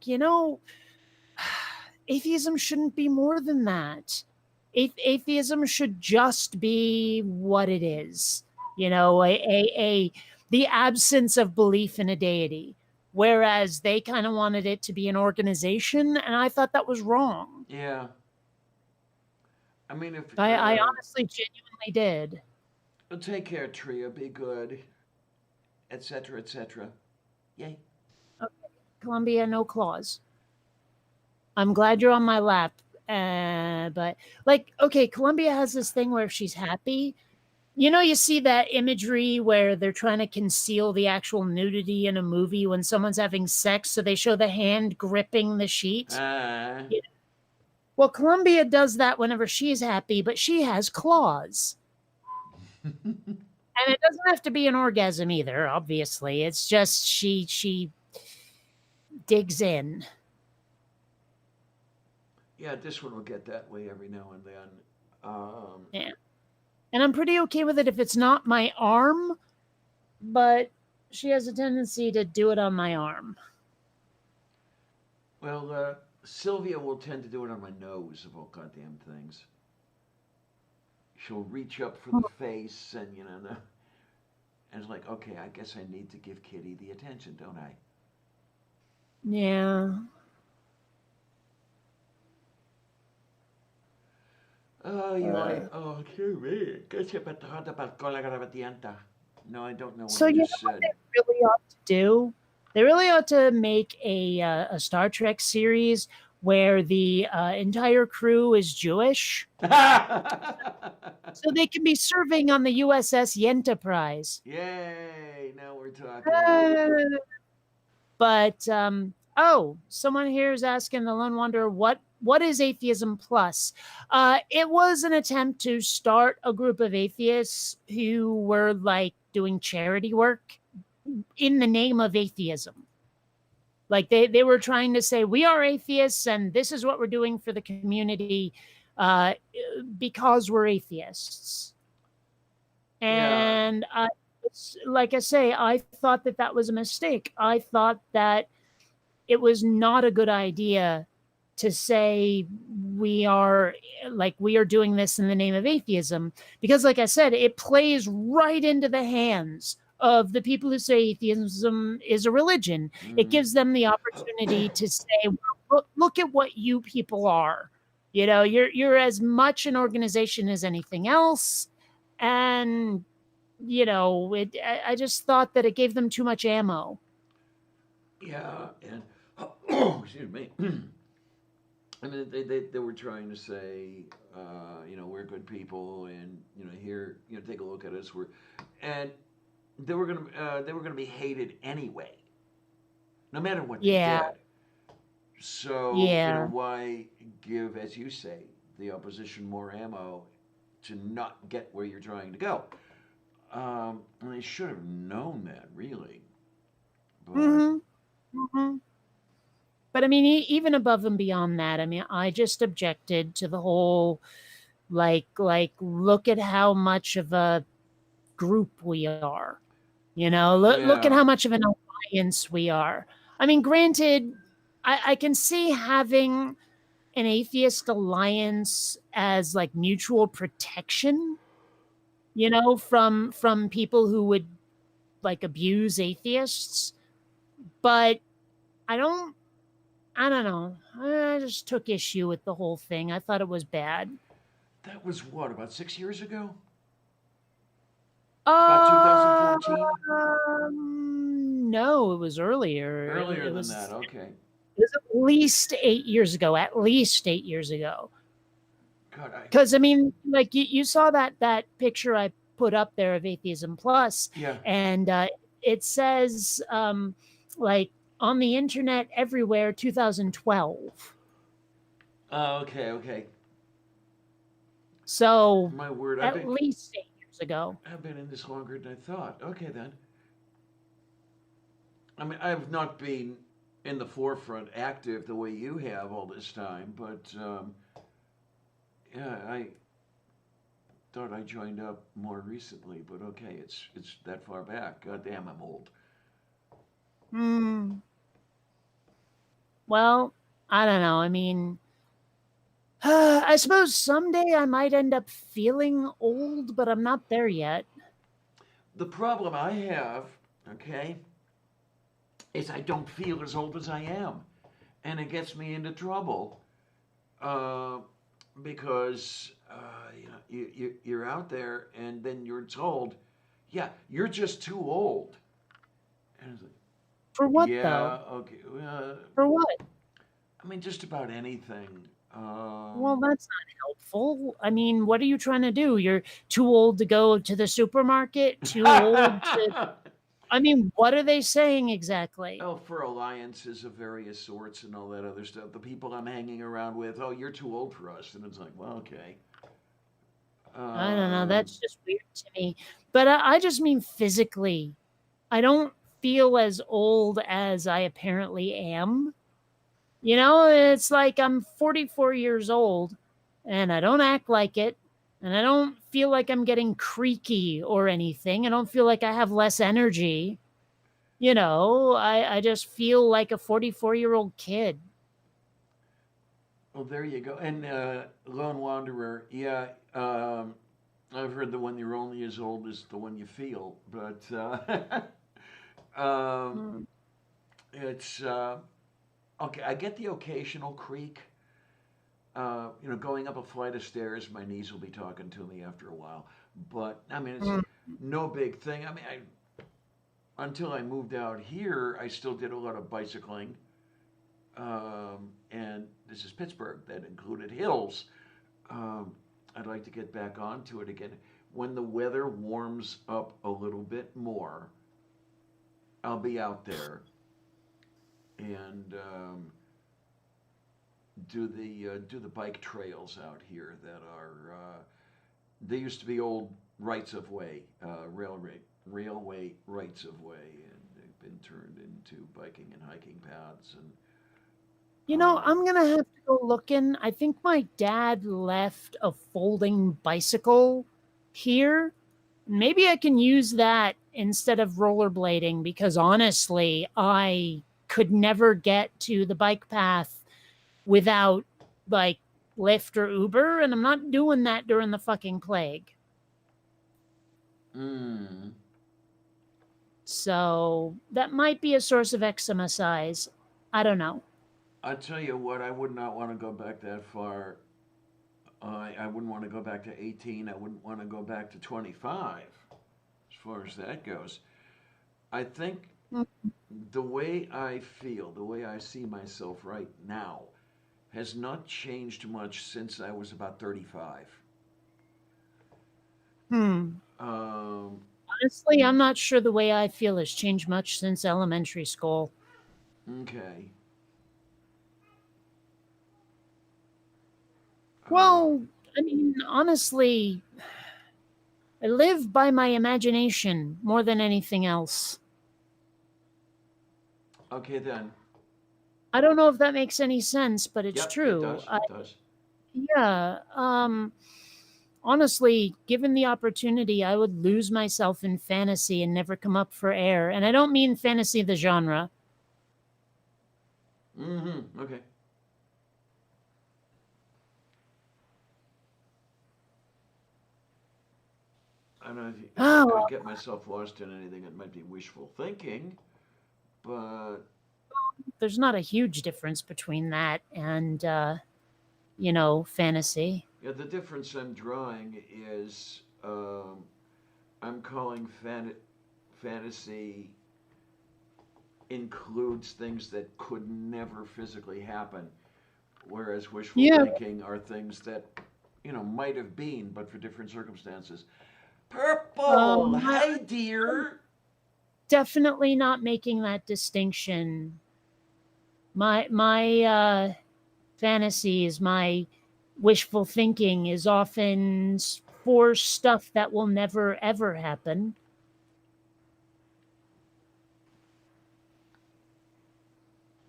B: atheism shouldn't be more than that. Atheism should just be what it is, the absence of belief in a deity. Whereas they kind of wanted it to be an organization, and I thought that was wrong.
A: Yeah. I mean, if
B: I honestly, genuinely did.
A: take care, Tria, be good, etc., etc. Yay.
B: Okay, Columbia, no claws. I'm glad you're on my lap. But like, okay, Columbia has this thing where if she's happy, you see that imagery where they're trying to conceal the actual nudity in a movie when someone's having sex, so they show the hand gripping the sheet.
A: Uh,
B: Yeah. Well, Columbia does that whenever she's happy, but she has claws. And it doesn't have to be an orgasm either, obviously. It's just she digs in.
A: yeah, this one will get that way every now and then.
B: Yeah. And I'm pretty okay with it if it's not my arm, but she has a tendency to do it on my arm.
A: Well, Sylvia will tend to do it on my nose of all goddamn things. She'll reach up for the face, and and it's like, okay, I guess I need to give Kitty the attention, don't I?
B: Yeah.
A: Ay, ay, oh, qué bien. ¿Qué se patrata para cola gravatianta? No, I don't know what
B: So
A: I
B: you know
A: just
B: what
A: said.
B: they really ought to do? They really ought to make a Star Trek series where the entire crew is Jewish, so they can be serving on the USS Enterprise.
A: Yay! Now we're talking.
B: But someone here is asking the Lone Wanderer, what is Atheism Plus? It was an attempt to start a group of atheists who were like doing charity work in the name of atheism. Like they were trying to say, we are atheists and this is what we're doing for the community because we're atheists. And like I say, I thought that was a mistake. I thought that it was not a good idea to say we are doing this in the name of atheism, because like I said, it plays right into the hands of the people who say atheism is a religion.
A: Mm-hmm.
B: It gives them the opportunity to say, look at what you people are. You're as much an organization as anything else. And I just thought that it gave them too much ammo.
A: Yeah, and excuse me. I mean, they were trying to say, we're good people, and here, take a look at us. And they were gonna be hated anyway, no matter what they did. So why give, as you say, the opposition more ammo to not get where you're trying to go? And they should have known that, really. But,
B: But I mean, even above and beyond that, I mean, I just objected to the whole, like, look at how much of a group we are. Look at how much of an alliance we are. I mean, granted, I can see having an atheist alliance as like mutual protection, from people who would like abuse atheists. But I don't know. I just took issue with the whole thing. I thought it was bad.
A: That was what, about 6 years ago? About 2014?
B: No, it was earlier.
A: Earlier
B: It
A: than
B: was
A: that, okay.
B: it was at least 8 years ago. At least 8 years ago.
A: God,
B: Because I mean, like you saw that picture I put up there of Atheism Plus,
A: yeah.
B: and it says like on the internet everywhere 2012.
A: Okay.
B: So
A: My word,
B: at least 8 years ago.
A: I've been in this longer than I thought. Okay then. I mean, I've not been in the forefront active the way you have all this time, but yeah, I thought I joined up more recently. But okay, it's that far back. God damn, I'm old.
B: Hmm. Well, I don't know. I mean, I suppose someday I might end up feeling old, but I'm not there yet.
A: The problem I have, okay, is I don't feel as old as I am, and it gets me into trouble uh, because you know you're out there, and then you're told, yeah, you're just too old, and it's like,
B: For what
A: yeah,
B: though?
A: okay,
B: For what?
A: I mean just about anything.
B: Well, that's not helpful. I mean, what are you trying to do? You're too old to go to the supermarket, too old to. I mean, what are they saying exactly?
A: Oh, for alliances of various sorts and all that other stuff. The people I'm hanging around with, oh, you're too old for us, and it's like, well, okay.
B: I don't know.
A: Um,
B: That's just weird to me. But I just mean physically. I don't feel as old as I apparently am. You know, it's like I'm 44 years old and I don't act like it. And I don't feel like I'm getting creaky or anything. I don't feel like I have less energy. You know, I just feel like a 44-year-old kid.
A: well, there you go. And Lone Wanderer, yeah, I've heard the one you're only as old as the one you feel, but um,
B: Mm.
A: it's okay. I get the occasional creak. You know, going up a flight of stairs, my knees will be talking to me after a while. But I mean, it's
B: Mm.
A: no big thing. I mean, until I moved out here, I still did a lot of bicycling. And this is Pittsburgh, that included hills. Um, I'd like to get back onto it again. When the weather warms up a little bit more, I'll be out there and do the bike trails out here that are they used to be old rights of way, railway rights of way, and they've been turned into biking and hiking paths. And
B: You know, I'm going to have to go looking. I think my dad left a folding bicycle here. Maybe I can use that instead of rollerblading because honestly, I could never get to the bike path without like Lyft or Uber, and I'm not doing that during the fucking plague.
A: mm,
B: So that might be a source of eczema size. I don't know.
A: I tell you what, I would not want to go back that far. I wouldn't want to go back to 18. I wouldn't want to go back to 25, as far as that goes. I think the way I feel, the way I see myself right now, has not changed much since I was about 35.
B: Hmm.
A: Um,
B: Honestly, I'm not sure the way I feel has changed much since elementary school.
A: okay. Uh,
B: Well, I mean, honestly, I live by my imagination more than anything else.
A: okay then.
B: I don't know if that makes any sense, but it's
A: Yep, it
B: true.
A: does. It does.
B: Yeah. Honestly, given the opportunity, I would lose myself in fantasy and never come up for air. And I don't mean fantasy the genre.
A: Mm-hmm. Okay. I don't know if I
B: Oh,
A: could
B: well,
A: get myself lost in anything. It might be wishful thinking, but
B: there's not a huge difference between that and, fantasy.
A: yeah, the difference I'm drawing is I'm calling fantasy includes things that could never physically happen, whereas wishful
B: Yeah.
A: thinking are things that, might have been, but for different circumstances. Purple, hi
B: I'm
A: dear.
B: definitely not making that distinction. My fantasies, my wishful thinking is often for stuff that will never ever happen.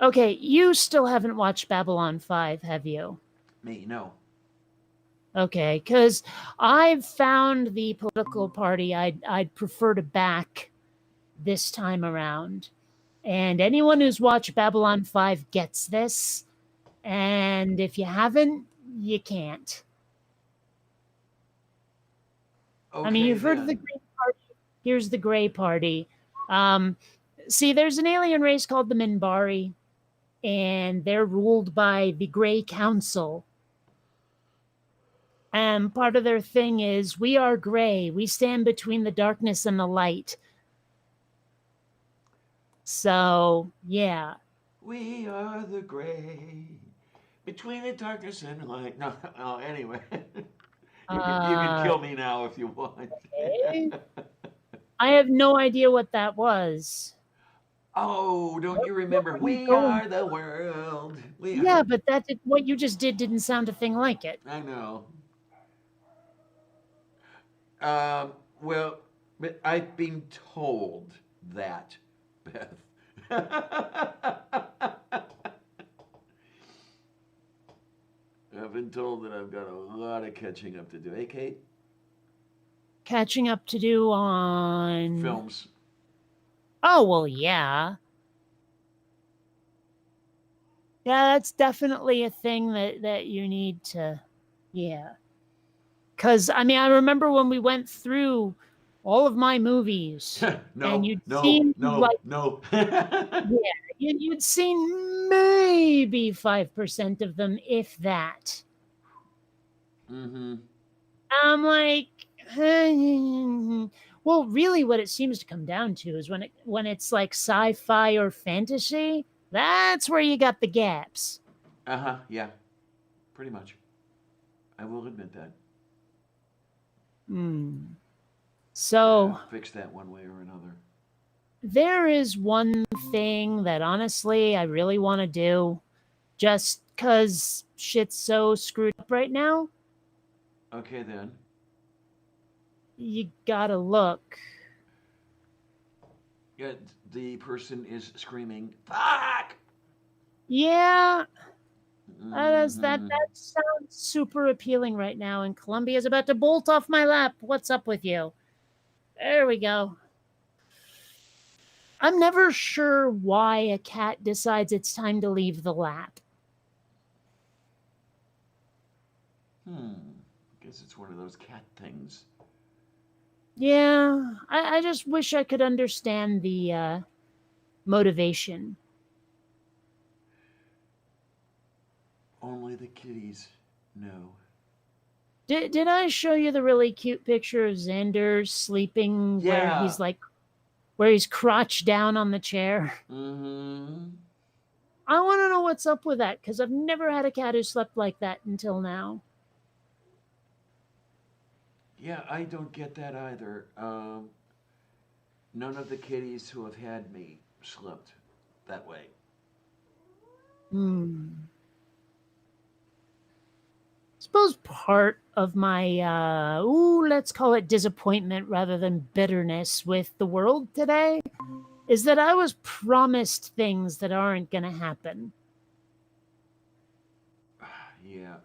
B: Okay, you still haven't watched Babylon 5, have you?
A: Me, no.
B: Okay, because I've found the political party I'd prefer to back this time around. And anyone who's watched Babylon 5 gets this. And if you haven't, you can't. I mean,
A: Okay
B: you've heard of the
A: then.
B: Green Party. Here's the Gray Party. Um, See, there's an alien race called the Minbari, and they're ruled by the Gray Council. And part of their thing is we are gray. We stand between the darkness and the light. So, yeah.
A: We are the gray between the darkness and the light. No, oh, anyway. You can
B: Uh,
A: kill me now if you want.
B: okay. I have no idea what that was.
A: Oh, don't you
B: What
A: remember?
B: were you
A: We
B: going
A: are the world. We are.
B: Yeah, but what you just did didn't sound a thing like it.
A: I know. Um, well, but I've been told that, Beth. I've been told that I've got a lot of catching up to do. Hey, Kate?
B: Catching up to do on
A: Films.
B: Oh, well, yeah. Yeah, that's definitely a thing that you need to, yeah. Because, I mean, I remember when we went through all of my movies and
A: No,
B: you'd
A: no,
B: seen,
A: no,
B: like,
A: no.
B: yeah, you'd seen maybe 5% of them, if that.
A: Mm-hmm.
B: I'm like, well, really, what it seems to come down to is when it's like sci-fi or fantasy, that's where you got the gaps.
A: Uh-huh, yeah. Pretty much. I will admit that.
B: Hmm.
A: Yeah,
B: So
A: fix that one way or another.
B: there is one thing that honestly I really want to do, just because shit's so screwed up right now.
A: Okay then.
B: You gotta look.
A: Yeah, the person is screaming, "Fuck!"
B: Yeah,
A: Mm-hmm.
B: that sounds super appealing right now, and Columbia's about to bolt off my lap. What's up with you? There we go. I'm never sure why a cat decides it's time to leave the lap.
A: Guess it's one of those cat things.
B: Yeah, I just wish I could understand the motivation.
A: Only the kitties know.
B: Did I show you the really cute picture of Xander sleeping
A: Yeah.
B: where he's crouched down on the chair?
A: Mm-hmm.
B: I want to know what's up with that because I've never had a cat who slept like that until now.
A: Yeah, I don't get that either. None of the kitties who have had me slept that way.
B: Hmm. Suppose part of my let's call it disappointment rather than bitterness with the world today is that I was promised things that aren't going to happen.
A: Yeah.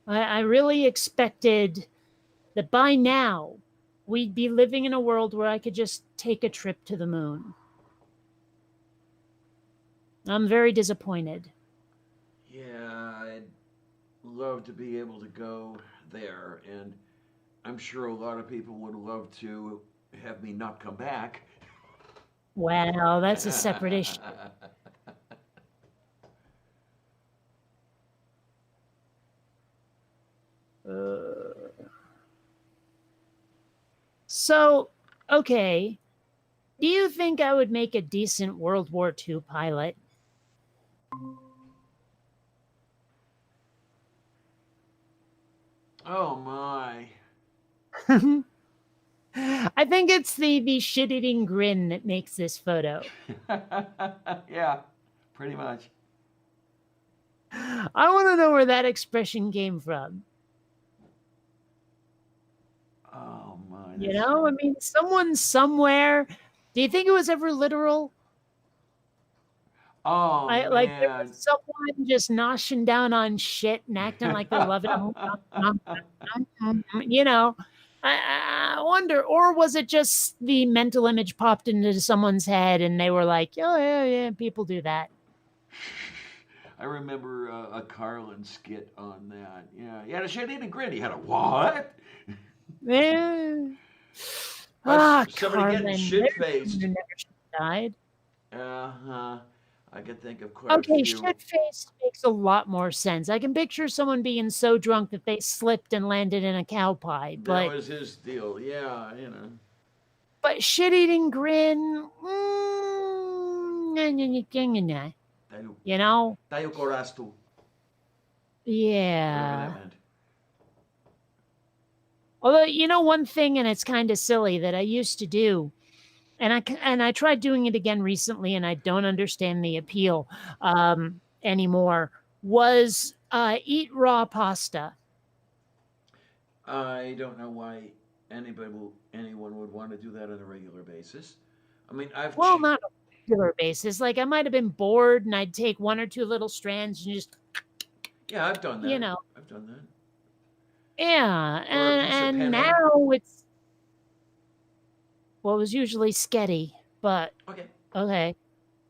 B: I really expected that by now we'd be living in a world where I could just take a trip to the moon. I'm very disappointed.
A: Yeah, I'd love to be able to go there, and I'm sure a lot of people would love to have me not come back.
B: Well, that's a separate issue. So okay, do you think I would make a decent World War II pilot?
A: Oh my.
B: I think it's the shit-eating grin that makes this photo.
A: Yeah, pretty much.
B: I want to know where that expression came from.
A: Oh my.
B: You know, I mean, someone somewhere. Do you think it was ever literal?
A: Oh
B: Like there was
A: man.
B: someone just noshing down on shit and acting like they're loving it. You know, I wonder, or was it just the mental image popped into someone's head and they were like, oh yeah, people do that.
A: I remember a Carlin skit on that. Yeah, he had a shit-eating grin. He had a what?
B: Yeah.
A: Somebody getting
B: Carlin.
A: shit-faced.
B: Never died.
A: Uh-huh. I could think of quite a
B: Okay,
A: few.
B: shit-faced makes a lot more sense. I can picture someone being so drunk that they slipped and landed in a cow pie,
A: That
B: but
A: was his deal. Yeah,
B: shit-eating grin, you know?
A: Tayo korastu. Whatever
B: Yeah.
A: that meant.
B: Although, you know, one thing, and it's kind of silly that I used to do, and I tried doing it again recently, and I don't understand the appeal anymore, was eat raw pasta.
A: I don't know why anyone would want to do that on a regular basis. I mean,
B: Well, not on a regular basis. Like I might have been bored, and I'd take one or two little strands and just,
A: yeah, I've done that.
B: you know,
A: I've done that.
B: yeah.
A: Or a piece of
B: And
A: penne.
B: now it's well, it was usually sketty, but okay.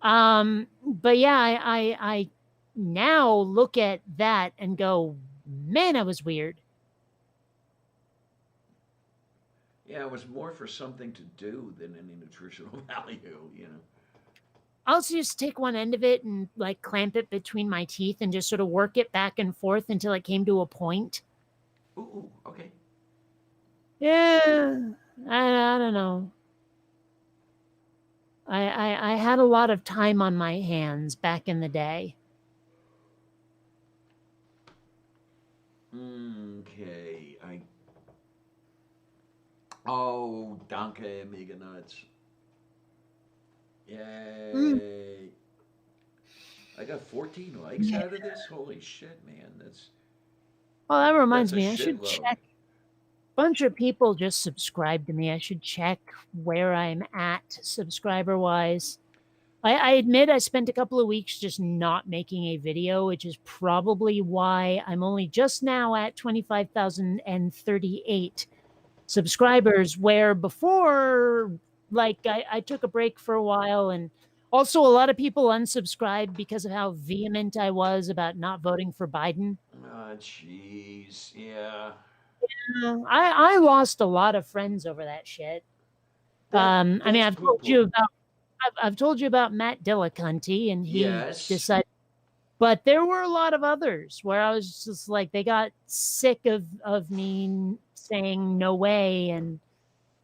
B: But yeah, I now look at that and go, man, that was weird.
A: Yeah, it was more for something to do than any nutritional value,
B: I also used to take one end of it and like clamp it between my teeth and just sort of work it back and forth until it came to a point.
A: Ooh, okay.
B: Yeah, I don't know. I had a lot of time on my hands back in the day.
A: Okay, Oh, danke, mega nuts. Yay. I got 14 likes out of this? Holy shit, man.
B: Well, that reminds me, I
A: shitload.
B: should check. A bunch of people just subscribed to me. I should check where I'm at subscriber-wise. I admit I spent a couple of weeks just not making a video, which is probably why I'm only just now at 25,038 subscribers, where before, like, I took a break for a while, and also a lot of people unsubscribed because of how vehement I was about not voting for Biden.
A: Oh, jeez. Yeah.
B: I lost a lot of friends over that shit. I mean, I've told you about I've told you about Matt Dillacunty, and he decided. But there were a lot of others where I was just like, they got sick of me saying no way, and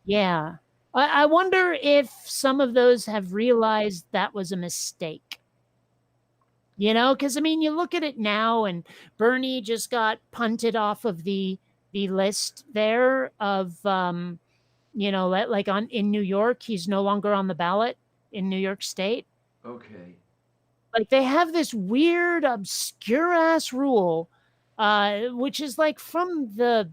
B: yeah. I wonder if some of those have realized that was a mistake. You know, because I mean, you look at it now, and Bernie just got punted off of the list there of you know, like in New York, he's no longer on the ballot in New York State.
A: Okay.
B: Like they have this weird, obscure ass rule, which is like from the,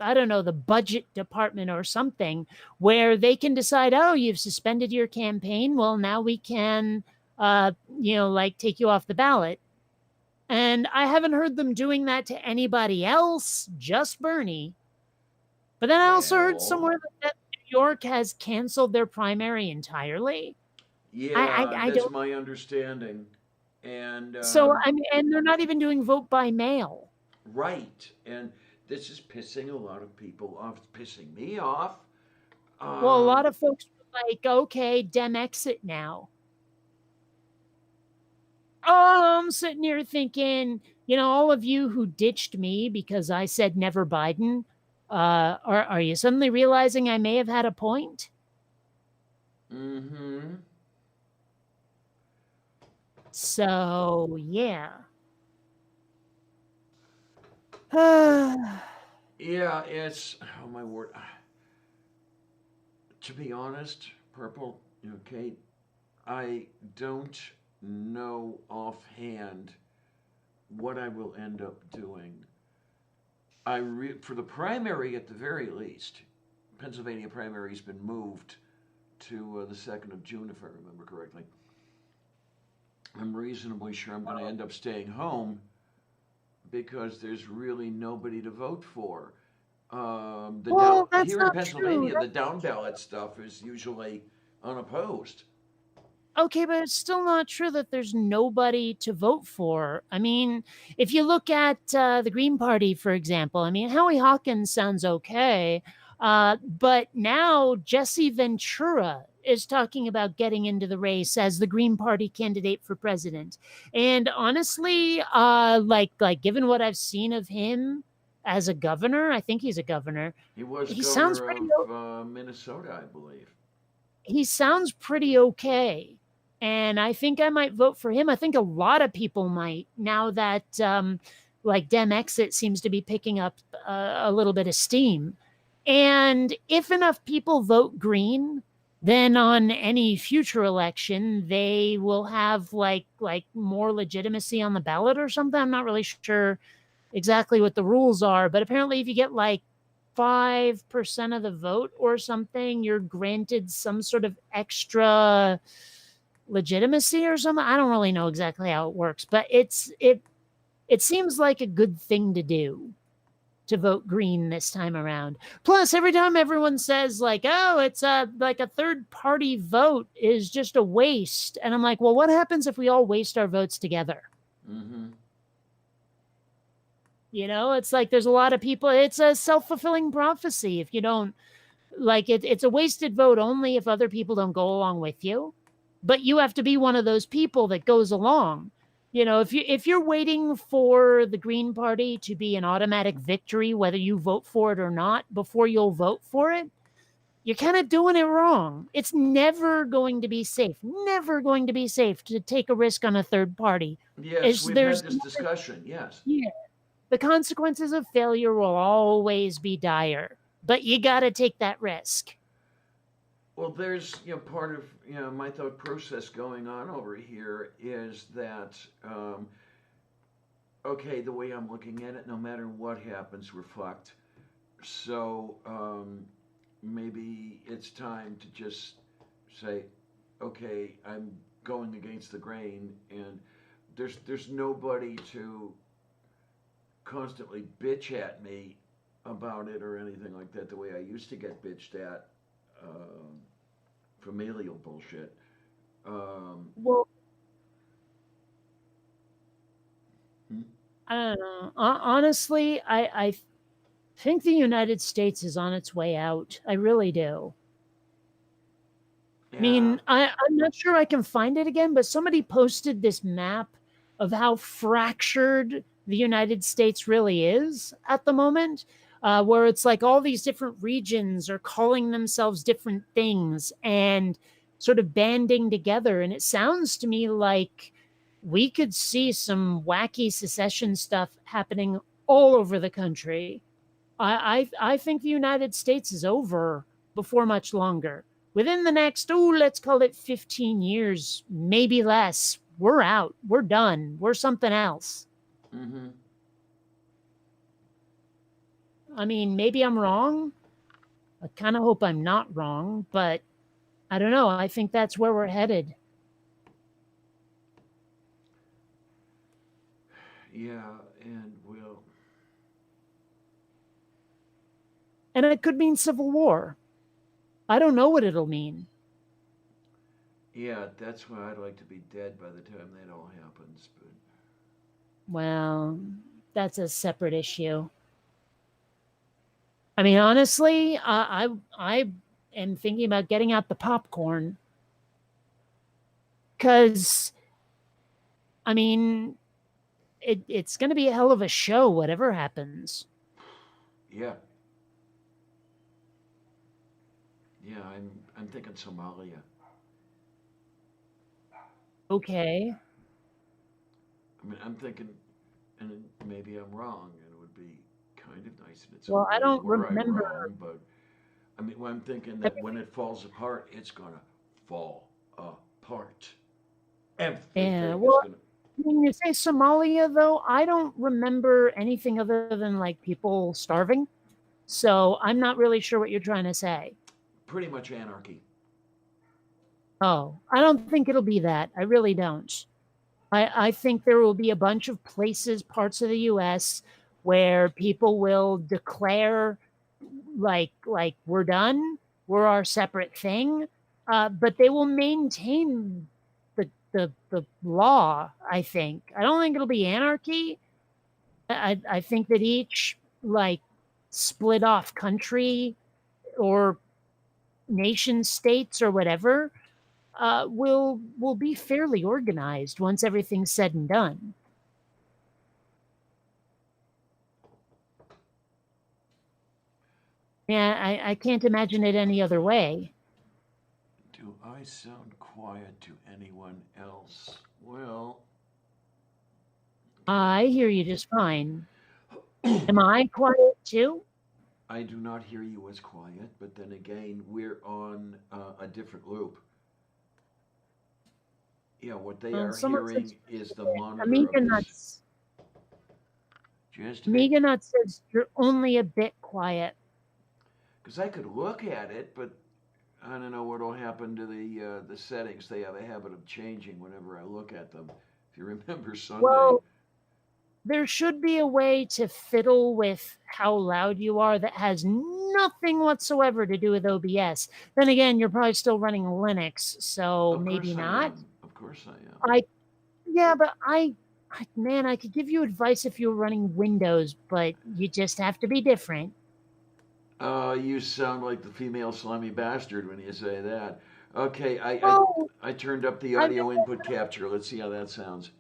B: I don't know, the budget department or something, where they can decide, oh, you've suspended your campaign. Well, now we can, you know, like take you off the ballot. And I haven't heard them doing that to anybody else, just Bernie. But then I also heard somewhere that New York has canceled their primary entirely.
A: Yeah, that's my understanding. And
B: so I mean, and they're not even doing vote by mail.
A: Right, and this is pissing a lot of people off. It's pissing me off.
B: Well, a lot of folks were like, "Okay, Dem exit now." Oh, I'm sitting here thinking, you know, all of you who ditched me because I said never Biden, are you suddenly realizing I may have had a point?
A: Mm-hmm.
B: So, yeah.
A: Yeah, it's, oh my word. To be honest, Purple, Kate, I don't know offhand what I will end up doing. For the primary, at the very least, Pennsylvania primary's been moved to the 2nd of June, if I remember correctly. I'm reasonably sure I'm going to end up staying home because there's really nobody to vote for.
B: Well, that's
A: Here in
B: not true.
A: Pennsylvania, the down ballot stuff is usually unopposed.
B: Okay, but it's still not true that there's nobody to vote for. I mean, if you look at the Green Party, for example, I mean, Howie Hawkins sounds okay, but now Jesse Ventura is talking about getting into the race as the Green Party candidate for president. And honestly, like given what I've seen of him as a governor, I think he's a governor.
A: He was
B: He sounds
A: governor
B: pretty.
A: of Minnesota, I believe.
B: He sounds pretty okay. And I think I might vote for him. I think a lot of people might now that like Dem Exit seems to be picking up a little bit of steam. And if enough people vote green, then on any future election, they will have like more legitimacy on the ballot or something. I'm not really sure exactly what the rules are, but apparently if you get like 5% of the vote or something, you're granted some sort of extra legitimacy or something. I don't really know exactly how it works, but it seems like a good thing to do to vote green this time around. Plus, every time everyone says like, "Oh, it's like a third party vote is just a waste," and I'm like, "Well, what happens if we all waste our votes together?"
A: Mm-hmm.
B: It's like there's a lot of people. It's a self-fulfilling prophecy. If you don't like it, it's a wasted vote only if other people don't go along with you. But you have to be one of those people that goes along. If you're waiting for the Green Party to be an automatic victory, whether you vote for it or not, before you'll vote for it, you're kind of doing it wrong. It's never going to be safe. Never going to be safe to take a risk on a third party.
A: Yes,
B: Is
A: we've had
B: there's
A: this discussion. Yes.
B: yeah, the consequences of failure will always be dire, but you got to take that risk.
A: Well, there's part of my thought process going on over here is that okay, the way I'm looking at it, no matter what happens, we're fucked. So maybe it's time to just say, okay, I'm going against the grain, and there's nobody to constantly bitch at me about it or anything like that. The way I used to get bitched at. Familial bullshit.
B: Well,
A: hmm?
B: I don't know. Honestly, I think the United States is on its way out. I really do. I
A: Yeah.
B: mean, I'm not sure I can find it again, but somebody posted this map of how fractured the United States really is at the moment, where it's like all these different regions are calling themselves different things and sort of banding together. And it sounds to me like we could see some wacky secession stuff happening all over the country. I think the United States is over before much longer. Within the next, let's call it 15 years, maybe less, we're out. We're done. We're something else.
A: Mm-hmm.
B: I mean, maybe I'm wrong. I kind of hope I'm not wrong, but I don't know. I think that's where we're headed.
A: Yeah, and we'll.
B: And it could mean civil war. I don't know what it'll mean.
A: Yeah, that's why I'd like to be dead by the time that all happens. But
B: Well, that's a separate issue. I mean, honestly, I am thinking about getting out the popcorn because, I mean, it's going to be a hell of a show, whatever happens.
A: yeah, yeah, I'm thinking Somalia.
B: Okay.
A: I mean, I'm thinking, and maybe I'm wrong, and it would be kind of nice in its
B: Well,
A: own
B: I
A: way
B: don't
A: were I
B: remember.
A: wrong, but I mean, well, I'm thinking
B: I
A: that when it falls apart, it's gonna fall apart.
B: Yeah,
A: Everything is
B: well,
A: gonna.
B: when you say Somalia, though, I don't remember anything other than like people starving. So I'm not really sure what you're trying to say.
A: Pretty much anarchy.
B: Oh, I don't think it'll be that. I really don't. I think there will be a bunch of places, parts of the US where people will declare like we're done, we're our separate thing, but they will maintain the law. I think. I don't think it'll be anarchy. I think that each like split off country or nation states or whatever will be fairly organized once everything's said and done. Yeah, I can't imagine it any other way.
A: Do I sound quiet to anyone else? Well, okay.
B: I hear you just fine. Am I quiet too?
A: I do not hear you as quiet, but then again, we're on a different loop. Yeah, what they are
B: Someone
A: hearing
B: says
A: is the monitor
B: Amiga
A: of this.
B: Nuts.
A: Just a bit.
B: Amiga Nuts says you're only a bit quiet.
A: Because I could look at it, but I don't know what'll happen to the settings. They have a habit of changing whenever I look at them. If you remember Sunday.
B: Well, there should be a way to fiddle with how loud you are that has nothing whatsoever to do with OBS. Then again, you're probably still running Linux, so
A: Of
B: maybe
A: course I
B: not.
A: am. Of course I am.
B: I Yeah, but man, I could give you advice if you were running Windows, but you just have to be different.
A: You sound like the female slimy bastard when you say that. Okay,
B: Well,
A: I turned up the
B: I've been
A: audio input capture. Let's see how that sounds.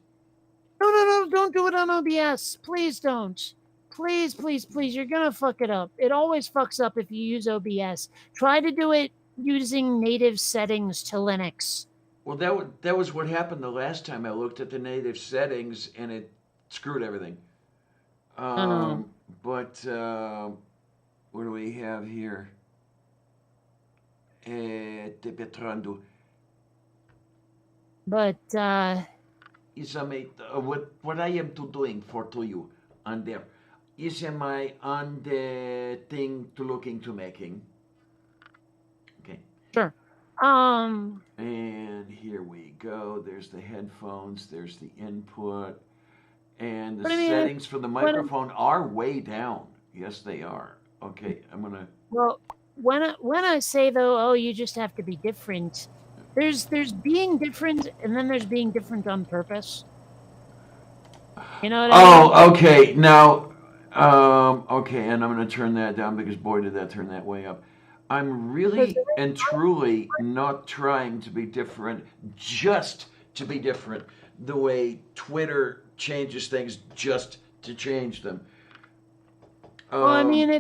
B: no, don't do it on OBS. Please don't. Please, you're gonna fuck it up. It always fucks up if you use OBS. Try to do it using native settings to Linux.
A: Well, that was what happened the last time I looked at the native settings, and it screwed everything.
B: Uh,
A: Um, but what do we have here? Te Petrando.
B: but
A: Is what I am to doing for to you on there? Is am I on the thing to looking to making? Okay.
B: sure.
A: And here we go. There's the headphones. There's the input. And the
B: But I mean,
A: settings for the
B: when
A: microphone are way down. Yes, they are. Okay, I'm gonna.
B: well, when I say though, oh, you just have to be different. There's being different, and then there's being different on purpose. You know what I mean?
A: Oh, okay. Now, okay, and I'm gonna turn that down because boy, did that turn that way up. I'm
B: Because
A: really and truly not trying to be different, just to be different. The way Twitter changes things just to change them.
B: well, I
A: Um,
B: mean,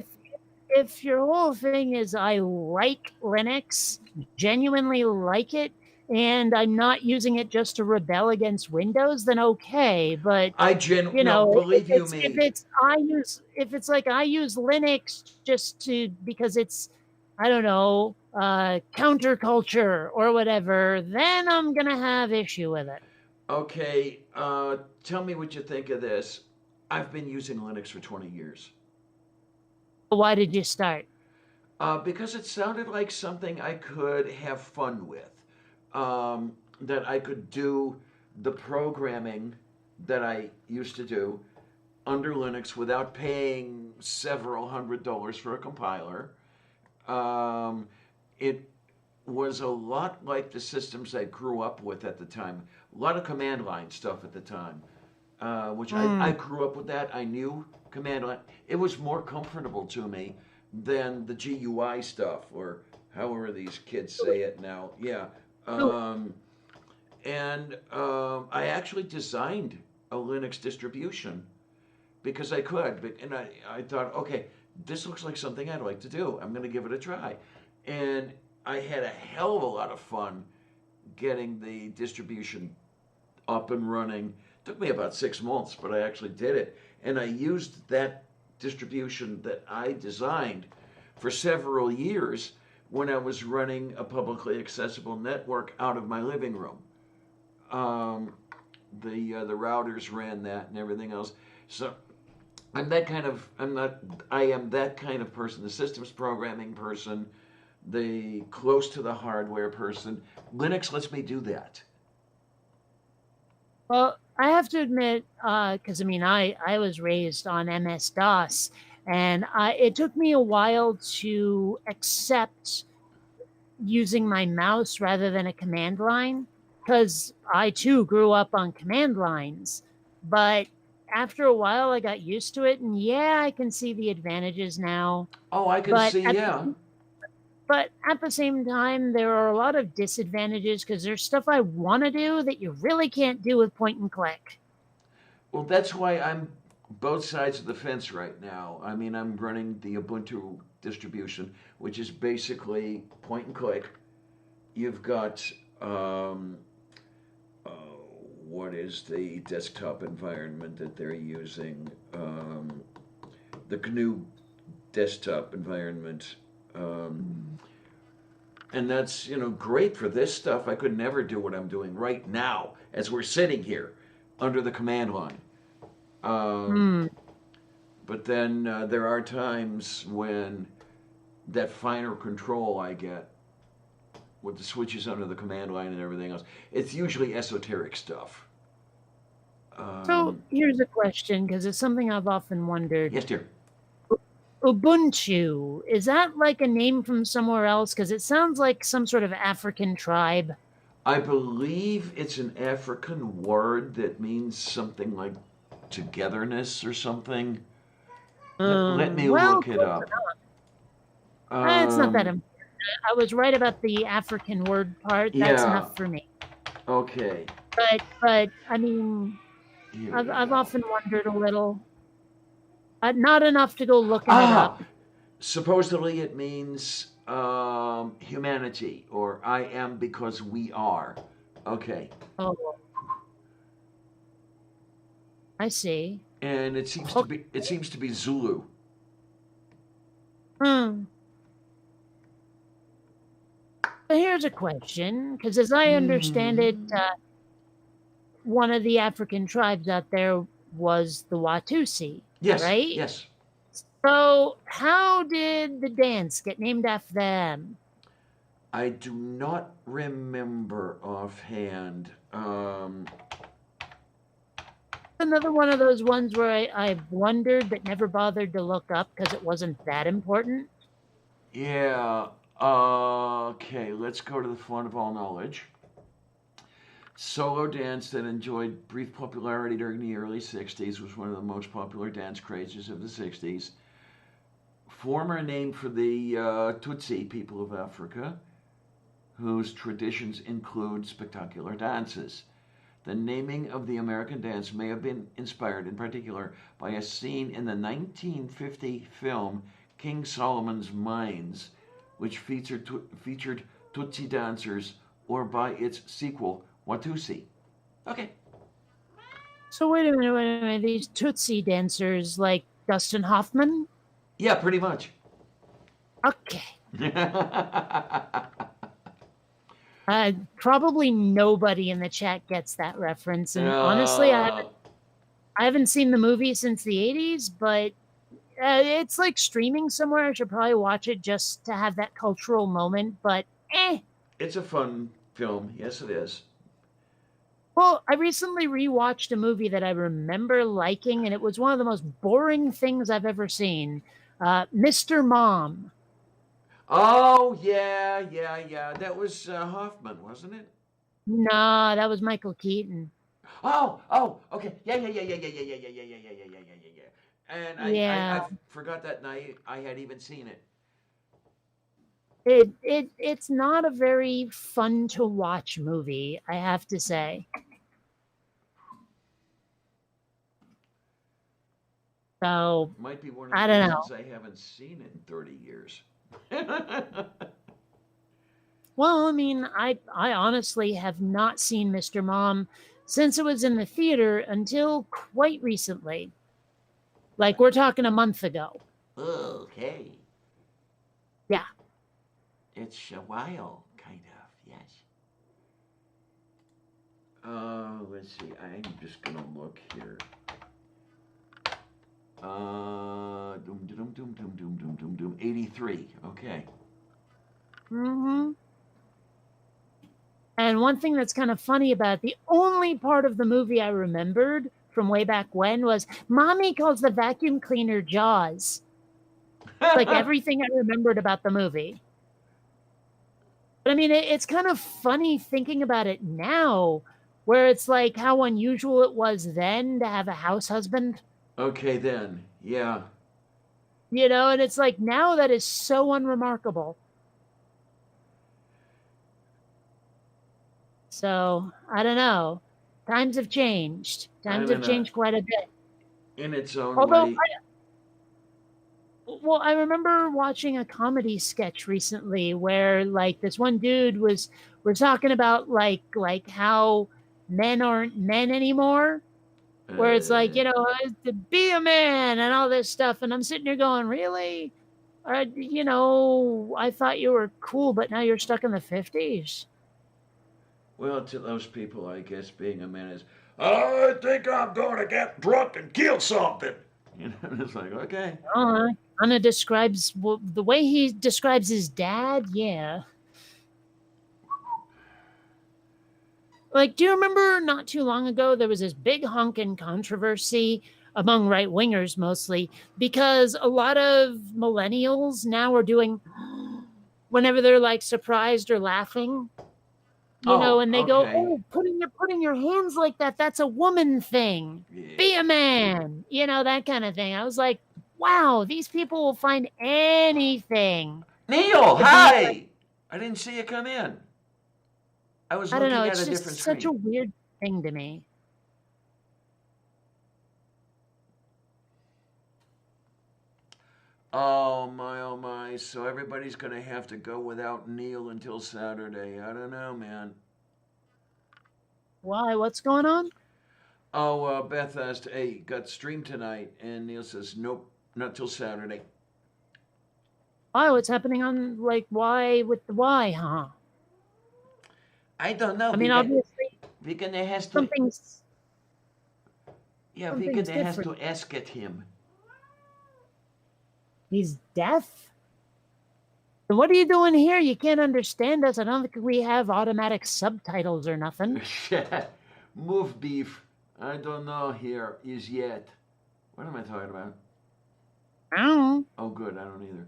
B: if your whole thing is I like Linux, genuinely like it, and I'm not using it just to rebel against Windows, then okay. But you
A: no,
B: know,
A: believe you me.
B: if it's like I use Linux just to because it's I don't know counterculture or whatever, then I'm gonna have issue with it.
A: Okay, tell me what you think of this. I've been using Linux for 20 years.
B: Why did you start?
A: Because it sounded like something I could have fun with. That I could do the programming that I used to do under Linux without paying several $100s for a compiler. It was a lot like the systems I grew up with at the time. A lot of command line stuff at the time, which I grew up with that. I knew command line. It was more comfortable to me than the GUI stuff, or however these kids say it now. Yeah. I actually designed a Linux distribution because I could. And I thought, okay, this looks like something I'd like to do. I'm going to give it a try. And I had a hell of a lot of fun getting the distribution up and running. It took me about 6 months, but I actually did it. And I used that distribution that I designed for several years when I was running a publicly accessible network out of my living room. Um, the routers ran that and everything else. So I am that kind of person, the systems programming person, the close to the hardware person. Linux lets me do that.
B: Well, I have to admit, because I mean, I was raised on MS DOS, and it took me a while to accept using my mouse rather than a command line, because I too grew up on command lines. But after a while, I got used to it, and yeah, I can see the advantages now.
A: Oh, I can
B: But
A: see,
B: at
A: yeah.
B: but at the same time, there are a lot of disadvantages because there's stuff I want to do that you really can't do with point and click.
A: Well, that's why I'm both sides of the fence right now. I mean, I'm running the Ubuntu distribution, which is basically point and click. You've got uh, what is the desktop environment that they're using? The GNU desktop environment. And that's, great for this stuff. I could never do what I'm doing right now as we're sitting here under the command line.
B: Hmm.
A: But then there are times when that finer control I get with the switches under the command line and everything else, it's usually esoteric stuff.
B: So here's a question, because it's something I've often wondered.
A: Yes, dear.
B: Ubuntu, is that like a name from somewhere else? Because it sounds like some sort of African tribe.
A: I believe it's an African word that means something like togetherness or something. Let me
B: Well,
A: look it up.
B: it's not that important. I was right about the African word part. That's
A: Yeah.
B: enough for me.
A: Okay.
B: But I mean,
A: Here we
B: I've
A: go.
B: often wondered a little. Not enough to go looking it up.
A: Supposedly it means humanity, or I am because we are. Okay.
B: Oh, I see.
A: And it seems to be Zulu.
B: Hmm. But here's a question, because as I understand it, one of the African tribes out there was the Watusi,
A: Yes.
B: right?
A: Yes.
B: So how did the dance get named after them?
A: I do not remember offhand.
B: Another one of those ones where I've wondered but never bothered to look up because it wasn't that important.
A: Yeah. Okay, let's go to the font of all knowledge. Solo dance that enjoyed brief popularity during the early 60s was one of the most popular dance crazes of the 60s. Former name for the Tutsi people of Africa, whose traditions include spectacular dances. The naming of the American dance may have been inspired in particular by a scene in the 1950 film King Solomon's Mines, which featured Tutsi dancers, or by its sequel, Watusi. Okay.
B: So wait a minute. These Tutsi dancers like Dustin Hoffman?
A: Yeah, pretty much.
B: Okay. Probably nobody in the chat gets that reference. And honestly, I haven't seen the movie since the 80s, but it's like streaming somewhere. I should probably watch it just to have that cultural moment, but
A: It's a fun film. Yes, it is.
B: Well, I recently rewatched a movie that I remember liking, and it was one of the most boring things I've ever seen. Mr. Mom.
A: Oh, yeah. That was Hoffman, wasn't it?
B: Nah, that was Michael Keaton.
A: Oh, okay. Yeah. And I forgot that night I had even seen it.
B: It's not a very fun to watch movie, I have to say. So
A: might be one of the
B: I don't
A: reasons
B: know.
A: I haven't seen it in 30 years.
B: Well, I mean, I honestly have not seen Mr. Mom since it was in the theater until quite recently. Like, we're talking a month ago.
A: Okay.
B: Yeah.
A: It's a while, kind of, yes. Let's see. I'm just gonna look here. Doom, doom, doom, doom, doom, doom, doom, doom. 83. Okay.
B: Mm-hmm. And one thing that's kind of funny about it, the only part of the movie I remembered from way back when was Mommy calls the vacuum cleaner Jaws. Like everything I remembered about the movie. But I mean, it's kind of funny thinking about it now, where it's like how unusual it was then to have a house husband.
A: Okay, then. Yeah.
B: You know, and it's like now that is so unremarkable. So I don't know. Times have changed. Times have changed quite a bit.
A: In its own
B: Although,
A: way.
B: I remember watching a comedy sketch recently where like this one dude we're talking about like how men aren't men anymore. Where it's like, you know, to be a man and all this stuff. And I'm sitting here going, really? You know, I thought you were cool, but now you're stuck in the 50s.
A: Well, to those people, I guess being a man is, I think I'm going to get drunk and kill something. You know, it's like, okay.
B: Anna describes the way he describes his dad. Yeah. Like, do you remember not too long ago, there was this big honkin' controversy among right wingers mostly because a lot of millennials now are doing whenever they're like surprised or laughing, you know, and they go,
A: okay.
B: "Oh, putting your hands like that, that's a woman thing.
A: Yeah.
B: Be a man," you know, that kind of thing. I was like, wow, these people will find anything.
A: Neil,
B: To be
A: hi!
B: like,
A: I didn't see you come in. I was
B: I don't know,
A: looking at
B: it's
A: a different
B: just such a
A: screen.
B: weird thing to me.
A: Oh my, oh my. So everybody's going to have to go without Neil until Saturday. I don't know, man.
B: Why? What's going on?
A: Oh, Beth asked, hey, got stream tonight? And Neil says, nope, not till Saturday.
B: Why? What's happening on, like, why with the why, huh?
A: I don't know.
B: I mean, obviously,
A: Vegan has to.
B: something's
A: Yeah, Vegan
B: something's
A: has
B: different.
A: to ask at him.
B: He's deaf? Then what are you doing here? You can't understand us. I don't think we have automatic subtitles or nothing.
A: Move beef. I don't know here is yet. What am I talking about?
B: I don't know.
A: Oh, good. I don't either.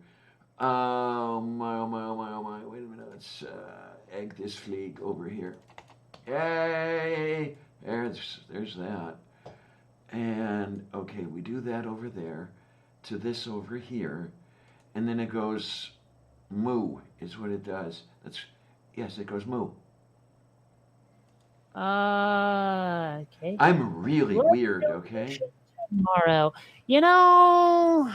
A: Oh my, oh my, oh my, oh my. Wait a minute. Let's egg this fleek over here. Yay! There's that. And okay, we do that over there to this over here. And then it goes moo is what it does. Yes, it goes moo.
B: Okay.
A: I'm really
B: What
A: weird, okay?
B: tomorrow? You know,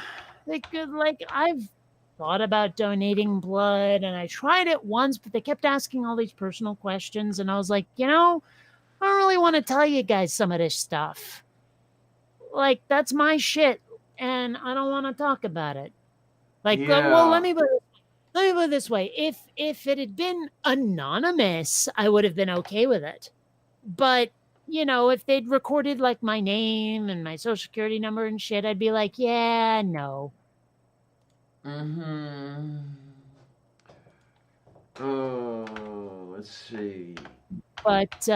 B: I've thought about donating blood and I tried it once, but they kept asking all these personal questions. And I was like, you know, I don't really want to tell you guys some of this stuff. Like, that's my shit. And I don't want to talk about it. Like, well, let me put it this way. If it had been anonymous, I would have been okay with it. But, you know, if they'd recorded like my name and my social security number and shit, I'd be like, yeah, no.
A: Mm-hmm. Oh, let's see.
B: But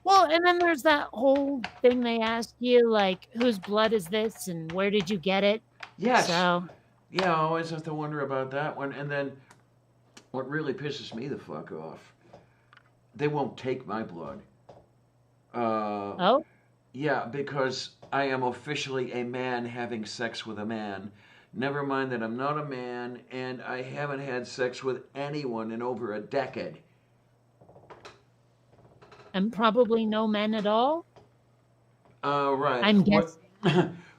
B: well, and then there's that whole thing they ask you, like, whose blood is this and where did you get it?
A: Yes.
B: So
A: yeah, I always have to wonder about that one. And then what really pisses me the fuck off, they won't take my blood.
B: Oh?
A: Yeah, because I am officially a man having sex with a man. Never mind that I'm not a man and I haven't had sex with anyone in over a decade.
B: And probably no men at all?
A: Right.
B: I'm guessing.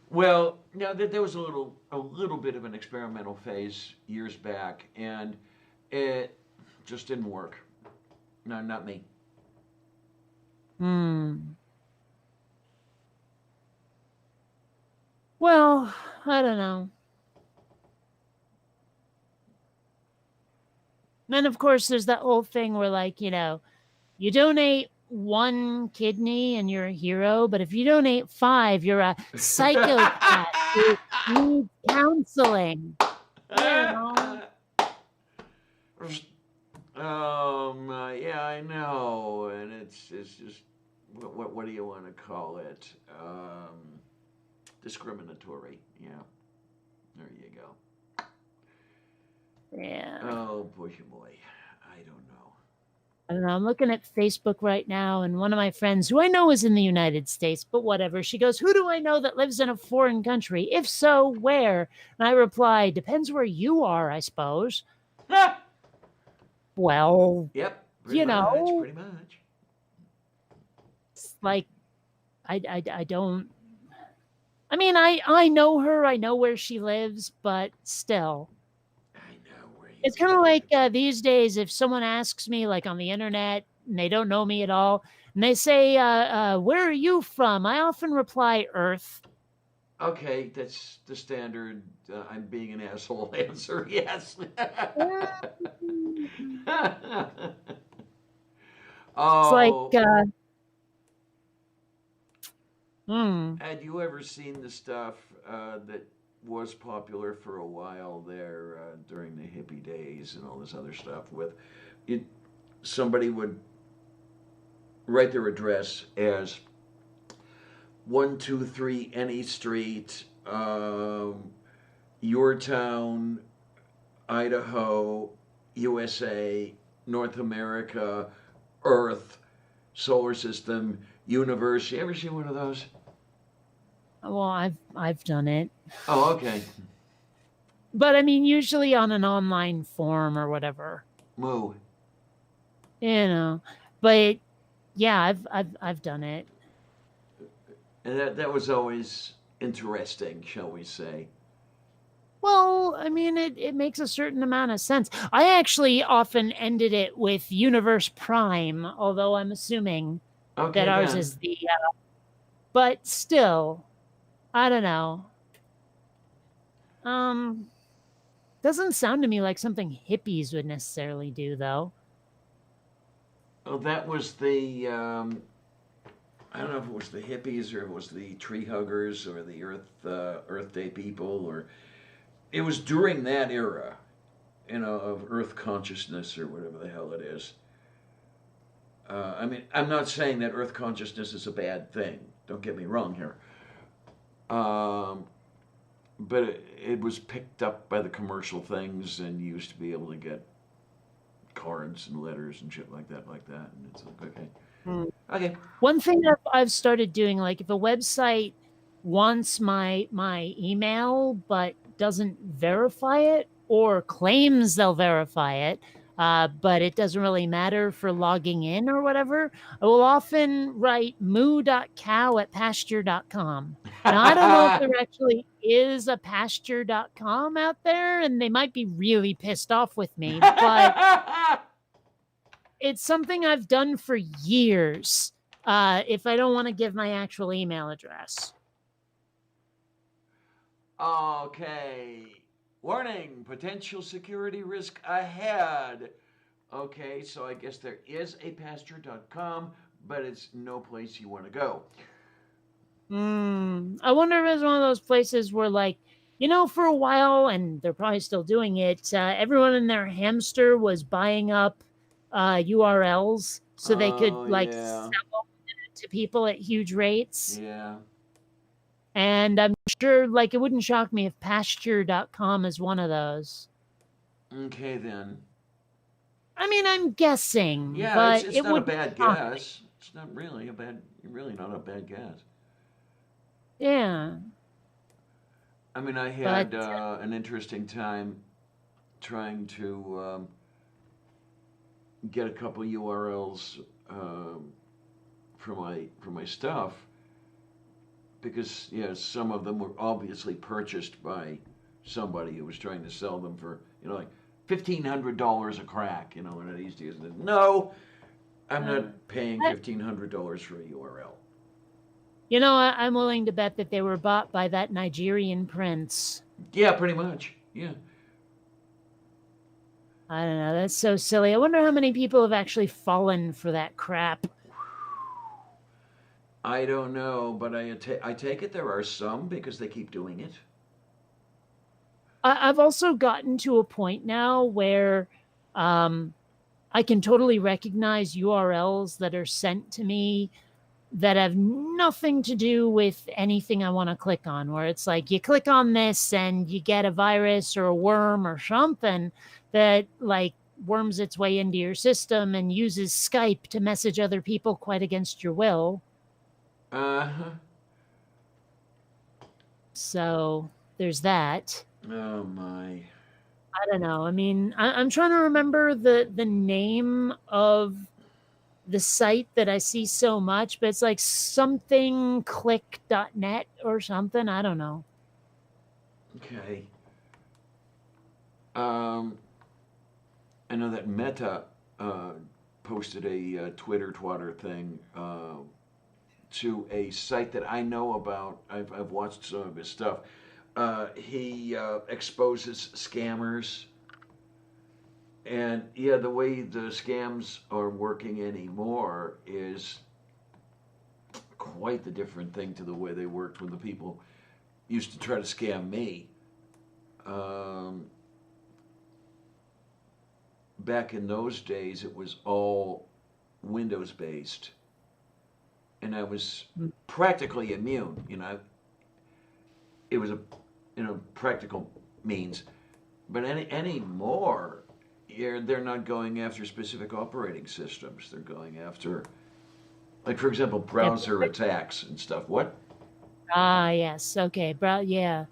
A: Well, now there was a little bit of an experimental phase years back, and it just didn't work. No, not me.
B: Hmm. Well, I don't know. And of course, there's that whole thing where, like, you donate one kidney and you're a hero, but if you donate 5, you're a psychopath who needs counseling. You know?
A: Yeah, I know, and it's just what do you want to call it? Discriminatory. Yeah, there you go.
B: Yeah.
A: Oh boy, oh boy, I don't know.
B: I don't know. I'm looking at Facebook right now, and one of my friends, who I know is in the United States, but whatever, she goes, "Who do I know that lives in a foreign country? If so, where?" And I reply, "Depends where you are, I suppose." Well,
A: Yep,
B: you know,
A: pretty much.
B: it's like I don't. I mean, I know her. I know where she lives, but still.
A: I know where you
B: It's kind of
A: live.
B: like these days, if someone asks me, like on the internet, and they don't know me at all, and they say, "Where are you from?" I often reply, "Earth."
A: Okay, that's the standard. I'm being an asshole answer. Yes.
B: It's like,
A: Oh,
B: hmm.
A: had you ever seen the stuff that was popular for a while there during the hippie days and all this other stuff? With it, somebody would write their address as 123 Any Street, Your Town, Idaho, USA, North America, Earth, Solar System, Universe. You ever see one of those?
B: Well, I've done it,
A: Oh, okay.
B: but I mean, usually on an online form or whatever,
A: Moo.
B: you know. But yeah, I've done it.
A: And that was always interesting, shall we say.
B: Well, I mean, it makes a certain amount of sense. I actually often ended it with Universe Prime, although I'm assuming that
A: Okay,
B: ours
A: then.
B: is the. But still, I don't know. Um, doesn't sound to me like something hippies would necessarily do, though.
A: Oh, that was the. I don't know if it was the hippies or it was the tree huggers or the Earth Day people, or it was during that era, of Earth consciousness or whatever the hell it is. I mean, I'm not saying that Earth consciousness is a bad thing. Don't get me wrong here. Um, but it was picked up by the commercial things, and you used to be able to get cards and letters and shit like that. And it's like, okay,
B: Hmm.
A: okay.
B: One thing that I've started doing, like if a website wants my email but doesn't verify it or claims they'll verify it, but it doesn't really matter for logging in or whatever, I will often write moo.cow@pasture.com. Now, I don't know if there actually is a pasture.com out there, and they might be really pissed off with me, but it's something I've done for years. If I don't want to give my actual email address.
A: Okay. Warning, potential security risk ahead. Okay, so I guess there is a pasture.com, but it's no place you want to go.
B: I wonder if it's one of those places where, like, for a while, and they're probably still doing it, everyone and their hamster was buying up URLs so they could,
A: Oh,
B: like,
A: yeah.
B: sell to people at huge rates.
A: Yeah.
B: And I'm sure, like, it wouldn't shock me if pasture.com is one of those.
A: Okay, then.
B: I mean, I'm guessing,
A: Yeah,
B: but
A: it's
B: it
A: not a
B: wouldn't
A: bad
B: shock me.
A: guess. It's not really not a bad guess.
B: Yeah.
A: I mean, I
B: But
A: had an interesting time trying to get a couple URLs for my stuff because some of them were obviously purchased by somebody who was trying to sell them for like $1,500 a crack, and it is no. I'm not paying
B: I-
A: $1,500 for a URL.
B: You know, I'm willing to bet that they were bought by that Nigerian prince.
A: Yeah, pretty much. Yeah.
B: I don't know. That's so silly. I wonder how many people have actually fallen for that crap.
A: I don't know, but I take it there are some because they keep doing it.
B: I've also gotten to a point now where um, I can totally recognize URLs that are sent to me that have nothing to do with anything I want to click on, where it's like you click on this and you get a virus or a worm or something that like worms its way into your system and uses Skype to message other people quite against your will.
A: Uh-huh.
B: So there's that.
A: Oh my.
B: I don't know. I mean, I'm trying to remember the name of the site that I see so much, but it's like something click.net or something. I don't know.
A: Okay. I know that Meta posted a Twitter twatter thing to a site that I know about. I've watched some of his stuff. He exposes scammers. And yeah, the way the scams are working anymore is quite the different thing to the way they worked when the people used to try to scam me. Back in those days, it was all Windows based, and I was practically immune. It was a practical means, but anymore, they're not going after specific operating systems. They're going after, like, for example, browser attacks and stuff. What?
B: Ah, yes. Okay. Yeah.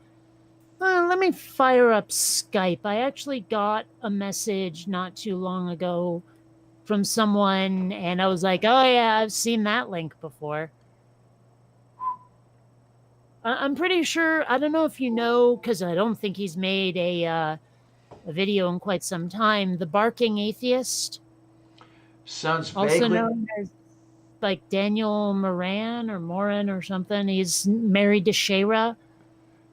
B: Let me fire up Skype. I actually got a message not too long ago from someone, and I was like, oh, yeah, I've seen that link before. I'm pretty sure, I don't know if you know, because I don't think he's made a video in quite some time, The Barking Atheist.
A: Sounds
B: Also
A: vaguely.
B: known as like Daniel Moran or something. He's married to Shayra.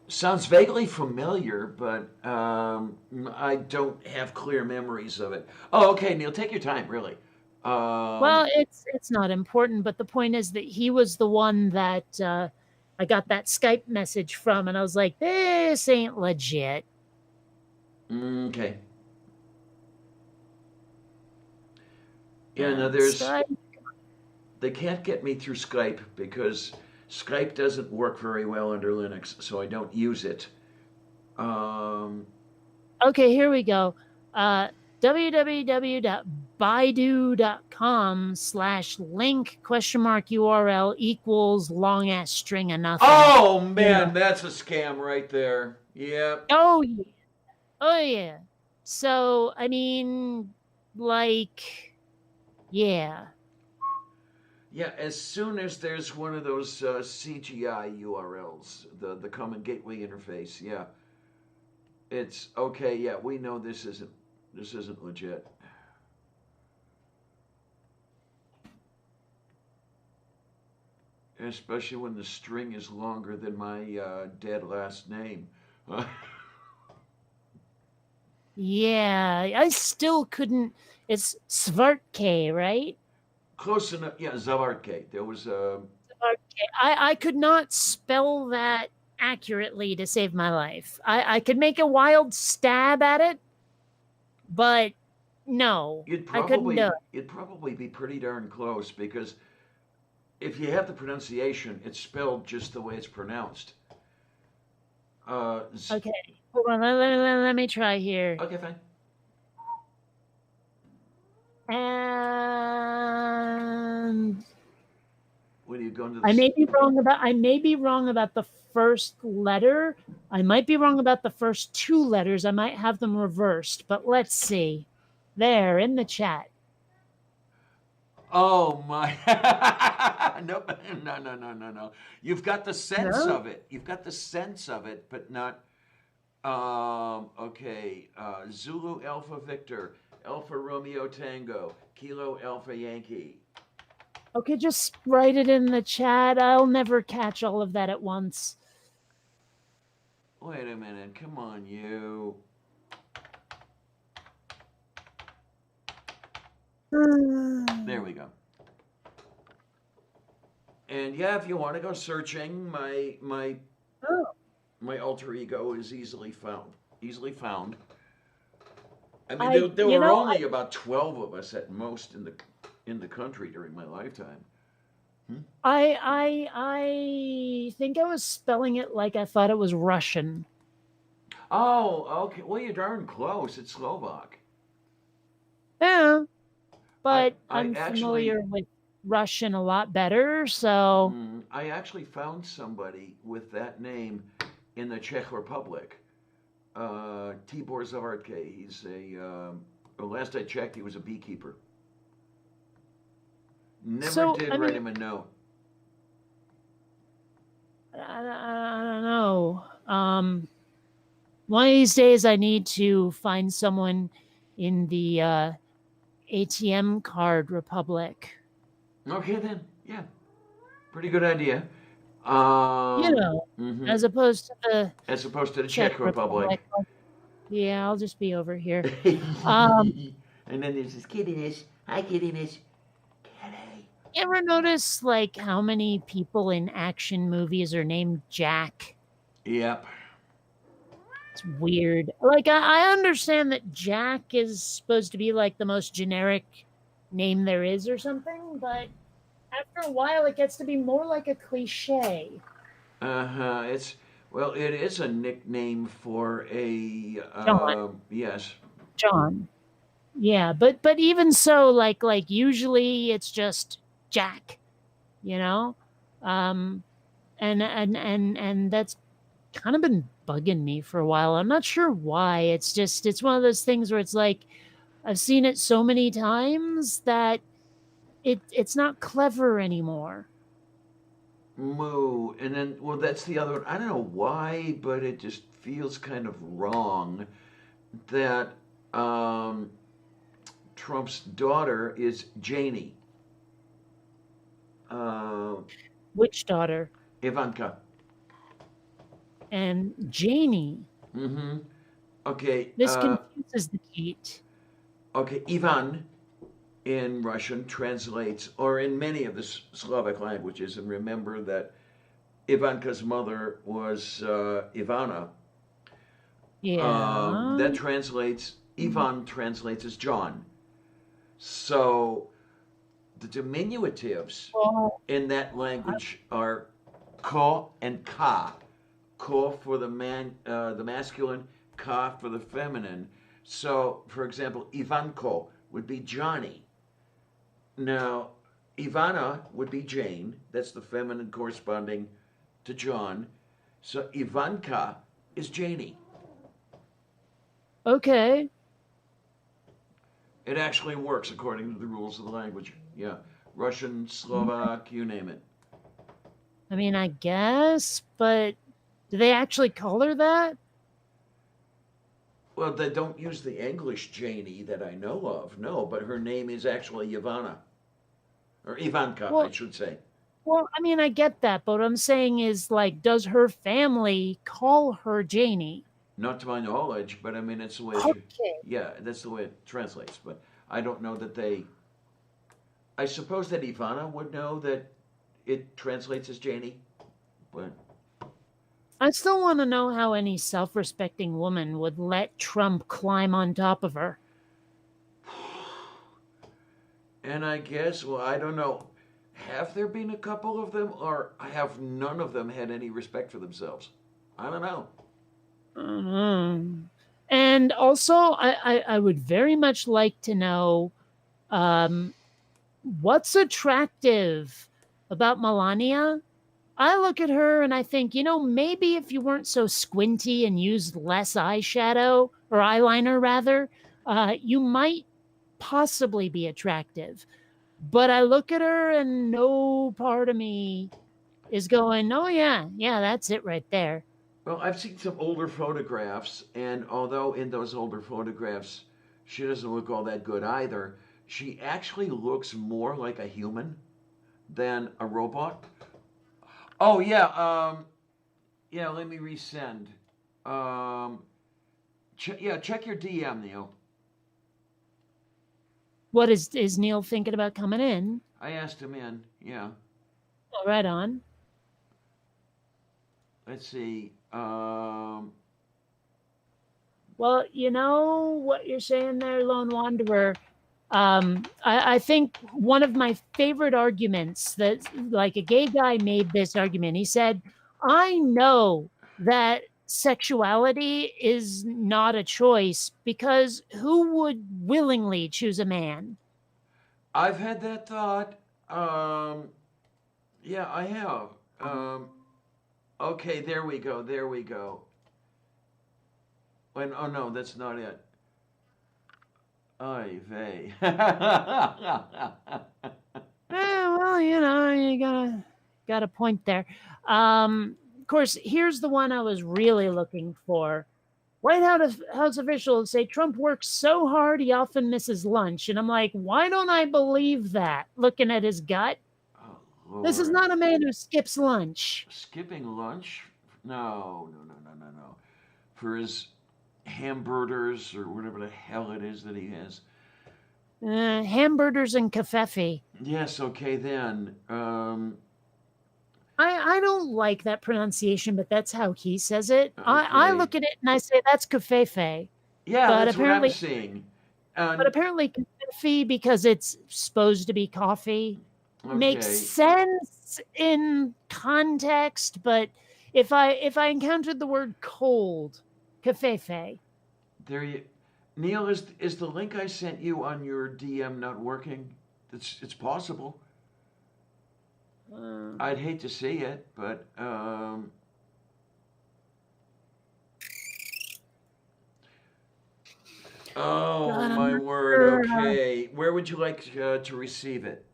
A: Sounds vaguely familiar, but I don't have clear memories of it. Oh, okay, Neil, take your time, really.
B: Well, it's not important, but the point is that he was the one that I got that Skype message from, and I was like, this ain't legit.
A: Okay. Yeah, no, there's.
B: Skype.
A: They can't get me through Skype because Skype doesn't work very well under Linux, so I don't use it.
B: Okay, here we go. www.baidu.com/link?URL equals long ass string of nothing.
A: Oh man, that's a scam right there. Yep.
B: Oh yeah. Oh yeah. So I mean, like, yeah.
A: Yeah, as soon as there's one of those CGI URLs, the Common Gateway Interface, yeah, it's okay. Yeah, we know this isn't legit. Especially when the string is longer than my dead last name.
B: Yeah, I still couldn't. It's Svartke, right?
A: Close enough. Yeah, Zavartke. There was a.
B: I could not spell that accurately to save my life. I could make a wild stab at it, but no, I couldn't do it.
A: You'd probably be pretty darn close because if you have the pronunciation, it's spelled just the way it's pronounced.
B: Okay, hold on. Let me try here.
A: Okay, fine.
B: And
A: When you go into
B: I may be wrong about the first letter. I might be wrong about the first two letters. I might have them reversed, but let's see. There in the chat.
A: Oh my! Nope. No. You've got the sense of it. You've got the sense of it, but not. Okay. Zulu Alpha Victor. Alpha Romeo Tango, Kilo Alpha Yankee.
B: Okay, just write it in the chat. I'll never catch all of that at once.
A: Wait a minute, come on, you. There we go. And yeah, if you want to go searching, my alter ego is easily found. Easily found. I mean, there were only about 12 of us at most in the country during my lifetime.
B: I think I was spelling it like I thought it was Russian.
A: Oh, okay. Well, you're darn close. It's Slovak.
B: Yeah, but
A: I
B: I'm
A: actually,
B: familiar with Russian a lot better, so
A: I actually found somebody with that name in the Czech Republic. Tibor Zavartke. He's last I checked, he was a beekeeper. Never did write him a note.
B: I don't know. One of these days I need to find someone in the ATM card republic.
A: Okay then, yeah, pretty good idea.
B: As opposed to
A: the Czech Republic.
B: Yeah, I'll just be over here.
A: And then there's this kiddiness. Hi, kiddiness.
B: You ever notice like how many people in action movies are named Jack?
A: Yep.
B: It's weird. Like I understand that Jack is supposed to be like the most generic name there is or something, but after a while it gets to be more like a cliche.
A: It is a nickname for a
B: John.
A: Yes.
B: John. Yeah, but even so, like usually it's just Jack, and that's kind of been bugging me for a while. I'm not sure why. It's one of those things where it's like I've seen it so many times that it's not clever anymore.
A: Moo. And then, well, that's the other one. I don't know why, but it just feels kind of wrong that Trump's daughter is Janie.
B: Which daughter?
A: Ivanka.
B: And Janie.
A: Mm-hmm. Okay.
B: This confuses the Kate.
A: Okay, Ivan in Russian translates, or in many of the Slavic languages, and remember that Ivanka's mother was Ivana.
B: Yeah.
A: That translates, Ivan translates as John. So the diminutives in that language are ko and ka. Ko for the masculine, ka for the feminine. So, for example, Ivanko would be Johnny. Now, Ivana would be Jane. That's the feminine corresponding to John. So Ivanka is Janie.
B: Okay.
A: It actually works according to the rules of the language. Yeah. Russian, Slovak, you name it.
B: I mean, I guess, but do they actually call her that?
A: Well, they don't use the English Janie that I know of, no, but her name is actually Ivana. Or Ivanka, I should say.
B: Well, I mean, I get that, but what I'm saying is, like, does her family call her Janie?
A: Not to my knowledge, but I mean, it's the way. Yeah, that's the way it translates. But I don't know that they. I suppose that Ivana would know that it translates as Janie, but.
B: I still want to know how any self-respecting woman would let Trump climb on top of her.
A: And I guess, well, I don't know. Have there been a couple of them, or have none of them had any respect for themselves? I don't know.
B: And also, I would very much like to know what's attractive about Melania. I look at her and I think, maybe if you weren't so squinty and used less eyeshadow, or eyeliner rather, you might possibly be attractive. But I look at her and no part of me is going, oh yeah, that's it right there.
A: Well, I've seen some older photographs, and although in those older photographs She doesn't look all that good either. She actually looks more like a human than a robot. Oh yeah, yeah. Let me resend. Um, yeah, check your DM, Neil.
B: What is Neil thinking about coming in?
A: I asked him in. Yeah.
B: Oh, right on.
A: Let's see.
B: Well, you know what you're saying there, Lone Wanderer. I think one of my favorite arguments that, like, a gay guy made this argument. He said, I know that sexuality is not a choice because who would willingly choose a man?
A: I've had that thought. Yeah, I have. Okay, there we go. There we go. When, oh no, that's not it. Ay vey.
B: Well, you got a point there. Of course, here's the one I was really looking for. White House officials say Trump works so hard he often misses lunch. And I'm like, why don't I believe that? Looking at his gut.
A: Oh,
B: This is
A: Lord.
B: not a man who skips lunch.
A: Skipping lunch? No, no, no, no, no, no. For his hamburgers or whatever the hell it is that he has.
B: Hamburgers and kafefe.
A: Yes, okay then.
B: I don't like that pronunciation, but that's how he says it. I
A: Okay.
B: look at it and I say that's kafefe.
A: Yeah,
B: But
A: that's what I'm
B: apparently,
A: seeing.
B: but apparently kafefe, because it's supposed to be coffee, makes
A: Okay.
B: sense in context. But if I encountered the word cold, kafefe.
A: There you, Neil, is the link I sent you on your DM not working? It's possible. I'd hate to see it, but oh
B: God, I'm
A: my
B: not
A: word.
B: sure.
A: Okay, where would you like to receive it?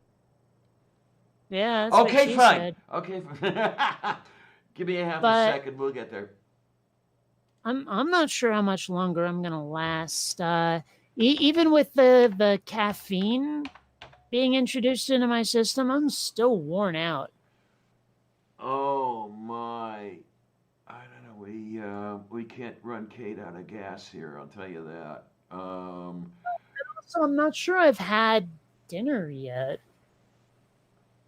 B: Yeah, that's what
A: Okay,
B: she
A: fine.
B: said.
A: Okay, give me a half a
B: But
A: second. We'll get there.
B: I'm not sure how much longer I'm gonna last. Even with the caffeine being introduced into my system, I'm still worn out.
A: Oh my. I don't know. We can't run Kate out of gas here. I'll tell you that.
B: So I'm not sure I've had dinner yet.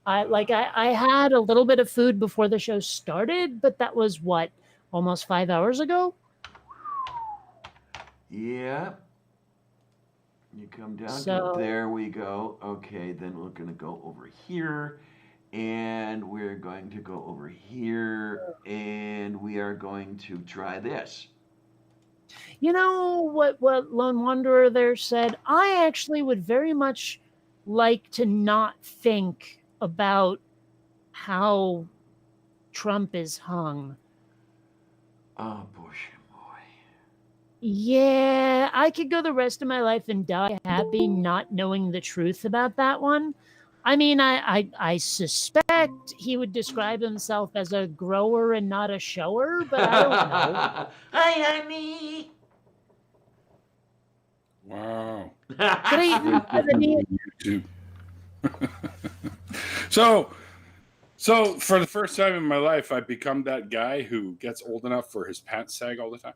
B: I had a little bit of food before the show started, but that was what, almost 5 hours ago?
A: Yeah. You come down to
B: So
A: there we go. Okay, then we're gonna go over here, and we're going to go over here, and we are going to try this.
B: you know what Lone Wanderer there said? I actually would very much like to not think about how Trump is hung.
A: Oh boy.
B: Yeah, I could go the rest of my life and die happy not knowing the truth about that one. I mean, I suspect he would describe himself as a grower and not a shower, but I don't know.
A: Hi, honey.
D: Wow.
B: But I mean,
D: YouTube. So for the first time in my life, I've become that guy who gets old enough for his pants sag all the time.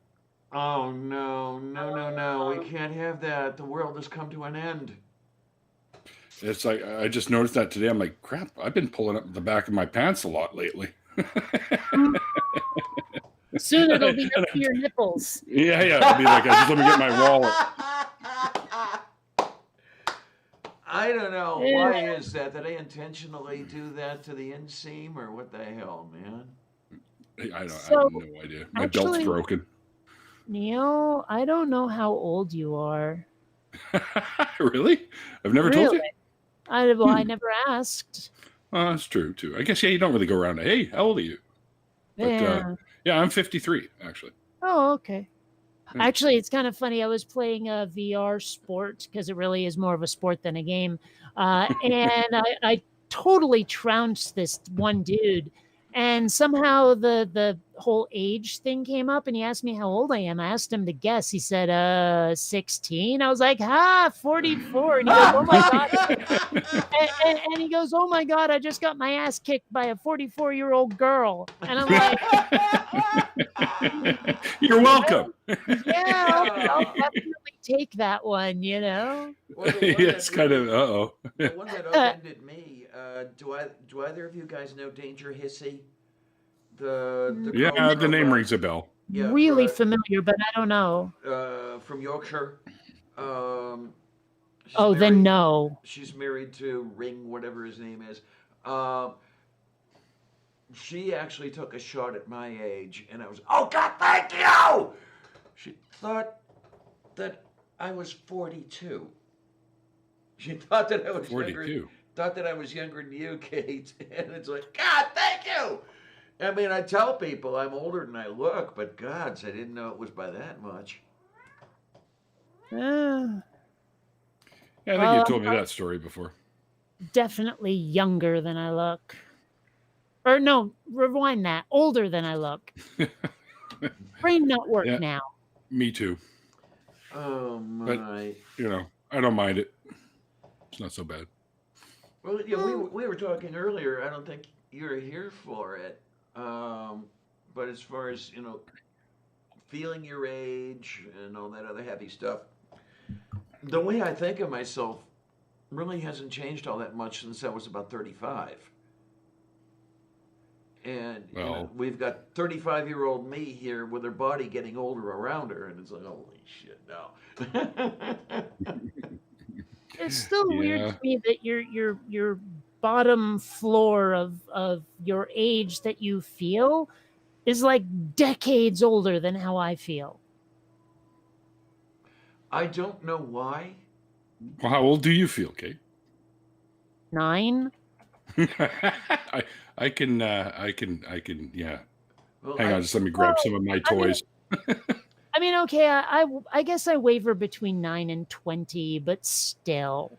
A: Oh no, no, no, no! We can't have that. The world has come to an end.
D: It's like I just noticed that today. I'm like, crap! I've been pulling up the back of my pants a lot lately.
B: soon it'll be up to your nipples.
D: Yeah. It'll be like, just let me get my wallet.
A: I don't know.
B: Yeah.
A: Why is that? Did they intentionally do that to the inseam, or what the hell, man?
D: I have
B: So,
D: no idea. My belt's
B: actually-
D: broken.
B: Neil, I don't know how old you are.
D: Really? I've never told you.
B: I never asked.
D: Oh, that's true too. I guess you don't really go around. Hey, how old are you? But,
B: Yeah.
D: I'm 53 actually.
B: Oh, okay.
D: Hmm.
B: Actually, it's kind of funny. I was playing a VR sport because it really is more of a sport than a game. And I totally trounced this one dude. And somehow the whole age thing came up, and he asked me how old I am. I asked him to guess. He said, 16. I was like, 44. And he goes, oh my God. And he goes, oh my God, I just got my ass kicked by a 44-year-old girl. And I'm like,
D: You're welcome.
B: yeah, I'll definitely take that one, you know?
A: Well, the one
D: Yeah, it's
A: that
D: kind
A: really-
D: of uh-oh.
A: The one that offended me. Do either of you guys know Danger Hissy? The
D: Yeah,
A: coach
D: the
A: of,
D: name rings a bell.
A: yeah,
B: Really familiar, but I don't know.
A: from Yorkshire. She's
B: Oh, then
A: married-
B: no.
A: She's married to Ring, whatever his name is. She actually took a shot at my age, and I was, oh God, thank you! She thought that I was 42. She thought that I was
D: 42.
A: younger. Thought that I was younger than you, Kate. And it's like, God, thank you! I mean, I tell people I'm older than I look, but gods, I didn't know it was by that much.
B: Uh,
D: Yeah, I think you told me that story before.
B: Definitely younger than I look. Or no, rewind that. Older than I look. Brain not work
D: Yeah.
B: now.
D: Me too.
A: Oh my!
D: But, I don't mind it. It's not so bad.
A: Well, yeah, we were talking earlier. I don't think you're here for it. But as far as feeling your age and all that other happy stuff, the way I think of myself really hasn't changed all that much since I was about 35. And we've got 35-year-old me here with her body getting older around her, and it's like, holy shit, no.
B: It's still weird to me that your bottom floor of your age that you feel is like decades older than how I feel.
A: I don't know why.
D: Well, how old do you feel, Kate?
B: 9.
D: I can, yeah.
A: Well,
D: Hang on, just let me grab some of my toys.
B: I mean, okay, I guess I waver between 9 and 20, but still,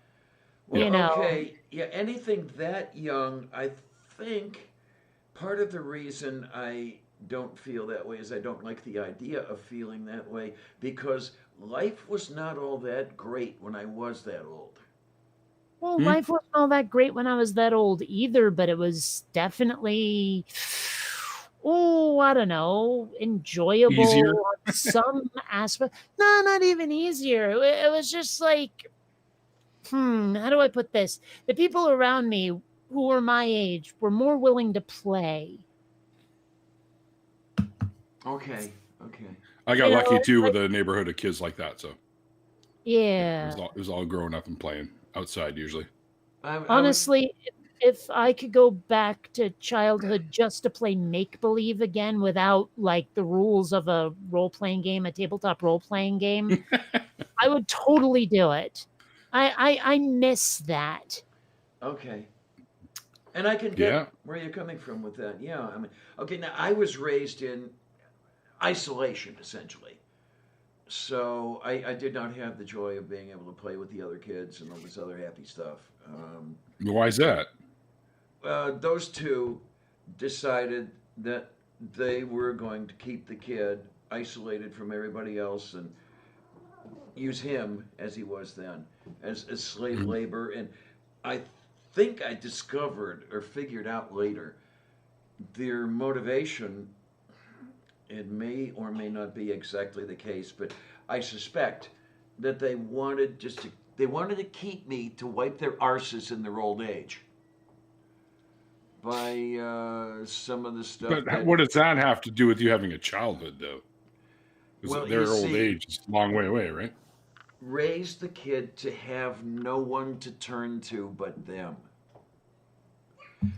A: well, okay, yeah, anything that young, I think part of the reason I don't feel that way is I don't like the idea of feeling that way because life was not all that great when I was that old.
B: Well, life wasn't all that great when I was that old either, but it was definitely, I don't know, enjoyable
D: Easier?
B: on some aspect. No, not even easier. It was just like, how do I put this? The people around me who were my age were more willing to play.
A: Okay.
D: I got lucky too with a neighborhood of kids like that, so
B: yeah.
D: it was all growing up and playing outside usually.
B: Honestly, if I could go back to childhood just to play make-believe again without like the rules of a role-playing game, a tabletop role-playing game, I would totally do it. I miss that.
A: Okay. And I can get where you're coming from with that. Yeah. I mean, okay, now I was raised in isolation, essentially. So I did not have the joy of being able to play with the other kids and all this other happy stuff.
D: Why is that?
A: Those two decided that they were going to keep the kid isolated from everybody else and use him as he was then as slave labor. And I think I discovered or figured out later their motivation. It may or may not be exactly the case, but I suspect that they wanted to keep me to wipe their arses in their old age by some of the stuff.
D: But what does that have to do with you having a childhood, though? Well, their old age is a long way away, right?
A: Raise the kid to have no one to turn to but them.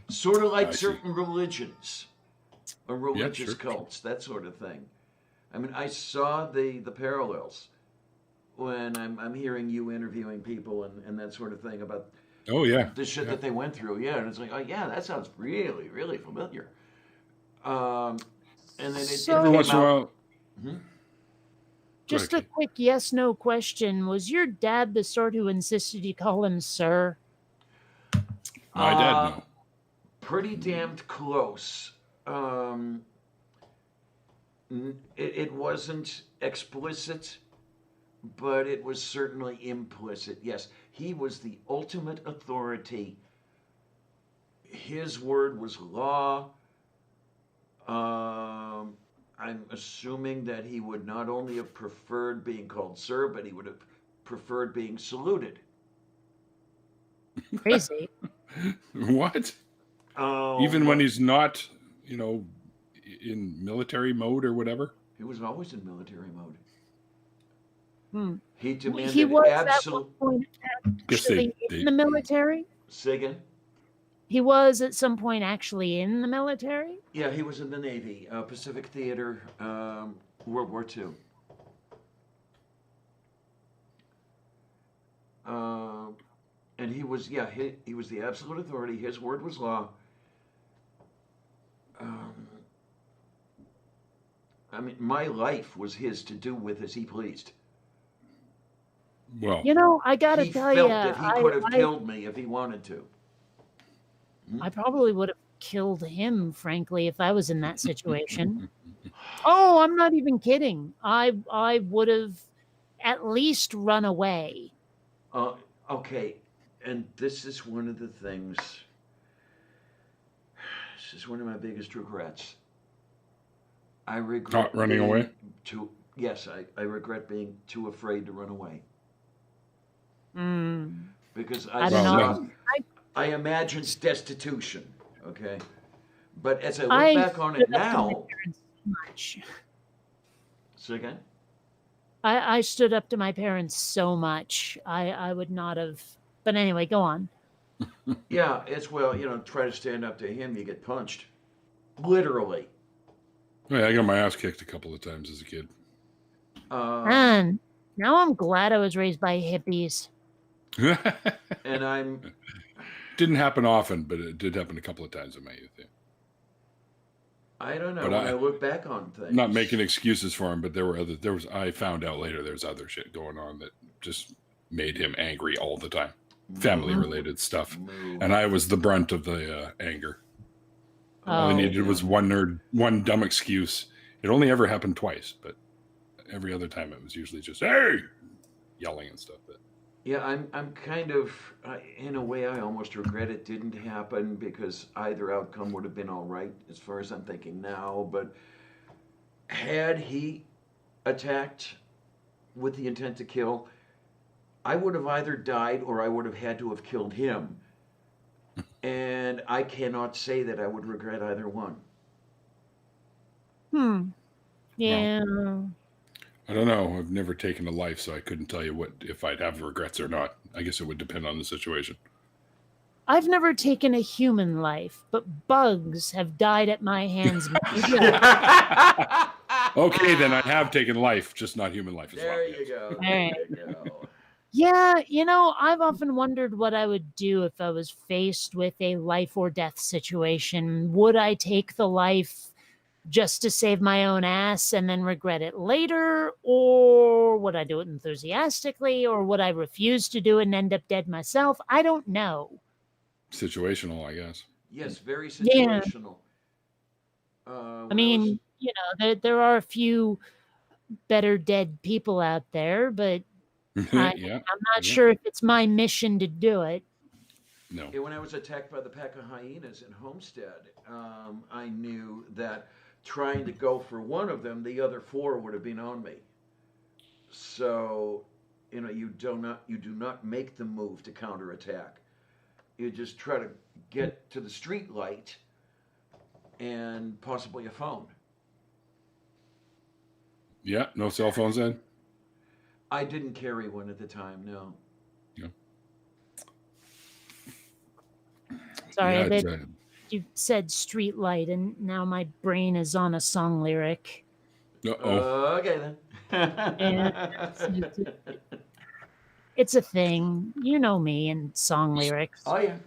A: Sort of like certain religions or religious cults, that sort of thing. I mean, I saw the parallels when I'm hearing you interviewing people and that sort of thing about the shit that they went through. Yeah, and it's like, oh yeah, that sounds really, really familiar. And then
D: every once in a while.
B: Just a quick yes/no question: was your dad the sort who insisted you call him sir?
D: My dad, no.
A: Pretty damned close. Um, it wasn't explicit, but it was certainly implicit. Yes, he was the ultimate authority. His word was law. I'm assuming that he would not only have preferred being called sir, but he would have preferred being saluted.
B: Crazy.
D: What?
A: Oh,
D: Even when
A: well,
D: he's not, in military mode or whatever?
A: he was always in military mode.
B: Hmm.
A: He
B: He
A: demanded
B: was at one
A: absolute.
B: point
D: Guess
B: actually in the military.
A: Say again?
B: He was at some point actually in the military.
A: Yeah, he was in the Navy, Pacific Theater, World War II. And he was, yeah, he was the absolute authority. His word was law. I mean, my life was his to do with as he pleased.
D: Well,
B: You know, I gotta
A: He
B: tell
A: felt
B: you,
A: that he could have killed me if he wanted to.
B: I probably would have killed him, frankly, if I was in that situation. Oh, I'm not even kidding. I would have at least run away.
A: Okay, and this is one of the things. This is one of my biggest regrets. I regret
D: Not running
A: being
D: away?
A: Yes, I regret being too afraid to run away
B: Mm,
A: because
B: I don't know.
D: Well,
A: I imagined destitution. Okay, but as I look
B: I
A: back on it
B: stood up to my
A: now,
B: parents so much.
A: say again.
B: I stood up to my parents so much. I would not have. But anyway, go on.
A: Yeah, it's well, try to stand up to him, you get punched, literally.
D: yeah, I got my ass kicked a couple of times as a kid.
B: And now I'm glad I was raised by hippies.
A: And I'm
D: Didn't happen often, but it did happen a couple of times in my youth. Yeah.
A: I don't know
D: But
A: when I look back on things.
D: Not making excuses for him, but I found out later there's other shit going on that just made him angry all the time. Family related stuff. And I was the brunt of the anger. All I needed was one dumb excuse. It only ever happened twice, but every other time it was usually just, hey, yelling and stuff. But
A: Yeah, I'm kind of, in a way, I almost regret it didn't happen because either outcome would have been all right as far as I'm thinking now. But had he attacked with the intent to kill, I would have either died or I would have had to have killed him. And I cannot say that I would regret either one.
B: Yeah.
D: I don't know. I've never taken a life, so I couldn't tell you if I'd have regrets or not. I guess it would depend on the situation.
B: I've never taken a human life, but bugs have died at my hands.
D: Okay, then I have taken life, just not human life as well.
A: There you go. There you go.
B: Yeah, I've often wondered what I would do if I was faced with a life or death situation. Would I take the life just to save my own ass and then regret it later? Or would I do it enthusiastically? Or would I refuse to do it and end up dead myself? I don't know.
D: Situational, I guess.
A: Yes, very situational.
B: I mean, there are a few better dead people out there, but I'm not sure if it's my mission to do it.
D: No.
A: When I was attacked by the pack of hyenas in Homestead, I knew that trying to go for one of them, the other four would have been on me. So, you do not make the move to counterattack. You just try to get to the street light and possibly a phone.
D: Yeah, no cell phones then?
A: I didn't carry one at the time, no.
D: Yeah.
B: Sorry, you said street light, and now my brain is on a song lyric.
A: Okay then.
B: And it's a thing. You know me and song lyrics.
A: Oh yeah.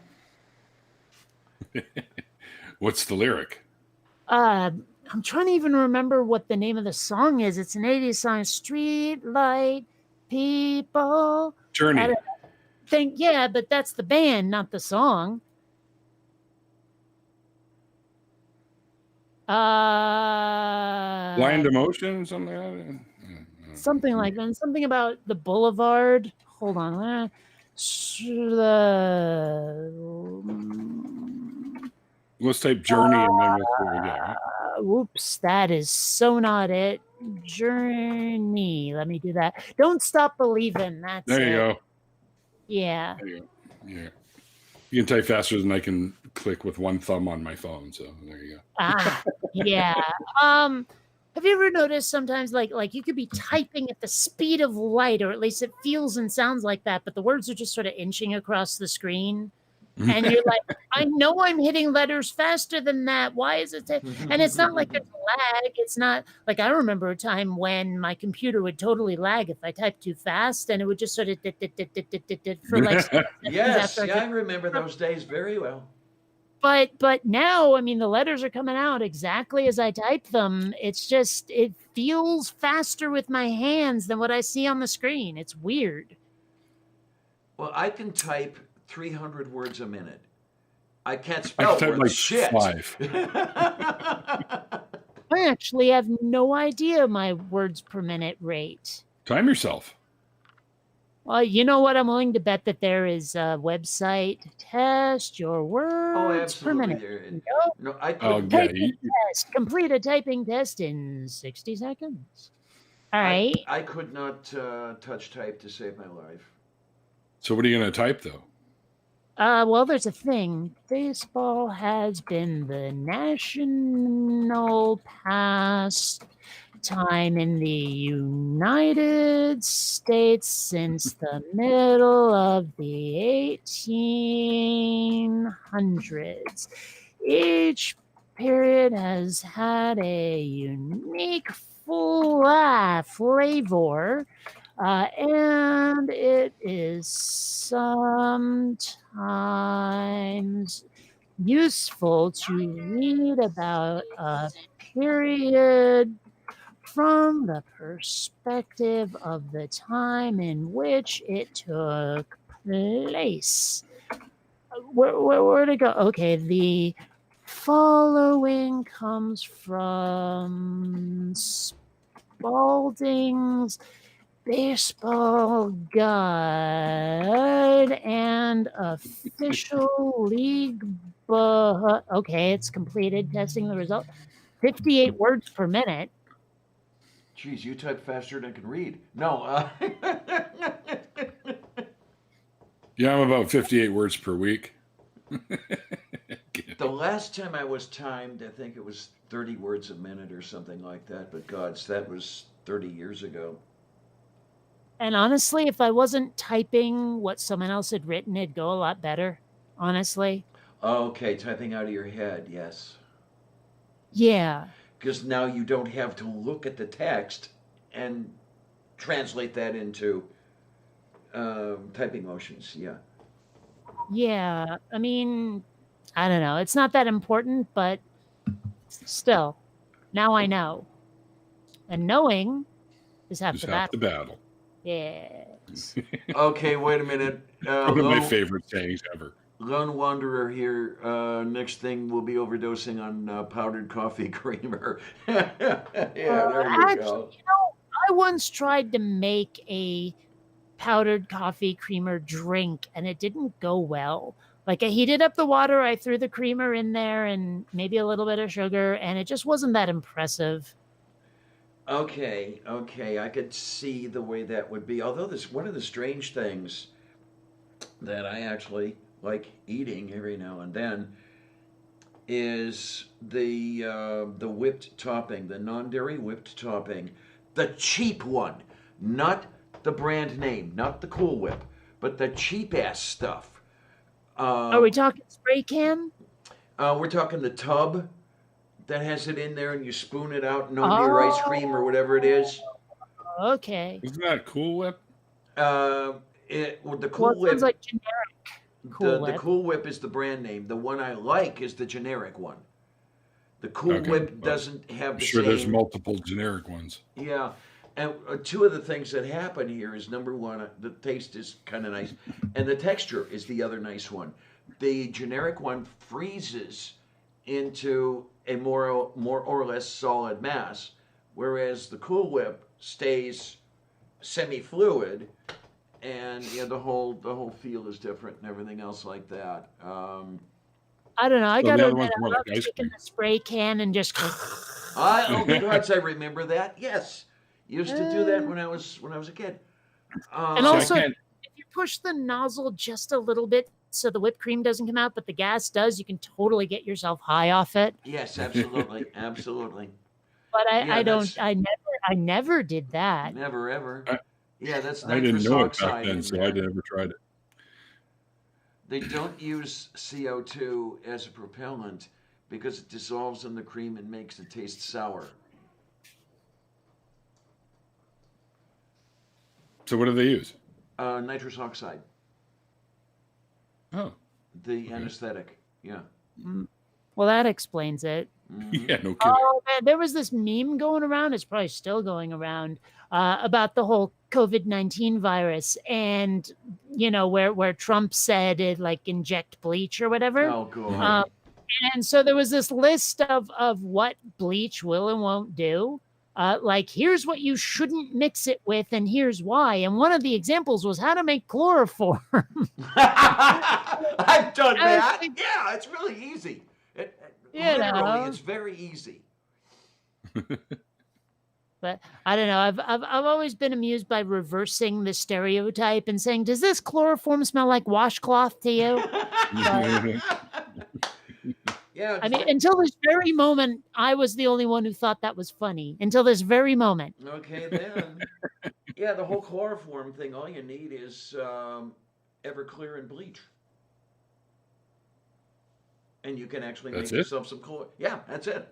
D: What's the lyric?
B: I'm trying to even remember what the name of the song is. It's an 80s song. Street light people.
D: Journey.
B: Yeah, but that's the band, not the song.
D: Blind emotion, something like that.
B: Something like that. Something about the boulevard. Hold on.
D: Let's type journey and then we'll see what we get. Right?
B: Whoops, that is so not it. Journey. Let me do that. Don't stop believing. That's
D: There you
B: it.
D: go.
B: Yeah.
D: There you go. Yeah. You can type faster than I can click with one thumb on my phone. So there you go.
B: Yeah. Have you ever noticed sometimes like you could be typing at the speed of light, or at least it feels and sounds like that, but the words are just sort of inching across the screen? And you're like, I know I'm hitting letters faster than that. Why is it? And it's not like there's lag. It's not like I remember a time when my computer would totally lag if I typed too fast, and it would just sort of for like
A: Yes, yeah, I remember those days very well.
B: But now, I mean, the letters are coming out exactly as I type them. It's just it feels faster with my hands than what I see on the screen. It's weird.
A: Well, I can type 300 words a minute. I can't
D: I
A: spell
D: type
A: worth
D: like
A: shit.
D: 5.
B: I actually have no idea my words per minute rate.
D: Time yourself.
B: Well, you know what? I'm willing to bet that there is a website to test your words per
A: absolutely.
B: minute.
A: No, I
D: Oh,
A: couldn't.
D: yeah.
B: Typing test. Complete a typing test in 60 seconds. All right.
A: I could not touch type to save my life.
D: So what are you going to type, though?
B: Well, there's a thing. Baseball has been the national pastime in the United States since the middle of the 1800s. Each period has had a unique flavor. And it is sometimes useful to read about a period from the perspective of the time in which it took place. Where'd it go? Okay, the following comes from Spalding's Baseball Guide and Official League book. Okay, it's completed. Testing the result. 58 words per minute.
A: Geez, you type faster than I can read. No.
D: Yeah, I'm about 58 words per week.
A: The last time I was timed, I think it was 30 words a minute or something like that. But gods, that was 30 years ago.
B: And honestly, if I wasn't typing what someone else had written, it'd go a lot better. Honestly.
A: Okay, typing out of your head, yes.
B: Yeah.
A: Because now you don't have to look at the text and translate that into typing motions. Yeah.
B: Yeah. I mean, I don't know. It's not that important, but still, now I know. And knowing is half the battle.
D: The battle.
B: Yes.
A: Okay, wait a minute.
D: One of my favorite sayings ever.
A: Lone Wanderer here. Next thing we'll be overdosing on powdered coffee creamer. Yeah, there you
B: actually,
A: go.
B: I once tried to make a powdered coffee creamer drink, and it didn't go well. Like, I heated up the water, I threw the creamer in there, and maybe a little bit of sugar, and it just wasn't that impressive.
A: Okay, I could see the way that would be. Although this one of the strange things that I actually like eating every now and then is the whipped topping, the non-dairy whipped topping, the cheap one, not the brand name, not the Cool Whip, but the cheap ass stuff.
B: Are we talking spray can?
A: We're talking the tub that has it in there, and you spoon it out and onto your ice cream or whatever it is.
B: Okay.
D: Isn't that Cool Whip?
A: The Cool
B: It
A: Whip.
B: sounds like generic Cool Whip.
A: The Cool Whip is the brand name. The one I like is the generic one. The Cool Whip doesn't have the same.
D: There's multiple generic ones.
A: Yeah, and two of the things that happen here is, number one, the taste is kind of nice, and the texture is the other nice one. The generic one freezes into a more or less solid mass, whereas the Cool Whip stays semi-fluid, and the whole feel is different and everything else like that.
B: I don't know. I
D: So
B: got
D: the
B: to
D: other one's
B: admit,
D: more
B: I love
D: like ice
B: taking
D: cream.
B: the spray can and just.
A: Oh gods, I remember that. Yes, used to do that when I was a kid.
B: And
D: See, I
B: also,
D: can't.
B: if you push the nozzle just a little bit so the whipped cream doesn't come out, but the gas does, you can totally get yourself high off it.
A: yes, absolutely, absolutely.
B: But
A: Yeah, that's
B: I never did that.
A: never ever.
D: I,
A: Yeah, that's
D: I didn't
A: nitrous
D: know it back
A: oxide
D: then,
A: in
D: so I
A: there.
D: never tried it.
A: They don't use CO2 as a propellant because it dissolves in the cream and makes it taste sour.
D: So what do they use?
A: Nitrous oxide,
D: Oh,
A: the anesthetic. Yeah.
B: Well, that explains it.
D: yeah, no kidding.
B: Oh man, there was this meme going around. It's probably still going around about the whole COVID-19 virus, and where Trump said it like inject bleach or whatever.
A: Oh god.
B: And so there was this list of what bleach will and won't do. Like here's what you shouldn't mix it with, and here's why. And one of the examples was how to make chloroform.
A: I've done
B: I was
A: that.
B: like-
A: Yeah, it's really easy.
B: You
A: Literally,
B: know.
A: it's very easy.
B: But I don't know. I've always been amused by reversing the stereotype and saying, "Does this chloroform smell like washcloth to you?"
A: Yeah.
B: I mean, until this very moment, I was the only one who thought that was funny. Until this very moment.
A: Okay, then. Yeah, the whole chloroform thing, all you need is Everclear and bleach. And you can actually
D: That's
A: make
D: it?
A: yourself some chlor. Yeah, that's it.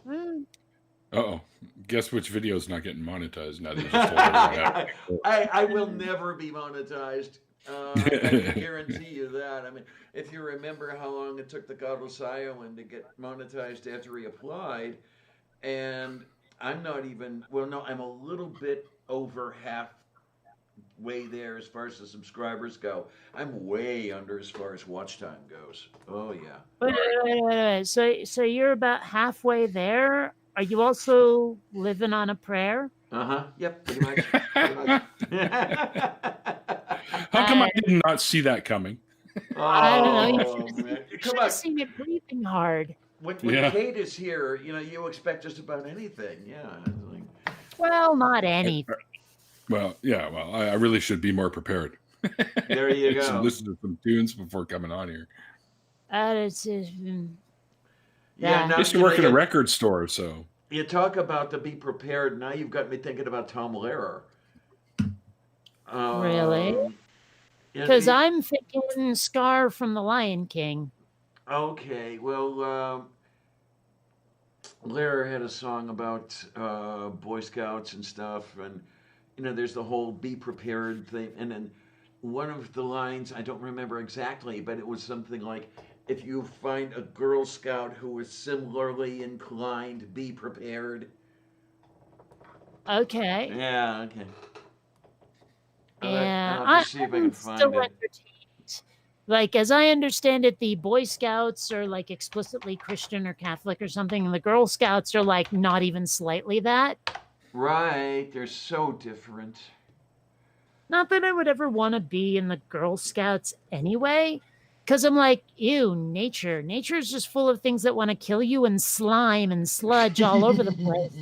B: Mm.
D: Uh-oh. Guess which video's not getting monetized now that you just told everyone that.
A: I will never be monetized. I can guarantee you that. I mean, if you remember how long it took the Godless Iowan to get monetized after he applied, and I'm not even, well, no, I'm a little bit over halfway there as far as the subscribers go. I'm way under as far as watch time goes. Oh, yeah.
B: Wait. So you're about halfway there. Are you also living on a prayer?
A: Uh-huh. Yep, pretty much. Pretty much.
D: How come I did not see that coming?
B: I don't know. You
A: Oh, man.
B: should
A: Come
B: have
A: on.
B: seen it breathing hard.
A: When
D: Yeah.
A: Kate is here, you expect just about anything. Yeah. It's like,
B: Well, not anything.
D: Well, yeah, I really should be more prepared.
A: there you
D: I should
A: go.
D: listen to some tunes before coming on here.
B: It's
A: Yeah,
B: Yeah.
A: now
D: I used to
A: you know,
D: work at a record store, so
A: you talk about to be prepared. Now you've got me thinking about Tom Lehrer.
B: Really?
A: Yeah,
B: because I'm thinking Scar from The Lion King.
A: okay, well, Lehrer had a song about Boy Scouts and stuff, and there's the whole "be prepared" thing, and then one of the lines I don't remember exactly, but it was something like, "If you find a Girl Scout who is similarly inclined, be prepared."
B: Okay.
A: Yeah, okay.
B: Yeah,
A: I'll have to see if I can
B: I'm
A: find
B: still
A: it.
B: entertained. Like, as I understand it, the Boy Scouts are like explicitly Christian or Catholic or something, and the Girl Scouts are like not even slightly that.
A: Right, they're so different.
B: Not that I would ever want to be in the Girl Scouts anyway, because I'm like, ew, nature. Nature is just full of things that want to kill you and slime and sludge all over the place.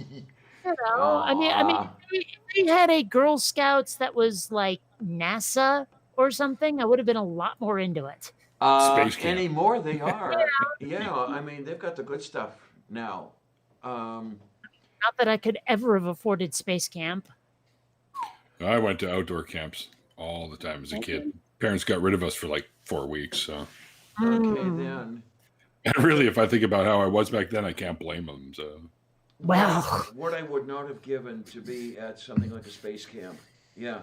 B: You know, I mean,
A: Aw.
B: if we had a Girl Scouts that was like NASA or something, I would have been a lot more into it.
D: Space camp.
A: Anymore they are. Yeah, I mean they've got the good stuff now.
B: Not that I could ever have afforded space camp.
D: I went to outdoor camps all the time as a kid. Parents got rid of us for like 4 weeks, so
A: Okay
B: Mm.
A: then.
D: and really, if I think about how I was back then, I can't blame them. So
B: Well,
A: What I would not have given to be at something like a space camp. Yeah.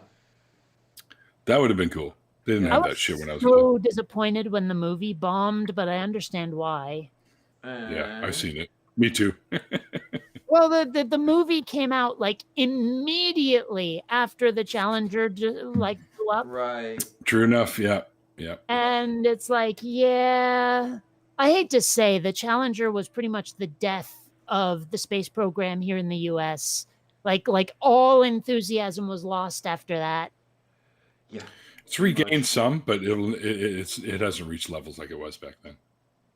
D: that would have been cool. They didn't
B: I
D: have
B: was
D: that shit when I was a kid.
B: so disappointed when the movie bombed, but I understand why.
D: Yeah, I've seen it. Me too.
B: Well, the movie came out like immediately after the Challenger like blew up,
A: Right.
D: True enough. Yeah, yeah.
B: and it's like, yeah, I hate to say the Challenger was pretty much the death of the space program here in the US. Like all enthusiasm was lost after that.
A: Yeah.
D: It's regained some, but it hasn't reached levels like it was back then.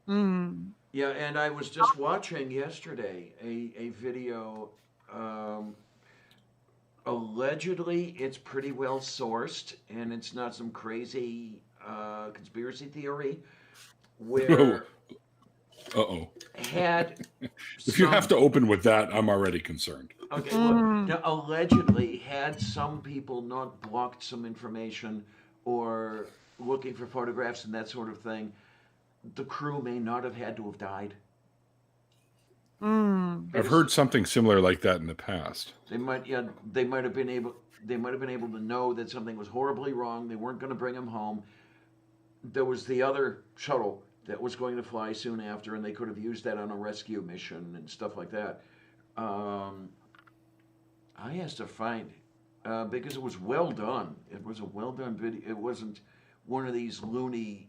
B: Mm.
A: Yeah, and I was just watching yesterday a video. Um, Allegedly, it's pretty well sourced, and it's not some crazy conspiracy theory where
D: Uh-oh.
A: had
D: If you have
A: some
D: to open with that, I'm already concerned.
A: okay look
B: Mm.
A: now, allegedly had some people not blocked some information or looking for photographs and that sort of thing, the crew may not have had to have died.
B: Mm.
D: I've heard something similar like that in the past.
A: They might, yeah, they might have been able to know that something was horribly wrong. They weren't going to bring him home. There was the other shuttle that was going to fly soon after, and they could have used that on a rescue mission and stuff like that. I has to find because it was well done. It was a well done video. It wasn't one of these lunar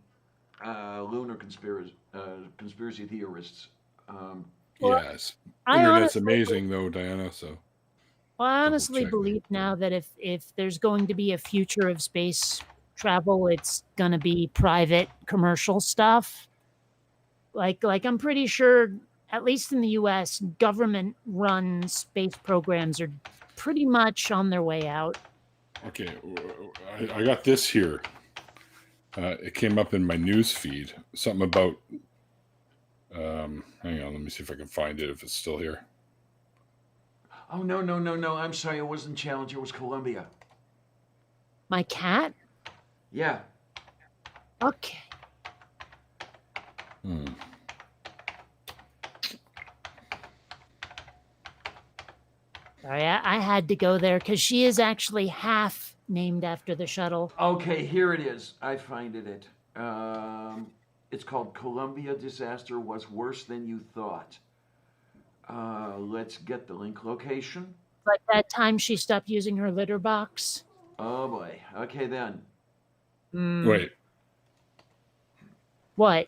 A: conspiracy theorists.
B: Well,
D: Yes.
B: I
D: Internet's
B: honestly,
D: amazing though, Diana, so
B: well, I
D: double
B: honestly
D: check.
B: believe now that if there's going to be a future of space travel, it's gonna be private commercial stuff. Like I'm pretty sure, at least in the US, government run space programs are pretty much on their way out.
D: Okay, I got this here. It came up in my news feed. Something about. Hang on, let me see if I can find it. If it's still here.
A: Oh no! I'm sorry, it wasn't Challenger. It was Columbia.
B: My cat?
A: Yeah.
B: Okay. Sorry, I had to go there because she is actually half named after the shuttle.
A: Okay, here it is. I find it. It's called Columbia Disaster Was Worse Than You Thought. Let's get the link location.
B: Like that time she stopped using her litter box.
A: Oh boy. Okay then.
D: Wait.
B: What?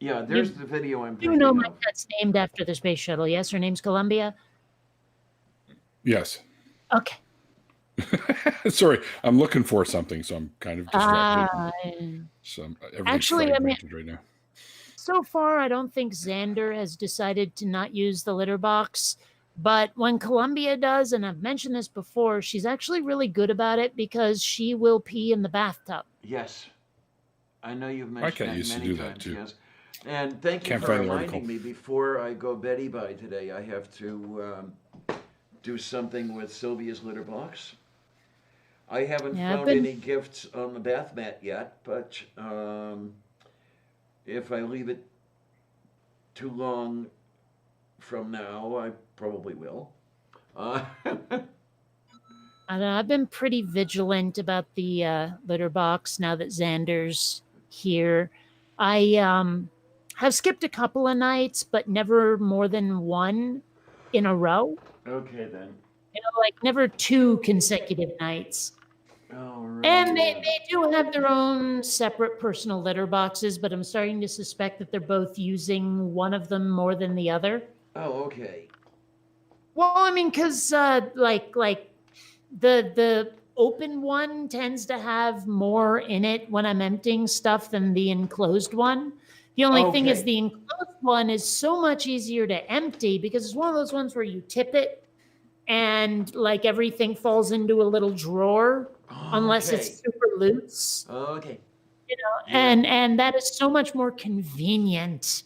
A: Yeah, there's the video I'm
B: You
A: thinking
B: know my
A: of.
B: cat's named after the space shuttle. Yes, her name's Columbia.
D: Yes.
B: Okay.
D: Sorry, I'm looking for something, so I'm kind of distracted. So everything's
B: Actually, I mean,
D: fragmented right now.
B: so far, I don't think Xander has decided to not use the litter box. But when Columbia does, and I've mentioned this before, she's actually really good about it because she will pee in the bathtub.
A: Yes. I know you've
D: My
A: mentioned
D: cat
A: that
D: used to
A: many
D: do that,
A: times,
D: too.
A: yes. And thank you
D: Can't
A: for
D: find the
A: reminding
D: article.
A: me before I go Betty by today. I have to do something with Sylvia's litter box. I haven't
B: Yeah, I've
A: found
B: been-
A: any gifts on the bath mat yet, but if I leave it too long from now, I probably will.
B: I don't know. I've been pretty vigilant about the litter box now that Xander's here. I have skipped a couple of nights, but never more than one in a row.
A: Okay then.
B: You know, like never 2 consecutive nights.
A: All right.
B: And they do have their own separate personal litter boxes, but I'm starting to suspect that they're both using one of them more than the other.
A: Oh, okay.
B: Well, I mean, because like the open one tends to have more in it when I'm emptying stuff than the enclosed one. The only thing is
A: Okay.
B: the enclosed one is so much easier to empty because it's one of those ones where you tip it and like everything falls into a little drawer unless
A: Okay.
B: it's super loose.
A: Okay.
B: You know,
A: Yeah.
B: and that is so much more convenient.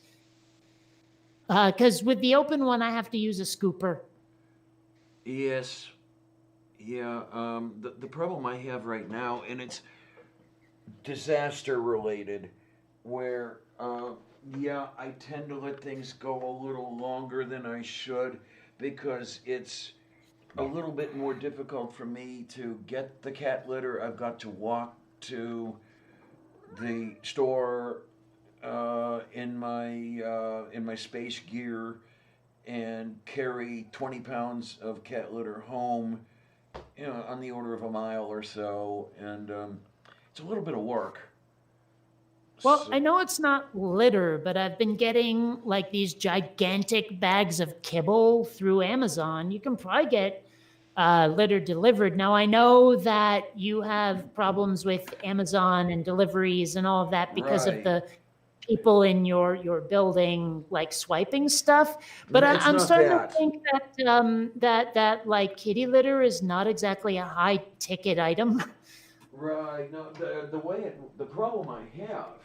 B: Because with the open one, I have to use a scooper.
A: Yes. Yeah. The problem I have right now, and it's disaster related, where yeah, I tend to let things go a little longer than I should because it's a little bit more difficult for me to get the cat litter. I've got to walk to the store in my space gear and carry 20 pounds of cat litter home, you know, on the order of a mile or so, and it's a little bit of work.
B: Well,
A: So-
B: I know it's not litter, but I've been getting like these gigantic bags of kibble through Amazon. You can probably get litter delivered. Now, I know that you have problems with Amazon and deliveries and all of that because of
A: Right.
B: the people in your building like swiping stuff. But
A: It's
B: I'm
A: not
B: starting
A: that.
B: to think that like kitty litter is not exactly a high ticket item.
A: Right. No, the problem I have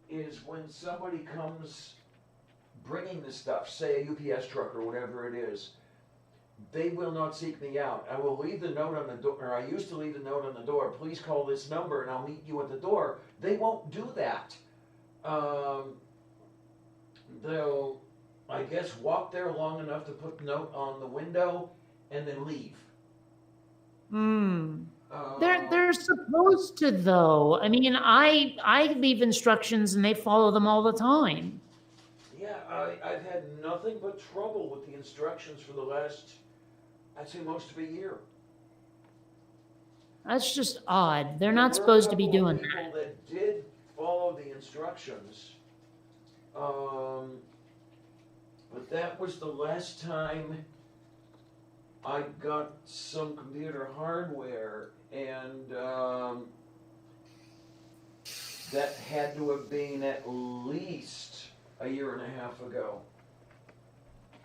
A: is when somebody comes bringing the stuff, say a UPS truck or whatever it is, they will not seek me out. I will leave the note on the door, or I used to leave the note on the door. Please call this number, and I'll meet you at the door. They won't do that. They'll, I guess, walk there long enough to put the note on the window and then leave.
B: Hmm.
A: Uh,
B: They're supposed to though. I mean, I leave instructions and they follow them all the time.
A: Yeah, I've had nothing but trouble with the instructions for the last, I'd say, most of a year.
B: That's just odd. They're
A: There
B: not
A: were a
B: supposed to be
A: couple of
B: doing
A: people that did follow the instructions, but that was the last time I got some computer hardware, and that had to have been at least a year and a half ago.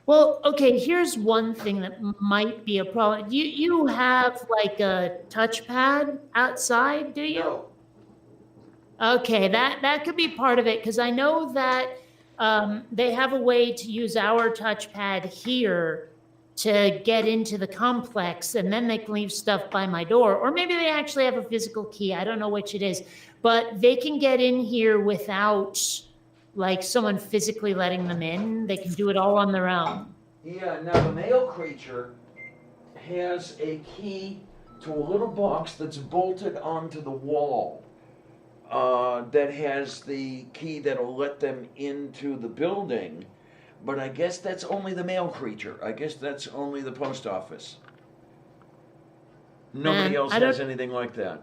B: Well, okay, here's one thing that might be a problem. You have like a touchpad outside, do you?
A: No,
B: Okay, that could be part of it because I know that they have a way to use our touchpad here to get into the complex, and then they can leave stuff by my door, or maybe they actually have a physical key. I don't know which it is, but they can get in here without like someone physically letting them in. They can do it all on their own.
A: yeah, now the mail creature has a key to a little box that's bolted onto the wall. That has the key that'll let them into the building, but I guess that's only the mail creature. I guess that's only the post office. Nobody
B: Man,
A: else
B: I don't-
A: has anything like that.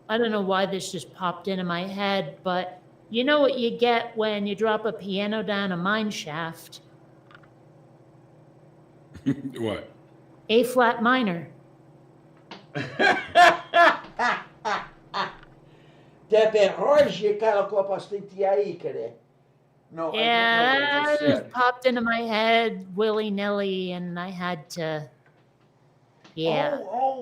B: I don't know why this just popped into my head, but you know what you get when you drop a piano down a mine shaft?
D: What?
B: A flat minor.
A: No, I
B: Yeah,
A: don't know what I
B: that
A: just
B: just
A: said.
B: popped into my head willy nilly, and I had to. Yeah.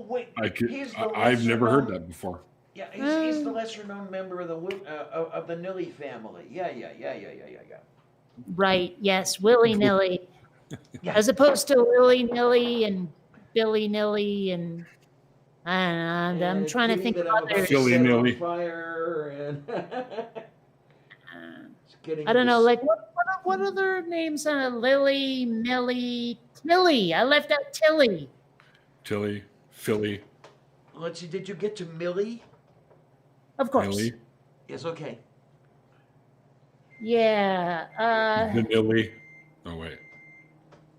A: Wait. He's the
D: I've never heard
A: lesser-known-
D: that before.
A: Yeah, he's the lesser known member of the Nilly family. Yeah.
B: Right. Yes. Willy nilly.
A: Yeah.
B: As opposed to willy nilly and Billy nilly and I don't know. I'm trying to think of others.
D: Silly nilly.
A: Fire and it's getting
B: I don't know.
A: into
B: Like what other names? Lily, Millie, Tilly. I left out Tilly.
D: Tilly, Philly,
A: Let's see. Did you get to Millie?
B: Of course.
D: Millie,
A: Yes. Okay.
B: Yeah.
D: Vanilli. Oh, wait.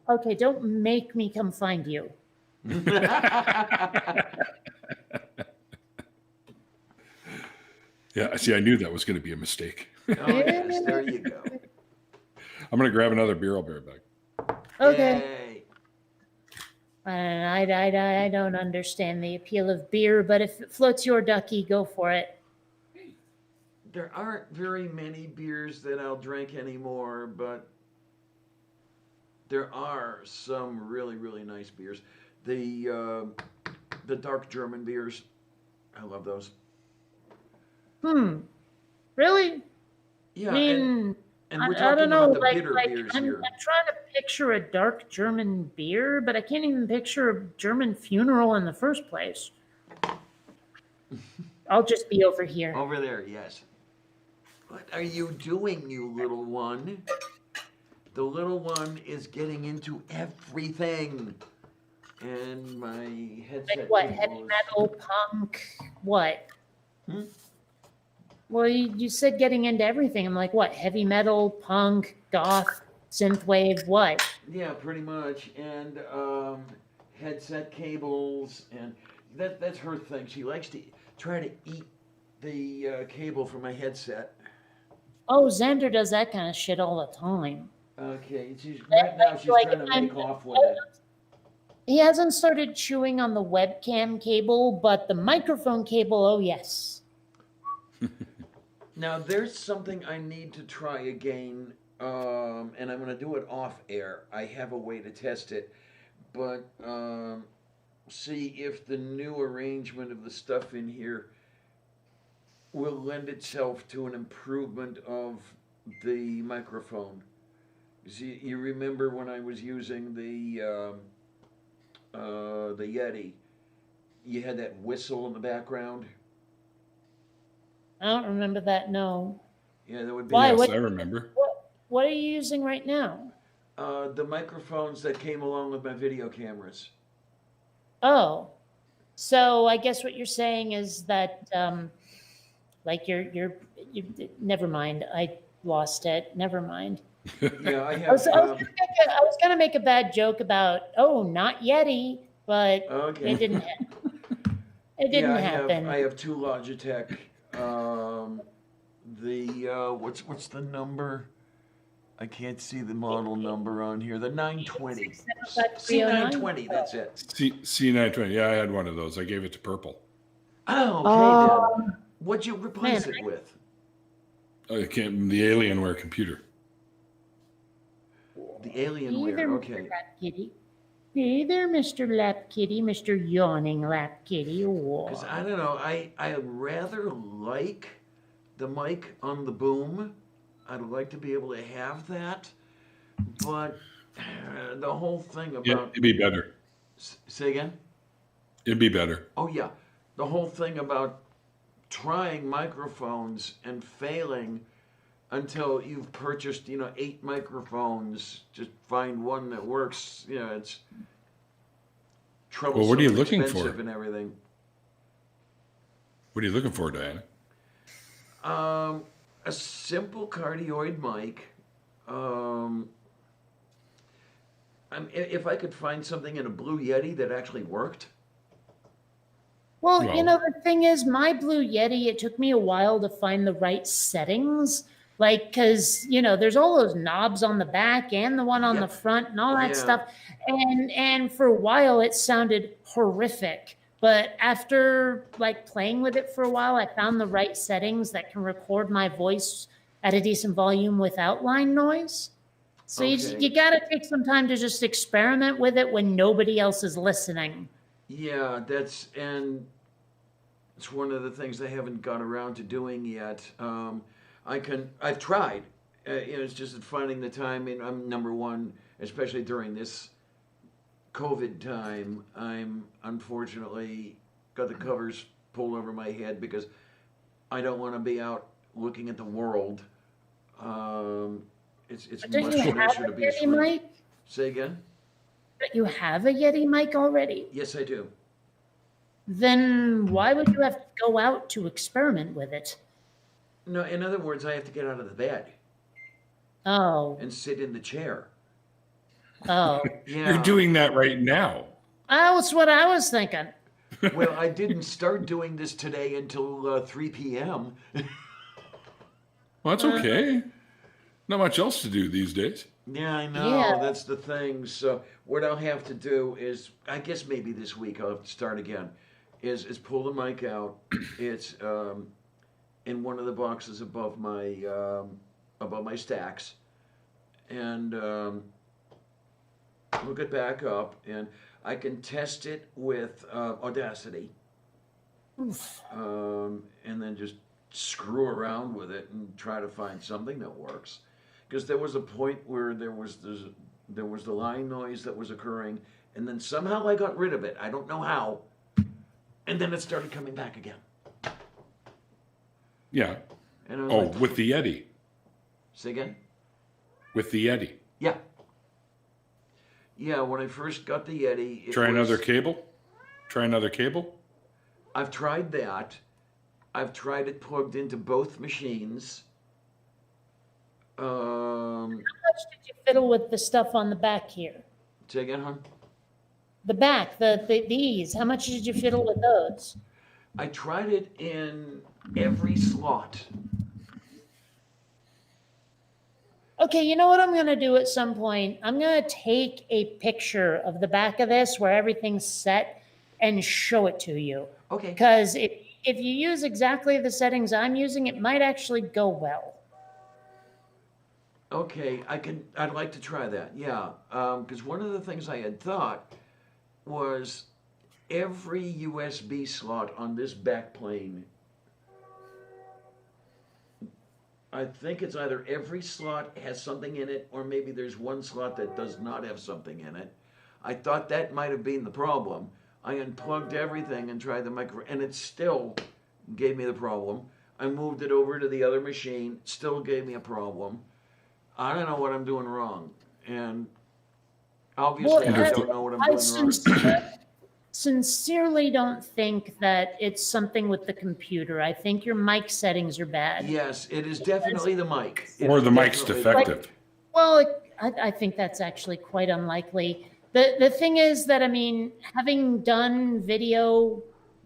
B: Okay. Don't make me come find you.
D: Yeah, see, I knew that was going to be a mistake.
A: Oh, yes, there you go.
D: I'm going to grab another beer. I'll be right back.
B: Okay.
A: Yay.
B: I don't understand the appeal of beer, but if it floats your ducky, go for it.
A: There aren't very many beers that I'll drink anymore, but there are some really, really nice beers. The dark German beers, I love those.
B: Really?
A: Yeah,
B: I mean,
A: and we're
B: I
A: talking
B: don't know.
A: about the
B: Like,
A: bitter beers
B: I'm
A: here.
B: trying to picture a dark German beer, but I can't even picture a German funeral in the first place. I'll just be over here.
A: Over there, yes. What are you doing, you little one? The little one is getting into everything. And my headset.
B: Like what?
A: cable
B: Heavy
A: is-
B: metal, punk, what?
A: Hmm?
B: Well, you said getting into everything. I'm like, what? Heavy metal, punk, goth, synthwave, what?
A: Yeah, pretty much. And headset cables, and that's her thing. She likes to try to eat the cable for my headset.
B: Oh, Xander does that kind of shit all the time.
A: Okay, right now she's
B: Like,
A: trying to make off with it.
B: He hasn't started chewing on the webcam cable, but the microphone cable, oh yes.
A: Now there's something I need to try again, and I'm going to do it off air. I have a way to test it, but see if the new arrangement of the stuff in here will lend itself to an improvement of the microphone. See, you remember when I was using the Yeti, you had that whistle in the background.
B: I don't remember that, no.
A: Yeah, that would be.
B: Why?
D: Yes,
B: What,
D: I remember.
B: what are you using right now?
A: The microphones that came along with my video cameras.
B: Oh, so I guess what you're saying is that, like you never mind. I lost it. Never mind.
A: Yeah, I
B: I
A: have.
B: was gonna make a bad joke about, oh, not Yeti, but
A: Okay.
B: it didn't happen. It didn't happen.
A: I have two Logitech. What's the number? I can't see the model number on here. The 920. C920. That's it.
D: C920. Yeah, I had one of those. I gave it to Purple.
A: Oh, okay then. What'd you replace it with?
D: The Alienware computer.
A: The Alienware. Okay.
B: Lap Kitty. Hey there, Mr. Lap Kitty, Mr. Yawning Lap Kitty.
A: Because I don't know, I rather like the mic on the boom. I'd like to be able to have that, but the whole thing about
D: It'd be better.
A: Say again.
D: It'd be better.
A: Oh yeah, the whole thing about trying microphones and failing until you've purchased 8 microphones, just find one that works. It's troublesome.
D: Well, what are you
A: and
D: looking
A: expensive
D: for?
A: and everything.
D: What are you looking for, Diana?
A: A simple cardioid mic. If I could find something in a Blue Yeti that actually worked.
B: Well, the thing is, my Blue Yeti, it took me a while to find the right settings. Like, because, there's all those knobs on the back and the one on the front and all that stuff. And for a while, it sounded horrific. But after, playing with it for a while, I found the right settings that can record my voice at a decent volume without line noise. So you got to take some time to just experiment with it when nobody else is listening.
A: Yeah, it's one of the things I haven't got around to doing yet. I've tried. It's just finding the time. And I'm number one, especially during this COVID time. I'm unfortunately got the covers pulled over my head because I don't want to be out looking at the world. It's much nicer to be asleep.
B: Mic?
A: Say again?
B: You have a Yeti mic already?
A: Yes, I do.
B: Then why would you have to go out to experiment with it?
A: No, in other words, I have to get out of the bed.
B: Oh.
A: And sit in the chair.
B: Oh.
A: Yeah.
D: You're doing that right now.
B: That's what I was thinking.
A: Well, I didn't start doing this today until 3 p.m.
D: Well, that's okay. Not much else to do these days.
A: Yeah, I know.
B: Yeah.
A: That's the thing. So what I'll have to do is, I guess maybe this week I'll have to start again, is pull the mic out. It's in one of the boxes above my stacks, and hook it back up, and I can test it with Audacity, and then just screw around with it and try to find something that works. Because there was a point where there was the line noise that was occurring, and then somehow I got rid of it. I don't know how, and then it started coming back again.
D: Yeah.
A: And I was
D: with the Yeti.
A: Say again?
D: With the Yeti.
A: Yeah. Yeah, when I first got the Yeti...
D: Try another cable? Try another cable?
A: I've tried that. I've tried it plugged into both machines.
B: How much did you fiddle with the stuff on the back here?
A: Say again, hon?
B: The back, these. How much did you fiddle with those?
A: I tried it in every slot.
B: Okay, you know what I'm going to do at some point? I'm going to take a picture of the back of this where everything's set and show it to you.
A: Okay.
B: Because if you use exactly the settings I'm using, it might actually go well.
A: Okay, I'd like to try that. Yeah, because one of the things I had thought was every USB slot on this backplane. I think it's either every slot has something in it, or maybe there's one slot that does not have something in it. I thought that might have been the problem. I unplugged everything and tried the microphone, and it still gave me the problem. I moved it over to the other machine, still gave me a problem. I don't know what I'm doing wrong, and obviously I don't know what I'm doing wrong.
B: Sincerely don't think that it's something with the computer. I think your mic settings are bad.
A: Yes, it is definitely the mic.
D: Or the mic's defective.
B: Well, I think that's actually quite unlikely. The thing is that, I mean, having done video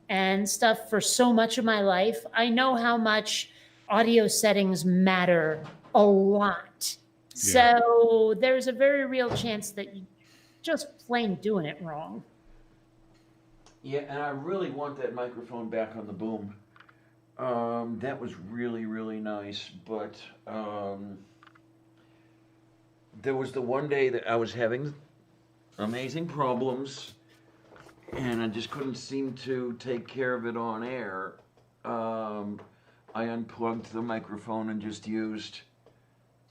B: and stuff for so much of my life, I know how much audio settings matter a lot.
D: Yeah.
B: So there's a very real chance that you just plain doing it wrong.
A: Yeah, and I really want that microphone back on the boom. That was really, really nice, but there was the one day that I was having amazing problems, and I just couldn't seem to take care of it on air. I unplugged the microphone and just used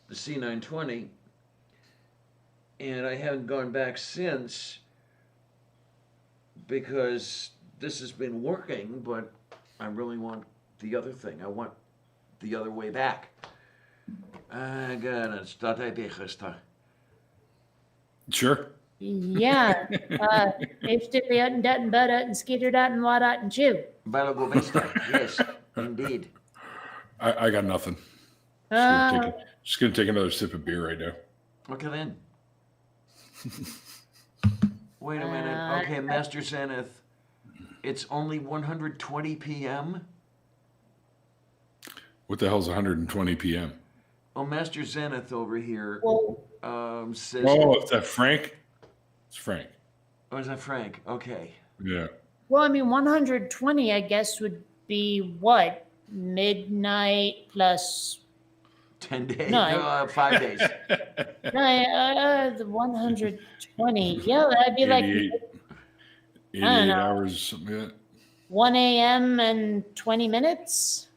A: the C920, and I haven't gone back since, because this has been working, but I really want the other thing. I want the other way back.
D: Sure.
B: Yeah. If the and dat and butter and skitter dat and what and chew.
A: Yes, indeed.
D: I got nothing. Just gonna take another sip of beer right now.
A: Okay then. Wait a minute. Okay, Master Zenith. It's only 120 p.m.
D: What the hell's 120 p.m.?
A: Oh, Master Zenith over here says.
D: Oh, is that Frank? It's Frank.
A: Oh, is that Frank? Okay.
D: Yeah.
B: Well, I mean, 120, I guess, would be what? Midnight plus
A: 10 days.
B: No.
A: 5 days.
B: The 120. Yeah, that'd be like
D: 88
B: don't know.
D: hours, something like that.
B: 1 a.m. and 20 minutes.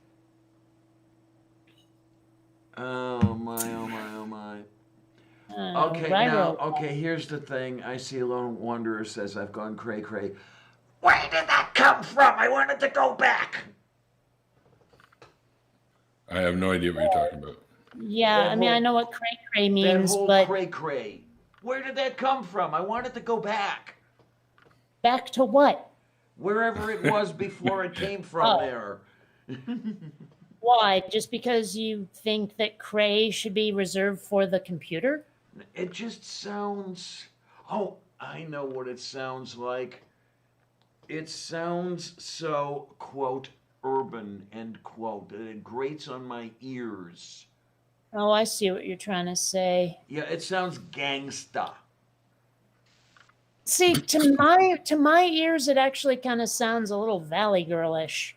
A: Oh my, oh my, oh my. Okay,
B: right
A: now,
B: road.
A: okay, here's the thing. I see a lone wanderer says I've gone cray-cray. Where did that come from? I wanted to go back.
D: I have no idea what you're talking about.
B: Yeah,
A: That
B: I mean,
A: whole-
B: I know what cray cray
A: That
B: means,
A: whole
B: but
A: cray-cray. Where did that come from? I wanted to go back.
B: back to what?
A: Wherever it was before it came from
B: Oh.
A: there.
B: Why? Just because you think that cray should be reserved for the computer?
A: It just sounds. Oh, I know what it sounds like. It sounds so, quote, urban, end quote, that it grates on my ears.
B: Oh, I see what you're trying to say.
A: Yeah, it sounds gangsta.
B: See, to my ears, it actually kind of sounds a little Valley Girlish.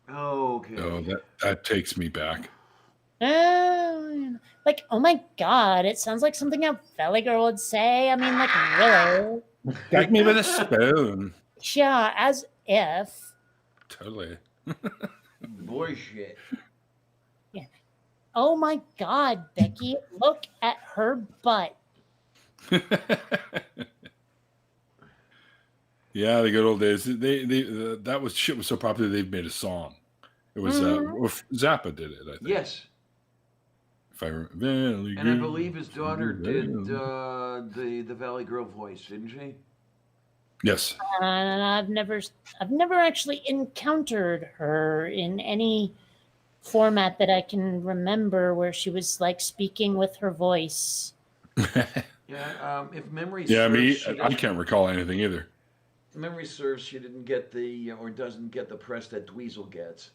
A: Okay.
D: Oh, that takes me back.
B: Like, oh my God, it sounds like something a Valley Girl would say. I mean, like, really?
D: Take me with a spoon.
B: Yeah, as if.
D: Totally.
A: Bullshit.
B: Oh my God, Becky, look at her butt.
D: Yeah, the good old days. That was shit was so popular they've made a song. It was Zappa did it, I think.
A: Yes.
D: If I remember.
A: And I believe his daughter did the Valley Girl voice, didn't she?
D: Yes.
B: And I've never actually encountered her in any format that I can remember where she was like speaking with her voice.
A: Yeah. If memory
D: Yeah,
A: serves,
D: me.
A: she
D: I
A: doesn't-
D: can't recall anything either.
A: memory serves, she didn't get the or doesn't get the press that Dweezil gets.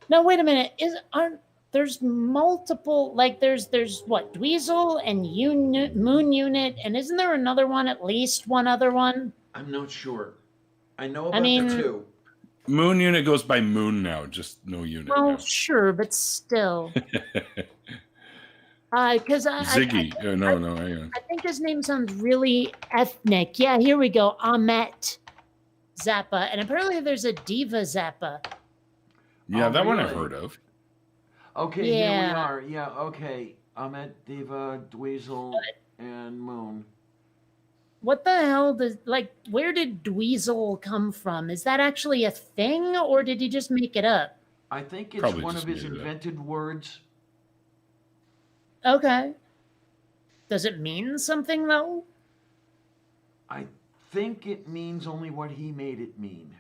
B: No, wait a minute. Aren't there's multiple, like there's what, Dweezil and Moon Unit, and isn't there another one, at least one other one?
A: I'm not sure. I know
B: I
A: about
B: mean,
A: the two.
D: Moon Unit goes by Moon now, just no Unit
B: well,
D: now.
B: sure, but still. Because
D: Ziggy. No, hang on.
B: I think his name sounds really ethnic. Yeah, here we go. Ahmet Zappa. And apparently there's a Diva Zappa.
D: Yeah,
A: Oh,
D: that one I've
A: really?
D: heard of.
A: Okay, here we
B: Yeah.
A: are. Yeah, okay. Ahmet, Diva, Dweezil, and Moon.
B: What the hell where did Dweezil come from? Is that actually a thing, or did he just make it up?
A: I think it's
D: Probably
A: one
D: just
A: of his
D: made it up.
A: invented words.
B: Okay. Does it mean something, though?
A: I think it means only what he made it mean.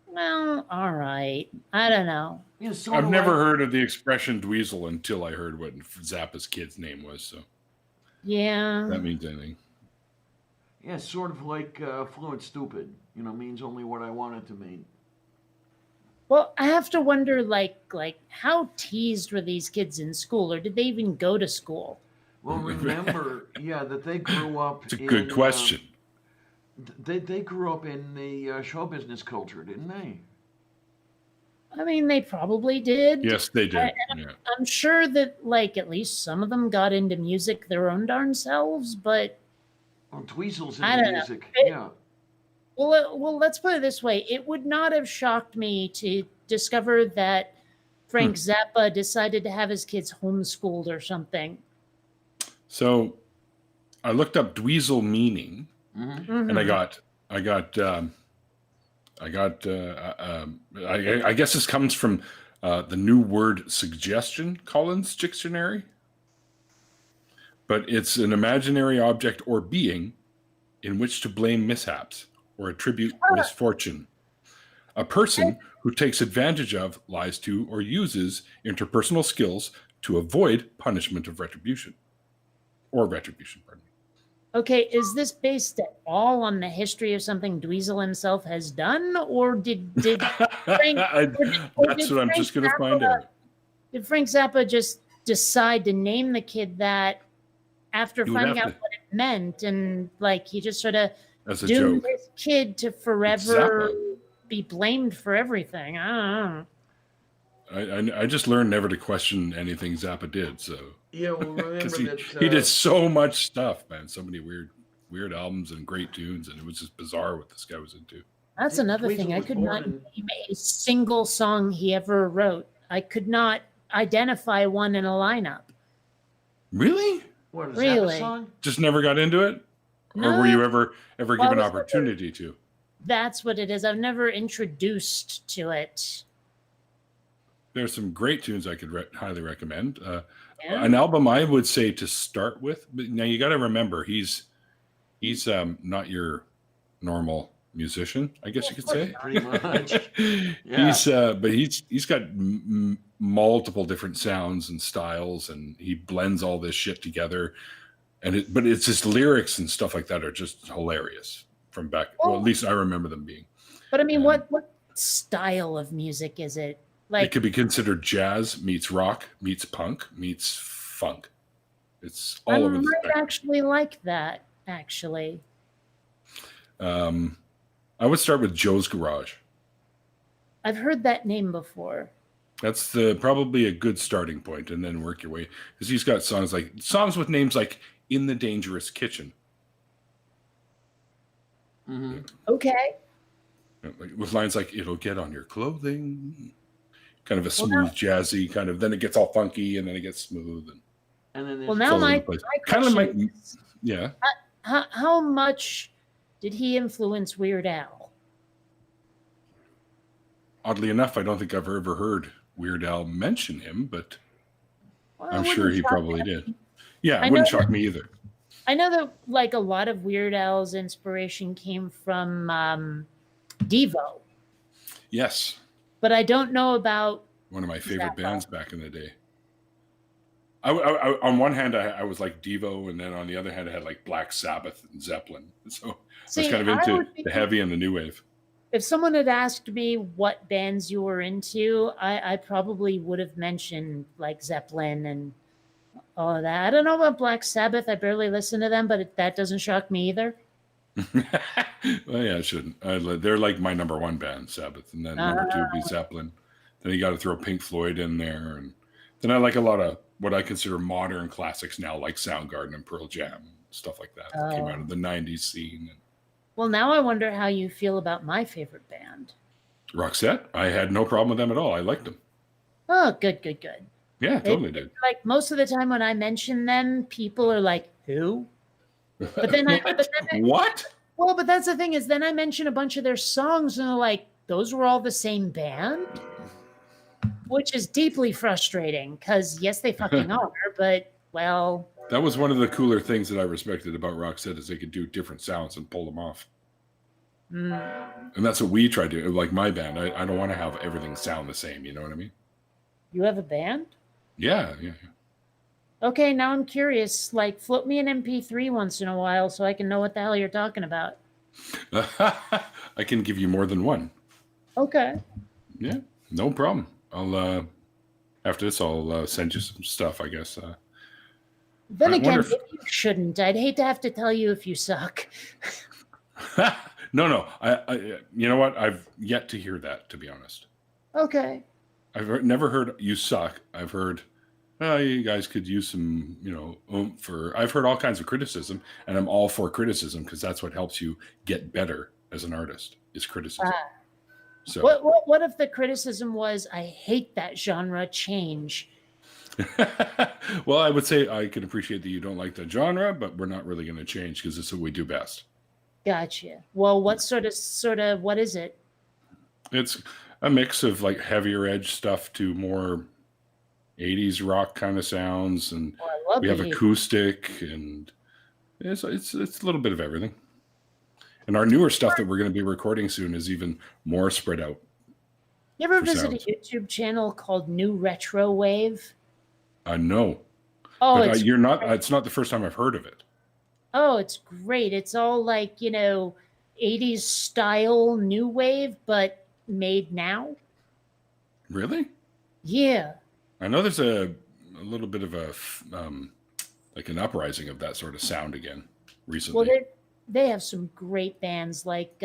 B: Well, all right. I don't know.
A: You know, sort
D: I've
A: of
D: never
A: like-
D: heard of the expression Dweezil until I heard what Zappa's kid's name was, so
B: Yeah.
D: that means anything.
A: Yeah, sort of like fluent stupid. You know, means only what I want it to mean.
B: Well, I have to wonder, like how teased were these kids in school, or did they even go to school?
A: Well, remember, yeah, that they grew up.
D: It's a good question.
A: They grew up in the show business culture, didn't they?
B: I mean, they probably did.
D: Yes, they did. Yeah.
B: I'm sure that, like, at least some of them got into music their own darn selves, but
A: Well, Dweezil's
B: I
A: into
B: don't know.
A: music.
B: It-
A: Yeah.
B: well, let's put it this way: it would not have shocked me to discover that Frank Zappa decided to have his kids homeschooled or something.
D: So I looked up Dweezil meaning,
A: Mm-hmm.
D: and I
B: Mhm.
D: I guess this comes from the new word suggestion, Collins Dictionary. But it's an imaginary object or being in which to blame mishaps or attribute misfortune. A person who takes advantage of, lies to, or uses interpersonal skills to avoid punishment of retribution. Or retribution, pardon me.
B: Okay, is this based at all on the history of something Dweezil himself has done, or did Frank,
D: That's what I'm just going to find out.
B: did Frank Zappa just decide to name the kid that after
D: You would
B: finding
D: have
B: out
D: to.
B: what it meant, and like he just sort of
D: As a
B: doomed
D: joke.
B: his kid to forever
D: Zappa.
B: be blamed for everything? I don't know.
D: I just learned never to question anything Zappa did. So
A: Yeah, well, remember
D: because
A: that
D: he did so much stuff, man, so many weird albums and great tunes, and it was just bizarre what this guy was into.
B: That's
A: Dweezil
B: another thing. I
A: was
B: could
A: born
B: not
A: in-
B: name a single song he ever wrote. I could not identify one in a lineup.
D: Really?
A: What is
B: Really?
A: that a song?
D: Just never got into it, or
B: No.
D: were you ever
B: Well,
D: given
B: I was
D: opportunity to?
B: That's what it is. I've never introduced to it.
D: There's some great tunes I could highly recommend.
B: Yeah.
D: An album I would say to start with. But now you got to remember he's not your normal musician, I guess you could say.
A: Pretty much. Yeah.
D: He's got multiple different sounds and styles, and he blends all this shit together. But it's his lyrics and stuff like that are just hilarious from back. Well, at least I remember them being.
B: But I mean, what style of music is it?
D: It
B: Like,
D: could be considered jazz meets rock meets punk meets funk. It's all
B: I
D: over the
B: might
D: spectrum.
B: actually like that. Actually,
D: I would start with Joe's Garage.
B: I've heard that name before.
D: That's probably a good starting point, and then work your way, because he's got songs with names like "In the Dangerous Kitchen,"
A: Mm-hmm.
B: Okay.
D: with lines like "It'll get on your clothing," kind of a
B: Well,
D: smooth, jazzy kind of. Then it gets all funky, and then it gets smooth, and
A: And then there's
B: Well, now
D: all over
B: my
D: the place.
B: question
D: Kind of like,
B: is,
D: yeah.
B: how much did he influence Weird Al?
D: Oddly enough, I don't think I've ever heard Weird Al mention him, but
B: Well,
D: I'm
B: it
D: sure
B: wouldn't
D: he
B: shock
D: probably
B: me.
D: did. Yeah,
B: I
D: it wouldn't
B: know
D: shock me either.
B: I know that like a lot of Weird Al's inspiration came from Devo,
D: Yes,
B: but I don't know about
D: one of my favorite
B: Zappa.
D: bands back in the day. On one hand, I was like Devo, and then on the other hand, I had like Black Sabbath and Zeppelin. So I was
B: See,
D: kind of
B: I
D: into
B: would be,
D: the heavy and the new wave.
B: if someone had asked me what bands you were into, I probably would have mentioned like Zeppelin and all of that. I don't know about Black Sabbath. I barely listen to them, but that doesn't shock me either.
D: Well, yeah, I shouldn't. They're like my number one band, Sabbath, and then number two would be Zeppelin. Then you got to throw Pink Floyd in there, and then I like a lot of what I consider modern classics now, like Soundgarden and Pearl Jam, stuff like that. That came out of the '90s scene.
B: Well, now I wonder how you feel about my favorite band.
D: Roxette, I had no problem with them at all. I liked them.
B: Oh, good, good, good.
D: Yeah, totally did.
B: Like most of the time when I mention them, people are like, "Who?" But then
D: What?
B: Well, but that's the thing is, then I mention a bunch of their songs, and they're like, "Those were all the same band," which is deeply frustrating. Because yes, they fucking are, but well,
D: that was one of the cooler things that I respected about Roxette is they could do different sounds and pull them off. And that's what we try to do. Like my band, I don't want to have everything sound the same. You know what I mean?
B: You have a band?
D: Yeah.
B: Okay, now I'm curious. Like, float me an MP3 once in a while so I can know what the hell you're talking about.
D: I can give you more than one.
B: Okay.
D: Yeah, no problem. I'll after this, I'll send you some stuff. I guess.
B: Then again, maybe you shouldn't. I'd hate to have to tell you if you suck.
D: No. I you know what? I've yet to hear that, to be honest.
B: Okay.
D: Never heard you suck. I've heard, you guys could use some, I've heard all kinds of criticism, and I'm all for criticism because that's what helps you get better as an artist is criticism. So
B: what if the criticism was, I hate that genre, change?
D: Well, I would say I can appreciate that you don't like that genre, but we're not really going to change because it's what we do best.
B: Gotcha. Well, what sort of, what is it?
D: It's a mix of like heavier edge stuff to more 80s rock kind of sounds, and we have acoustic, and it's a little bit of everything. And our newer stuff that we're going to be recording soon is even more spread out.
B: You ever visit a YouTube channel called New Retro Wave?
D: No.
B: Oh,
D: but you're not. It's not the first time I've heard of it.
B: Oh, it's great. It's all like 80s style new wave, but made now.
D: Really?
B: Yeah.
D: I know there's a little bit of a like an uprising of that sort of sound again recently.
B: Well, they have some great bands like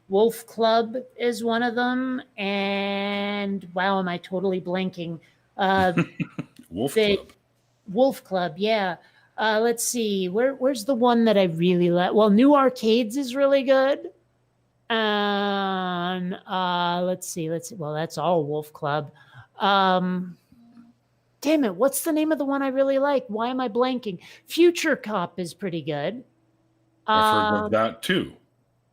B: Wolf Club is one of them, and wow, am I totally blanking?
D: Club.
B: Wolf Club, yeah. Let's see, where's the one that I really like? Well, New Arcades is really good. And let's see. Well, that's all Wolf Club. Damn it, what's the name of the one I really like? Why am I blanking? Future Cop is pretty good.
D: I've heard of that too.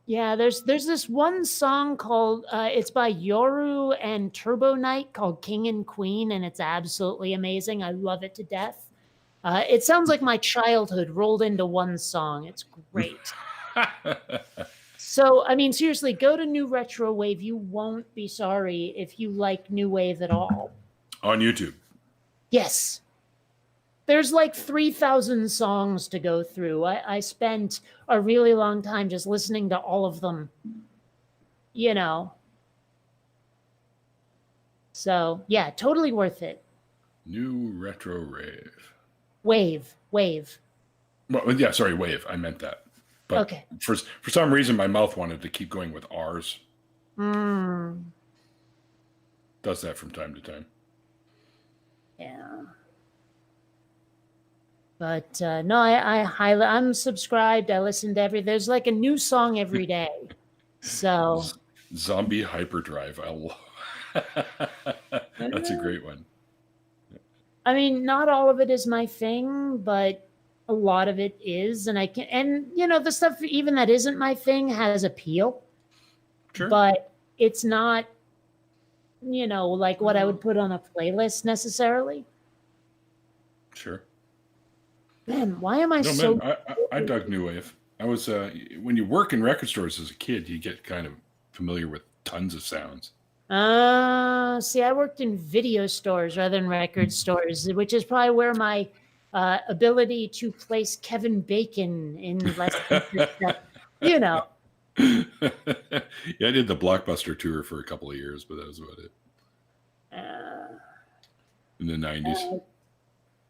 B: Yeah, there's this one song called it's by Yoru and Turbo Knight called King and Queen, and it's absolutely amazing. I love it to death. It sounds like my childhood rolled into one song. It's great. So, I mean, seriously, go to New Retro Wave. You won't be sorry if you like new wave at all.
D: On YouTube.
B: Yes. There's like 3,000 songs to go through. I spent a really long time just listening to all of them, So, yeah, totally worth it.
D: New Retro Rave.
B: Wave.
D: Well, yeah, sorry, Wave. I meant that. But
B: okay.
D: For some reason, my mouth wanted to keep going with R's. Does that from time to time.
B: Yeah. But no, I'm subscribed. I listen to there's like a new song every day. So
D: Zombie Hyperdrive. That's a great one.
B: I mean, not all of it is my thing, but a lot of it is, and the stuff even that isn't my thing has appeal.
D: Sure.
B: But it's not, like what I would put on a playlist necessarily.
D: Sure.
B: Man, why am I
D: I dug new wave. I was when you work in record stores as a kid, you get kind of familiar with tons of sounds.
B: See, I worked in video stores rather than record stores, which is probably where my ability to place Kevin Bacon in less intercept, you know.
D: Yeah, I did the Blockbuster tour for a couple of years, but that was about it. In the 90s.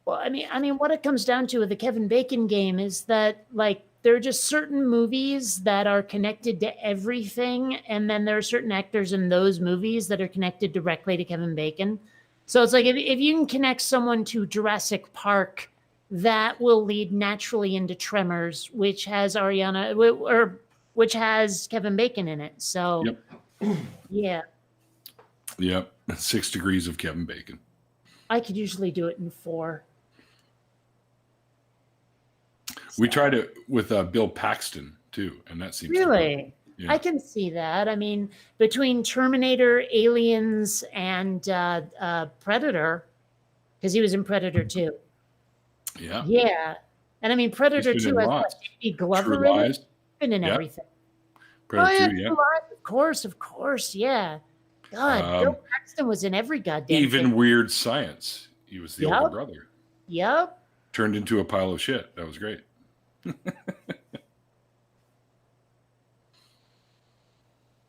B: Well, I mean, what it comes down to with the Kevin Bacon game is that, like, there are just certain movies that are connected to everything, and then there are certain actors in those movies that are connected directly to Kevin Bacon. So it's like if you can connect someone to Jurassic Park, that will lead naturally into Tremors, which has which has Kevin Bacon in it. So, yeah.
D: Yep. 6 Degrees of Kevin Bacon.
B: I could usually do it in 4.
D: We tried it with Bill Paxton too, and that seems
B: really.
D: Yeah.
B: I can see that. I mean, between Terminator, Aliens, and Predator, because he was in Predator 2.
D: Yeah.
B: Yeah. And I mean, Predator 2 has what, Danny Glover in it? Been in everything.
D: Predator 2, yeah.
B: Of course, yeah. God, Bill Paxton was in every goddamn
D: Even
B: thing.
D: Weird Science. He was the older brother.
B: Yep.
D: Turned into a pile of shit. That was great.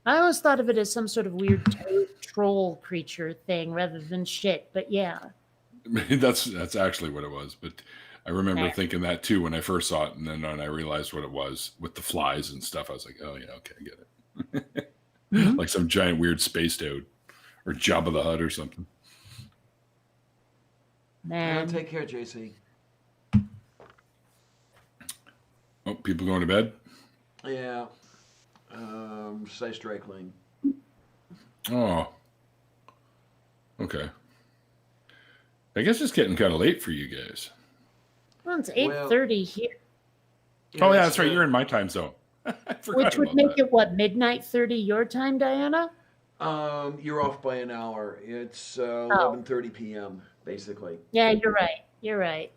B: I always thought of it as some sort of weird troll creature thing rather than shit, but yeah.
D: That's actually what it was. But I remember thinking that too when I first saw it, and then when I realized what it was with the flies and stuff, I was like, oh yeah, okay, I get it. Like some giant weird space toad or Jabba the Hutt or something.
A: Man, take care, JC.
D: Oh, people going to bed?
A: Yeah. Say strike clean.
D: Oh. Okay. I guess it's getting kind of late for you guys.
B: Well, it's 8:30 here.
D: Oh yeah, that's right. You're in my time zone.
B: Which would make it what, midnight 30 your time, Diana?
A: You're off by an hour. It's 11:30 p.m. basically.
B: Yeah, you're right. You're right.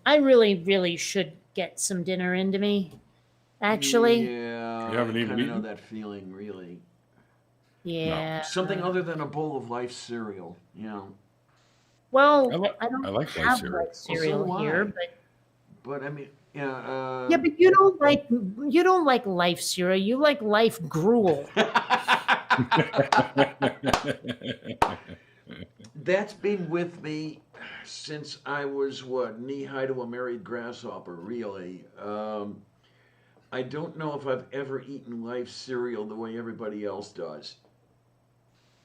B: I really should get some dinner into me. Actually.
A: Yeah.
D: You haven't even
A: eaten? I know that feeling, really.
B: Yeah.
A: No. Something other than a bowl of Life cereal, you know.
B: Well, I don't
D: like
B: have
D: Life
B: cereal
A: well, so
B: here,
A: but I mean, yeah.
B: Yeah, but you don't like Life cereal. You like Life gruel.
A: That's been with me since I was knee high to a married grasshopper. Really, I don't know if I've ever eaten Life cereal the way everybody else does.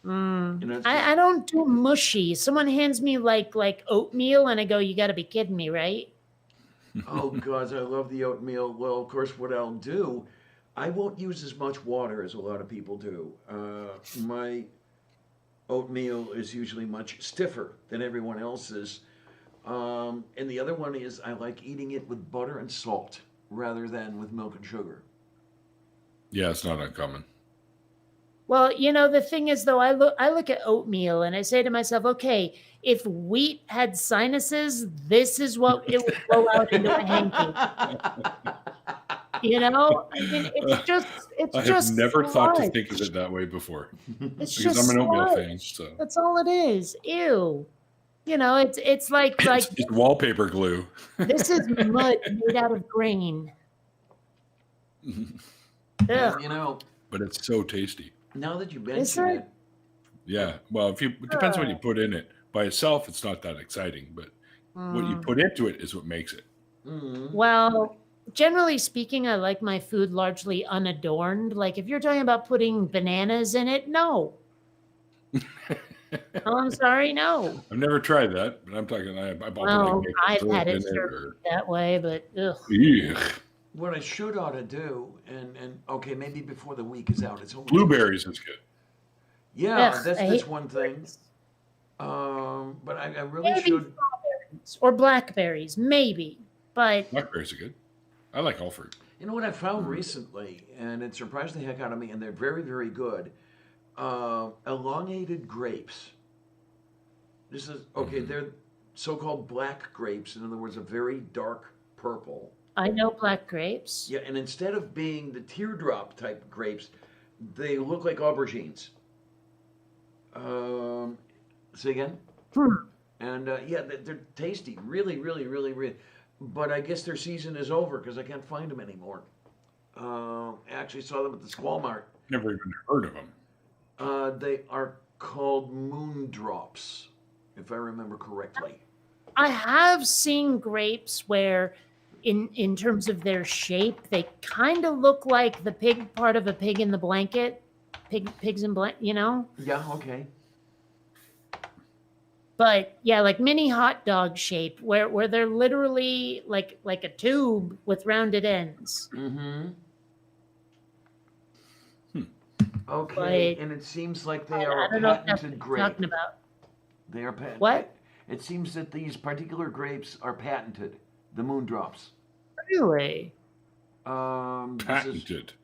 B: I don't do mushy. Someone hands me like oatmeal, and I go, "You got to be kidding me, right?"
A: Oh God, I love the oatmeal. Well, of course, what I'll do, I won't use as much water as a lot of people do. My oatmeal is usually much stiffer than everyone else's. And the other one is I like eating it with butter and salt rather than with milk and sugar.
D: Yeah, it's not uncommon.
B: Well, the thing is, though, I look at oatmeal and I say to myself, okay, if wheat had sinuses, this is what it would blow out into a hanky. I mean, it's
D: I
B: just
D: have never
B: sludge.
D: thought to think of it that way before.
B: It's
D: because
B: just
D: I'm an oatmeal
B: sludge.
D: fan. So
B: That's all it is. Ew. It's like
D: it's wallpaper glue.
B: This is mud made out of grain.
A: And,
D: but it's so tasty.
A: Now that you mention it,
D: yeah. Well, it depends what you put in it. By itself, it's not that exciting, but what you put into it is what makes it.
B: Well, generally speaking, I like my food largely unadorned. Like if you're talking about putting bananas in it, no. Oh, I'm sorry, no.
D: I've never tried that, but I'm talking.
B: I've had it served that way, but ugh.
A: What I should ought to do, and okay, maybe before the week is out, it's only
D: blueberries is good.
A: Yeah, that's one thing. But I really
B: maybe
A: should.
B: Strawberries or blackberries, maybe. But
D: blackberries are good. I like all fruit.
A: You know what I found recently, and it surprised the heck out of me, and they're very, very good. Elongated grapes. This is okay. They're so-called black grapes. In other words, a very dark purple.
B: I know black grapes.
A: Yeah, and instead of being the teardrop type grapes, they look like aubergines. Say again?
B: Hmm.
A: And yeah, they're tasty, really, really, really, really. But I guess their season is over because I can't find them anymore. I actually saw them at the Walmart.
D: Never even heard of them.
A: They are called moondrops, if I remember correctly.
B: I have seen grapes where, in terms of their shape, they kind of look like the pig part of a pig in the blanket. Pigs in blanket, you know?
A: Yeah, okay.
B: But yeah, like mini hot dog shape, where they're literally like a tube with rounded ends.
A: Mm-hmm. Okay,
B: But
A: and it seems like
B: I
A: they are a
B: don't know if that's what
A: patented
B: you're
A: grape.
B: talking about.
A: They are patented.
B: What?
A: It seems that these particular grapes are patented. The moondrops.
B: Really?
D: Patented.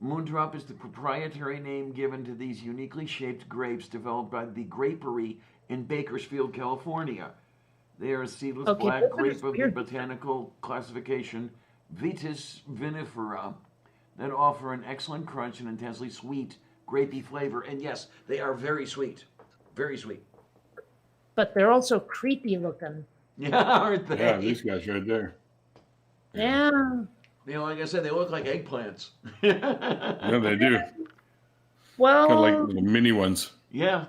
A: Moondrop is the proprietary name given to these uniquely shaped grapes developed by the Grapery in Bakersfield, California. They are a seedless
B: Okay,
A: black
B: those are
A: grape of the
B: weird.
A: botanical classification Vitis vinifera that offer an excellent crunch and intensely sweet, grapey flavor. And yes, they are very sweet. Very sweet.
B: But they're also creepy looking.
A: Yeah, aren't they?
D: Yeah, these guys right there.
B: Yeah.
A: You know, like I said, they look like eggplants.
D: Yeah, they do.
B: Well,
D: Kind of like little mini ones.
A: Yeah.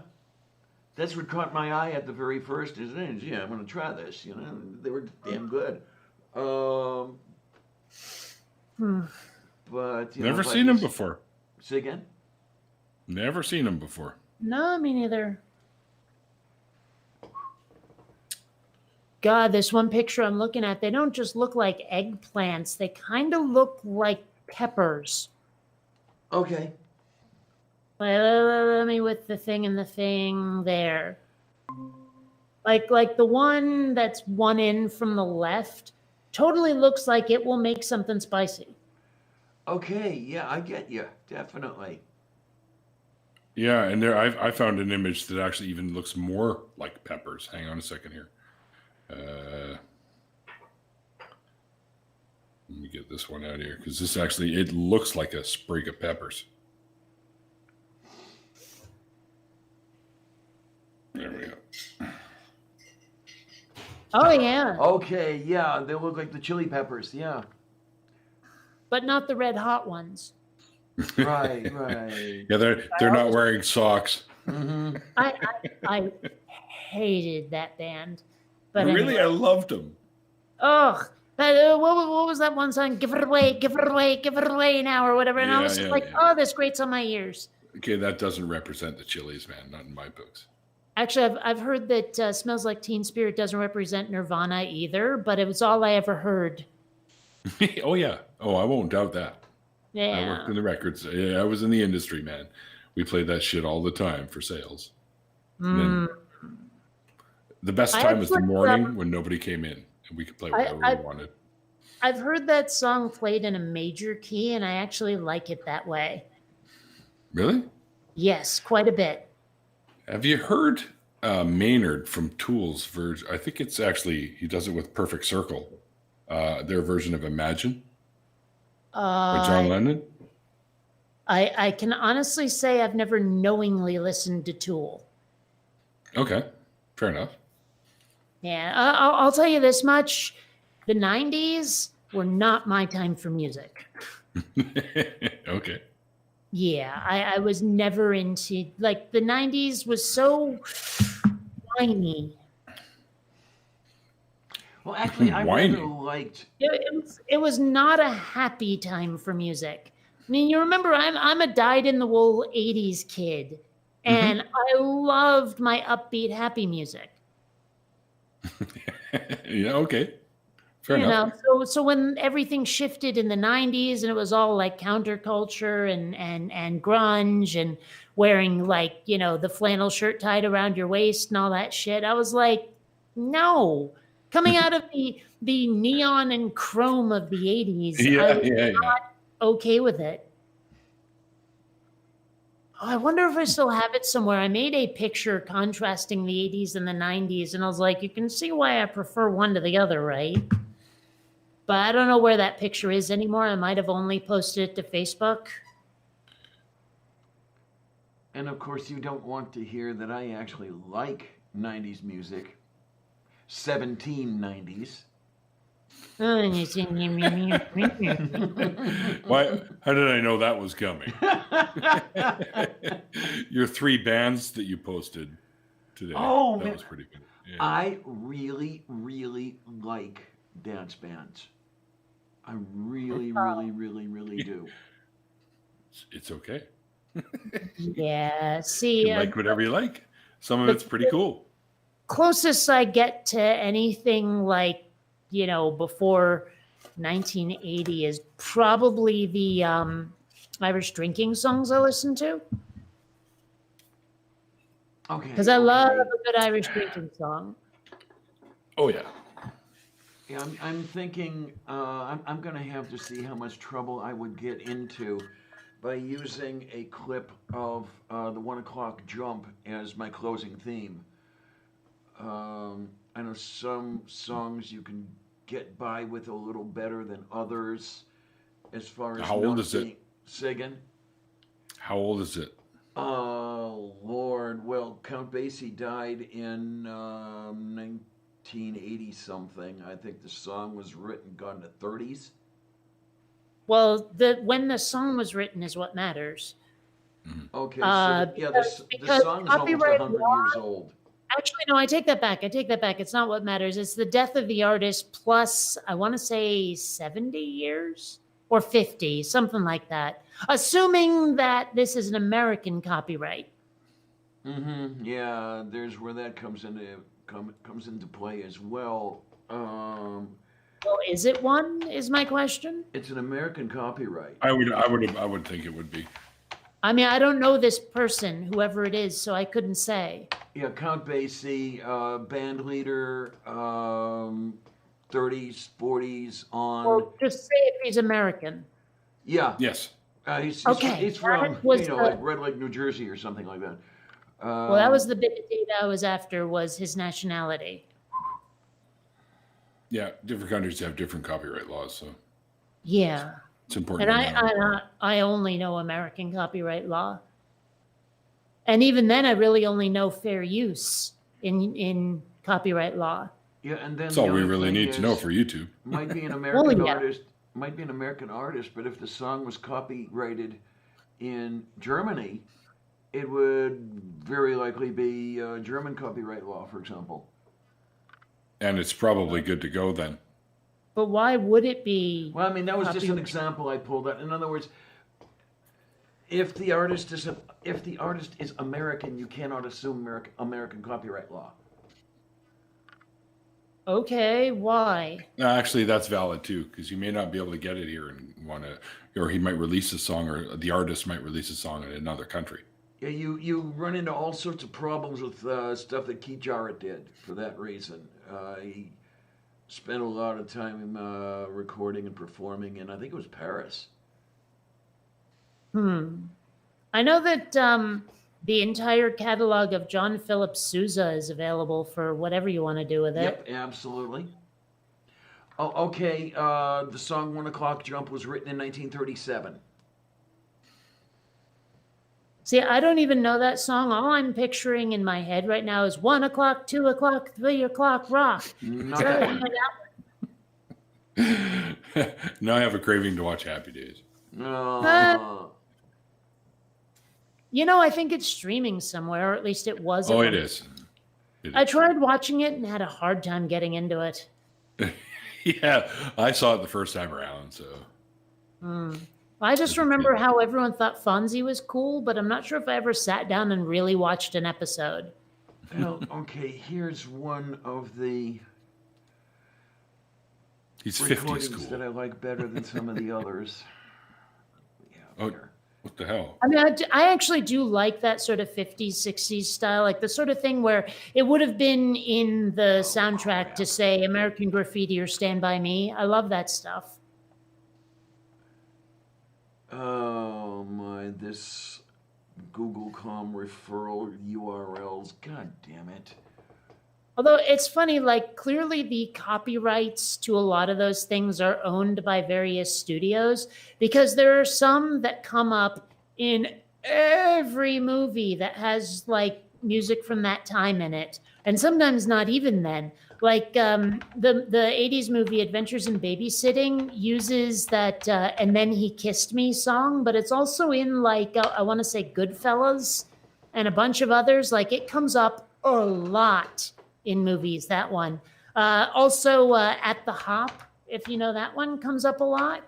A: That's what caught my eye at the very first is, yeah, I'm going to try this. You know, they were damn good. But, you know,
D: Never
A: if I
D: seen them
A: just-
D: before.
A: Say again?
D: Never seen them before.
B: no, me neither. God, this one picture I'm looking at, they don't just look like eggplants. They kind of look like peppers.
A: Okay.
B: Let me with the thing and the thing there. Like the one that's one in from the left totally looks like it will make something spicy.
A: Okay. Yeah, I get you. Definitely.
D: Yeah, and there I found an image that actually even looks more like peppers. Hang on a second here. Let me get this one out here because this actually it looks like a sprig of peppers. There we go.
B: Oh yeah,
A: Okay. Yeah, they look like the chili peppers. Yeah.
B: but not the red hot ones.
A: Right, right.
D: Yeah, they're not wearing socks.
A: Mm-hmm.
B: I hated that band. But
D: Really,
B: anyway.
D: I loved them.
B: Ugh. What was that one song? Give it away, give it away, give it away now, or whatever. And I
D: Yeah,
B: was just
D: yeah,
B: like,
D: yeah.
B: oh, this grates on my ears.
D: Okay, that doesn't represent the Chili's, man. Not in my books.
B: Actually, I've heard that Smells Like Teen Spirit doesn't represent Nirvana either, but it was all I ever heard.
D: Oh yeah. Oh, I won't doubt that. I
B: Yeah.
D: worked in the records. Yeah, I was in the industry, man. We played that shit all the time for sales. And then the best
B: I
D: time was the
B: actually,
D: morning when nobody came in and we could play whatever we wanted.
B: I've heard that song played in a major key, and I actually like it that way.
D: Really?
B: Yes, quite a bit.
D: Have you heard Maynard from Tool's version? I think it's actually he does it with Perfect Circle. Their version of Imagine by John Lennon.
B: I can honestly say I've never knowingly listened to Tool.
D: Okay, fair enough.
B: Yeah, I'll tell you this much. The 90s were not my time for music.
D: Okay.
B: Yeah, I was never into, like, the 90s was so whiny.
A: Well, actually, I
D: Whiny.
A: rather liked.
B: It was not a happy time for music. I mean, you remember I'm a dyed-in-the-wool 80s kid, and I loved my upbeat, happy music.
D: Yeah, okay. Fair
B: You
D: enough.
B: know, so when everything shifted in the 90s and it was all like counterculture and grunge and wearing, like, you know, the flannel shirt tied around your waist and all that shit, I was like, no. Coming out of the neon and chrome of the 80s, I was not okay with it. Oh, I wonder if I still have it somewhere. I made a picture contrasting the 80s and the 90s, and I was like, you can see why I prefer one to the other, right? but I don't know where that picture is anymore. I might have only posted it to Facebook.
A: And of course, you don't want to hear that I actually like 90s music. 1790s.
D: Why? How did I know that was coming? Your 3 bands that you posted today.
A: Oh,
D: that
A: man.
D: was pretty good. Yeah.
A: I really, really like dance bands. I really, really, really, really do.
D: It's okay.
B: Yeah.
D: You
B: See,
D: can like whatever you like. Some of
B: the-
D: it's pretty cool.
B: closest I get to anything like, before 1980 is probably the Irish drinking songs I listen to.
A: Okay.
B: Because I love a good Irish drinking song.
D: Oh yeah.
A: Yeah, I'm thinking I'm going to have to see how much trouble I would get into by using a clip of the 1 o'clock jump as my closing theme. I know some songs you can get by with a little better than others as far as
D: How old is it?
A: Say again?
D: How old is it?
A: Oh, Lord. Well, Count Basie died in 1980 something. I think the song was written, got in the 30s.
B: Well, when the song was written is what matters.
A: Okay, so the
B: because
A: song is almost
B: copyright
A: 100 years old.
B: Actually, no, I take that back. It's not what matters. It's the death of the artist plus, I want to say 70 years or 50, something like that. Assuming that this is an American copyright.
A: Mm-hmm. Yeah, there's where that comes into play as well.
B: Well, is it one? Is my question.
A: It's an American copyright.
D: I would think it would be.
B: I mean, I don't know this person, whoever it is, so I couldn't say.
A: Yeah, Count Basie, band leader, 30s, 40s on.
B: Well, just say if he's American.
A: Yeah.
D: Yes.
A: He's from, like Red Lake, New Jersey or something like that.
B: Well, that was the bit of data I was after, was his nationality.
D: Yeah, different countries have different copyright laws, so
B: Yeah.
D: it's important.
B: And I only know American copyright law. And even then, I really only know fair use in copyright law.
A: Yeah, and then
D: That's all we really need to know for YouTube.
A: Might be an American
B: yeah.
A: artist. Might be an American artist, but if the song was copyrighted in Germany, it would very likely be German copyright law, for example.
D: And it's probably good to go then.
B: But why would it be?
A: Well, I mean, that was just an example I pulled out. In other words, if the artist is American, you cannot assume American copyright law.
B: Okay, why?
D: Actually, that's valid too, because you may not be able to get it here and or he might release a song, or the artist might release a song in another country.
A: Yeah, you run into all sorts of problems with stuff that Keith Jarrett did for that reason. He spent a lot of time recording and performing in, I think it was Paris.
B: I know that the entire catalog of John Philip Sousa is available for whatever you want to do with it.
A: Yep, absolutely. Oh, okay. The song 1 O'Clock Jump was written in 1937.
B: See, I don't even know that song. All I'm picturing in my head right now is 1 o'clock, 2 o'clock, 3 o'clock, rock.
A: Not that one.
D: Now I have a craving to watch Happy Days.
A: No.
B: I think it's streaming somewhere, or at least it was.
D: Oh, it is.
B: I tried watching it and had a hard time getting into it.
D: Yeah, I saw it the first time around, so.
B: I just remember how everyone thought Fonzie was cool, but I'm not sure if I ever sat down and really watched an episode.
A: Well, okay, here's one of the
D: He's 50s
A: recordings
D: cool.
A: that I like better than some of the others.
D: Oh, what the hell?
B: I mean, I actually do like that sort of 50s, 60s style, like the sort of thing where it would have been in the soundtrack to say American Graffiti or Stand By Me. I love that stuff.
A: Oh my, this Google.com referral URLs. God damn it.
B: Although it's funny, like clearly the copyrights to a lot of those things are owned by various studios because there are some that come up in every movie that has like music from that time in it, and sometimes not even then. Like the '80s movie Adventures in Babysitting uses that "And Then He Kissed Me" song, but it's also in like I want to say Goodfellas and a bunch of others. Like it comes up a lot in movies, that one. Also, At the Hop, if you know that one, comes up a lot.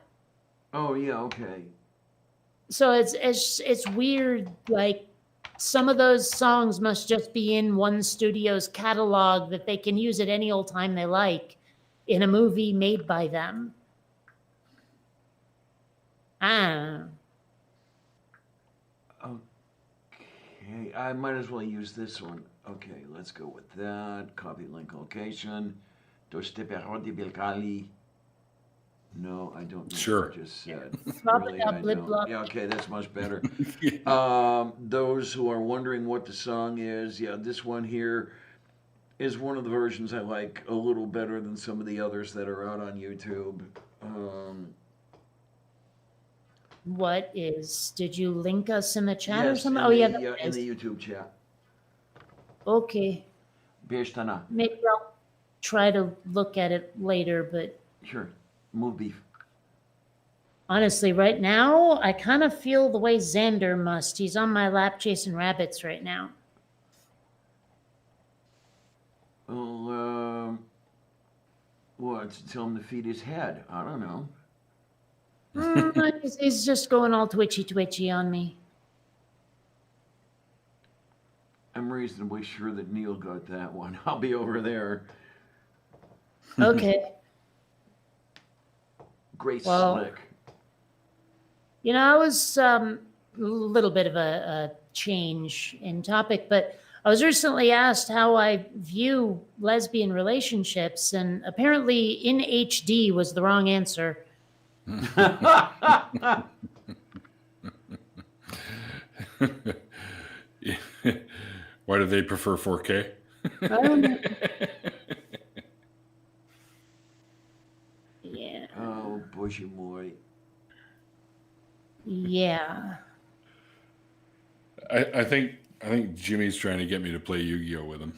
A: Oh yeah, okay.
B: So it's weird. Like some of those songs must just be in one studio's catalog that they can use at any old time they like in a movie made by them. Ah,
A: Okay, I might as well use this one. Okay, let's go with that. Copy link location. No, I don't know
D: Sure.
A: what I just said.
B: Flop
A: Really,
B: it up,
A: I
B: blip,
A: don't.
B: blop.
A: Yeah, okay, that's much better. Those who are wondering what the song is, yeah, this one here is one of the versions I like a little better than some of the others that are out on YouTube.
B: What is? Did you link us in the chat or
A: Yes,
B: something?
A: in
B: Oh yeah,
A: the,
B: that
A: in
B: is.
A: the YouTube chat.
B: Okay.
A: Beştana.
B: Maybe I'll try to look at it later, but
A: Sure. Move beef.
B: honestly, right now, I kind of feel the way Xander must. He's on my lap chasing rabbits right now.
A: Well, what? Tell him to feed his head. I don't know.
B: He's just going all twitchy on me.
A: I'm reasonably sure that Neil got that one. I'll be over there.
B: Okay.
A: Great
B: Well,
A: slick.
B: You know, I was a little bit of a change in topic, but I was recently asked how I view lesbian relationships, and apparently in HD was the wrong answer.
D: Why do they prefer 4K?
B: I don't know. Yeah.
A: Oh, bushy boy.
B: Yeah.
D: I think Jimmy's trying to get me to play Yu-Gi-Oh with him.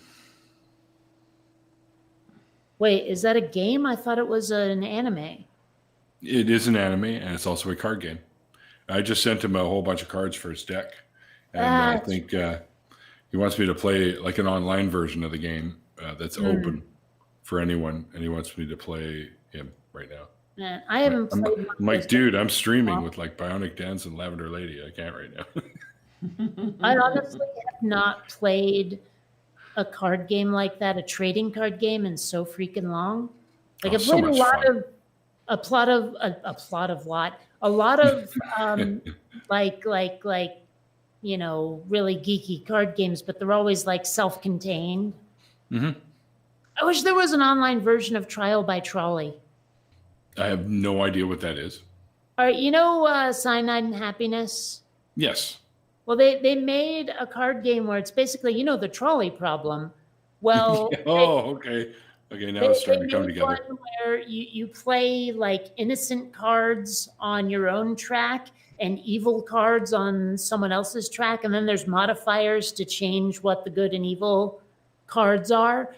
B: Wait, is that a game? I thought it was an anime.
D: It is an anime, and it's also a card game. I just sent him a whole bunch of cards for his deck, and I think he wants me to play like an online version of the game that's open for anyone, and he wants me to play him right now.
B: Man, I haven't played.
D: I'm like, dude, I'm streaming with like Bionic Dance and Lavender Lady. I can't right now.
B: I honestly have not played a card game like that, a trading card game, in so freaking long. Like I've
D: so
B: played a
D: much
B: lot
D: fun.
B: of a lot of like you know, really geeky card games, but they're always like self-contained.
D: Mm-hmm.
B: I wish there was an online version of Trial by Trolley.
D: I have no idea what that is.
B: All right, you know Cyanide and Happiness?
D: Yes.
B: Well, they made a card game where it's basically, you know, the trolley problem. Well,
D: okay. Okay, now it's starting to come together.
B: One where you play like innocent cards on your own track and evil cards on someone else's track, and then there's modifiers to change what the good and evil cards are.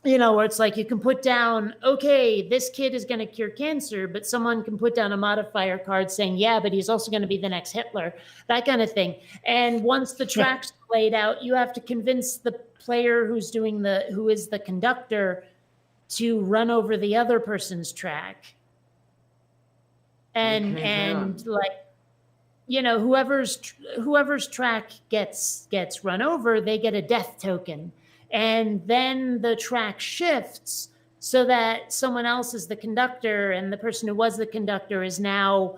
B: You know, where it's like you can put down, okay, this kid is going to cure cancer, but someone can put down a modifier card saying, yeah, but he's also going to be the next Hitler, that kind of thing. And once the track's laid out, you have to convince the player who is the conductor to run over the other person's track. And like, you know, whoever's track gets run over, they get a death token. And then the track shifts so that someone else is the conductor, and the person who was the conductor is now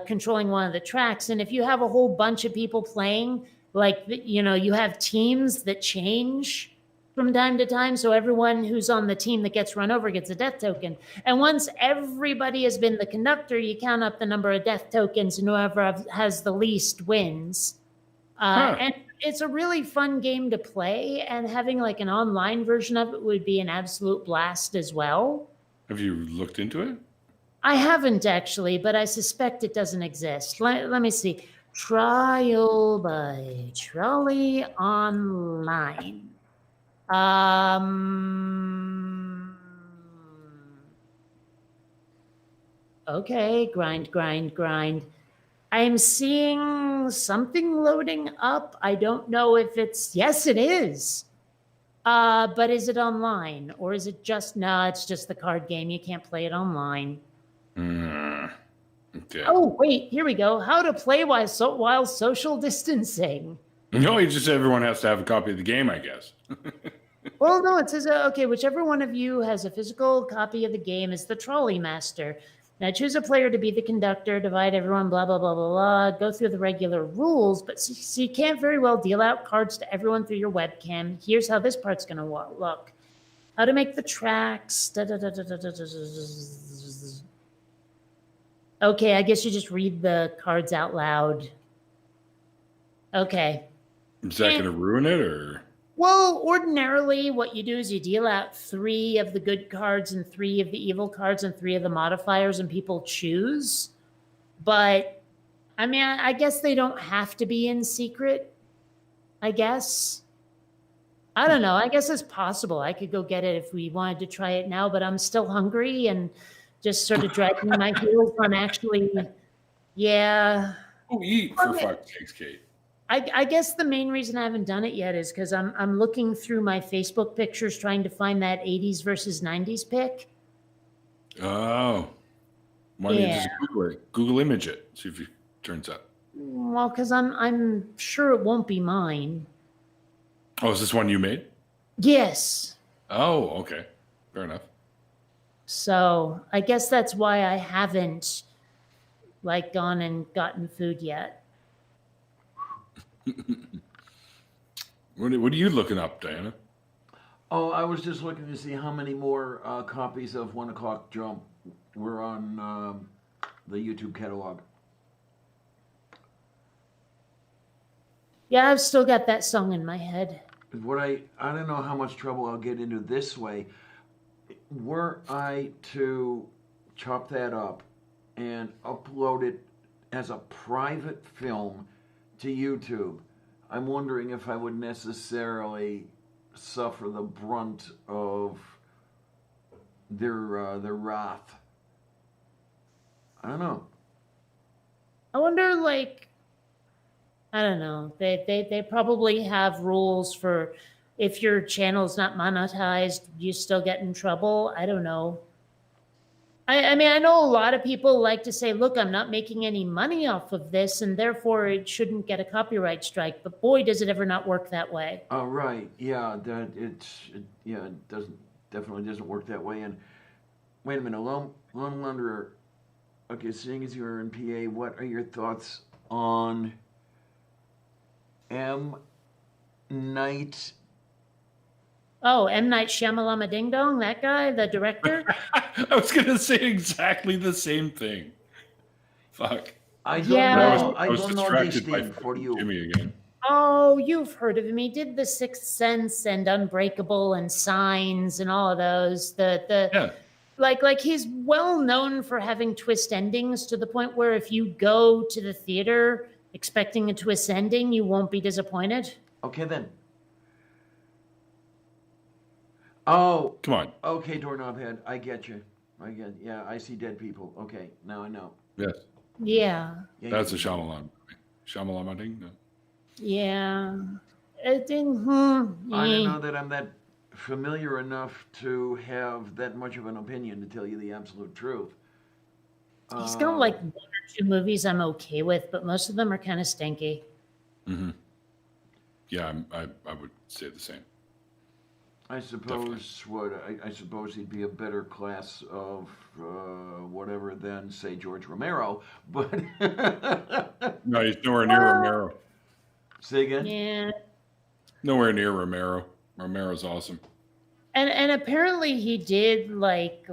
B: controlling one of the tracks. And if you have a whole bunch of people playing, like, you know, you have teams that change from time to time. So everyone who's on the team that gets run over gets a death token. And once everybody has been the conductor, you count up the number of death tokens, and whoever has the least wins. And it's a really fun game to play, and having like an online version of it would be an absolute blast as well.
D: Have you looked into it?
B: I haven't actually, but I suspect it doesn't exist. Let me see. Trial by Trolley online. Okay, grind. I'm seeing something loading up. I don't know if it's, yes, it is. But is it online or is it just, no, it's just the card game. You can't play it online.
D: Okay.
B: Oh, wait, here we go. How to play while social distancing.
D: No, everyone has to have a copy of the game, I guess.
B: Well, no, it says, okay, whichever one of you has a physical copy of the game is the trolley master. Now choose a player to be the conductor, divide everyone, blah, blah, blah, blah, blah. Go through the regular rules, but so you can't very well deal out cards to everyone through your webcam. Here's how this part's going to look. How to make the tracks. Okay, I guess you just read the cards out loud. Okay.
D: Is that going to ruin it, or?
B: Well, ordinarily, what you do is you deal out 3 of the good cards and 3 of the evil cards and 3 of the modifiers, and people choose. But, I mean, I guess they don't have to be in secret, I guess. I don't know. I guess it's possible. I could go get it if we wanted to try it now, but I'm still hungry and just sort of dragging my heels on actually, yeah.
D: Oh, eat, for fuck's sakes, Kate.
B: I guess the main reason I haven't done it yet is because I'm looking through my Facebook pictures trying to find that 80s versus 90s pick.
D: Oh. Why don't you just Google it? Google image it. See if it turns up.
B: Well, because I'm sure it won't be mine.
D: Oh, is this one you made?
B: Yes.
D: Oh, okay. Fair enough.
B: So I guess that's why I haven't like gone and gotten food yet.
D: What are you looking up, Diana?
A: Oh, I was just looking to see how many more copies of 1 O'Clock Jump were on the YouTube catalog.
B: Yeah, I've still got that song in my head.
A: What I don't know how much trouble I'll get into this way. Were I to chop that up and upload it as a private film to YouTube, I'm wondering if I would necessarily suffer the brunt of their wrath. I don't know.
B: I wonder, like, I don't know. They probably have rules for if your channel's not monetized, you still get in trouble. I don't know. I mean, I know a lot of people like to say, look, I'm not making any money off of this, and therefore it shouldn't get a copyright strike. But boy, does it ever not work that way.
A: Oh, right. Yeah, it definitely doesn't work that way. And wait a minute, Lone Wanderer. Okay, seeing as you're in PA, what are your thoughts on M. Night?
B: Oh, M. Night Shyamalama Ding Dong, that guy, the director?
D: I was going to say exactly the same thing. Fuck.
A: I don't
B: Yeah.
A: know.
D: I was
A: I don't know this
D: distracted by
A: thing for you.
D: Jimmy again.
B: Oh, you've heard of him. He did The Sixth Sense and Unbreakable and Signs and all of those.
D: Yeah.
B: Like he's well known for having twist endings to the point where if you go to the theater expecting a twist ending, you won't be disappointed.
A: Okay, then. Oh.
D: Come on.
A: Okay, Doorknob Head. I get you. Yeah, I see dead people. Okay, now I know.
D: Yes.
B: Yeah.
D: That's a Shyamalan. Shyamalan ding. No.
B: Yeah.
A: I don't know that I'm that familiar enough to have that much of an opinion, to tell you the absolute truth.
B: He's got like 1 or 2 movies I'm okay with, but most of them are kind of stinky.
D: Mm-hmm. Yeah, I would say the same.
A: I suppose I suppose he'd be a better class of whatever than, say, George Romero, but
D: No, he's nowhere near Romero.
A: Say again?
B: Yeah.
D: Nowhere near Romero. Romero's awesome.
B: And apparently he did like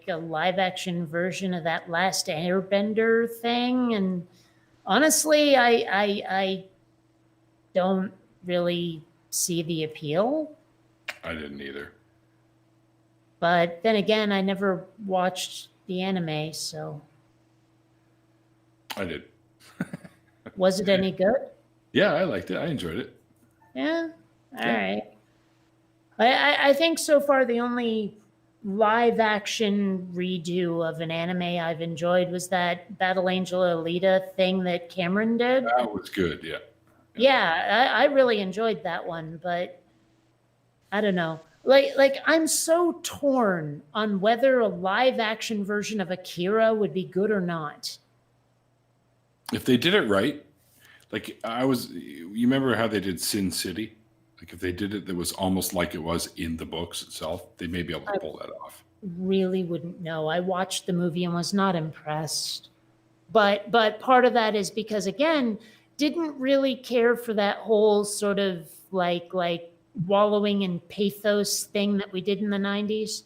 B: a live action version of that Last Airbender thing. And honestly, I don't really see the appeal.
D: I didn't either.
B: But then again, I never watched the anime, so
D: I did.
B: was it any good?
D: Yeah, I liked it. I enjoyed it.
B: Yeah. All
D: Yeah.
B: right. I think so far the only live action redo of an anime I've enjoyed was that Battle Angel Alita thing that Cameron did.
D: That was good. Yeah.
B: Yeah, I really enjoyed that one, but I don't know. Like I'm so torn on whether a live action version of Akira would be good or not.
D: If they did it right, like you remember how they did Sin City? Like if they did it, that was almost like it was in the books itself. They may be able to pull that off.
B: Really wouldn't know. I watched the movie and was not impressed. But part of that is because again, didn't really care for that whole sort of like wallowing in pathos thing that we did in the 90s.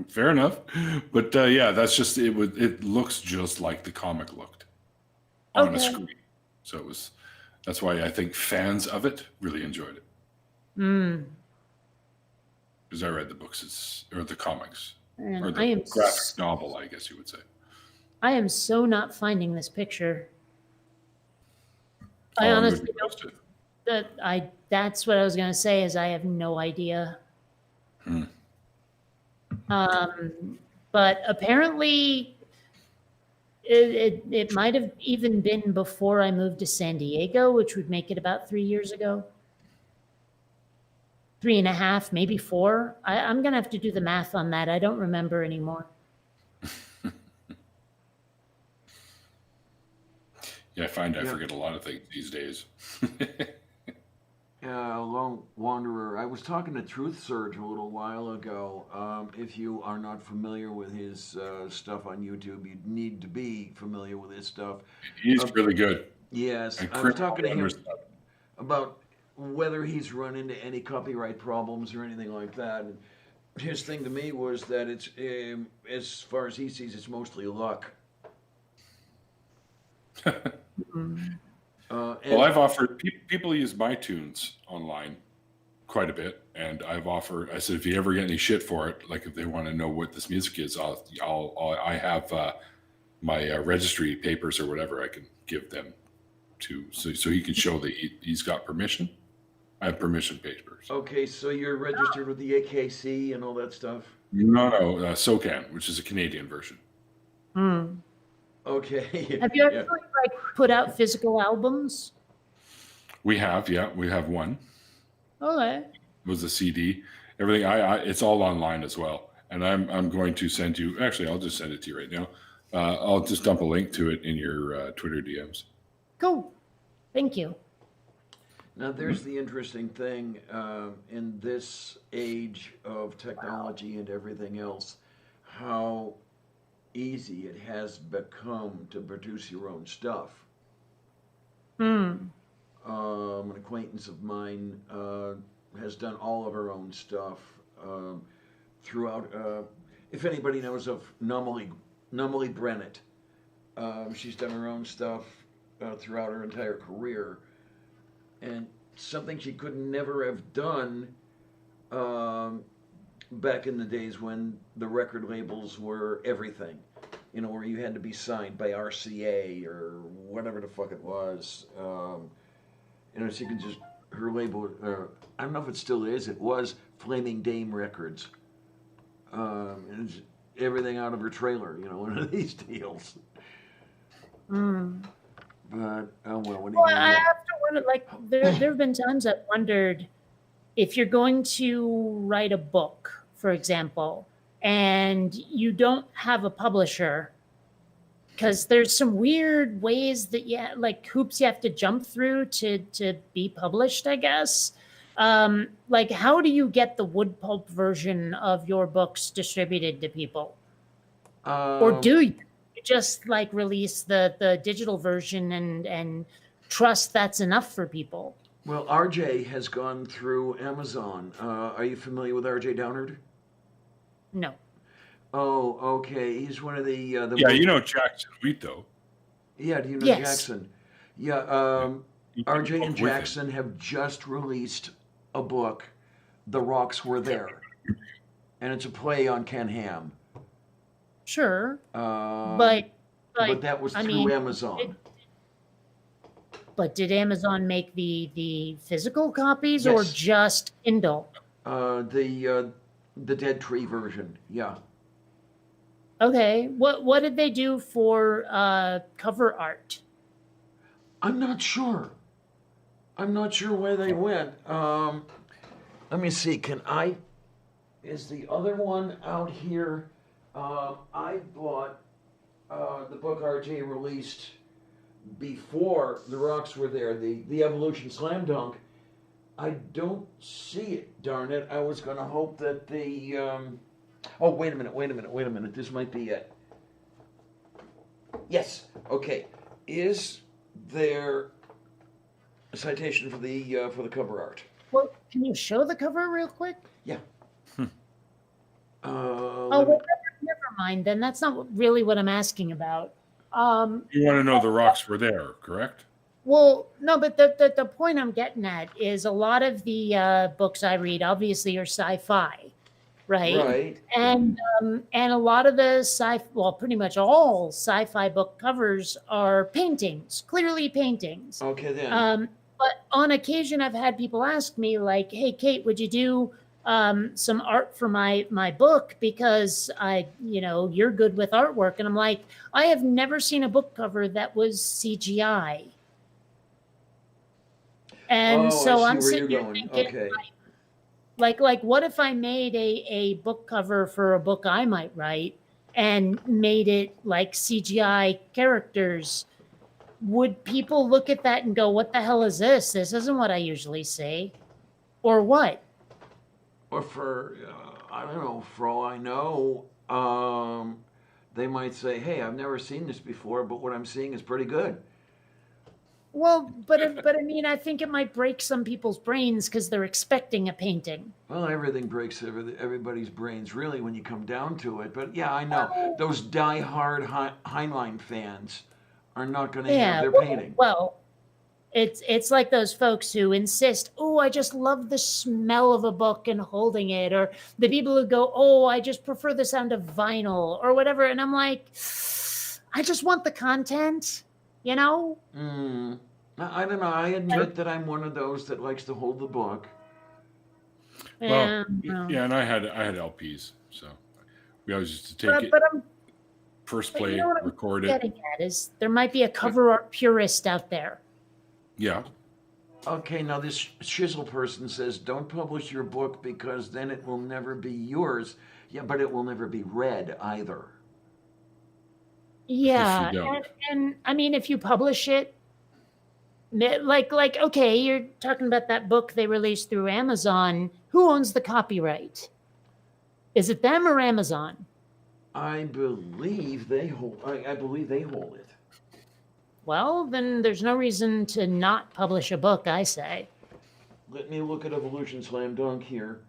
D: Fair enough, but yeah, that's just it. It looks just like the comic looked on a screen, so it was. That's why I think fans of it really enjoyed it. Because I read the books or the comics
B: And
D: or the graphic novel, I guess you would say.
B: I am so not finding this picture. I
D: How long
B: honestly
D: would you post it?
B: that's what I was going to say is I have no idea. But apparently it might have even been before I moved to San Diego, which would make it about 3 years ago. 3.5, maybe 4. I'm going to have to do the math on that. I don't remember anymore.
D: Yeah, I find I forget a lot of things these days.
A: Lone Wanderer. I was talking to Truth Surge a little while ago. If you are not familiar with his stuff on YouTube, you need to be familiar with his stuff.
D: He's really good.
A: Yes,
D: And
A: I was talking to him
D: criminal stuff.
A: about whether he's run into any copyright problems or anything like that. And his thing to me was that it's, as far as he sees, it's mostly luck.
D: Well, I've offered people use my tunes online quite a bit, and I've offered. I said, if you ever get any shit for it, like if they want to know what this music is, I have my registry papers or whatever I can give them to, so he can show that he's got permission. I have permission papers.
A: Okay, so you're registered with the AKC and all that stuff?
D: No, SOCAN, which is a Canadian version.
A: Okay.
B: Have you actually like put out physical albums?
D: We have one.
B: Okay.
D: It was a CD. Everything. It's all online as well. And I'm going to send you. Actually, I'll just send it to you right now. I'll just dump a link to it in your Twitter DMs.
B: Cool. Thank you.
A: Now, there's the interesting thing in this age of technology and everything else, how easy it has become to produce your own stuff. An acquaintance of mine has done all of her own stuff throughout. If anybody knows of Nummely Brennett, she's done her own stuff throughout her entire career. And something she could never have done back in the days when the record labels were everything, you know, where you had to be signed by RCA or whatever the fuck it was. You know, she could just, her label, I don't know if it still is, it was Flaming Dame Records. And it's everything out of her trailer, you know, one of these deals. But, oh well, what do you
B: Well, I have to wonder, like, there have been times I've wondered if you're going to write a book, for example, and you don't have a publisher, because there's some weird ways that like hoops you have to jump through to be published, I guess. Like, how do you get the wood pulp version of your books distributed to people? Or do you just like release the digital version and trust that's enough for people?
A: Well, RJ has gone through Amazon. Are you familiar with RJ Downard?
B: No.
A: Oh, okay. He's one of the
D: Yeah, you know Jackson Wheat, though.
A: Yeah, do you know
B: Yes.
A: Jackson? Yeah. RJ and
D: Book with him.
A: Jackson have just released a book, The Rocks Were There. And it's a play on Ken Ham.
B: Sure,
A: Um,
B: but
A: but that was
B: I
A: through
B: mean,
A: Amazon.
B: but did Amazon make the physical copies or
A: Yes.
B: just Kindle?
A: The Dead Tree version. Yeah.
B: Okay, what did they do for cover art?
A: I'm not sure. I'm not sure where they went. Let me see. Is the other one out here? I bought the book RJ released before The Rocks Were There, the Evolution Slam Dunk. I don't see it, darn it. I was going to hope that the. Oh, wait a minute. This might be it. Yes. Okay. Is there a citation for the cover art?
B: Well, can you show the cover real quick?
A: Yeah.
B: Oh,
A: Let me-
B: well, never mind. Then that's not really what I'm asking about.
D: You want to know the rocks were there, correct?
B: Well, no, but the point I'm getting at is a lot of the books I read obviously are sci-fi, right?
A: Right.
B: And a lot of the pretty much all sci-fi book covers are paintings, clearly paintings.
A: Okay then.
B: But on occasion, I've had people ask me like, "Hey, Kate, would you do some art for my book because you're good with artwork?" And I'm like, I have never seen a book cover that was CGI. And so
A: I
B: I'm
A: see where
B: sitting
A: you're
B: here
A: going.
B: thinking,
A: Okay.
B: like, what if I made a book cover for a book I might write and made it like CGI characters? Would people look at that and go, "What the hell is this? This isn't what I usually see," or what?
A: Or for I don't know. For all I know, they might say, "Hey, I've never seen this before, but what I'm seeing is pretty good."
B: Well, but I mean, I think it might break some people's brains because they're expecting a painting.
A: Well, everything breaks everybody's brains, really, when you come down to it. But yeah, I know those die-hard Heinlein fans are not going to have their painting.
B: Well, it's like those folks who insist, "Oh, I just love the smell of a book and holding it," or the people who go, "Oh, I just prefer the sound of vinyl," or whatever. And I'm like, I just want the content, you know?
A: I don't know. I admit that I'm one of those that likes to hold the book.
D: Well,
B: Yeah,
D: yeah, and I had LPs, so we always used to take it,
B: but I'm
D: first
B: but you
D: play,
B: know what I'm
D: record it.
B: getting at is there might be a cover art purist out there.
D: Yeah,
A: Okay, now this shizzle person says, "Don't publish your book because then it will never be yours." Yeah, but it will never be read either.
B: Yeah,
D: don't.
B: and I mean, if you publish it, like okay, you're talking about that book they released through Amazon. Who owns the copyright? Is it them or Amazon?
A: I believe they hold. I believe they hold it.
B: Well, then there's no reason to not publish a book, I say.
A: Let me look at Evolution Slam Dunk here.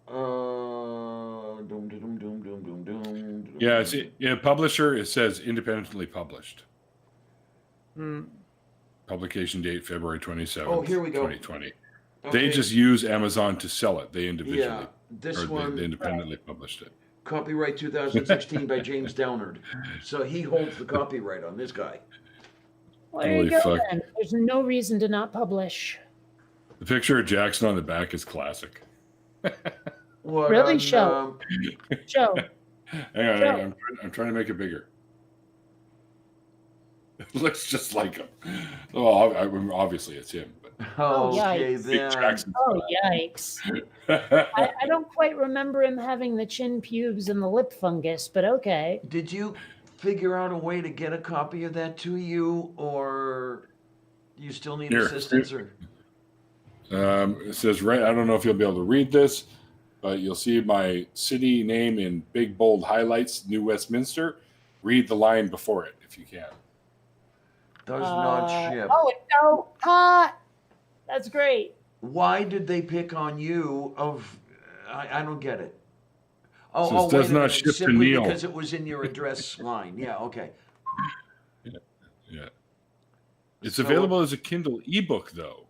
A: Dum, dum, dum, dum, dum, dum,
D: yeah. Publisher. It says independently published. Publication date February 27th.
A: Oh, here we go.
D: 2020.
A: Okay.
D: They just use Amazon to sell it. They individually,
A: Yeah, this one.
D: they independently published it.
A: Copyright 2016 by James Downard. So he holds the copyright on this guy.
B: Well, there you
D: Holy
B: go,
D: fuck.
B: then. There's no reason to not publish.
D: The picture of Jackson on the back is classic.
A: What
B: Really?
A: on,
B: Show. Joe,
D: Hang on, I'm trying to make it bigger. It looks just like him. Oh, obviously it's him. But
A: Okay,
B: yikes.
A: then.
D: Jackson.
B: oh, yikes. I don't quite remember him having the chin pubes and the lip fungus, but okay.
A: Did you figure out a way to get a copy of that to you, or you still need
D: Here.
A: assistance? Or
D: It says, right, I don't know if you'll be able to read this, but you'll see my city name in big, bold highlights, New Westminster. Read the line before it if you can.
A: does not ship.
B: That's great.
A: Why did they pick on you? I don't get it.
D: Says
A: Oh,
D: does
A: wait a
D: not
A: minute.
D: ship to
A: Simply
D: Neil.
A: because it was in your address line. Yeah, okay.
D: Yeah. It's
A: So-
D: available as a Kindle ebook, though.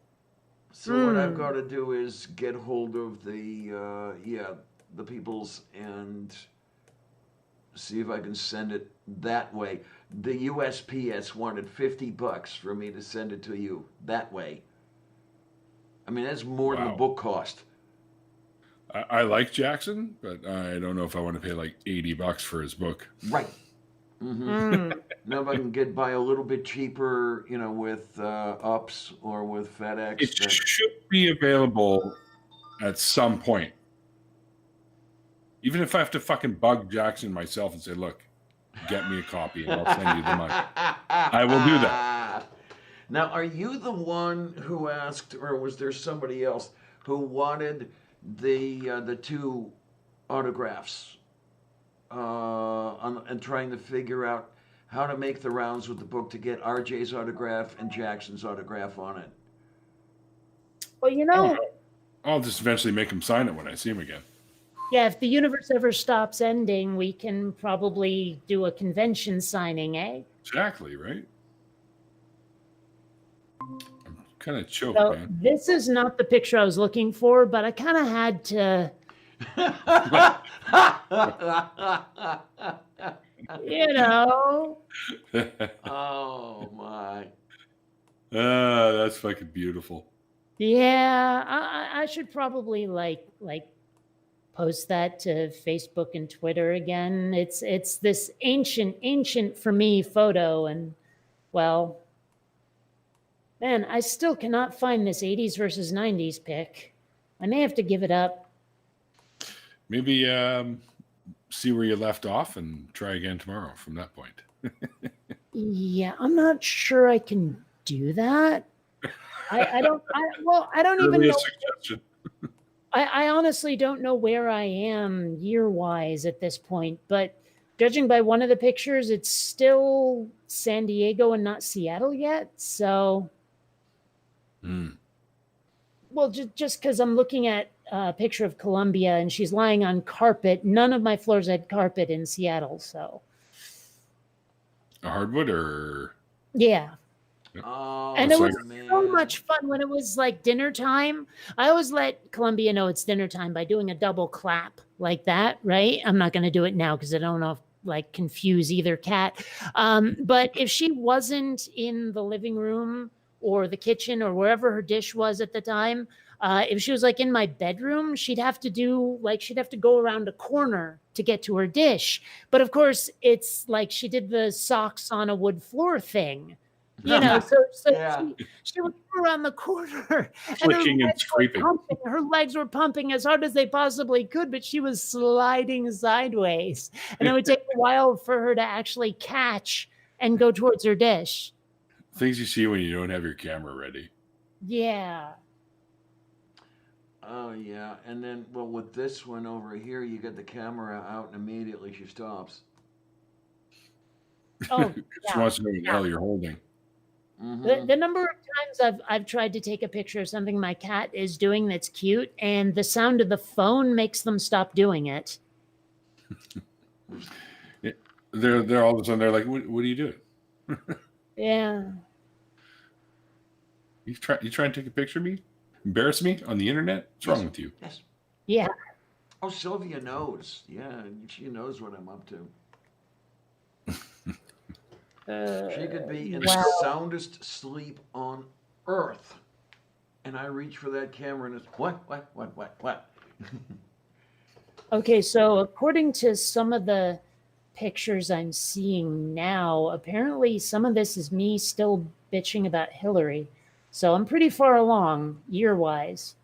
A: So what I've got to do is get hold of the peoples and see if I can send it that way. The USPS wanted $50 for me to send it to you that way. I mean, that's more than the
D: Wow.
A: book cost.
D: I like Jackson, but I don't know if I want to pay like $80 for his book.
A: Right. Mm-hmm. Now, if I can get by a little bit cheaper, with UPS or with FedEx.
D: It should be available at some point. Even if I have to fucking bug Jackson myself and say, look, get me a copy and I'll send you the money. I will do that.
A: Now, are you the one who asked, or was there somebody else who wanted the two autographs and trying to figure out how to make the rounds with the book to get RJ's autograph and Jackson's autograph on it?
B: Well,
D: I'll just eventually make him sign it when I see him again.
B: yeah, if the universe ever stops ending, we can probably do a convention signing, eh?
D: Exactly, right? I'm kind of choked,
B: So
D: man.
B: this is not the picture I was looking for, but I kind of had to, you know.
A: Oh my.
D: That's fucking beautiful.
B: Yeah, I should probably like post that to Facebook and Twitter again. It's this ancient for me photo, and well, man, I still cannot find this 80s versus 90s pic. I may have to give it up.
D: Maybe see where you left off and try again tomorrow from that point.
B: Yeah, I'm not sure I can do that. I don't even
D: Really a
B: know.
D: suggestion.
B: I honestly don't know where I am year-wise at this point, but judging by one of the pictures, it's still San Diego and not Seattle yet. So, well, just because I'm looking at a picture of Columbia and she's lying on carpet, none of my floors had carpet in Seattle. So,
D: A hardwood or
B: yeah.
A: Oh,
B: And it was
A: man.
B: so much fun when it was like dinner time. I always let Columbia know it's dinner time by doing a double clap like that, right? I'm not going to do it now because I don't know if like confuse either cat. But if she wasn't in the living room or the kitchen or wherever her dish was at the time, if she was like in my bedroom, she'd have to go around a corner to get to her dish. But of course, it's like she did the socks on a wood floor thing. You know, so
A: Yeah.
B: she would go around the corner
D: Flicking and
B: legs were
D: scraping.
B: pumping. Her legs were pumping as hard as they possibly could, but she was sliding sideways. And it would take a while for her to actually catch and go towards her dish.
D: things you see when you don't have your camera ready.
B: Yeah.
A: Oh, yeah. And then, well, with this one over here, you get the camera out and immediately she stops.
B: Oh,
D: She
B: yeah.
D: wants to know what the hell you're holding.
A: Mm-hmm.
B: The number of times I've tried to take a picture of something my cat is doing that's cute, and the sound of the phone makes them stop doing it.
D: They're all of a sudden they're like, what are you doing?
B: Yeah.
D: You try and take a picture of me? Embarrass me on the internet? What's wrong with you?
A: Yes.
B: Yeah.
A: Oh, Sylvia knows. Yeah, she knows what I'm up to. She could be in the soundest sleep on earth. And I reach for that camera and it's what?
B: Okay, so according to some of the pictures I'm seeing now, apparently some of this is me still bitching about Hillary. So I'm pretty far along year-wise.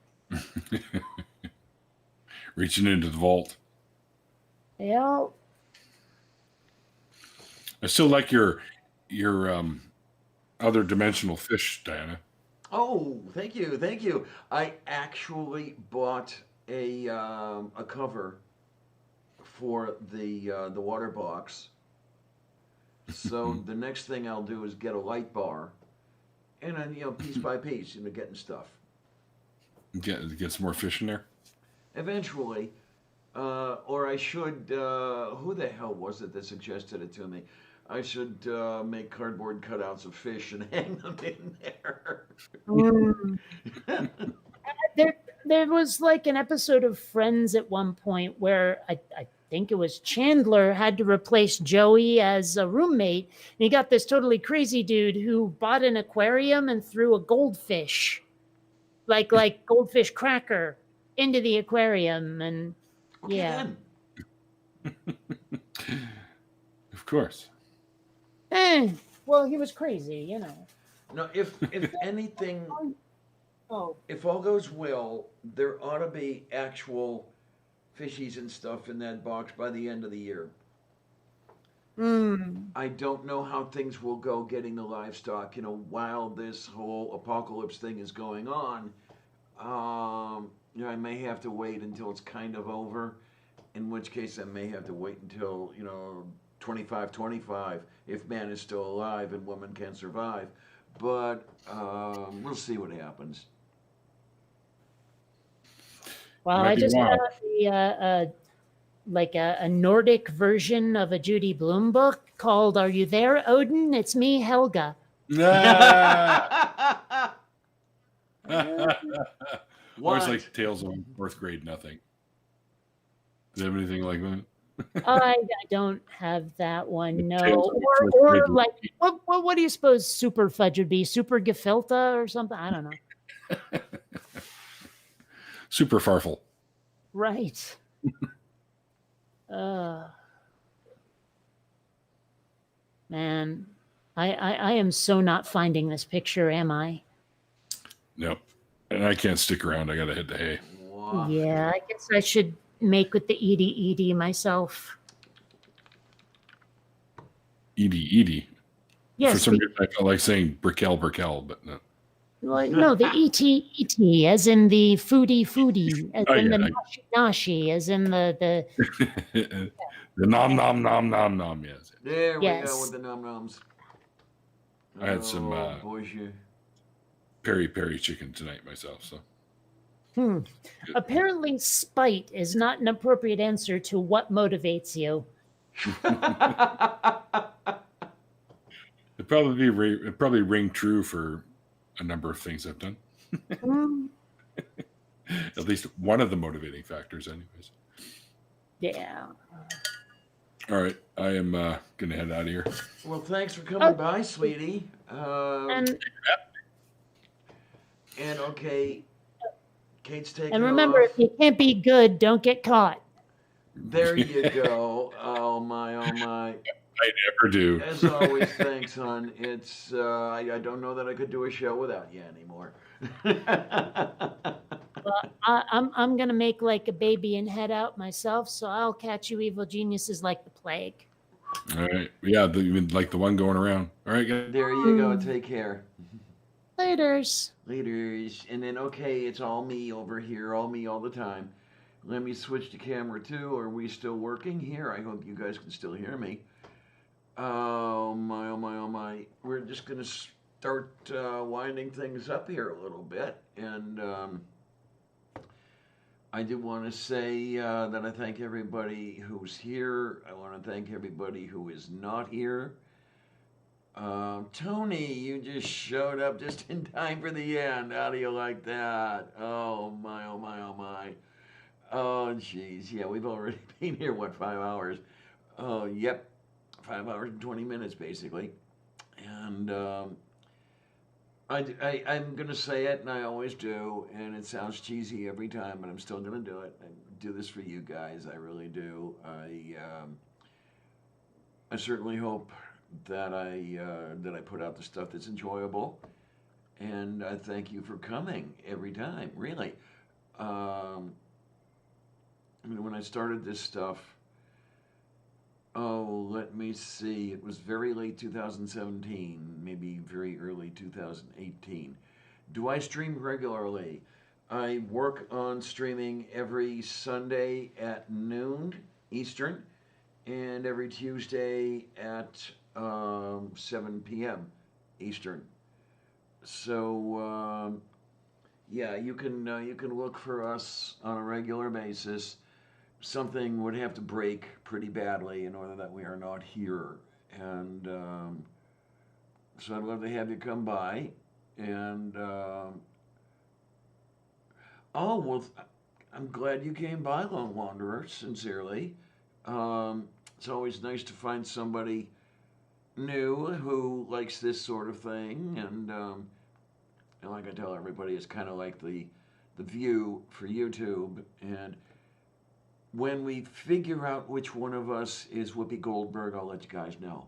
D: Reaching into the vault.
B: Yeah.
D: I still like your other dimensional fish, Diana.
A: Oh, thank you. I actually bought a cover for the water box. So the next thing I'll do is get a light bar, and then piece by piece, getting stuff.
D: Get some more fish in there.
A: Eventually, or I should. Who the hell was it that suggested it to me? I should make cardboard cutouts of fish and hang them in there.
B: Mm. There was like an episode of Friends at one point where I think it was Chandler had to replace Joey as a roommate. And he got this totally crazy dude who bought an aquarium and threw a goldfish, like goldfish cracker, into the aquarium. And
A: Okay,
B: yeah.
A: then.
D: Of course.
B: Well, he was crazy, you know.
A: No, if anything,
B: Oh.
A: if all goes well, there ought to be actual fishies and stuff in that box by the end of the year. I don't know how things will go getting the livestock, while this whole apocalypse thing is going on. I may have to wait until it's kind of over, in which case I may have to wait until, 25-25, if man is still alive and woman can survive. But we'll see what happens.
B: Well, I just got a Nordic version of a Judy Blume book called "Are You There, Odin? It's Me, Helga."
D: Always like Tales of Fourth Grade Nothing. Do you have anything like that?
B: I don't have that one. No,
D: Tales of
B: or
D: Fourth Grade
B: like what do you suppose Super Fudge would be? Super Gefilte or something? I don't know.
D: Super Farfel.
B: Right. Man, I am so not finding this picture, am I?
D: Nope. And I can't stick around. I got to head to hay.
A: Wow.
B: Yeah, I guess I should make with the Edie myself.
D: Edie.
B: Yes.
D: For some reason, I felt like saying Brickell, but no.
B: Well, no, the E.T., as in the foodie, as in the nashi, as in the
D: the nom, yes.
A: There we go with the nom-noms.
D: I had some peri chicken tonight myself, so.
B: Apparently spite is not an appropriate answer to what motivates you.
D: It'd probably ring true for a number of things I've done. At least one of the motivating factors, anyways.
B: Yeah.
D: All right, I am going to head out of here.
A: Well, thanks for coming by, sweetie.
B: And
A: okay, Kate's taking
B: and remember,
A: off.
B: if you can't be good, don't get caught.
A: There you go. Oh my.
D: I never do.
A: As always, thanks, hon. It's I don't know that I could do a show without you anymore.
B: Well, I'm gonna make like a baby and head out myself, so I'll catch you evil geniuses like the plague.
D: All right. Yeah, like the one going around. All right, guys.
A: There you go. Take care.
B: Laters.
A: And then, okay, it's all me over here, all me all the time. Let me switch to camera 2. Are we still working here? I hope you guys can still hear me. Oh my. We're just going to start winding things up here a little bit. And I do want to say that I thank everybody who's here. I want to thank everybody who is not here. Tony, you just showed up just in time for the end. How do you like that? Oh my. Oh, geez. Yeah, we've already been here, 5 hours? Oh, yep. 5 hours and 20 minutes, basically. And I'm going to say it, and I always do, and it sounds cheesy every time, but I'm still going to do it. I do this for you guys. I really do. I certainly hope that I put out the stuff that's enjoyable, and I thank you for coming every time. Really, when I started this stuff, let me see, it was very late 2017, maybe very early 2018. Do I stream regularly? I work on streaming every Sunday at noon Eastern, and every Tuesday at 7 p.m. Eastern. So yeah, you can look for us on a regular basis. Something would have to break pretty badly in order that we are not here And so I'd love to have you come by. And oh well, I'm glad you came by, Lone Wanderer. Sincerely, it's always nice to find somebody new who likes this sort of thing. And like I tell everybody, it's kind of like the view for YouTube. And when we figure out which one of us is Whoopi Goldberg, I'll let you guys know.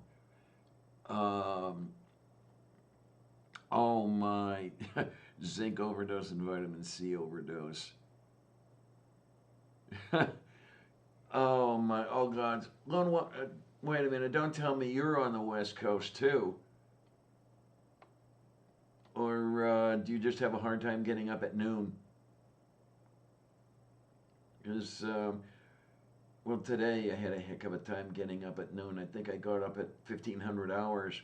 A: Oh my, zinc overdose and vitamin C overdose. Oh my, oh God. Wait a minute, don't tell me you're on the West Coast too. Or do you just have a hard time getting up at noon? Because, well, today I had a heck of a time getting up at noon. I think I got up at 1500 hours.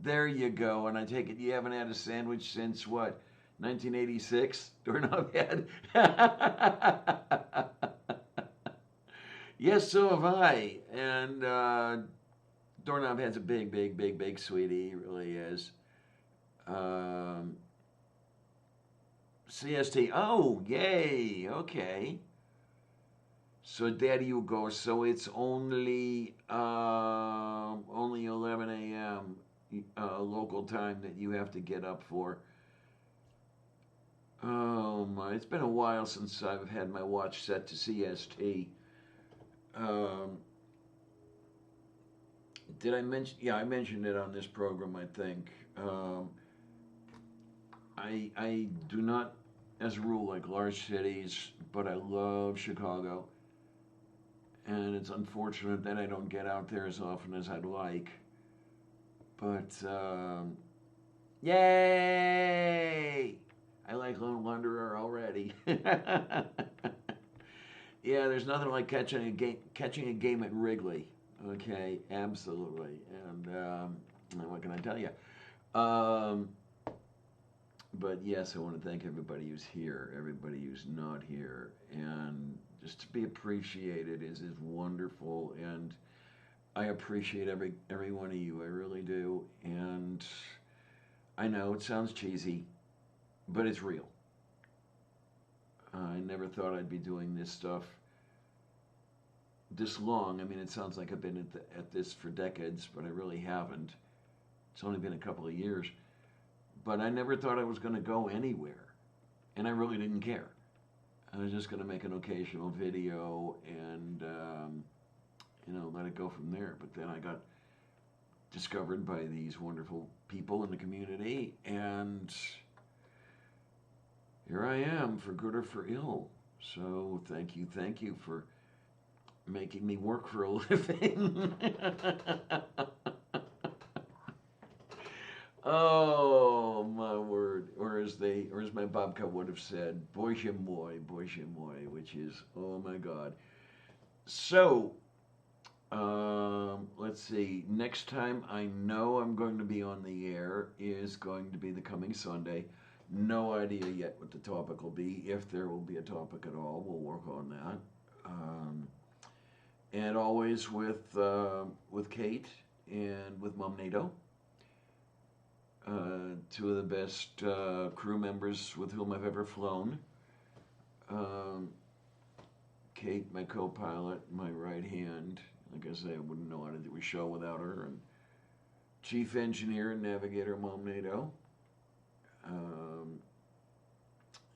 A: There you go. And I take it you haven't had a sandwich since what? 1986? Doorknob head? Yes, so have I. And Doorknob head's a big, big, big, big sweetie. He really is. CST. Oh, yay. Okay. So there you go. So it's only 11 a.m. Local time that you have to get up for. Oh my! It's been a while since I've had my watch set to CST. Did I mention? Yeah, I mentioned it on this program, I think. I do not, as a rule, like large cities, but I love Chicago. And it's unfortunate that I don't get out there as often as I'd like. But, yay! I like Lone Wanderer already. Yeah, there's nothing like catching a game at Wrigley. Okay, absolutely. And what can I tell you? But yes, I want to thank everybody who's here, everybody who's not here, and just to be appreciated is wonderful. And I appreciate every one of you. I really do. And I know it sounds cheesy, but it's real. I never thought I'd be doing this stuff this long. I mean, it sounds like I've been at this for decades, but I really haven't. It's only been a couple of years. But I never thought I was going to go anywhere. And I really didn't care. I was just going to make an occasional video and, let it go from there. But then I got discovered by these wonderful people in the community. And here I am, for good or for ill. So thank you for making me work for a living. Oh my word! Or as my Bobka would have said, "Bože můj," which is, oh my God. So, let's see. Next time I know I'm going to be on the air is going to be the coming Sunday. No idea yet what the topic will be. If there will be a topic at all, we'll work on that. And always with Kate and with Mom NATO. Two of the best crew members with whom I've ever flown. Kate, my co-pilot, my right hand. Like I say, I wouldn't know how to do a show without her. And chief engineer and navigator, Mom NATO.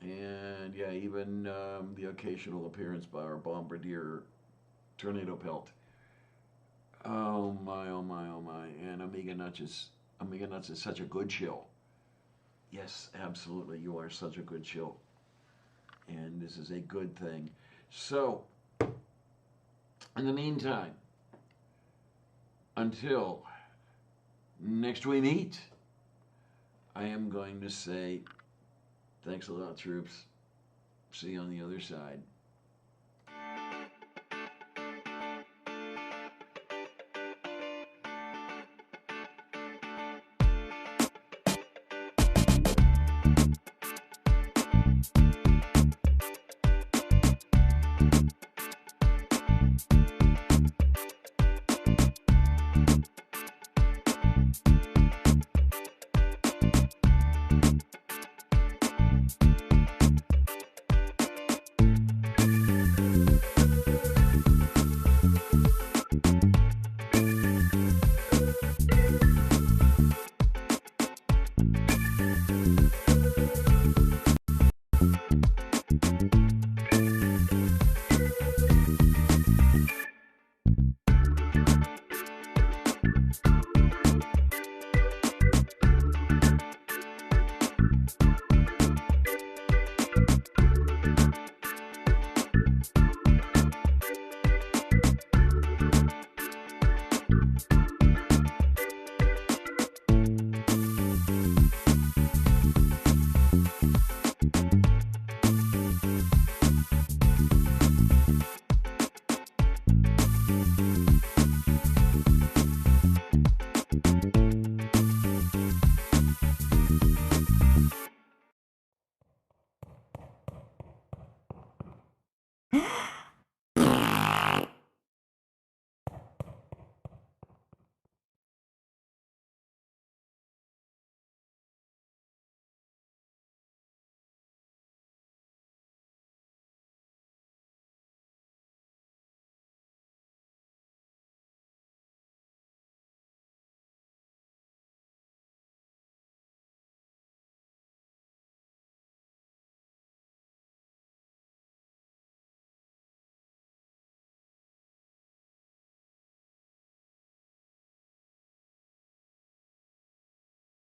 A: And yeah, even the occasional appearance by our bombardier, Tornado Pelt. Oh my, oh my, oh my. And Amiga Nuts is such a good show. Yes, absolutely. You are such a good show. And this is a good thing. So, in the meantime, until next we meet, I am going to say, thanks a lot, troops. See you on the other side.